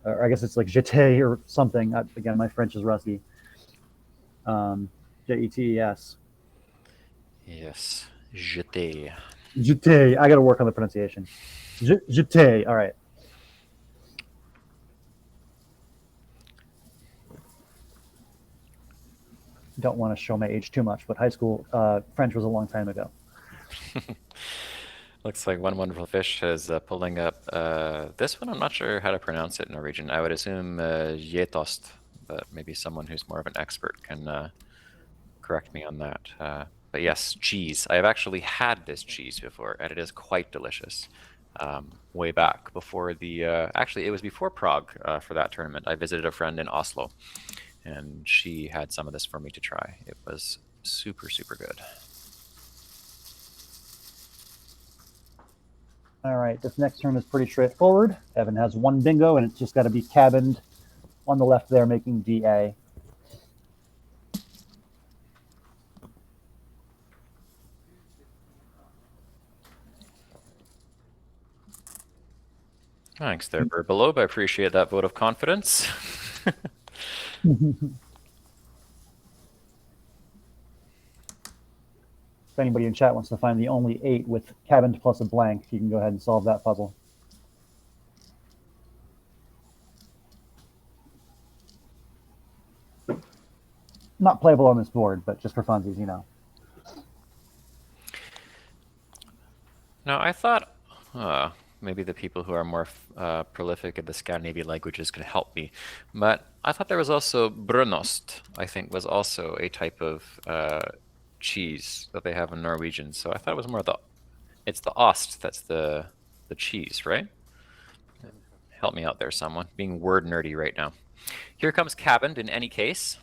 Or I guess it's like Jeté or something. Again, my French is rusty. Jetes. Yes, jeté. Jeté. I got to work on the pronunciation. Jeté. All right. Don't want to show my age too much, but high school French was a long time ago. Looks like one wonderful fish is pulling up this one. I'm not sure how to pronounce it in Norwegian. I would assume Gjetost, but maybe someone who's more of an expert can correct me on that. But yes, cheese. I have actually had this cheese before, and it is quite delicious. Way back before the actually it was before Prague for that tournament. I visited a friend in Oslo, and she had some of this for me to try. It was super, super good. All right, this next turn is pretty straightforward. Evan has 1 bingo, and it's just got to be Cabined on the left there, making DA. Thanks there, Burbalobe. I appreciate that vote of confidence. If anybody in chat wants to find the only 8 with Cabined plus a blank, you can go ahead and solve that puzzle. Not playable on this board, but just for funsies, you know. Now, I thought maybe the people who are more prolific in the Scandinavian languages could help me, but I thought there was also brunost, I think was also a type of cheese that they have in Norwegian. So I thought it was more it's the ost that's the cheese, right? Help me out there, someone. Being word nerdy right now. Here comes Cabined in any case.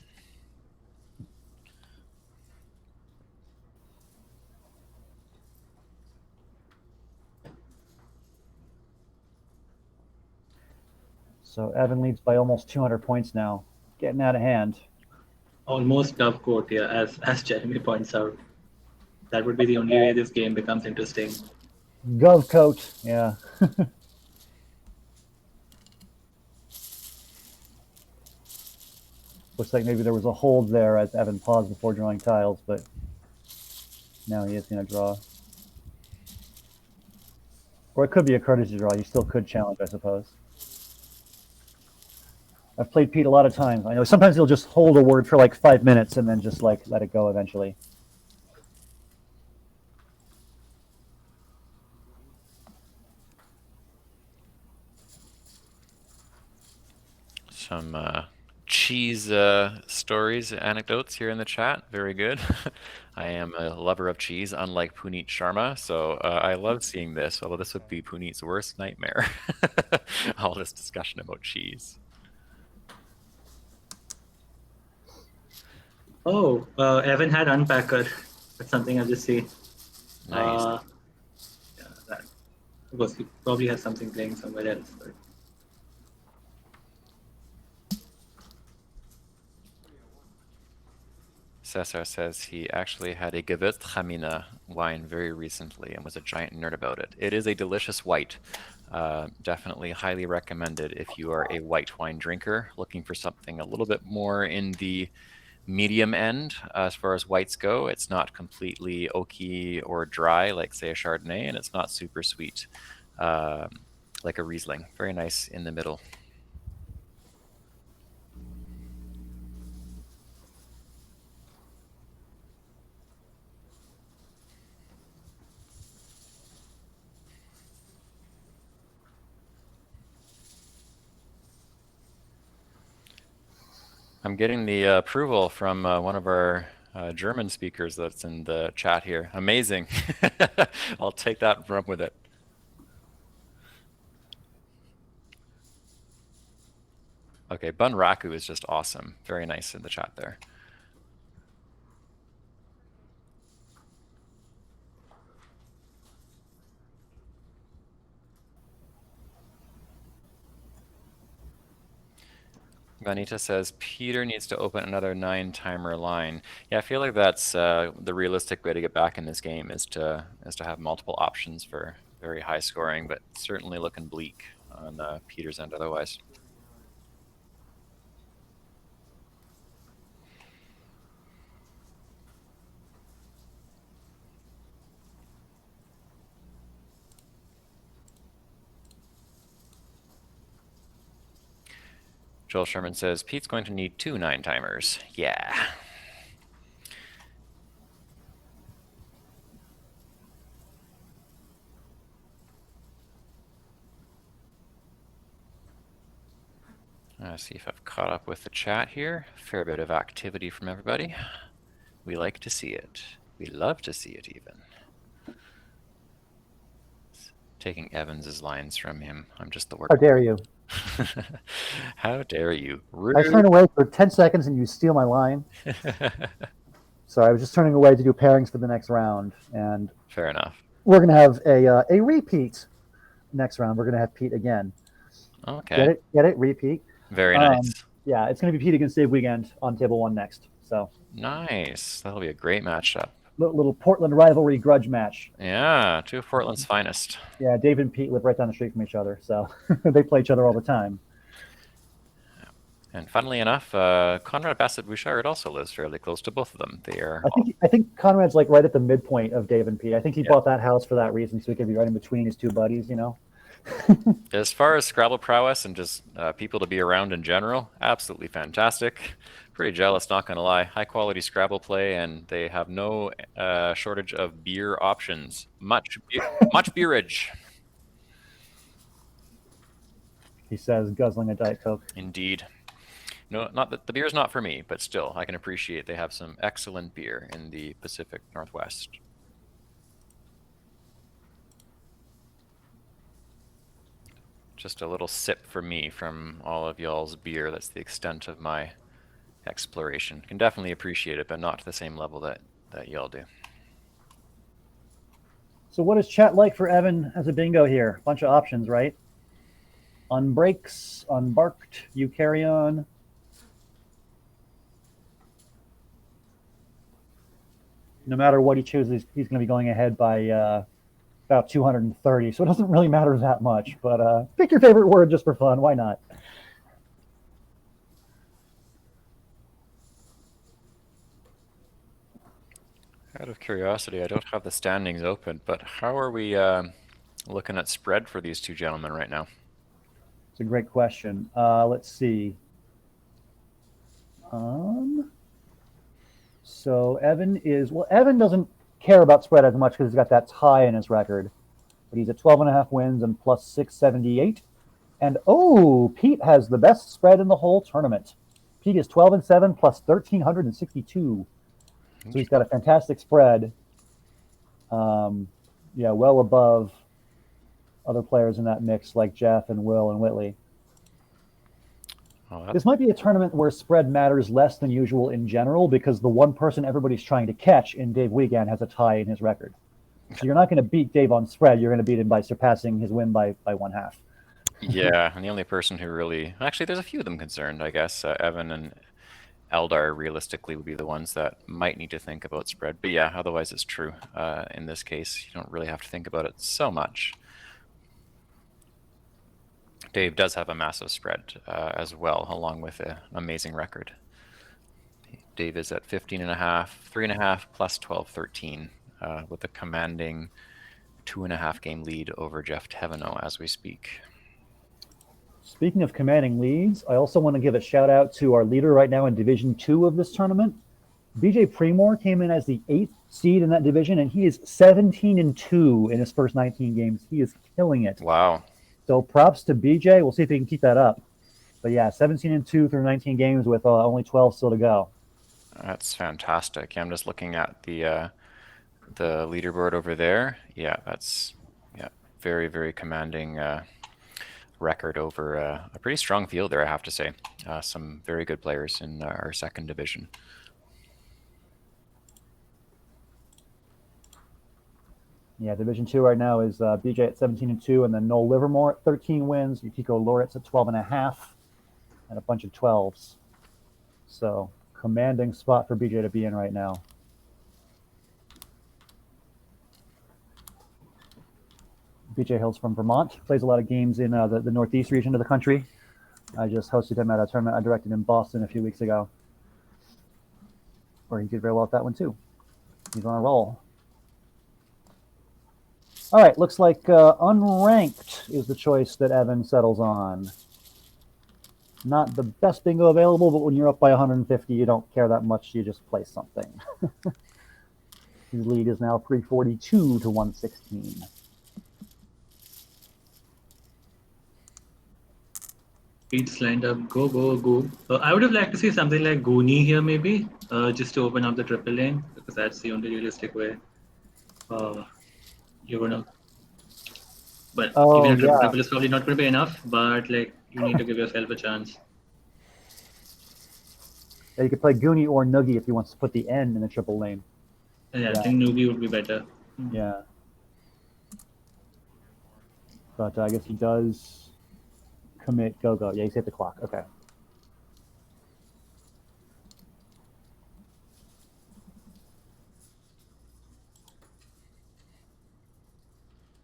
So Evan leads by almost 200 points now. Getting out of hand. Almost dove coat, yeah, as Jeremy points out. That would be the only way this game becomes interesting. Gov coat, yeah. Looks like maybe there was a hold there as Evan paused before drawing tiles, but now he is going to draw. Or it could be a courtesy draw. You still could challenge, I suppose. I've played Pete a lot of times. I know sometimes he'll just hold a word for like 5 minutes and then just like let it go eventually. Some cheese stories, anecdotes here in the chat. Very good. I am a lover of cheese, unlike Puneet Sharma, so I love seeing this, although this would be Puneet's worst nightmare. All this discussion about cheese. Oh, Evan had Unpacker. That's something I just see. Nice. Yeah, that. Of course, he probably has something playing somewhere else. But... Cesar says he actually had a Gewürztraminer wine very recently and was a giant nerd about it. It is a delicious white. Definitely highly recommended if you are a white wine drinker looking for something a little bit more in the medium end as far as whites go. It's not completely oaky or dry like, say, a Chardonnay, and it's not super sweet like a Riesling. Very nice in the middle. I'm getting the approval from one of our German speakers that's in the chat here. Amazing. I'll take that and run with it. Okay, Bunraku is just awesome. Very nice in the chat there. Vanita says Peter needs to open another 9-timer line. Yeah, I feel like that's the realistic way to get back in this game is to have multiple options for very high scoring, but certainly looking bleak on Peter's end otherwise. Joel Sherman says, Pete's going to need 2 9-timers. Yeah. Let's see if I've caught up with the chat here. Fair bit of activity from everybody. We like to see it. We love to see it even. Taking Evans's lines from him. I'm just the work. How dare you? How dare you? Rude. I turn away for 10 seconds and you steal my line. So I was just turning away to do pairings for the next round, and fair enough. We're going to have a repeat next round. We're going to have Pete again. Okay. Get it? Get it? Repeat. Very nice. Yeah, it's going to be Pete against Dave Weekend on table 1 next. So nice. That'll be a great matchup. Little Portland rivalry grudge match. Yeah, 2 of Portland's finest. Yeah, Dave and Pete live right down the street from each other, so they play each other all the time. And funnily enough, Conrad Bassett-Bouchard also lives fairly close to both of them. They are. I think Conrad's like right at the midpoint of Dave and Pete. I think he bought that house for that reason, so he could be right in between his 2 buddies, you know. As far as Scrabble prowess and just people to be around in general, absolutely fantastic. Pretty jealous, not gonna lie. High quality Scrabble play, and they have no shortage of beer options. Much beerage. He says, guzzling a Diet Coke. Indeed. No, not that the beer is not for me, but still, I can appreciate they have some excellent beer in the Pacific Northwest. Just a little sip for me from all of y'all's beer. That's the extent of my exploration. Can definitely appreciate it, but not to the same level that y'all do. So what is chat like for Evan as a bingo here? Bunch of options, right? Unbreaks, unbarked, you carry on. No matter what he chooses, he's going to be going ahead by about 230, so it doesn't really matter that much. But pick your favorite word just for fun. Why not? Out of curiosity, I don't have the standings open, but how are we looking at spread for these two gentlemen right now? It's a great question. Let's see. So Evan doesn't care about spread as much because he's got that tie in his record. But he's at 12.5 wins and plus 678. And Pete has the best spread in the whole tournament. Pete is 12-7 plus 1,362. So he's got a fantastic spread. Well above other players in that mix like Jeff and Will and Whitley. This might be a tournament where spread matters less than usual in general because the one person everybody's trying to catch in Dave Wiegand has a tie in his record. So you're not going to beat Dave on spread. You're going to beat him by surpassing his win by 1/2. Yeah, and the only person who really... Actually, there's a few of them concerned, I guess. Evan and Eldar realistically would be the ones that might need to think about spread. But yeah, otherwise it's true. In this case, you don't really have to think about it so much. Dave does have a massive spread as well, along with an amazing record. Dave is at 15.5, 3.5 plus 12-13 with a commanding 2.5 game lead over Jeff Teveno as we speak. Speaking of commanding leads, I also want to give a shout out to our leader right now in Division 2 of this tournament. BJ Premor came in as the 8th seed in that division, and he is 17-2 in his first 19 games. He is killing it. Wow. So props to BJ. We'll see if he can keep that up. But yeah, 17-2 through 19 games with only 12 still to go. That's fantastic. I'm just looking at the leaderboard over there. Yeah, that's very, very commanding record over a pretty strong field there, I have to say. Some very good players in our second division. Yeah, Division 2 right now is BJ at 17-2, and then Noel Livermore at 13 wins, Yukiko Loritz at 12.5, and a bunch of 12s. So, commanding spot for BJ to be in right now. BJ hails from Vermont, plays a lot of games in the Northeast region of the country. I just hosted him at a tournament I directed in Boston a few weeks ago, where he did very well at that one too. He's on a roll. All right, looks like unranked is the choice that Evan settles on. Not the best bingo available, but when you're up by 150, you don't care that much. You just play something. His lead is now 342 to 116. Pete's lined up. Go. I would have liked to see something like Goonie here, maybe, just to open up the triple lane, because that's the only realistic way. You're gonna, but even a triple is probably not going to be enough. But like, you need to give yourself a chance. Yeah, you could play Goonie or Noogie if he wants to put the N in the triple lane. Yeah, I think Noogie would be better. Yeah, but I guess he does commit go. Yeah, he's hit the clock. Okay.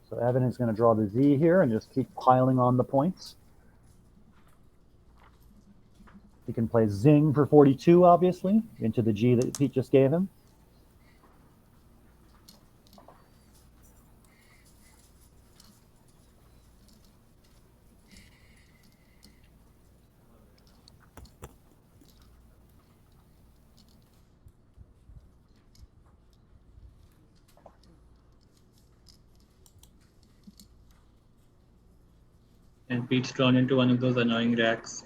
So Evan is going to draw the Z here and just keep piling on the points. He can play Zing for 42, obviously, into the G that Pete just gave him. And Pete's drawn into one of those annoying racks.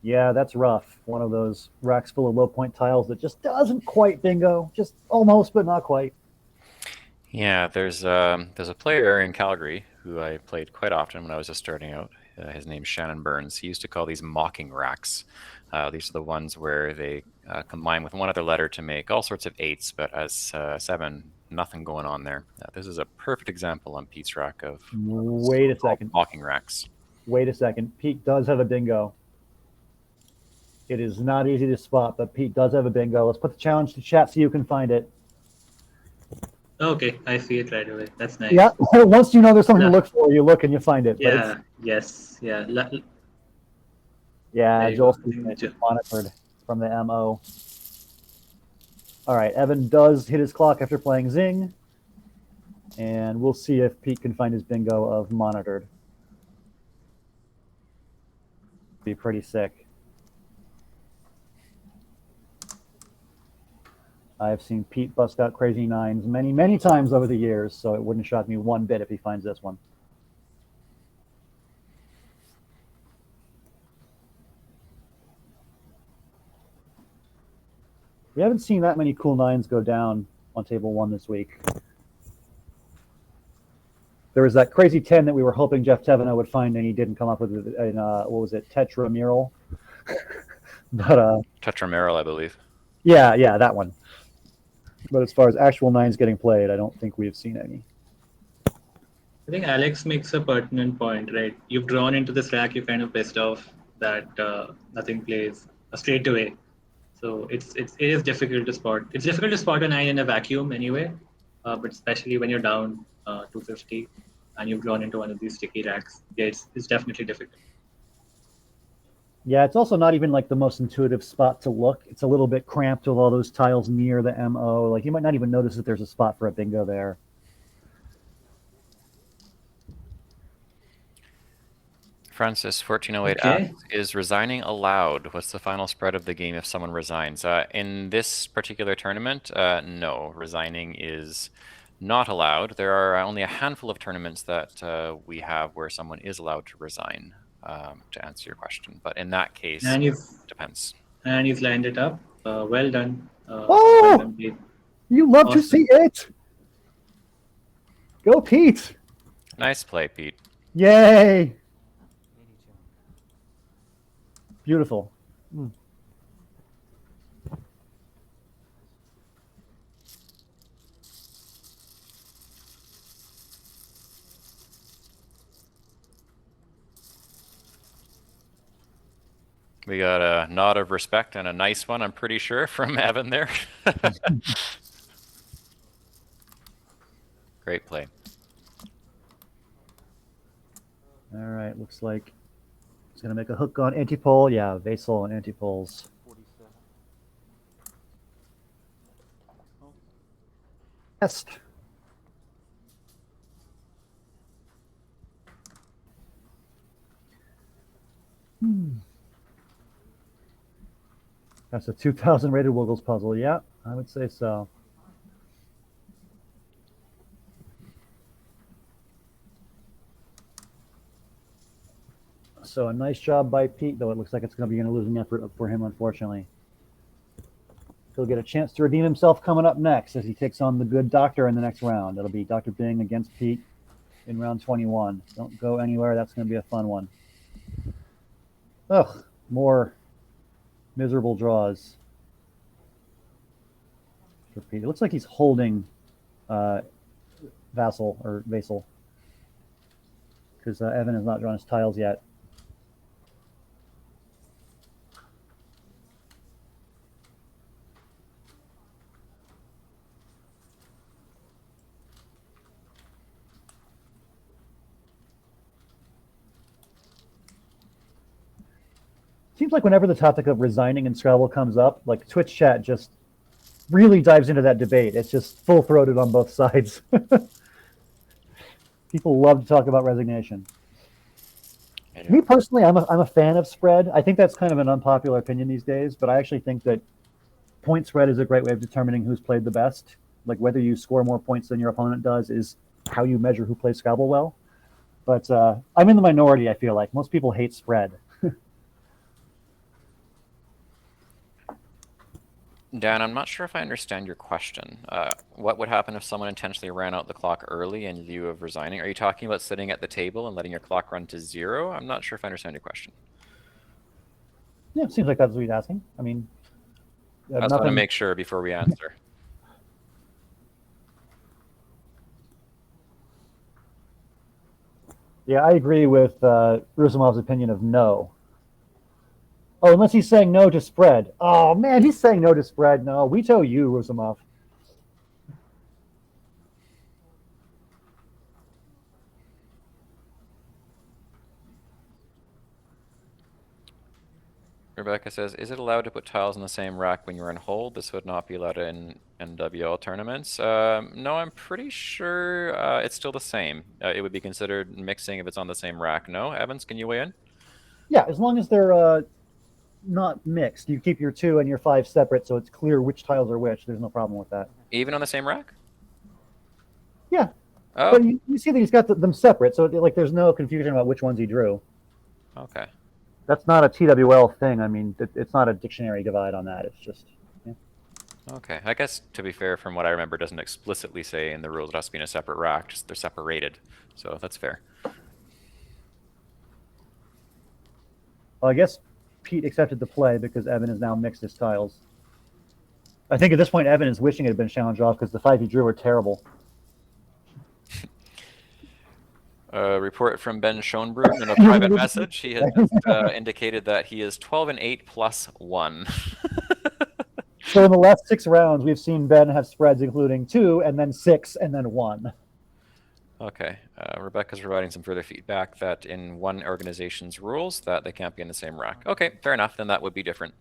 Yeah, that's rough. One of those racks full of low point tiles that just doesn't quite bingo. Just almost, but not quite. Yeah, there's a player in Calgary who I played quite often when I was just starting out. his name's Shannon Burns. He used to call these mocking racks. These are the ones where they combine with one other letter to make all sorts of 8s, but as 7, nothing going on there. This is a perfect example on Pete's rack of Wait a second. mocking racks. Wait a second. Pete does have a bingo. It is not easy to spot, but Pete does have a bingo. Let's put the challenge to chat so you can find it. Okay, I see it right away. That's nice. Yeah, once you know there's something Yeah. to look for, you look and you find it. But Yeah. it's- Yes. Yeah. yeah, There you Joel's go. monitored from the MO. All right, Evan does hit his clock after playing Zing. And we'll see if Pete can find his bingo of monitored. Be pretty sick. I've seen Pete bust out crazy 9s many, many times over the years, so it wouldn't shock me one bit if he finds this one. We haven't seen that many cool 9s go down on table 1 this week. There was that crazy 10 that we were hoping Jeff Tevena would find, and he didn't come up with it in, what was it, Tetramural? But Tetrameral, I believe. yeah, that one. But as far as actual 9s getting played, I don't think we've seen any. I think Alex makes a pertinent point, right? You've drawn into this rack, you're kind of pissed off that nothing plays straight away. So it is difficult to spot. It's difficult to spot a 9 in a vacuum anyway, but especially when you're down 250 and you've drawn into one of these sticky racks, yeah, it's definitely difficult. Yeah, it's also not even like the most intuitive spot to look. It's a little bit cramped with all those tiles near the MO. Like you might not even notice that there's a spot for a bingo there. Francis 1408 Okay. asks, is resigning allowed? What's the final spread of the game if someone resigns? In this particular tournament, no, resigning is not allowed. There are only a handful of tournaments that we have where someone is allowed to resign, to answer your question. But in that case, And it depends. you've lined it up. Well done. Oh! Well done, Pete. You love to Awesome. see it. Go, Pete. Nice play, Pete. Yay. Beautiful. We got a nod of respect and a nice one, I'm pretty sure, from Evan there. Great play. All right, looks like he's going to make a hook on Antipole. Yeah, Vasel and Antipoles. 47. Test. That's a 2000 rated Wiggles puzzle. Yeah, I would say so. So a nice job by Pete, though it looks like it's going to be a losing effort for him, unfortunately. He'll get a chance to redeem himself coming up next as he takes on the good doctor in the next round. It'll be Dr. Bing against Pete in round 21. Don't go anywhere. That's going to be a fun one. Ugh, more miserable draws for Pete. It looks like he's holding Vasel because Evan has not drawn his tiles yet. Seems like whenever the topic of resigning in Scrabble comes up, like Twitch chat just really dives into that debate. It's just full-throated on both sides. People love to talk about resignation. Yeah. Me personally, I'm a fan of spread. I think that's kind of an unpopular opinion these days, but I actually think that point spread is a great way of determining who's played the best. Like whether you score more points than your opponent does is how you measure who plays Scrabble well. But I'm in the minority, I feel like. Most people hate spread. Dan, I'm not sure if I understand your question. What would happen if someone intentionally ran out the clock early in lieu of resigning? Are you talking about sitting at the table and letting your clock run to 0? I'm not sure if I understand your question. Yeah, it seems like that's what he's asking. I mean, I just want to make sure before we answer. Yeah, I agree with Rusumov's opinion of no. Oh, unless he's saying no to spread. Oh man, he's saying no to spread. No, we tell you, Rusumov. Rebecca says, is it allowed to put tiles in the same rack when you're in hold? This would not be allowed in NWL tournaments. No, I'm pretty sure it's still the same. It would be considered mixing if it's on the same rack. No? Evans, can you weigh in? Yeah, as long as they're not mixed. You keep your 2 and your 5 separate so it's clear which tiles are which. There's no problem with that. Even on the same rack? Yeah. Oh. But you see that he's got them separate, so like there's no confusion about which ones he drew. Okay. That's not a TWL thing. I mean, it's not a dictionary divide on that. It's just, yeah. Okay. I guess, to be fair, from what I remember, it doesn't explicitly say in the rules it has to be in a separate rack. Just they're separated. So that's fair. Well, I guess Pete accepted the play because Evan has now mixed his tiles. I think at this point, Evan is wishing it had been challenged off because the 5 he drew are terrible. Report from Ben Schoenbrunn in a private message. He has just, indicated that he is 12-8 plus 1. So in the last 6 rounds, we've seen Ben have spreads including 2 and then 6 and then 1. Okay. Rebecca's providing some further feedback that in one organization's rules that they can't be in the same rack. Okay, fair enough. Then that would be different.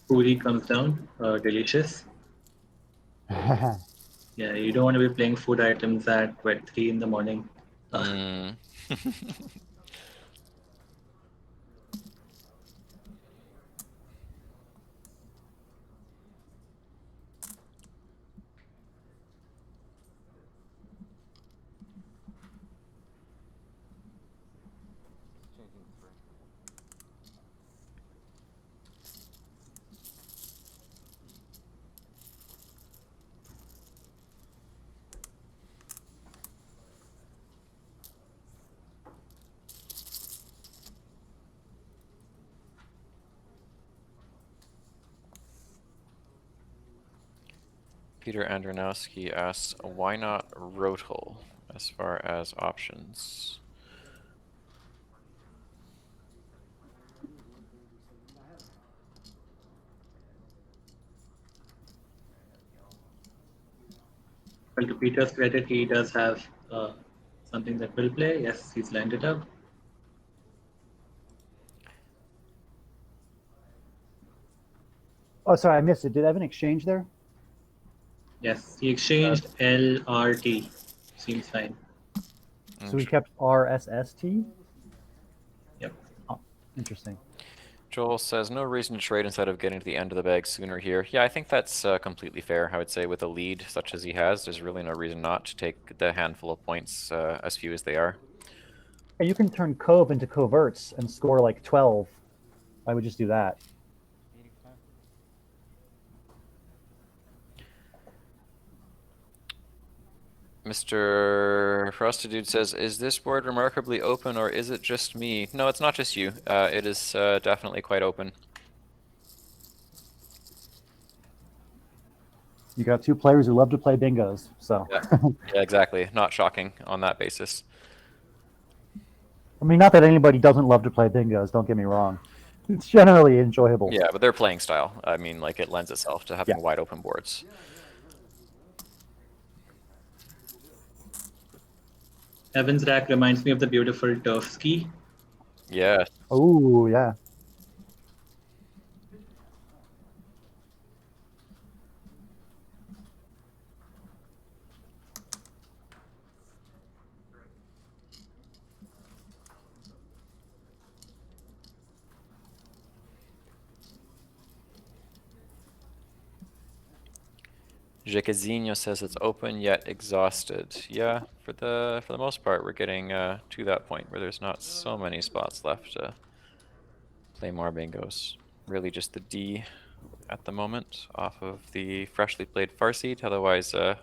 Puri comes down, delicious. Yeah, you don't want to be playing food items at 3 in the morning. Changing 3. Peter Andronowski asks, why not Rotel as far as options? Well, to Peter's credit, he does have something that will play. Yes, he's lined it up. Oh, sorry, I missed it. Did Evan exchange there? Yes, he exchanged LRT. Seems fine. So he kept RSST? Yep. Oh, interesting. Joel says, no reason to trade instead of getting to the end of the bag sooner here. Yeah, I think that's completely fair. I would say with a lead such as he has, there's really no reason not to take the handful of points, as few as they are. You can turn Cove into coverts and score like 12. I would just do that. 85. Mr. Frostadude says, is this board remarkably open or is it just me? No, it's not just you. It is definitely quite open. You got 2 players who love to play bingos, so. Yeah, exactly. Not shocking on that basis. I mean, not that anybody doesn't love to play bingos, don't get me wrong. It's generally enjoyable. Yeah, but their playing style, I mean, like, it lends itself to having wide open boards. Evan's rack reminds me of the beautiful turf ski. Yeah. Oh, yeah. Jecazinho says it's open yet exhausted. Yeah, for the most part, we're getting to that point where there's not so many spots left to play more bingos. Really just the D at the moment off of the freshly played Farseed. Otherwise, a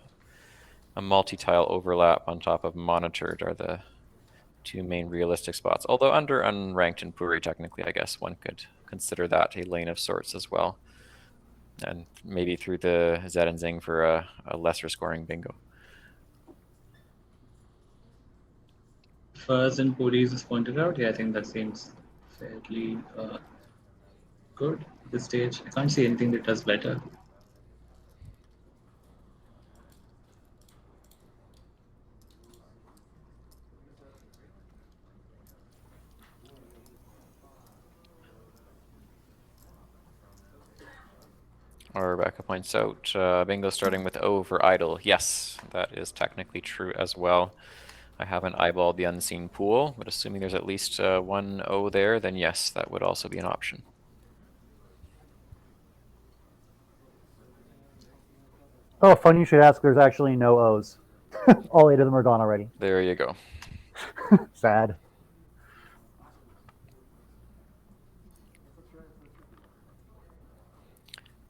multi-tile overlap on top of monitored are the two main realistic spots. Although under unranked and Puri, technically, I guess one could consider that a lane of sorts as well. And maybe through the Zed and Zing for a lesser scoring bingo. Fuzz and Puris is pointed out. Yeah, I think that seems fairly good at this stage. I can't see anything that does better. Or Rebecca points out, bingo starting with O for idle. Yes, that is technically true as well. I haven't eyeballed the unseen pool, but assuming there's at least one O there, then yes, that would also be an option. Oh, fun you should ask. There's actually no O's. All 8 of them are gone already. There you go. Sad.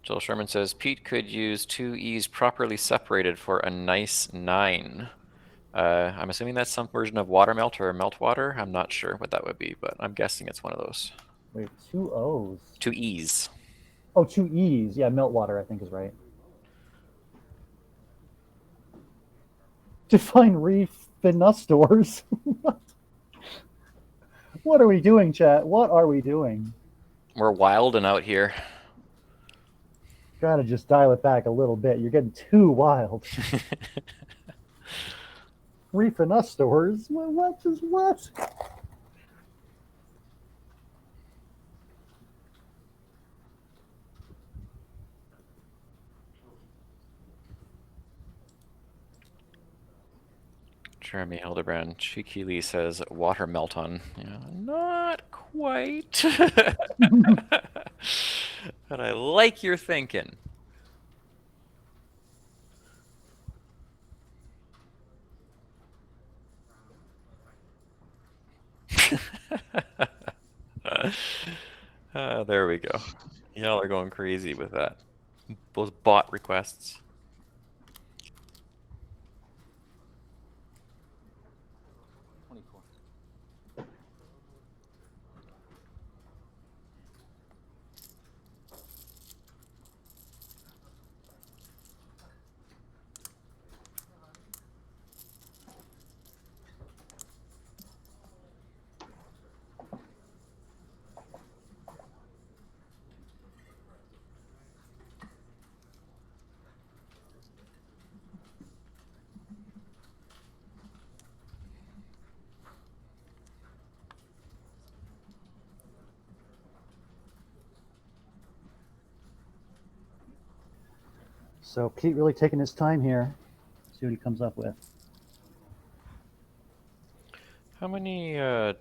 Joel Sherman says, Pete could use 2 E's properly separated for a nice 9. I'm assuming that's some version of water melt or melt water. I'm not sure what that would be, but I'm guessing it's one of those. Wait, 2 O's. 2 E's. Oh, 2 E's. Yeah, Meltwater, I think is right. Define reef finustors. What are we doing, chat? What are we doing? We're wild and out here. Gotta just dial it back a little bit. You're getting too wild. Reef finustors? What is what? Jeremy Hildebrand, cheekily says water melt on. Yeah, not quite. But I like your thinking. There we go. Y'all are going crazy with that. Those bot requests. So Pete really taking his time here. See what he comes up with. How many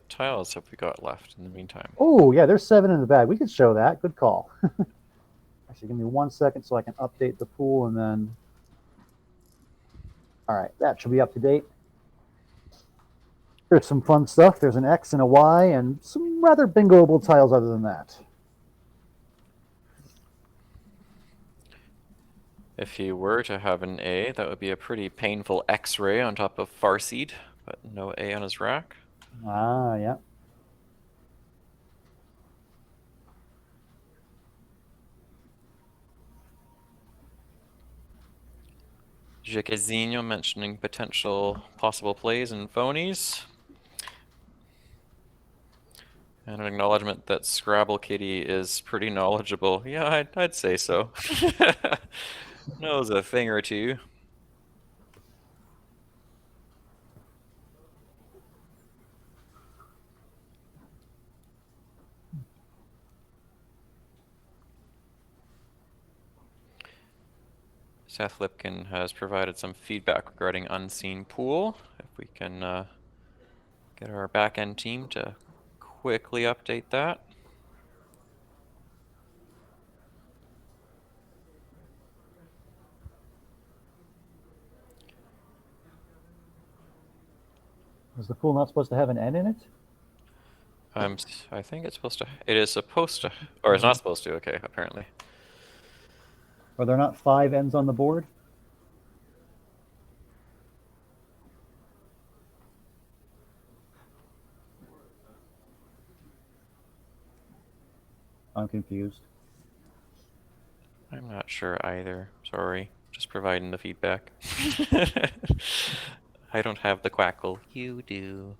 tiles have we got left in the meantime? Oh, yeah, there's 7 in the bag. We could show that. Good call. Actually, give me 1 second so I can update the pool and then... All right, that should be up to date. There's some fun stuff. There's an X and a Y and some rather bingoable tiles other than that. If he were to have an A, that would be a pretty painful X-ray on top of Farseed, but no A on his rack. Ah, yeah. Jecazinho mentioning potential possible plays and phonies. And an acknowledgement that Scrabble Kitty is pretty knowledgeable. Yeah, I'd say so. Knows a thing or two. Seth Lipkin has provided some feedback regarding Unseen Pool. If we can get our back-end team to quickly update that. Is the pool not supposed to have an N in it? I think it's supposed to. It is supposed to, or it's not supposed to. Okay, apparently. Are there not 5 N's on the board? I'm confused. I'm not sure either. Sorry, just providing the feedback. I don't have the quackle. You do.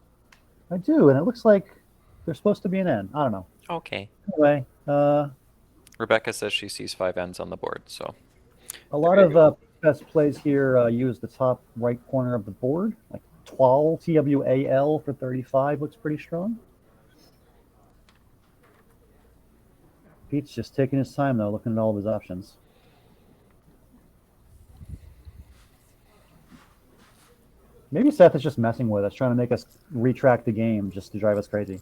I do, and it looks like there's supposed to be an N. I don't know. Okay. Anyway, Rebecca says she sees 5 N's on the board, so. a lot of best plays here use the top right corner of the board. Like Twal, Twal for 35 looks pretty strong. Pete's just taking his time, though, looking at all of his options. Maybe Seth is just messing with us, trying to make us retract the game just to drive us crazy.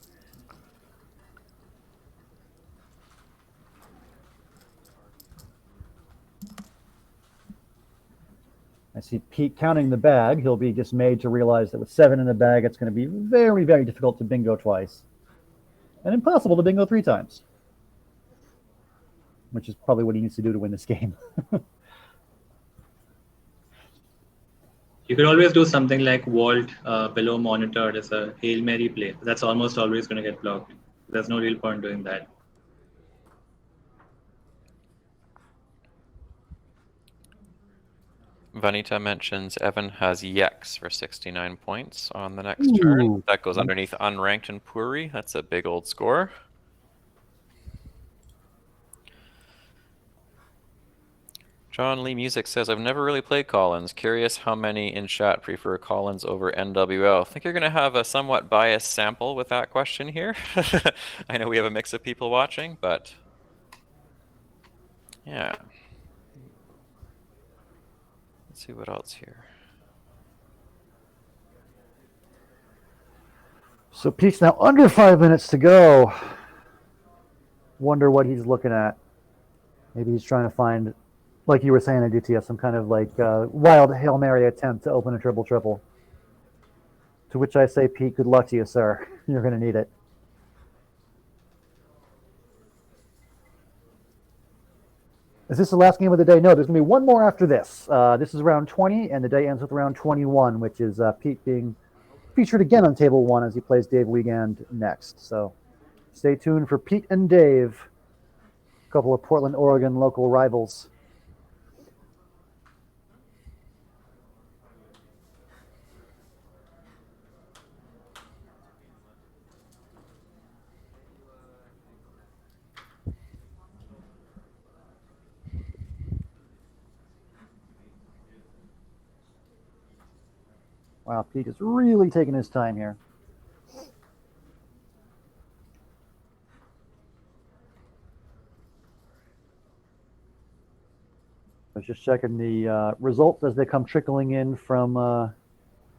I see Pete counting the bag. He'll be dismayed to realize that with 7 in the bag, it's going to be very, very difficult to bingo twice. And impossible to bingo 3 times. Which is probably what he needs to do to win this game. You could always do something like vault below monitor as a Hail Mary play. That's almost always going to get blocked. There's no real point doing that. Vanita mentions Evan has Yex for 69 points on the next turn. That goes underneath unranked and Puri. That's a big old score. John Lee Music says, I've never really played Collins. Curious how many in chat prefer Collins over NWL. I think you're going to have a somewhat biased sample with that question here. I know we have a mix of people watching, but yeah. Let's see what else here. So Pete's now under 5 minutes to go. Wonder what he's looking at. Maybe he's trying to find, like you were saying, Aditya, some kind of like wild Hail Mary attempt to open a triple-triple. To which I say, Pete, good luck to you, sir. You're going to need it. Is this the last game of the day? No, there's going to be one more after this. This is round 20, and the day ends with round 21, which is Pete being featured again on table 1 as he plays Dave Wiegand next. So stay tuned for Pete and Dave, a couple of Portland, Oregon local rivals. Wow, Pete is really taking his time here. I was just checking the results as they come trickling in from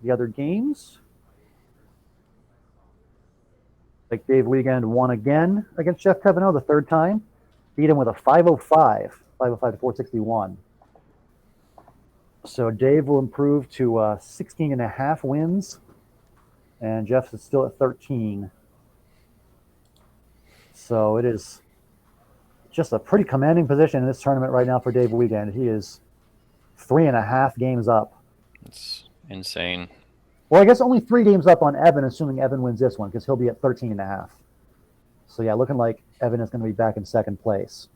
the other games. Like Dave Wiegand won again against Jeff Pevino the 3rd time. Beat him with a 505 to 461. So Dave will improve to 16 and a half wins, and Jeff is still at 13. So it is just a pretty commanding position in this tournament right now for Dave Wiegand. He is 3.5 games up. It's insane. Well, I guess only 3 games up on Evan, assuming Evan wins this one, because he'll be at 13 and a half. So yeah, looking like Evan is going to be back in 2nd place.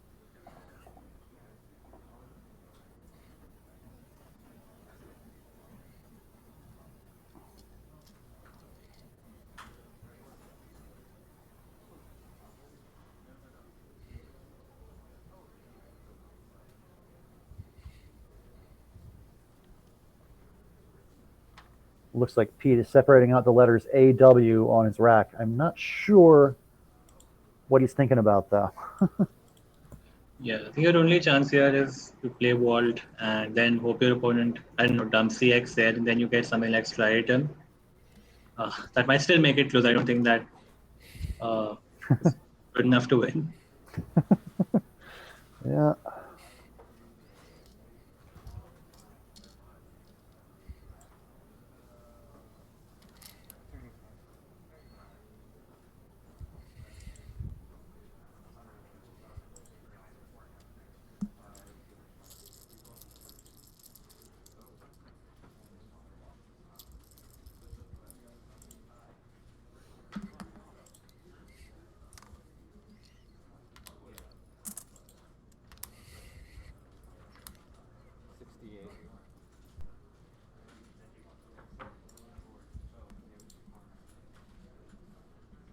Looks like Pete is separating out the letters AW on his rack. I'm not sure what he's thinking about, though. Yeah, I think your only chance here is to play vault and then hope your opponent, I don't know, dump CX there, and then you get something like Striatum. That might still make it close. I don't think that is good enough to win. Yeah.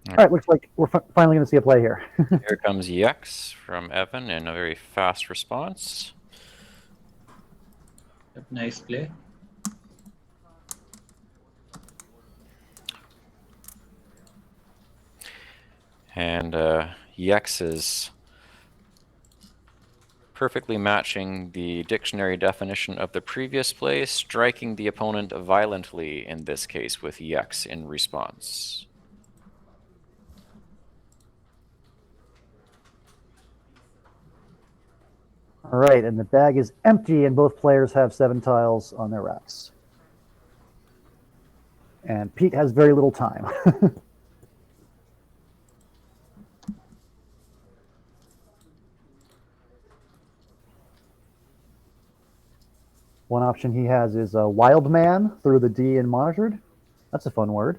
All right, looks like we're finally going to see a play here. Here comes Yex from Evan in a very fast response. Yep, nice play. And Yex is perfectly matching the dictionary definition of the previous play, striking the opponent violently, in this case with Yex in response. All right, and the bag is empty, and both players have 7 tiles on their racks. And Pete has very little time. One option he has is a wild man through the D and monitored. That's a fun word.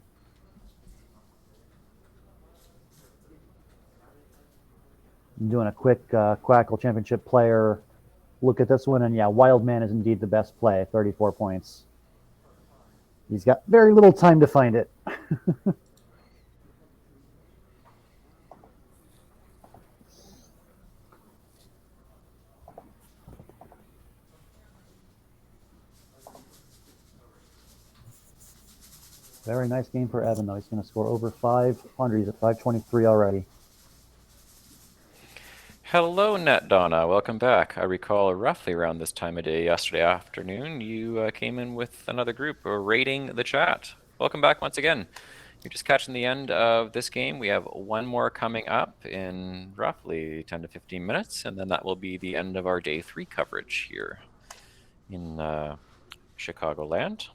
I'm doing a quick Quackle Championship player look at this one, and yeah, wild man is indeed the best play, 34 points. He's got very little time to find it. Very nice game for Evan, though. He's going to score over 500. He's at 523 already. Hello, NetDonna. Welcome back. I recall roughly around this time of day yesterday afternoon, you came in with another group raiding the chat. Welcome back once again. You're just catching the end of this game. We have one more coming up in roughly 10 to 15 minutes, and then that will be the end of our day 3 coverage here in Chicagoland.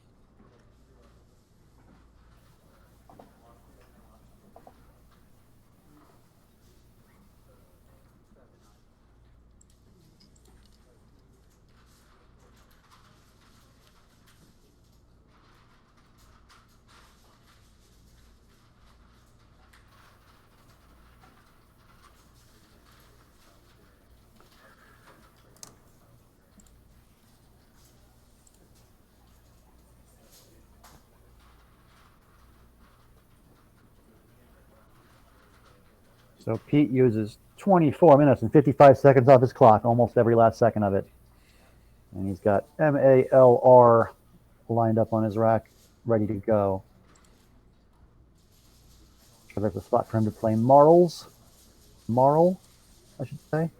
So Pete uses 24 minutes and 55 seconds off his clock, almost every last second of it. And he's got MALR lined up on his rack, ready to go. So there's a spot for him to play Marls. Marl, I should say.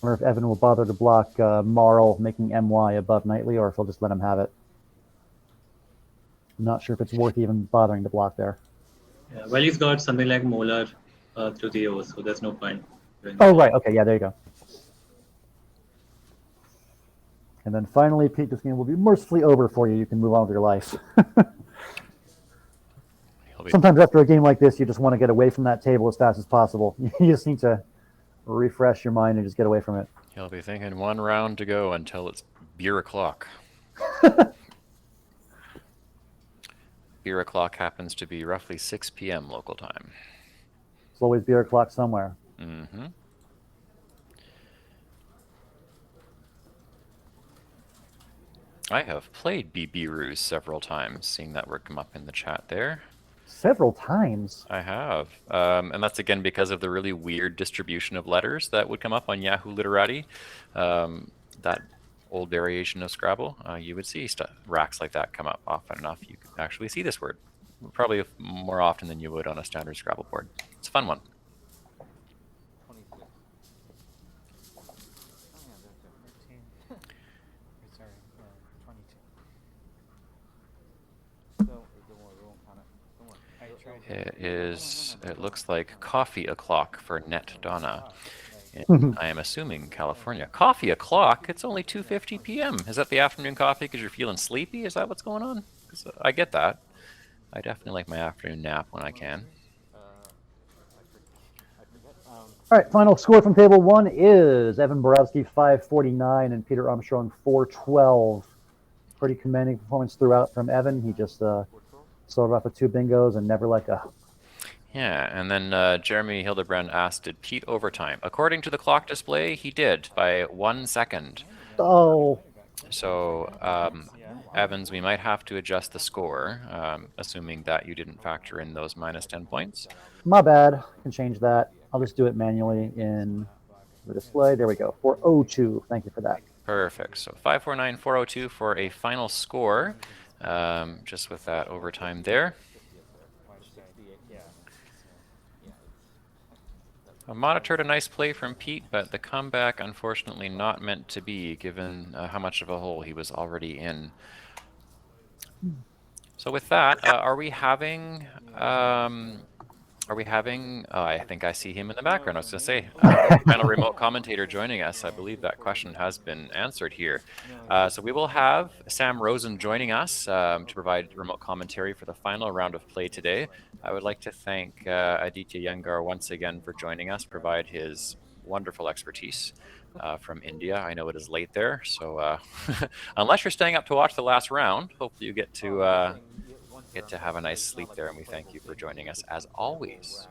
I wonder if Evan will bother to block Marl making MY above Nightly, or if he'll just let him have it. I'm not sure if it's worth even bothering to block there. Yeah, well, he's got something like Molar through the O, so there's no point. Oh, right. Okay, yeah, there you go. And then finally, Pete, this game will be mercifully over for you. You can move on with your life. Sometimes after a game like this, you just want to get away from that table as fast as possible. You just need to refresh your mind and just get away from it. He'll be thinking one round to go until it's beer o'clock. Beer o'clock happens to be roughly 6 p.m. local time. It's always beer o'clock somewhere. Mm-hmm. I have played Beerus several times, seeing that word come up in the chat there. Several times? I have. And that's again because of the really weird distribution of letters that would come up on Yahoo Literati. That old variation of Scrabble, you would see racks like that come up often enough. You could actually see this word. Probably more often than you would on a standard Scrabble board. It's a fun one. 26. Oh yeah, there's 13. Sorry, 22. So, don't worry, we won't count it. Don't worry. I tried. It is, it looks like coffee o'clock for NetDonna. I am assuming California. Coffee o'clock? It's only 2:50 p.m. Is that the afternoon coffee because you're feeling sleepy? Is that what's going on? 'Cause I get that. I definitely like my afternoon nap when I can. All right, final score from table 1 is Evan Borowski 549 and Peter Armstrong 412. Pretty commanding performance throughout from Evan. He just started off with 2 bingos and never let go. Yeah, and then Jeremy Hildebrand asked, did Pete overtime? According to the clock display, he did by 1 second. Oh, So, Evans, we might have to adjust the score, assuming that you didn't factor in those minus 10 points. my bad. I can change that. I'll just do it manually in the display. There we go. 402. Thank you for that. Perfect. So 549,402 for a final score, just with that overtime there. I monitored a nice play from Pete, but the comeback unfortunately not meant to be, given how much of a hole he was already in. So with that, are we having? Oh, I think I see him in the background. I was going to say, final remote commentator joining us. I believe that question has been answered here. So we will have Sam Rosen joining us to provide remote commentary for the final round of play today. I would like to thank Aditya Yangar once again for joining us, provide his wonderful expertise from India. I know it is late there, so unless you're staying up to watch the last round, hopefully you get to have a nice sleep there, and we thank you for joining us as always.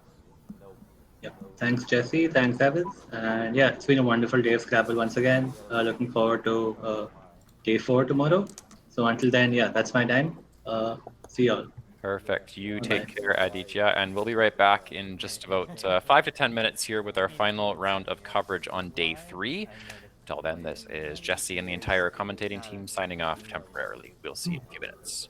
Yeah, thanks Jesse, thanks Evans, and yeah, it's been a wonderful day of Scrabble once again. Looking forward to day 4 tomorrow. So until then, yeah, that's my time. See y'all. Perfect. You Bye-bye. take care, Aditya, and we'll be right back in just about 5 to 10 minutes here with our final round of coverage on day 3. Till then, this is Jesse and the entire commentating team signing off temporarily. We'll see you in a few minutes.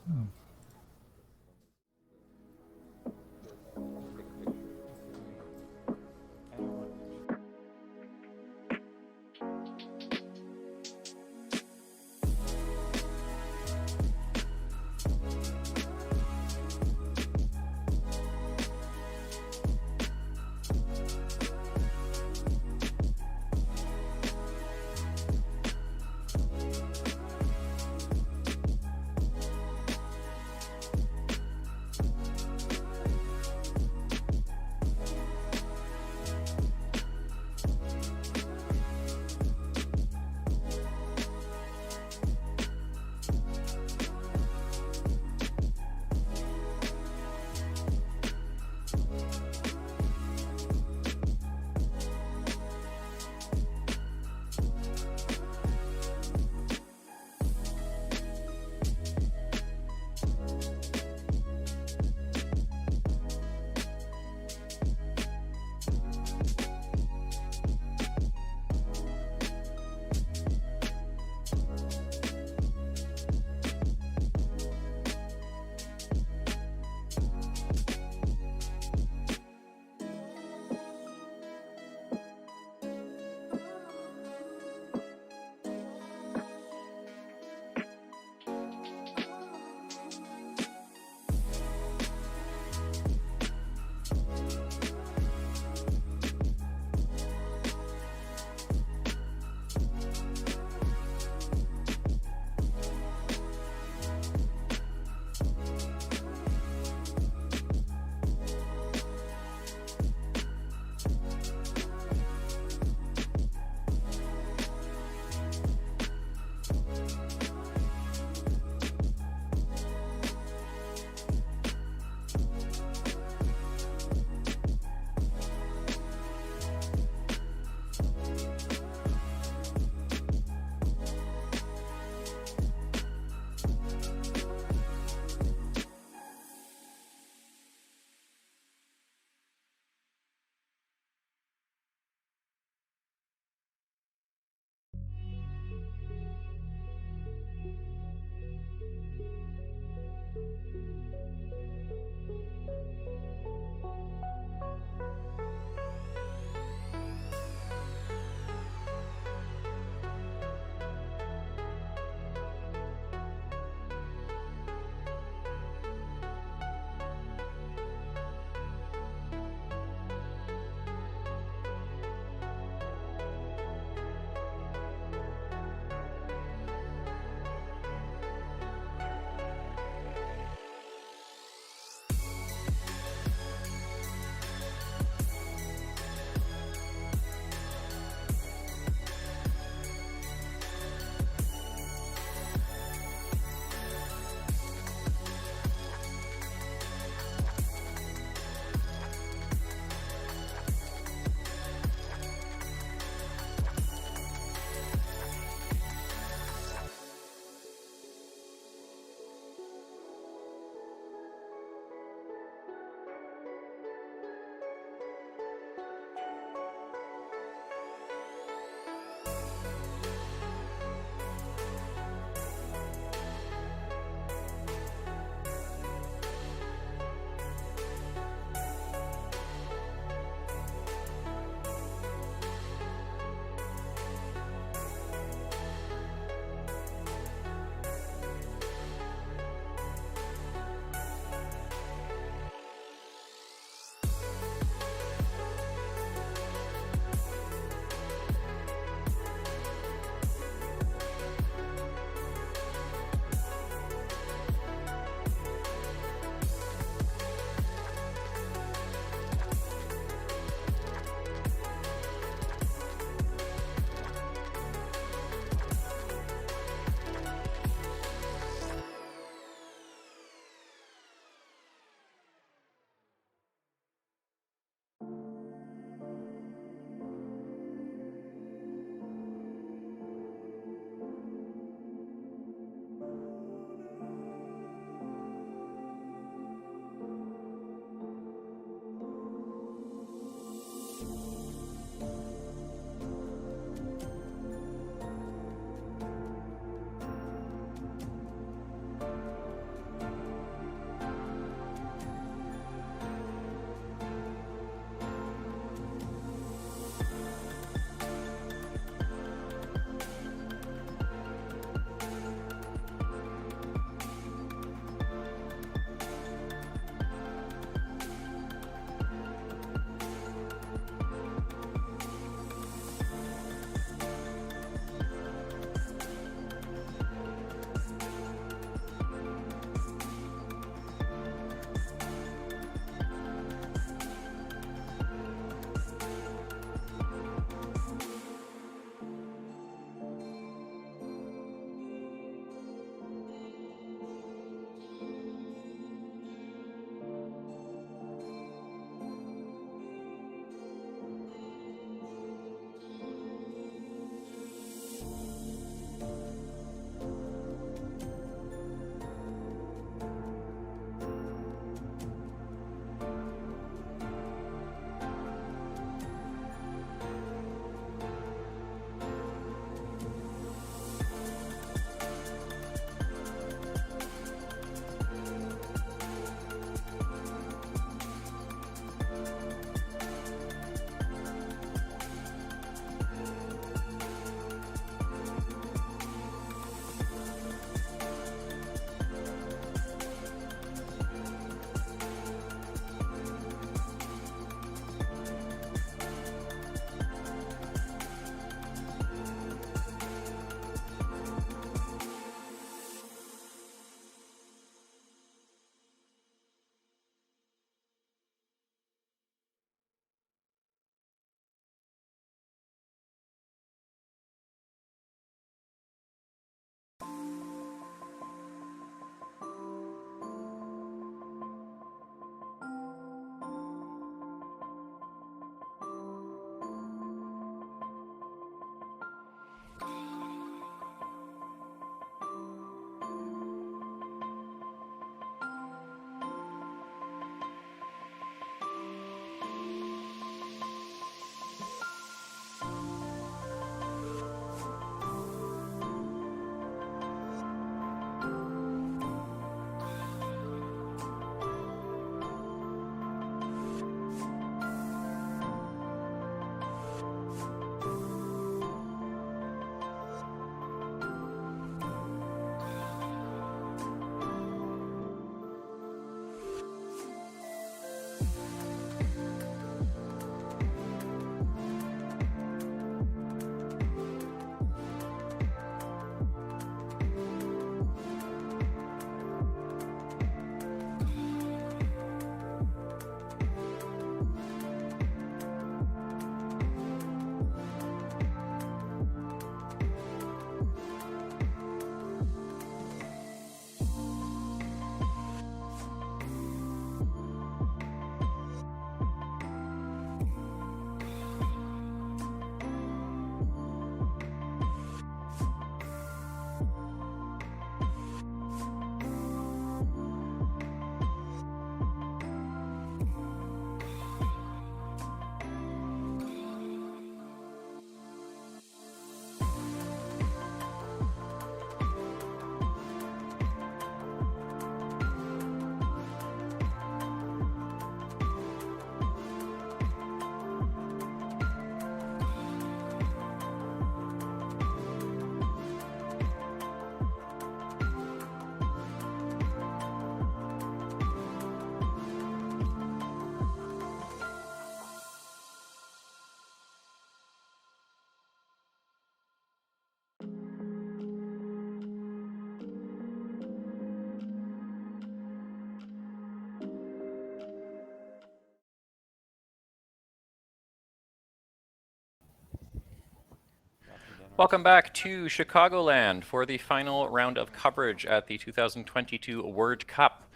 Welcome back to Chicagoland for the final round of coverage at the 2022 World Cup.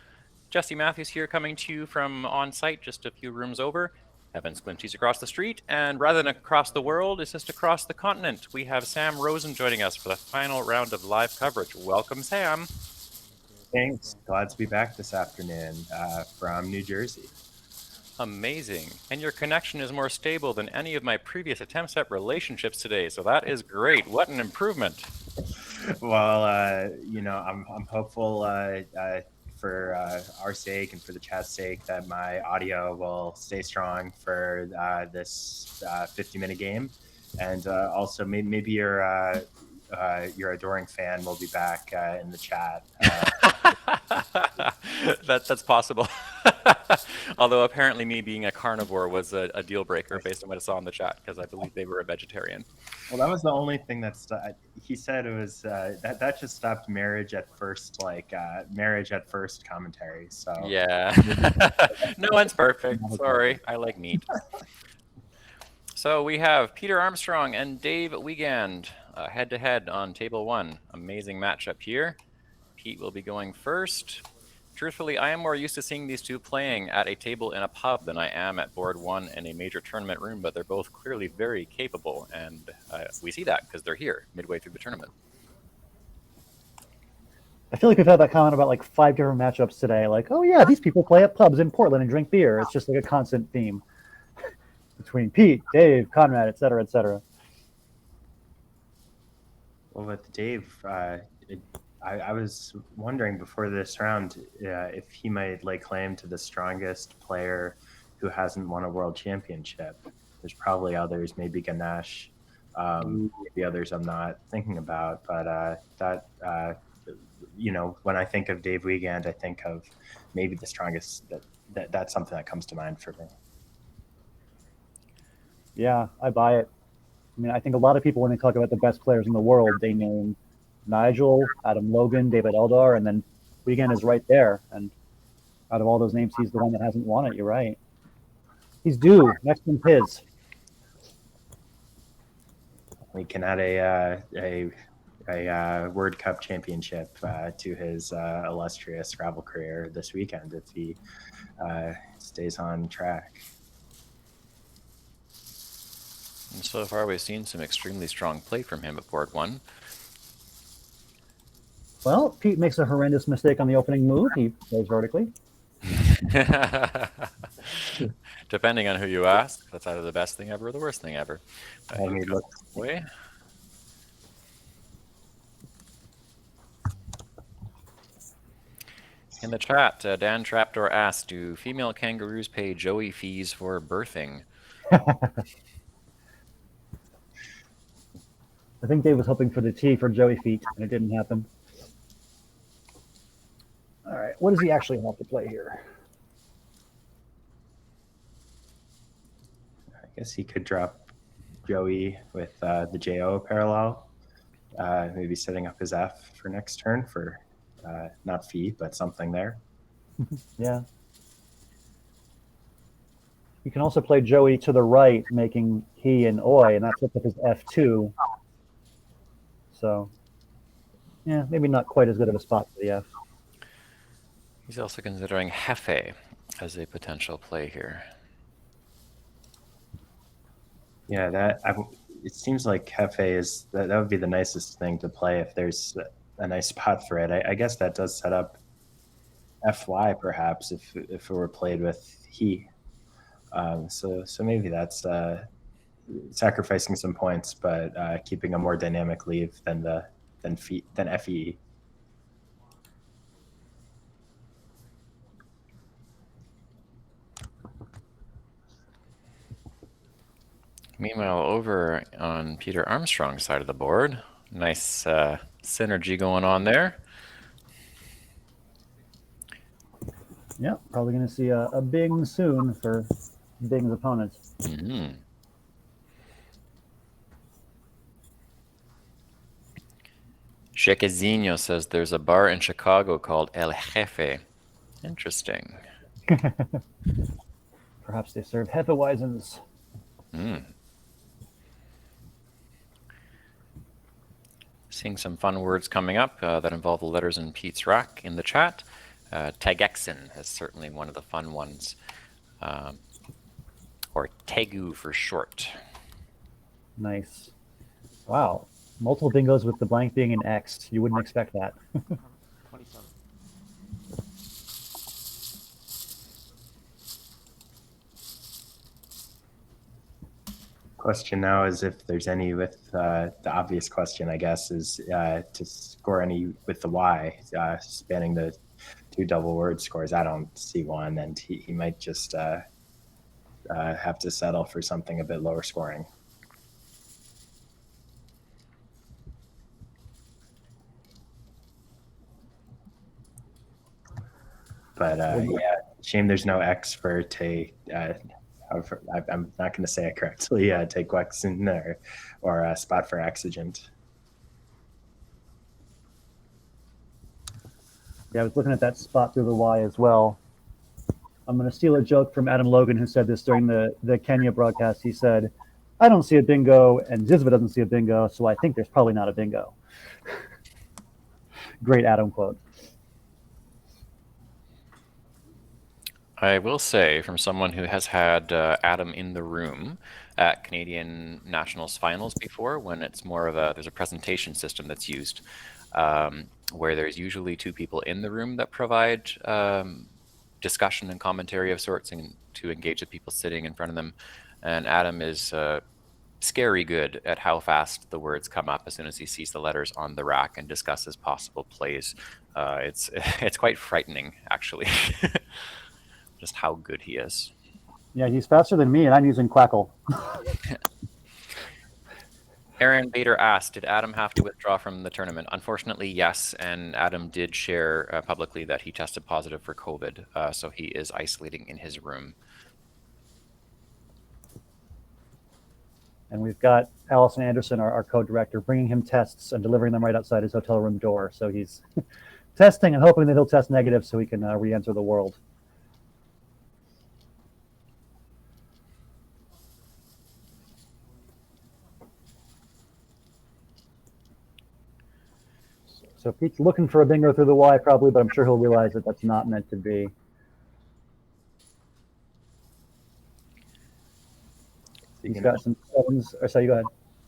Jesse Matthews here, coming to you from on site just a few rooms over. Evan Splinty's across the street, and rather than across the world, it's just across the continent. We have Sam Rosen joining us for the final round of live coverage. Welcome, Sam. Thanks. Glad to be back this afternoon from New Jersey. Amazing. And your connection is more stable than any of my previous attempts at relationships today, so that is great. What an improvement. Well, I'm hopeful for our sake and for the chat's sake that my audio will stay strong for this 50-minute game. And also maybe your adoring fan will be back in the chat. That's possible. Although apparently me being a carnivore was a deal breaker based on what I saw in the chat, because I believe they were a vegetarian. Well, that was the only thing that he said it was that just stopped marriage at first commentary. So yeah, no one's perfect. Sorry, I like meat. So we have Peter Armstrong and Dave Wiegand head to head on table 1. Amazing matchup here. Pete will be going first. Truthfully, I am more used to seeing these two playing at a table in a pub than I am at board 1 in a major tournament room, but they're both clearly very capable, and we see that because they're here midway through the tournament. I feel like we've had that comment about like 5 different matchups today. Like, oh yeah, these people play at pubs in Portland and drink beer. It's just like a constant theme between Pete, Dave, Conrad, et cetera, et cetera. Well, with Dave, I was wondering before this round if he might lay claim to the strongest player who hasn't won a world championship. There's probably others, maybe Ganesh, maybe others I'm not thinking about. But when I think of Dave Wiegand, I think of maybe the strongest. That's something that comes to mind for me. Yeah, I buy it. I mean, I think a lot of people, when they talk about the best players in the world, they name Nigel, Adam Logan, David Eldar, and then Wiegand is right there. And out of all those names, he's the one that hasn't won it. You're right. He's due. Next one's his. We can add a World Cup championship to his illustrious Scrabble career this weekend if he stays on track. And so far, we've seen some extremely strong play from him at board 1. Well, Pete makes a horrendous mistake on the opening move. He plays vertically. Depending on who you ask, that's either the best thing ever or the worst thing ever. Way. In the chat, Dan Trapdoor asked, do female kangaroos pay Joey fees for birthing? I think Dave was hoping for the T for Joey feet, and it didn't happen. All right, what does he actually have to play here? I guess he could drop Joey with the JO parallel, maybe setting up his F for next turn for not fee, but something there. Yeah. You can also play Joey to the right, making he and Oi, and that sets up his F2. So, yeah, maybe not quite as good of a spot for the F. He's also considering Hefe as a potential play here. Yeah, it seems like Hefe is that would be the nicest thing to play if there's a nice spot for it. I guess that does set up FY perhaps if it were played with he. So maybe that's sacrificing some points, but keeping a more dynamic leave than FE. Meanwhile, over on Peter Armstrong's side of the board, nice synergy going on there. Yeah, probably going to see a Bing soon for Bing's opponents. Mm-hmm. Chequezinho says there's a bar in Chicago called El Jefe. Interesting. Perhaps they serve Hefeweizens. Mm. Seeing some fun words coming up that involve the letters in Pete's rack in the chat. Tegexin is certainly one of the fun ones. Or Tegu for short. Nice. Wow. Multiple bingos with the blank being an X. You wouldn't expect that. 27. Question now is if there's any with the obvious question, I guess, is to score any with the Y, spanning the 2 double word scores. I don't see one, and he might just have to settle for something a bit lower scoring. But yeah, shame there's no X for Te. I'm not going to say it correctly. Tequexin or a spot for Exigent. Yeah, I was looking at that spot through the Y as well. I'm going to steal a joke from Adam Logan, who said this during the Kenya broadcast. He said, I don't see a bingo, and Zizva doesn't see a bingo, so I think there's probably not a bingo. Great Adam quote. I will say, from someone who has had Adam in the room at Canadian Nationals finals before, when it's more of there's a presentation system that's used, where there's usually 2 people in the room that provide discussion and commentary of sorts and to engage the people sitting in front of them. And Adam is scary good at how fast the words come up as soon as he sees the letters on the rack and discusses possible plays. It's quite frightening, actually. Just how good he is. Yeah, he's faster than me, and I'm using Quackle. Aaron Bader asked, did Adam have to withdraw from the tournament? Unfortunately, yes, and Adam did share publicly that he tested positive for COVID, so he is isolating in his room. And we've got Allison Anderson, our co-director, bringing him tests and delivering them right outside his hotel room door. So he's testing and hoping that he'll test negative so he can re-enter the world. So Pete's looking for a bingo through the Y probably, but I'm sure he'll realize that that's not meant to be. He's got some sevens. Or sorry, go ahead.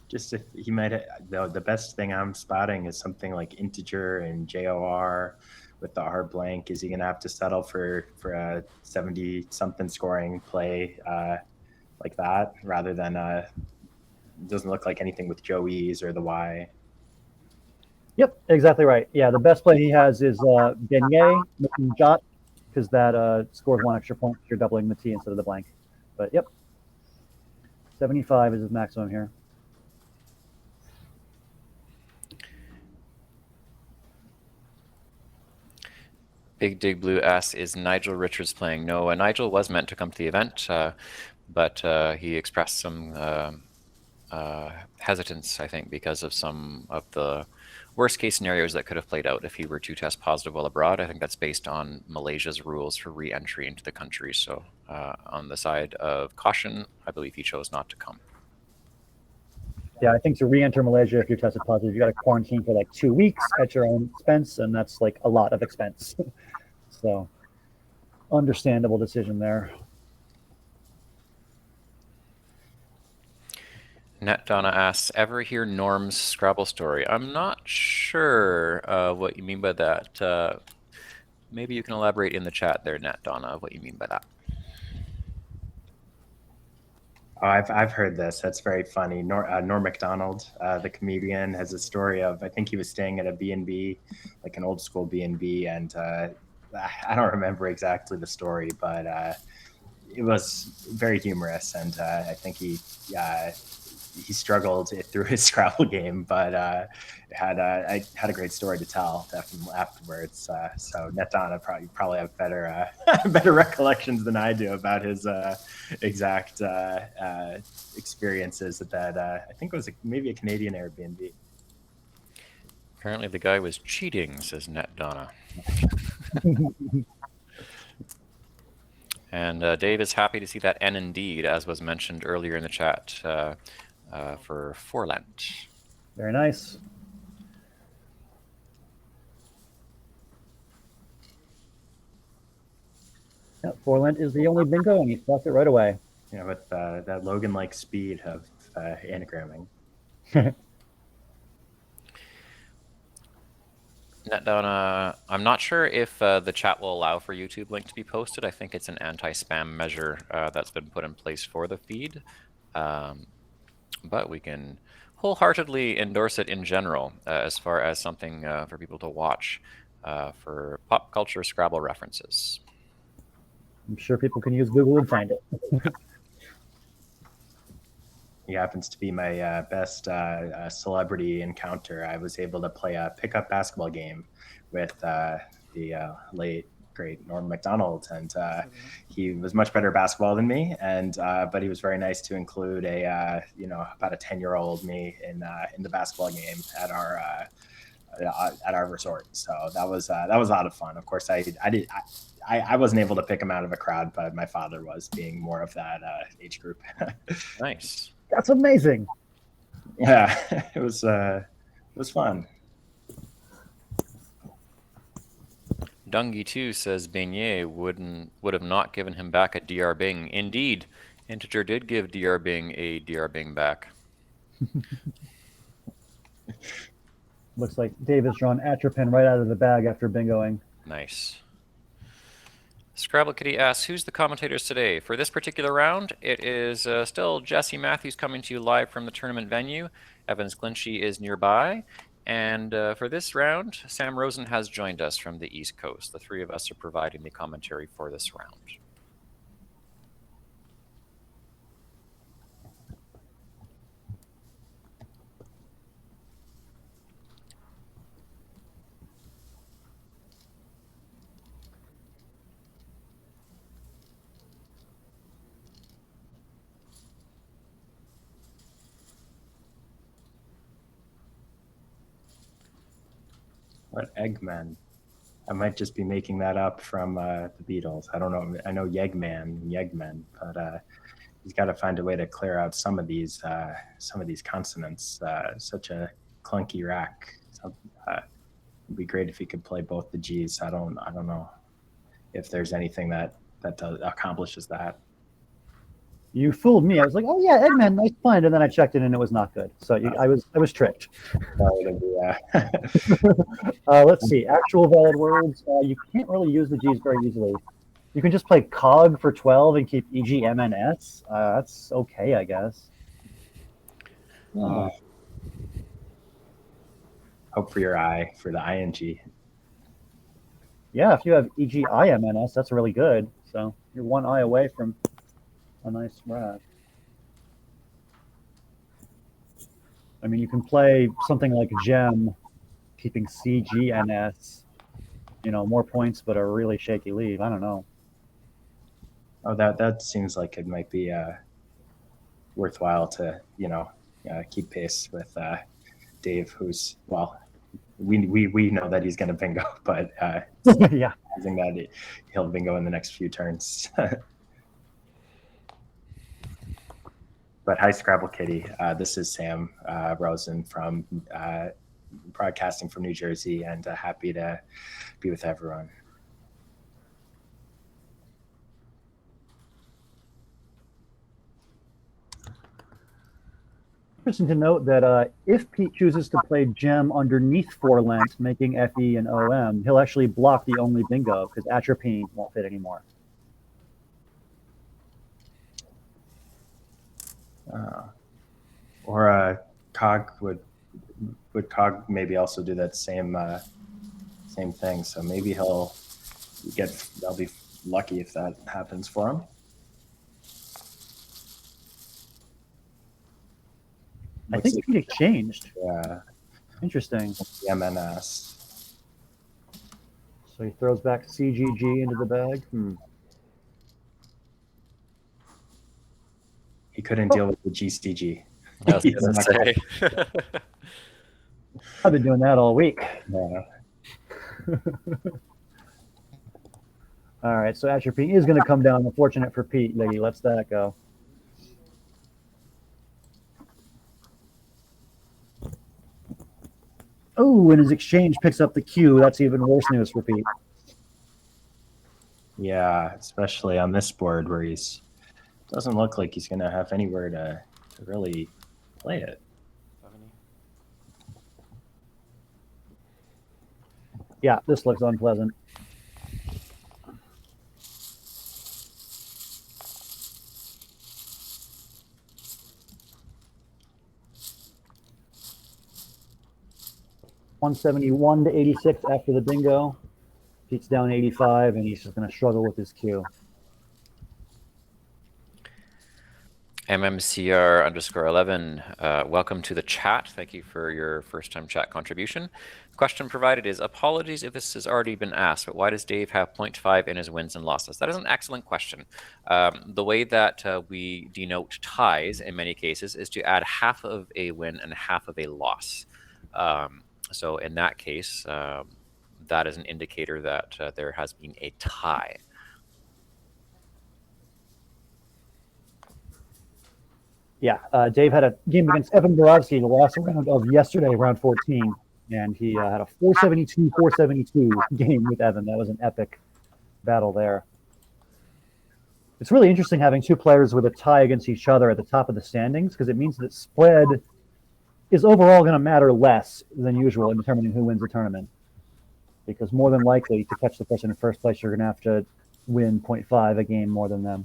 Just if he might, the best thing I'm spotting is something like integer and JOR with the R blank. Is he going to have to settle for a 70-something scoring play like that rather than it doesn't look like anything with Joey's or the Y? Yep, exactly right. Yeah, the best play he has is Beignet, making Jot, because that scores 1 extra point if you're doubling the T instead of the blank. But yep, 75 is his maximum here. Big Dig Blue asks, is Nigel Richards playing? No, Nigel was meant to come to the event, but he expressed some hesitance, I think, because of some of the worst case scenarios that could have played out if he were to test positive while abroad. I think that's based on Malaysia's rules for re-entry into the country. So on the side of caution, I believe he chose not to come. Yeah, I think to re-enter Malaysia, if you're tested positive, you got to quarantine for like 2 weeks at your own expense, and that's like a lot of expense. So understandable decision there. Net Donna asks, ever hear Norm's Scrabble story? I'm not sure what you mean by that. Maybe you can elaborate in the chat there, Net Donna, what you mean by that. Oh, I've heard this. That's very funny. Norm Macdonald, the comedian, has a story of, I think he was staying at a B&B, like an old school B&B, and I don't remember exactly the story, but it was very humorous, and I think he struggled through his Scrabble game, but I had a great story to tell afterwards. So Netdonna probably have better better recollections than I do about his exact experiences at that. I think it was maybe a Canadian Airbnb. Apparently the guy was cheating, says Netdonna. And Dave is happy to see that N indeed, as was mentioned earlier in the chat, for Forlent. Very nice. Yeah, Forland is the only bingo, and he stopped it right away. With that Logan-like speed of anagramming. NetDown, I'm not sure if the chat will allow for YouTube link to be posted. I think it's an anti-spam measure that's been put in place for the feed. But we can wholeheartedly endorse it in general as far as something for people to watch for pop culture Scrabble references. I'm sure people can use Google and find it. He happens to be my best celebrity encounter. I was able to play a pickup basketball game with the late great Norm Macdonald, and he was much better at basketball than me. And but he was very nice to include a about a 10-year-old me in the basketball game at our resort. So that was a lot of fun. Of course, I wasn't able to pick him out of a crowd, but my father was, being more of that age group. Nice. That's amazing. Yeah, it was fun. Dungy 2 says Beignet would have not given him back a DR Bing. Indeed, Integer did give DR Bing a DR Bing back. Looks like Dave has drawn Atropine right out of the bag after bingoing. Nice. Scrabble Kitty asks, who's the commentators today? For this particular round, it is still Jesse Matthews coming to you live from the tournament venue. Evans Clinchy is nearby. And for this round, Sam Rosen has joined us from the East Coast. The three of us are providing the commentary for this round. What Eggman? I might just be making that up from the Beatles. I don't know. I know Yegman, but he's got to find a way to clear out some of these consonants. Such a clunky rack. So, it'd be great if he could play both the G's. I don't know if there's anything that accomplishes that. You fooled me. I was like, oh yeah, Eggman, nice find, and then I checked it and it was not good. So I was tricked. Let's see. Actual valid words. You can't really use the G's very easily. You can just play cog for 12 and keep EG, M, and S. That's okay, I guess. Hope for your I for the ing. Yeah, if you have EG, I, M, N, S, that's really good. So you're one I away from a nice rack. I mean, you can play something like Gem, keeping C, G, and S. More points, but a really shaky leave. I don't know. Oh, that seems like it might be worthwhile to keep pace with Dave, who's we know that he's going to bingo, but yeah, I think that he'll bingo in the next few turns. But hi, Scrabble Kitty. This is Sam Rosen from broadcasting from New Jersey, and happy to be with everyone. Interesting to note that if Pete chooses to play Gem underneath 4 lengths, making FE and OM, he'll actually block the only bingo because Atropine won't fit anymore. Or Cog would Cog maybe also do that same thing. So maybe they'll be lucky if that happens for him. I think Pete exchanged. Yeah. Interesting. The MNS. So he throws back CGG into the bag. He couldn't deal with the GCG. I was gonna say. I've been doing that all week. Yeah. All right, so Atropine is going to come down. Unfortunate for Pete. He lets that go. Oh, and his exchange picks up the Q. That's even worse news for Pete. Yeah, especially on this board where doesn't look like he's gonna have anywhere to really play it. Yeah, this looks unpleasant. $171 to 86 after the bingo. Pete's down 85, and he's just going to struggle with his queue. MMCR_11, welcome to the chat. Thank you for your first-time chat contribution. Question provided is, apologies if this has already been asked, but why does Dave have 0.5 in his wins and losses? That is an excellent question. The way that we denote ties in many cases is to add half of a win and half of a loss. So in that case, that is an indicator that there has been a tie. Yeah, Dave had a game against Evan Borowski the last round of yesterday, round 14, and he had a 472-472 game with Evan. That was an epic battle there. It's really interesting having two players with a tie against each other at the top of the standings, because it means that spread is overall going to matter less than usual in determining who wins the tournament. Because more than likely, to catch the person in first place, you're going to have to win 0.5 a game more than them.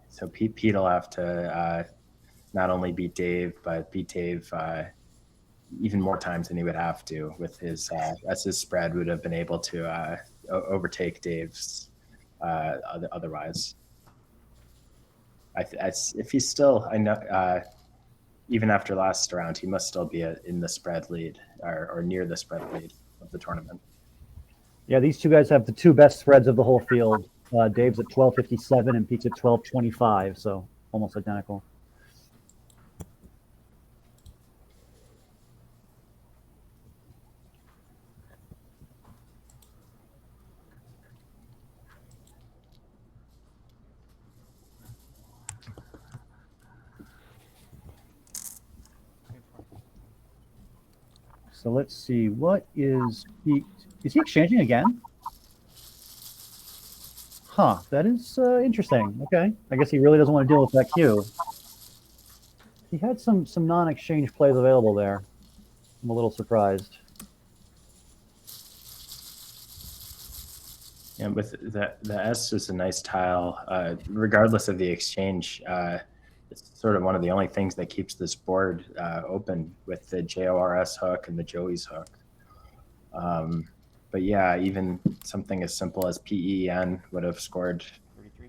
So Pete will have to not only beat Dave, but beat Dave even more times than he would have to with his as his spread would have been able to overtake Dave's otherwise. If he's still, I know, even after last round, he must still be in the spread lead or near the spread lead of the tournament. Yeah, these two guys have the two best spreads of the whole field. Dave's at 12.57 and Pete's at 12.25, so almost identical. So let's see, what is he exchanging again? Huh, that is interesting. Okay, I guess he really doesn't want to deal with that queue. He had some non-exchange plays available there. I'm a little surprised. And with the S is a nice tile, regardless of the exchange. It's sort of one of the only things that keeps this board open with the JORS hook and the Joey's hook. But yeah, even something as simple as PEN would have scored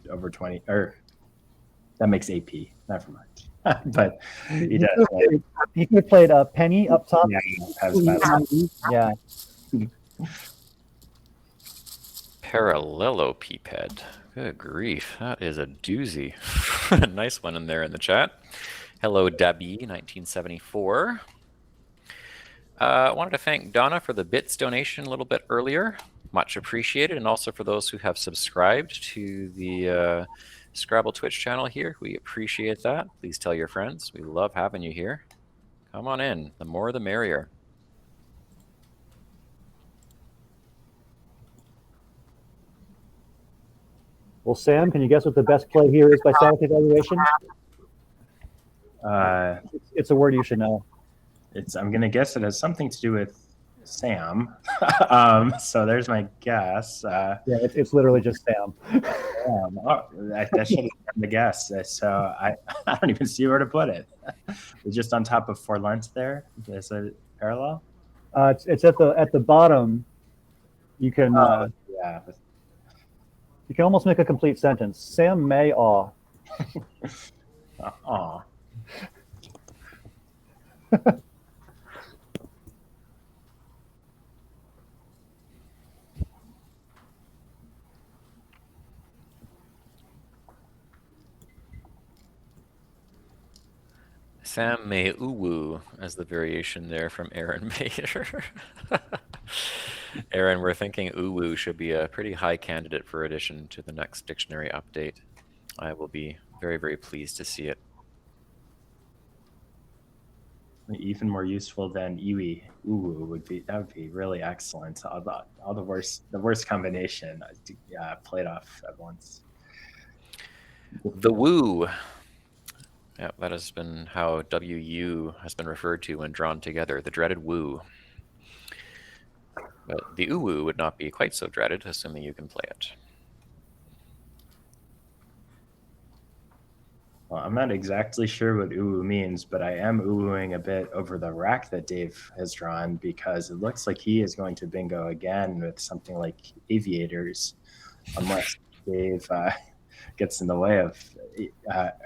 over 20, or that makes AP. Never mind. But he does. He could have played a penny up top. Yeah. Parallelo Peephead. Good grief. That is a doozy. Nice one in there in the chat. Hello, Debbie, 1974. I wanted to thank Donna for the bits donation a little bit earlier. Much appreciated. And also for those who have subscribed to the Scrabble Twitch channel here. We appreciate that. Please tell your friends. We love having you here. Come on in. The more the merrier. Well, Sam, can you guess what the best play here is by static evaluation? It's a word you should know. I'm going to guess it has something to do with Sam. So there's my guess. Yeah, it's literally just Sam. That should have been the guess. So I don't even see where to put it. It's just on top of for lunch there. Is it parallel? It's at the bottom. You can yeah. You can almost make a complete sentence. Sam may awe. Aw. Sam May Uwu as the variation there from Aaron Mayer. Aaron, we're thinking uwu should be a pretty high candidate for addition to the next dictionary update. I will be very, very pleased to see it. Even more useful than iwi. Uwu would be really excellent. All the worst combination played off at once. The woo. Yeah, that has been how WU has been referred to when drawn together, the dreaded woo. But the uwu would not be quite so dreaded, assuming you can play it. Well, I'm not exactly sure what uwu means, but I am uwuing a bit over the rack that Dave has drawn because it looks like he is going to bingo again with something like aviators, unless Dave gets in the way of,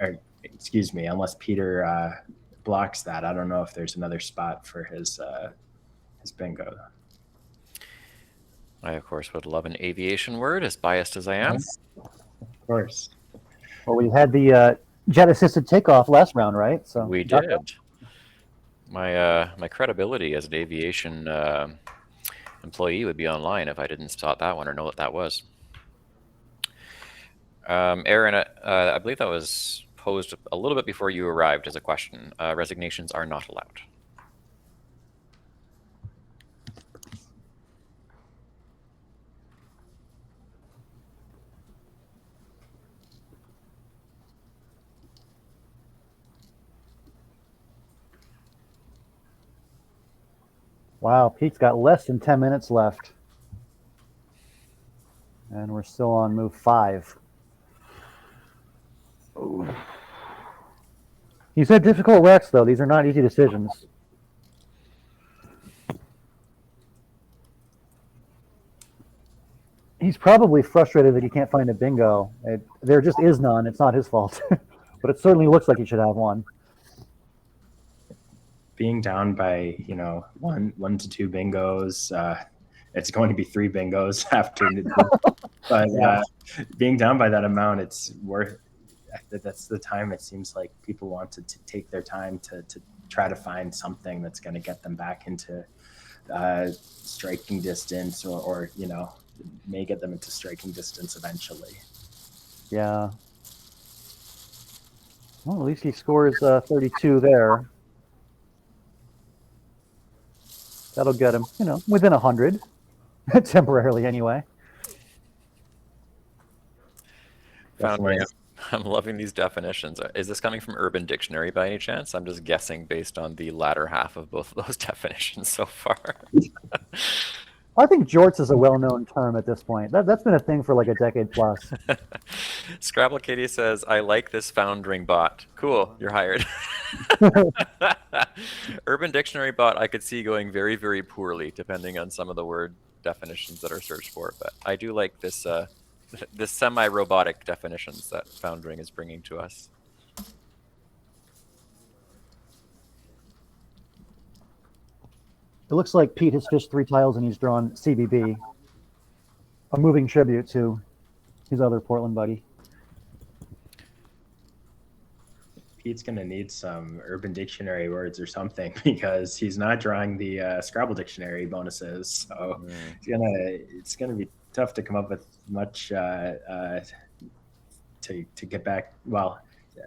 or excuse me, unless Peter blocks that. I don't know if there's another spot for his bingo. I, of course, would love an aviation word, as biased as I am. Yes, of course. Well, we had the jet assisted takeoff last round, right? So We did. My credibility as an aviation employee would be online if I didn't spot that one or know what that was. Aaron, I believe that was posed a little bit before you arrived as a question. Resignations are not allowed. Wow, Pete's got less than 10 minutes left. And we're still on move 5. These are difficult wrecks, though. These are not easy decisions. He's probably frustrated that he can't find a bingo. There just is none. It's not his fault. But it certainly looks like he should have one. Being down by one to two bingos, it's going to be 3 bingos after. But being down by that amount, it's worth. That's the time it seems like people want to take their time to try to find something that's going to get them back into striking distance, or may get them into striking distance eventually. Yeah. Well, at least he scores 32 there. That'll get him, within 100, temporarily anyway. Foundry, I'm loving these definitions. Is this coming from Urban Dictionary by any chance? I'm just guessing based on the latter half of both of those definitions so far. I think jorts is a well-known term at this point. That's been a thing for like a decade plus. Scrabble Kitty says, I like this foundering bot. Cool, you're hired. Urban Dictionary bot I could see going very, very poorly depending on some of the word definitions that are searched for. But I do like this this semi-robotic definitions that Foundering is bringing to us. It looks like Pete has fished 3 tiles and he's drawn CBB, a moving tribute to his other Portland buddy. Pete's going to need some Urban Dictionary words or something because he's not drawing the Scrabble Dictionary bonuses. So it's gonna be tough to come up with much to get back. Well,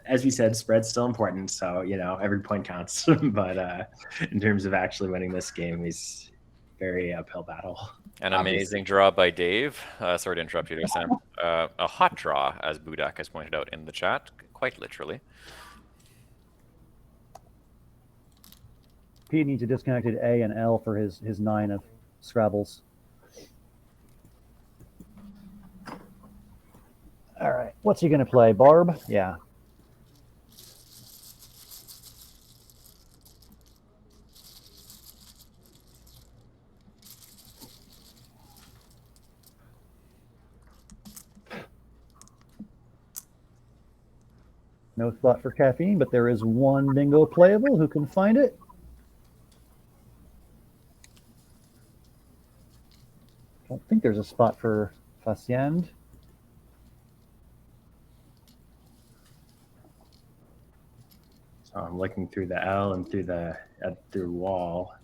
as we said, spread's still important, so every point counts. But in terms of actually winning this game, he's very uphill battle. An amazing draw by Dave. Sorry to interrupt you there, Sam. A hot draw, as Budak has pointed out in the chat, quite literally. Pete needs a disconnected A and L for his 9 of Scrabbles. All right, what's he going to play? Barb? Yeah. No thought for caffeine, but there is one bingo playable. Who can find it? I don't think there's a spot for Faciend. So I'm looking through the L and through wall,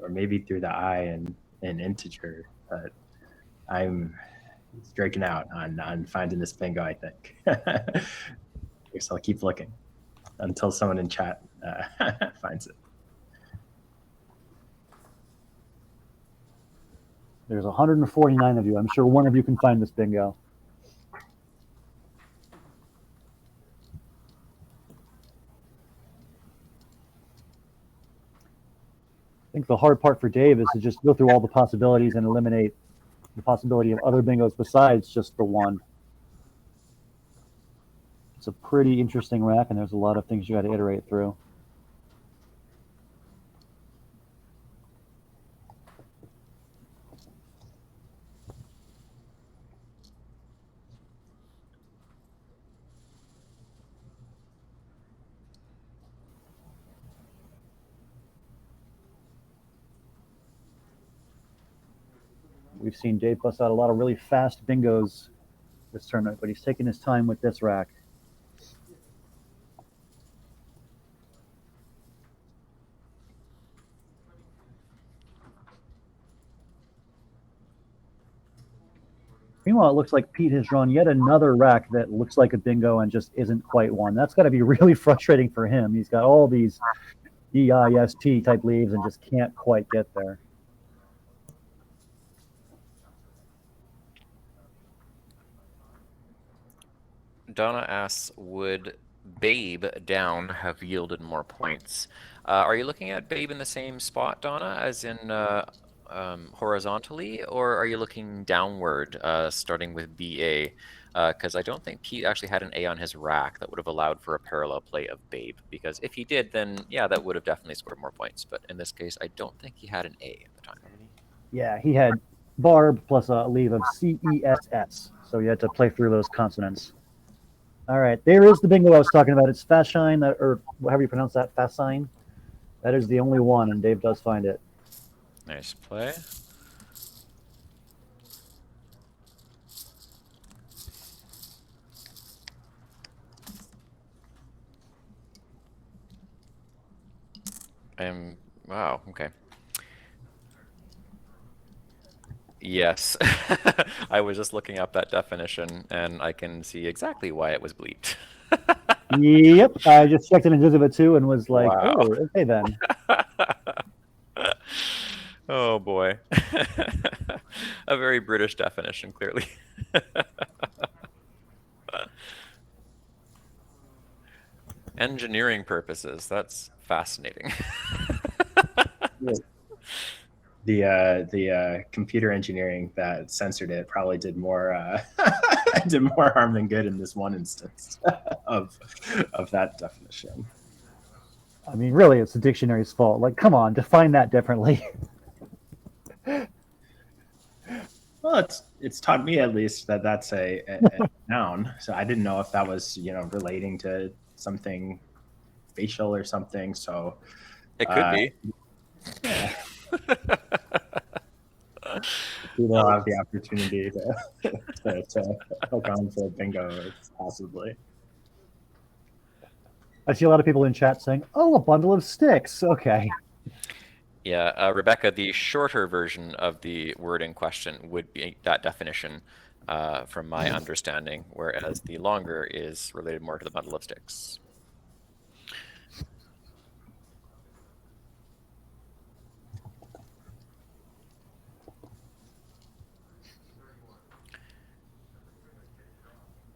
or maybe through the I and integer. but I'm striking out on finding this bingo, I think. Guess I'll keep looking until someone in chat finds it. There's 149 of you. I'm sure one of you can find this bingo. I think the hard part for Dave is to just go through all the possibilities and eliminate the possibility of other bingos besides just the one. It's a pretty interesting rack, and there's a lot of things you got to iterate through. We've seen Dave bust out a lot of really fast bingos this tournament, but he's taking his time with this rack. Meanwhile, it looks like Pete has drawn yet another rack that looks like a bingo and just isn't quite one. That's got to be really frustrating for him. He's got all these EIST type leaves and just can't quite get there. Donna asks, would Babe down have yielded more points? Are you looking at Babe in the same spot, Donna, as in horizontally, or are you looking downward, starting with BA? Because I don't think Pete actually had an A on his rack that would have allowed for a parallel play of Babe. Because if he did, then yeah, that would have definitely scored more points. But in this case, I don't think he had an A at the time. Yeah, he had Barb plus a leave of CESS, so you had to play through those consonants. All right, there is the bingo I was talking about. It's Fascine, or however you pronounce that, Fascine. That is the only one, and Dave does find it. Nice play. Wow, okay. Yes, I was just looking up that definition, and I can see exactly why it was bleeped. Yep, I just checked it in Jizibit too and was like, Wow. oh, okay then. Oh boy. A very British definition, clearly. Engineering purposes, that's fascinating. The computer engineering that censored it probably did more did more harm than good in this one instance of that definition. I mean, really, it's the dictionary's fault. Like, come on, define that differently. Well, it's taught me at least that that's a noun. So I didn't know if that was relating to something facial or something. So It could be. Yeah. People have the opportunity to hook on for bingo, possibly. I see a lot of people in chat saying, oh, a bundle of sticks. Okay. Yeah, Rebecca, the shorter version of the word in question would be that definition, from my understanding, whereas the longer is related more to the bundle of sticks.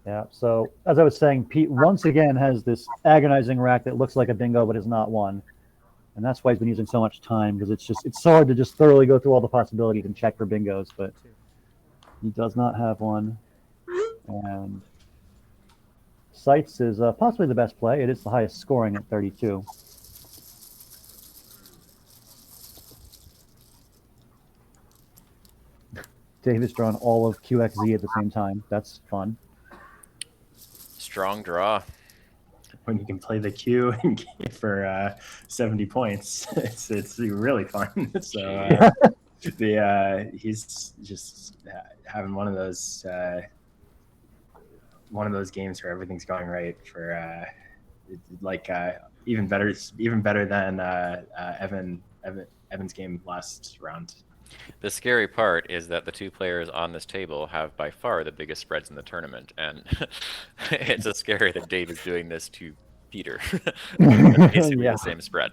Yeah, so as I was saying, Pete once again has this agonizing rack that looks like a bingo but is not one. And that's why he's been using so much time, because it's so hard to just thoroughly go through all the possibilities and check for bingos, but he does not have one. And Sights is possibly the best play. It is the highest scoring at 32. Dave has drawn all of QXZ at the same time. That's fun. Strong draw. When you can play the Q for 70 points, it's really fun. So he's just having one of those games where everything's going right for even better than Evan's game last round. The scary part is that the two players on this table have by far the biggest spreads in the tournament, and it's just scary that Dave is doing this to Peter. It's basically Yeah. the same spread.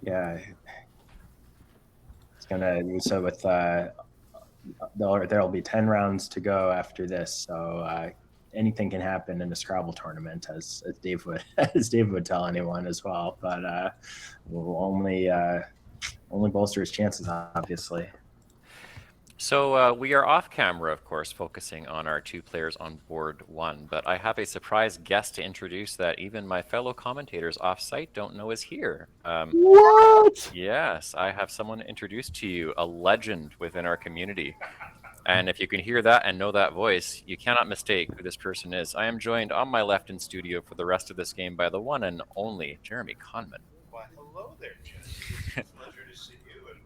Yeah. It's gonna so with there'll be 10 rounds to go after this, so anything can happen in a Scrabble tournament, as Dave would as Dave would tell anyone as well. But will only bolster his chances, obviously. So we are off camera, of course, focusing on our two players on board one, but I have a surprise guest to introduce that even my fellow commentators off-site don't know is here. What? Yes, I have someone to introduce to you, a legend within our community. And if you can hear that and know that voice, you cannot mistake who this person is. I am joined on my left in studio for the rest of this game by the one and only Jeremy Conman. Why, hello there, Jesse. It's a pleasure to see you, and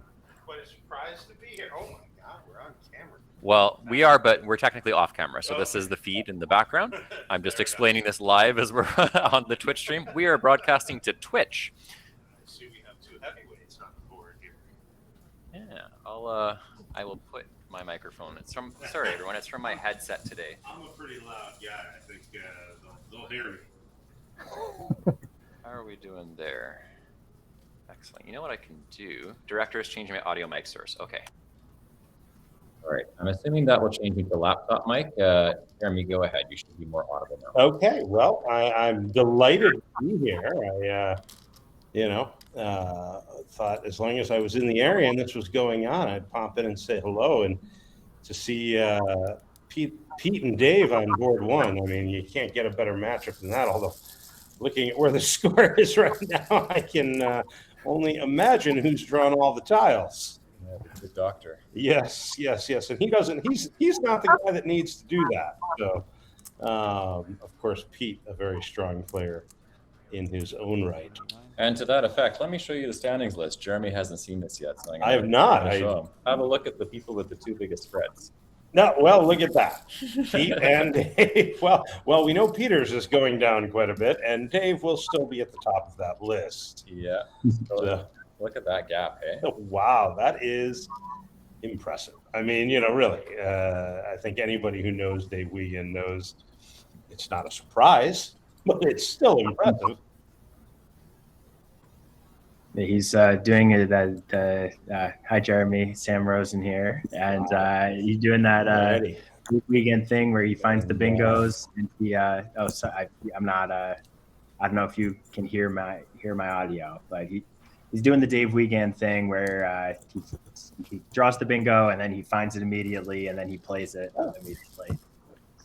quite a surprise to be here. Oh my God, we're on camera. Well, we are, but we're technically off camera. So this is the feed in the background. I'm just explaining this live as we're on the Twitch stream. We are broadcasting to Twitch. I see we have two heavyweights on the board here. Yeah, I will put my microphone. It's from, sorry everyone, it's from my headset today. I'm a pretty loud guy. I think they'll hear me. How are we doing there? Excellent. You know what I can do? Director is changing my audio mic source. Okay. All right. I'm assuming that will change me to laptop mic. Jeremy, go ahead. You should be more audible now. Okay, well, I'm delighted to be here. Thought as long as I was in the area and this was going on, I'd pop in and say hello. And to see Pete and Dave on board one, I mean, you can't get a better matchup than that. Although, looking at where the score is right now, I can only imagine who's drawn all the tiles. Yeah, the doctor. Yes, and he doesn't. He's not the guy that needs to do that. So, of course, Pete, a very strong player in his own right. And to that effect, let me show you the standings list. Jeremy hasn't seen this yet, so I have not. Show him. Have a look at the people with the two biggest spreads. No, well, look at that. Pete and Dave. Well, we know Peters is going down quite a bit, and Dave will still be at the top of that list. Yeah. So, look at that gap, eh? Wow, that is impressive. I mean, really, I think anybody who knows Dave Wiegand knows it's not a surprise, but it's still impressive. He's doing it at hi Jeremy, Sam Rosen here, and he's doing that weekend thing where he finds the bingos and he I'm not I don't know if you can hear my audio, but he's doing the Dave Wiegand thing where he draws the bingo and then he finds it immediately and then he plays it immediately.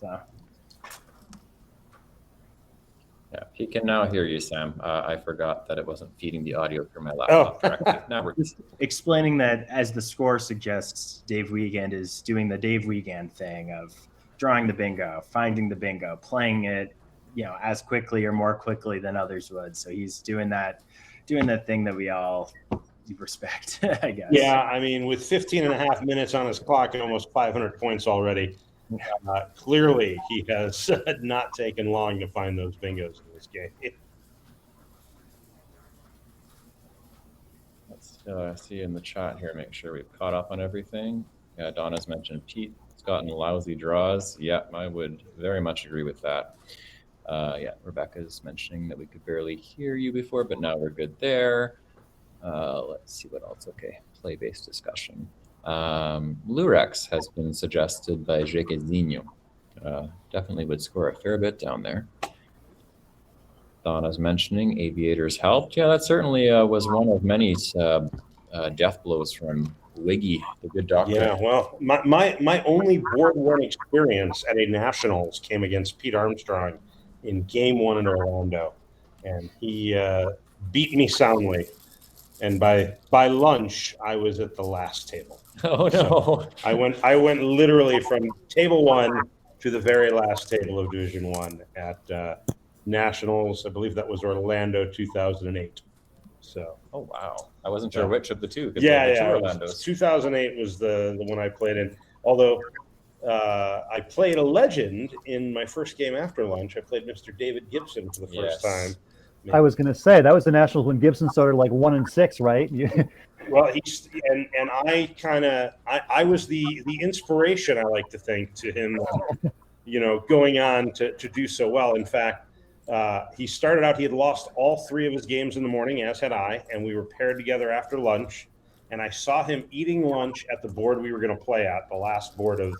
So. Yeah, he can now hear you, Sam. I forgot that it wasn't feeding the audio through my laptop correctly. Now we're just explaining that, as the score suggests, Dave Wiegand is doing the Dave Wiegand thing of drawing the bingo, finding the bingo, playing it, as quickly or more quickly than others would. So he's doing that thing that we all respect, I guess. Yeah, I mean, with 15 and a half minutes on his clock and almost 500 points already, clearly he has not taken long to find those bingos in this game. Let's see in the chat here, make sure we've caught up on everything. Yeah, Donna's mentioned Pete's gotten lousy draws. Yeah, I would very much agree with that. Yeah, Rebecca's mentioning that we could barely hear you before, but now we're good there. Let's see what else. Okay, play-based discussion. Lurex has been suggested by Jequezinho. Definitely would score a fair bit down there. Donna's mentioning Aviators helped. Yeah, that certainly was one of many death blows from Wiggy, the good doctor. Yeah, well, my only board one experience at a Nationals came against Pete Armstrong in Game 1 in Orlando, and he beat me soundly. And by lunch, I was at the last table. Oh no! So I went literally from table 1 to the very last table of Division 1 at Nationals. I believe that was Orlando 2008. So. Oh wow! I wasn't sure which of the two. Yeah. 2008 was the one I played in. Although I played a legend in my first game after lunch. I played Mr. David Gibson for the first time. I was going to say that was the Nationals when Gibson started like 1-6, right? Well, he's and I was the inspiration, I like to think, to him, going on to do so well. In fact, he started out, he had lost all 3 of his games in the morning, as had I, and we were paired together after lunch. And I saw him eating lunch at the board we were going to play at, the last board of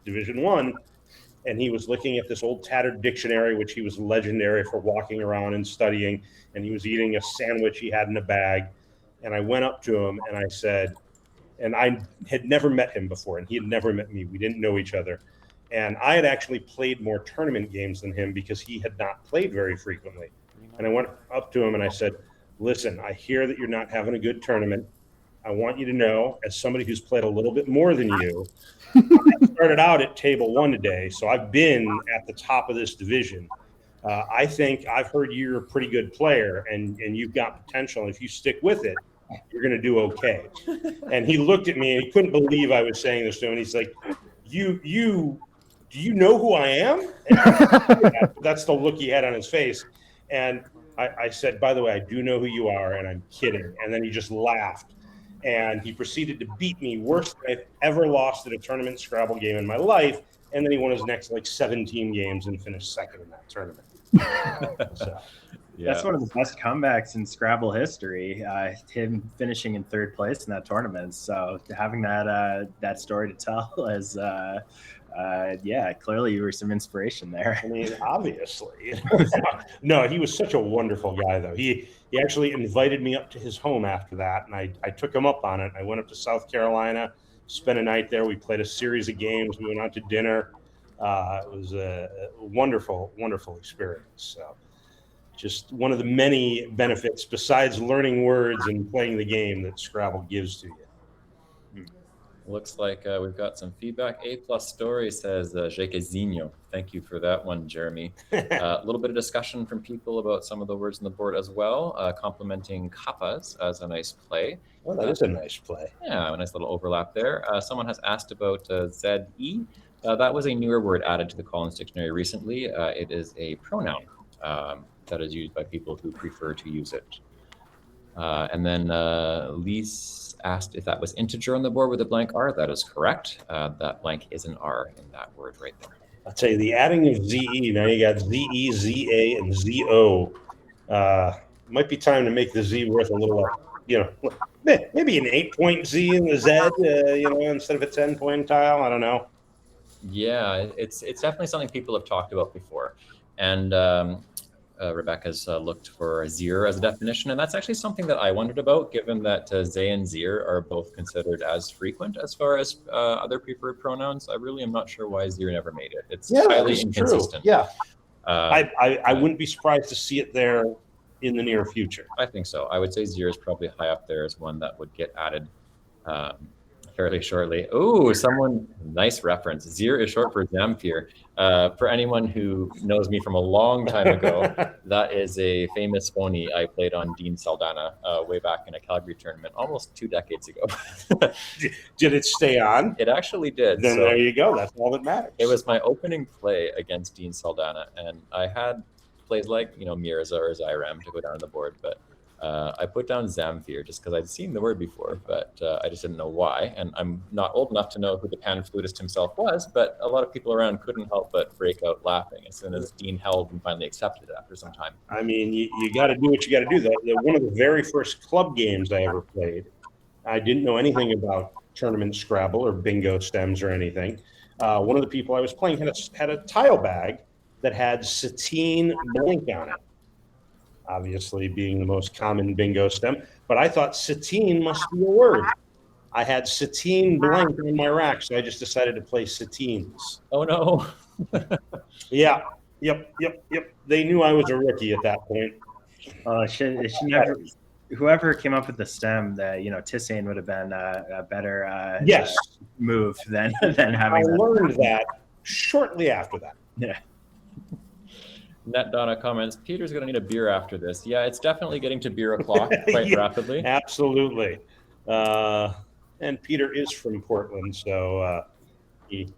Division I. And he was looking at this old tattered dictionary, which he was legendary for walking around and studying. And he was eating a sandwich he had in a bag. And I went up to him and I said, and I had never met him before, and he had never met me. We didn't know each other. And I had actually played more tournament games than him because he had not played very frequently. And I went up to him and I said, listen, I hear that you're not having a good tournament. I want you to know, as somebody who's played a little bit more than you, I started out at table 1 today, so I've been at the top of this division. I think I've heard you're a pretty good player, and you've got potential. And if you stick with it, you're going to do okay. And he looked at me, and he couldn't believe I was saying this to him. And he's like, do you know who I am? And that's the look he had on his face. And I said, by the way, I do know who you are, and I'm kidding. And then he just laughed. And he proceeded to beat me worse than I've ever lost at a tournament Scrabble game in my life. And then he won his next 17 games and finished second in that tournament. So, Yeah. That's one of the best comebacks in Scrabble history. Him finishing in 3rd place in that tournament. So having that story to tell is, clearly you were some inspiration there. I mean, obviously. No, he was such a wonderful guy, though. He actually invited me up to his home after that, and I took him up on it. I went up to South Carolina, spent a night there. We played a series of games. We went out to dinner. It was a wonderful, wonderful experience. So just one of the many benefits besides learning words and playing the game that Scrabble gives to you. Looks like we've got some feedback. A+ story says Jequezinho. Thank you for that one, Jeremy. A little bit of discussion from people about some of the words on the board as well, complimenting Kappas as a nice play. Well, that is a nice play. Yeah, a nice little overlap there. Someone has asked about ZE. That was a newer word added to the Collins Dictionary recently. It is a pronoun that is used by people who prefer to use it. And then Lise asked if that was integer on the board with a blank R. That is correct. That blank is an R in that word right there. I'll tell you, the adding of ZE, now you got ZE, ZA, and ZO. Might be time to make the Z worth a little, maybe an 8-point Z in the Z, instead of a 10-point tile. I don't know. Yeah, it's definitely something people have talked about before. And Rebecca's looked for Zir as a definition, and that's actually something that I wondered about, given that Zay and Zir are both considered as frequent as far as other preferred pronouns. I really am not sure why Zir never made it. It's highly inconsistent. True. Yeah, I wouldn't be surprised to see it there in the near future. I think so. I would say Zir is probably high up there as one that would get added fairly shortly. Oh, nice reference. Zir is short for Zamfir. For anyone who knows me from a long time ago, that is a famous phony I played on Dean Saldana way back in a Calgary tournament almost 2 decades ago. Did it stay on? It actually did. Then there you go. That's all that matters. It was my opening play against Dean Saldana, and I had plays like Mirza or Zyram to go down the board, but I put down Zamfir just because I'd seen the word before, but I just didn't know why. And I'm not old enough to know who the pan flutist himself was, but a lot of people around couldn't help but break out laughing as soon as Dean held and finally accepted it after some time. I mean, you got to do what you got to do. One of the very first club games I ever played, I didn't know anything about tournament Scrabble or bingo stems or anything. One of the people I was playing had a tile bag that had Satine blank on it. Obviously being the most common bingo stem, but I thought Satine must be a word. I had Satine blank in my rack, so I just decided to play Satines. Oh no. Yeah. Yep. They knew I was a rookie at that point. Whoever came up with the stem, that Tissane would have been a better move than having. I learned that shortly after that. Yeah. Net Donna comments, Peter's going to need a beer after this. Yeah, it's definitely getting to beer o'clock quite rapidly. Absolutely. And Peter is from Portland, so he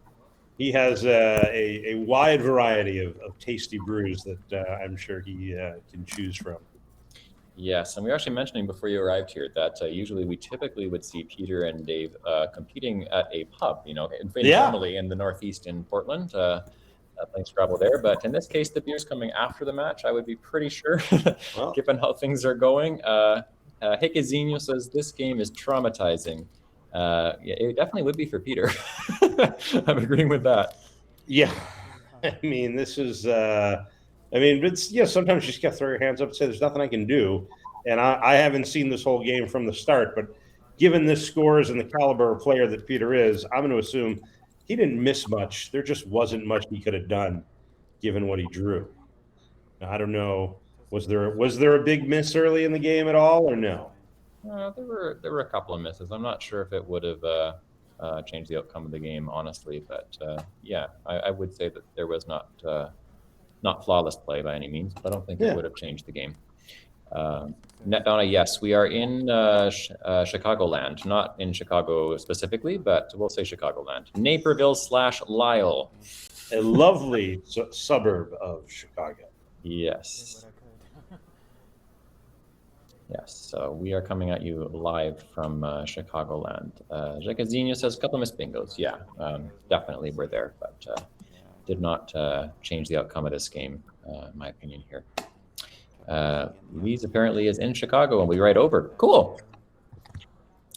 he has a wide variety of tasty brews that I'm sure he can choose from. Yes, and we were actually mentioning before you arrived here that usually we typically would see Peter and Dave competing at a pub, informally in the Northeast in Portland, playing Scrabble there. But in this case, the beer's coming after the match, I would be pretty sure, given how things are going. Hikezinho says this game is traumatizing. Yeah, it definitely would be for Peter. I'm agreeing with that. Yeah, I mean, this is. It's sometimes you just got to throw your hands up and say, "There's nothing I can do." And I haven't seen this whole game from the start, but given this scores and the caliber of player that Peter is, I'm going to assume he didn't miss much. There just wasn't much he could have done, given what he drew. Now, I don't know. Was there a big miss early in the game at all, or no? There were a couple of misses. I'm not sure if it would have changed the outcome of the game, honestly. But yeah, I would say that there was not flawless play by any means, but I don't think it would have changed the game. NetDonna, yes, we are in Chicagoland, not in Chicago specifically, but we'll say Chicagoland. Naperville / Lisle. A lovely suburb of Chicago. Yes. Yes, so we are coming at you live from Chicagoland. Hikezinho says a couple of missed bingos. Yeah, definitely we're there, but did not change the outcome of this game, in my opinion here. Louise apparently is in Chicago and we ride over. Cool.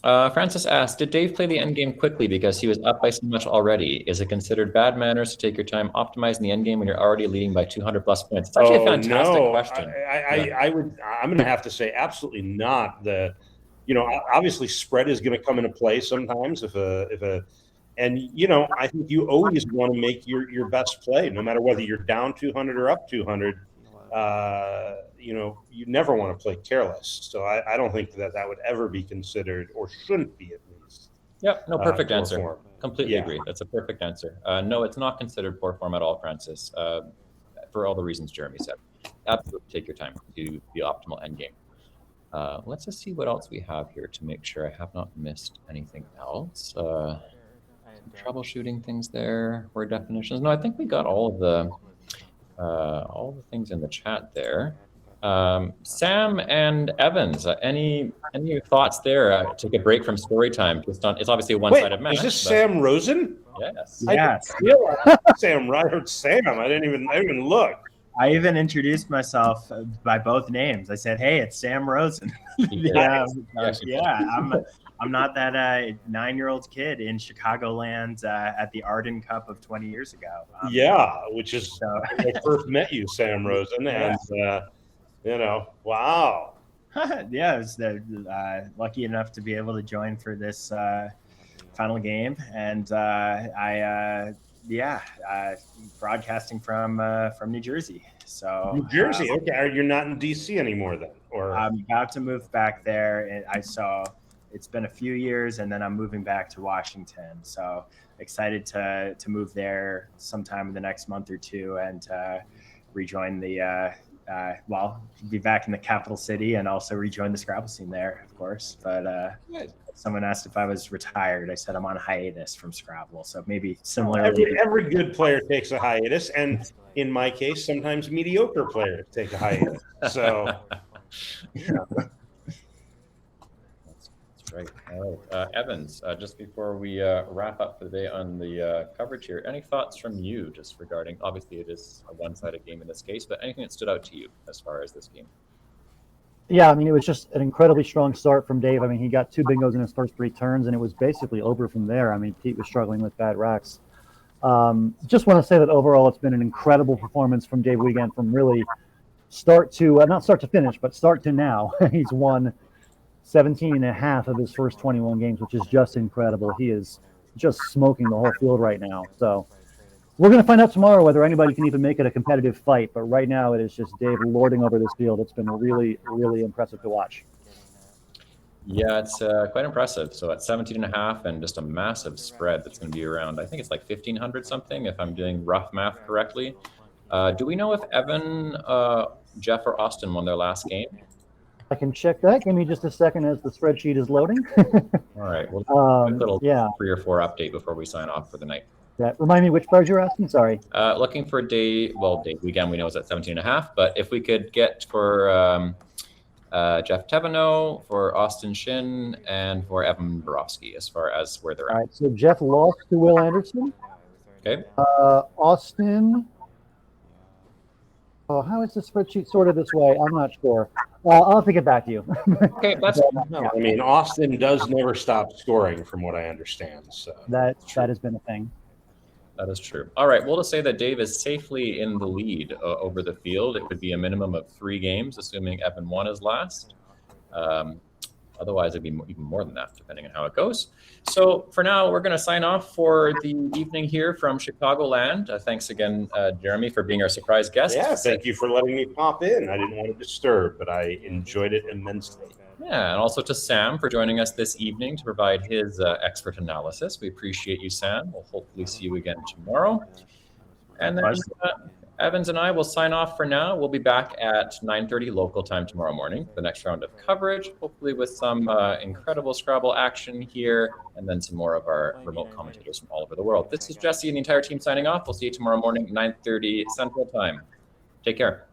Francis asked, did Dave play the endgame quickly because he was up by so much already? Is it considered bad manners to take your time optimizing the endgame when you're already leading by 200 plus points? It's actually a fantastic question. I'm going to have to say absolutely not. Obviously spread is going to come into play sometimes and I think you always want to make your best play, no matter whether you're down 200 or up 200. You never want to play careless. So I don't think that would ever be considered, or shouldn't be at least. Yep, no, perfect answer. Form. Completely agree. That's a perfect answer. No, it's not considered poor form at all, Francis, for all the reasons Jeremy said. Absolutely take your time to do the optimal endgame. Let's just see what else we have here to make sure I have not missed anything else. Troubleshooting things there, word definitions. No, I think we got all the things in the chat there. Sam and Evans, any thoughts there? Take a break from story time. It's obviously a one-sided match. Is this Sam Rosen? Yes. Yes. Sam. I heard Sam. I didn't even look. I even introduced myself by both names. I said, "Hey, it's Sam Rosen." Yeah. I'm not that 9-year-old kid in Chicagoland at the Arden Cup of 20 years ago. Which is when I first met you, Sam Rosen, and wow. Yeah, I was lucky enough to be able to join for this final game, and broadcasting from New Jersey. So New Jersey, okay. You're not in DC anymore then, or I'm about to move back there, and it's been a few years, and then I'm moving back to Washington. So excited to move there sometime in the next month or two and rejoin the be back in the capital city and also rejoin the Scrabble scene there, of course. But someone asked if I was retired. I said I'm on hiatus from Scrabble. So maybe similar. Every good player takes a hiatus, and in my case, sometimes mediocre players take a hiatus. So. Right. All right. Evans, just before we wrap up for the day on the coverage here, any thoughts from you just regarding, obviously it is a one-sided game in this case, but anything that stood out to you as far as this game? Yeah, I mean, it was just an incredibly strong start from Dave. I mean, he got 2 bingos in his first 3 turns, and it was basically over from there. I mean, Pete was struggling with bad racks. Just want to say that overall it's been an incredible performance from Dave Wiegand from really start to, not start to finish, but start to now. He's won 17 and a half of his first 21 games, which is just incredible. He is just smoking the whole field right now. So we're going to find out tomorrow whether anybody can even make it a competitive fight. But right now it is just Dave lording over this field. It's been really, really impressive to watch. Yeah, it's quite impressive. So at 17 and a half and just a massive spread that's going to be around, I think it's like 1,500 something, if I'm doing rough math correctly. Do we know if Evan, Jeff, or Austin won their last game? I can check that. Give me just a second as the spreadsheet is loading. All right. Well, a little 3 or 4 update before we sign off for the night. Remind me which players you're asking. Sorry. Looking for Dave. Well, Dave Wiegand we know is at 17.5, but if we could get for Jeff Teveno, for Austin Shin, and for Evan Borowski as far as where they're All at. right. So Jeff lost to Will Anderson. Okay. Austin. Oh, how is the spreadsheet sorted this way? I'm not sure. I'll have to get back to you. Okay, that's No, I mean, Austin does never stop scoring, from what I understand. So that has been a thing. That is true. All right, we'll just say that Dave is safely in the lead over the field. It could be a minimum of 3 games, assuming Evan won his last. Otherwise, it'd be even more than that, depending on how it goes. So for now, we're going to sign off for the evening here from Chicagoland. Thanks again, Jeremy, for being our surprise guest. yeah, thank you for letting me pop in. I didn't want to disturb, but I enjoyed it immensely. Yeah, and also to Sam for joining us this evening to provide his expert analysis. We appreciate you, Sam. We'll hopefully see you again tomorrow. And then Evans and I will sign off for now. We'll be back at 9:30 local time tomorrow morning for the next round of coverage, hopefully with some incredible Scrabble action here, and then some more of our remote commentators from all over the world. This is Jesse and the entire team signing off. We'll see you tomorrow morning, 9:30 Central Time. Take care.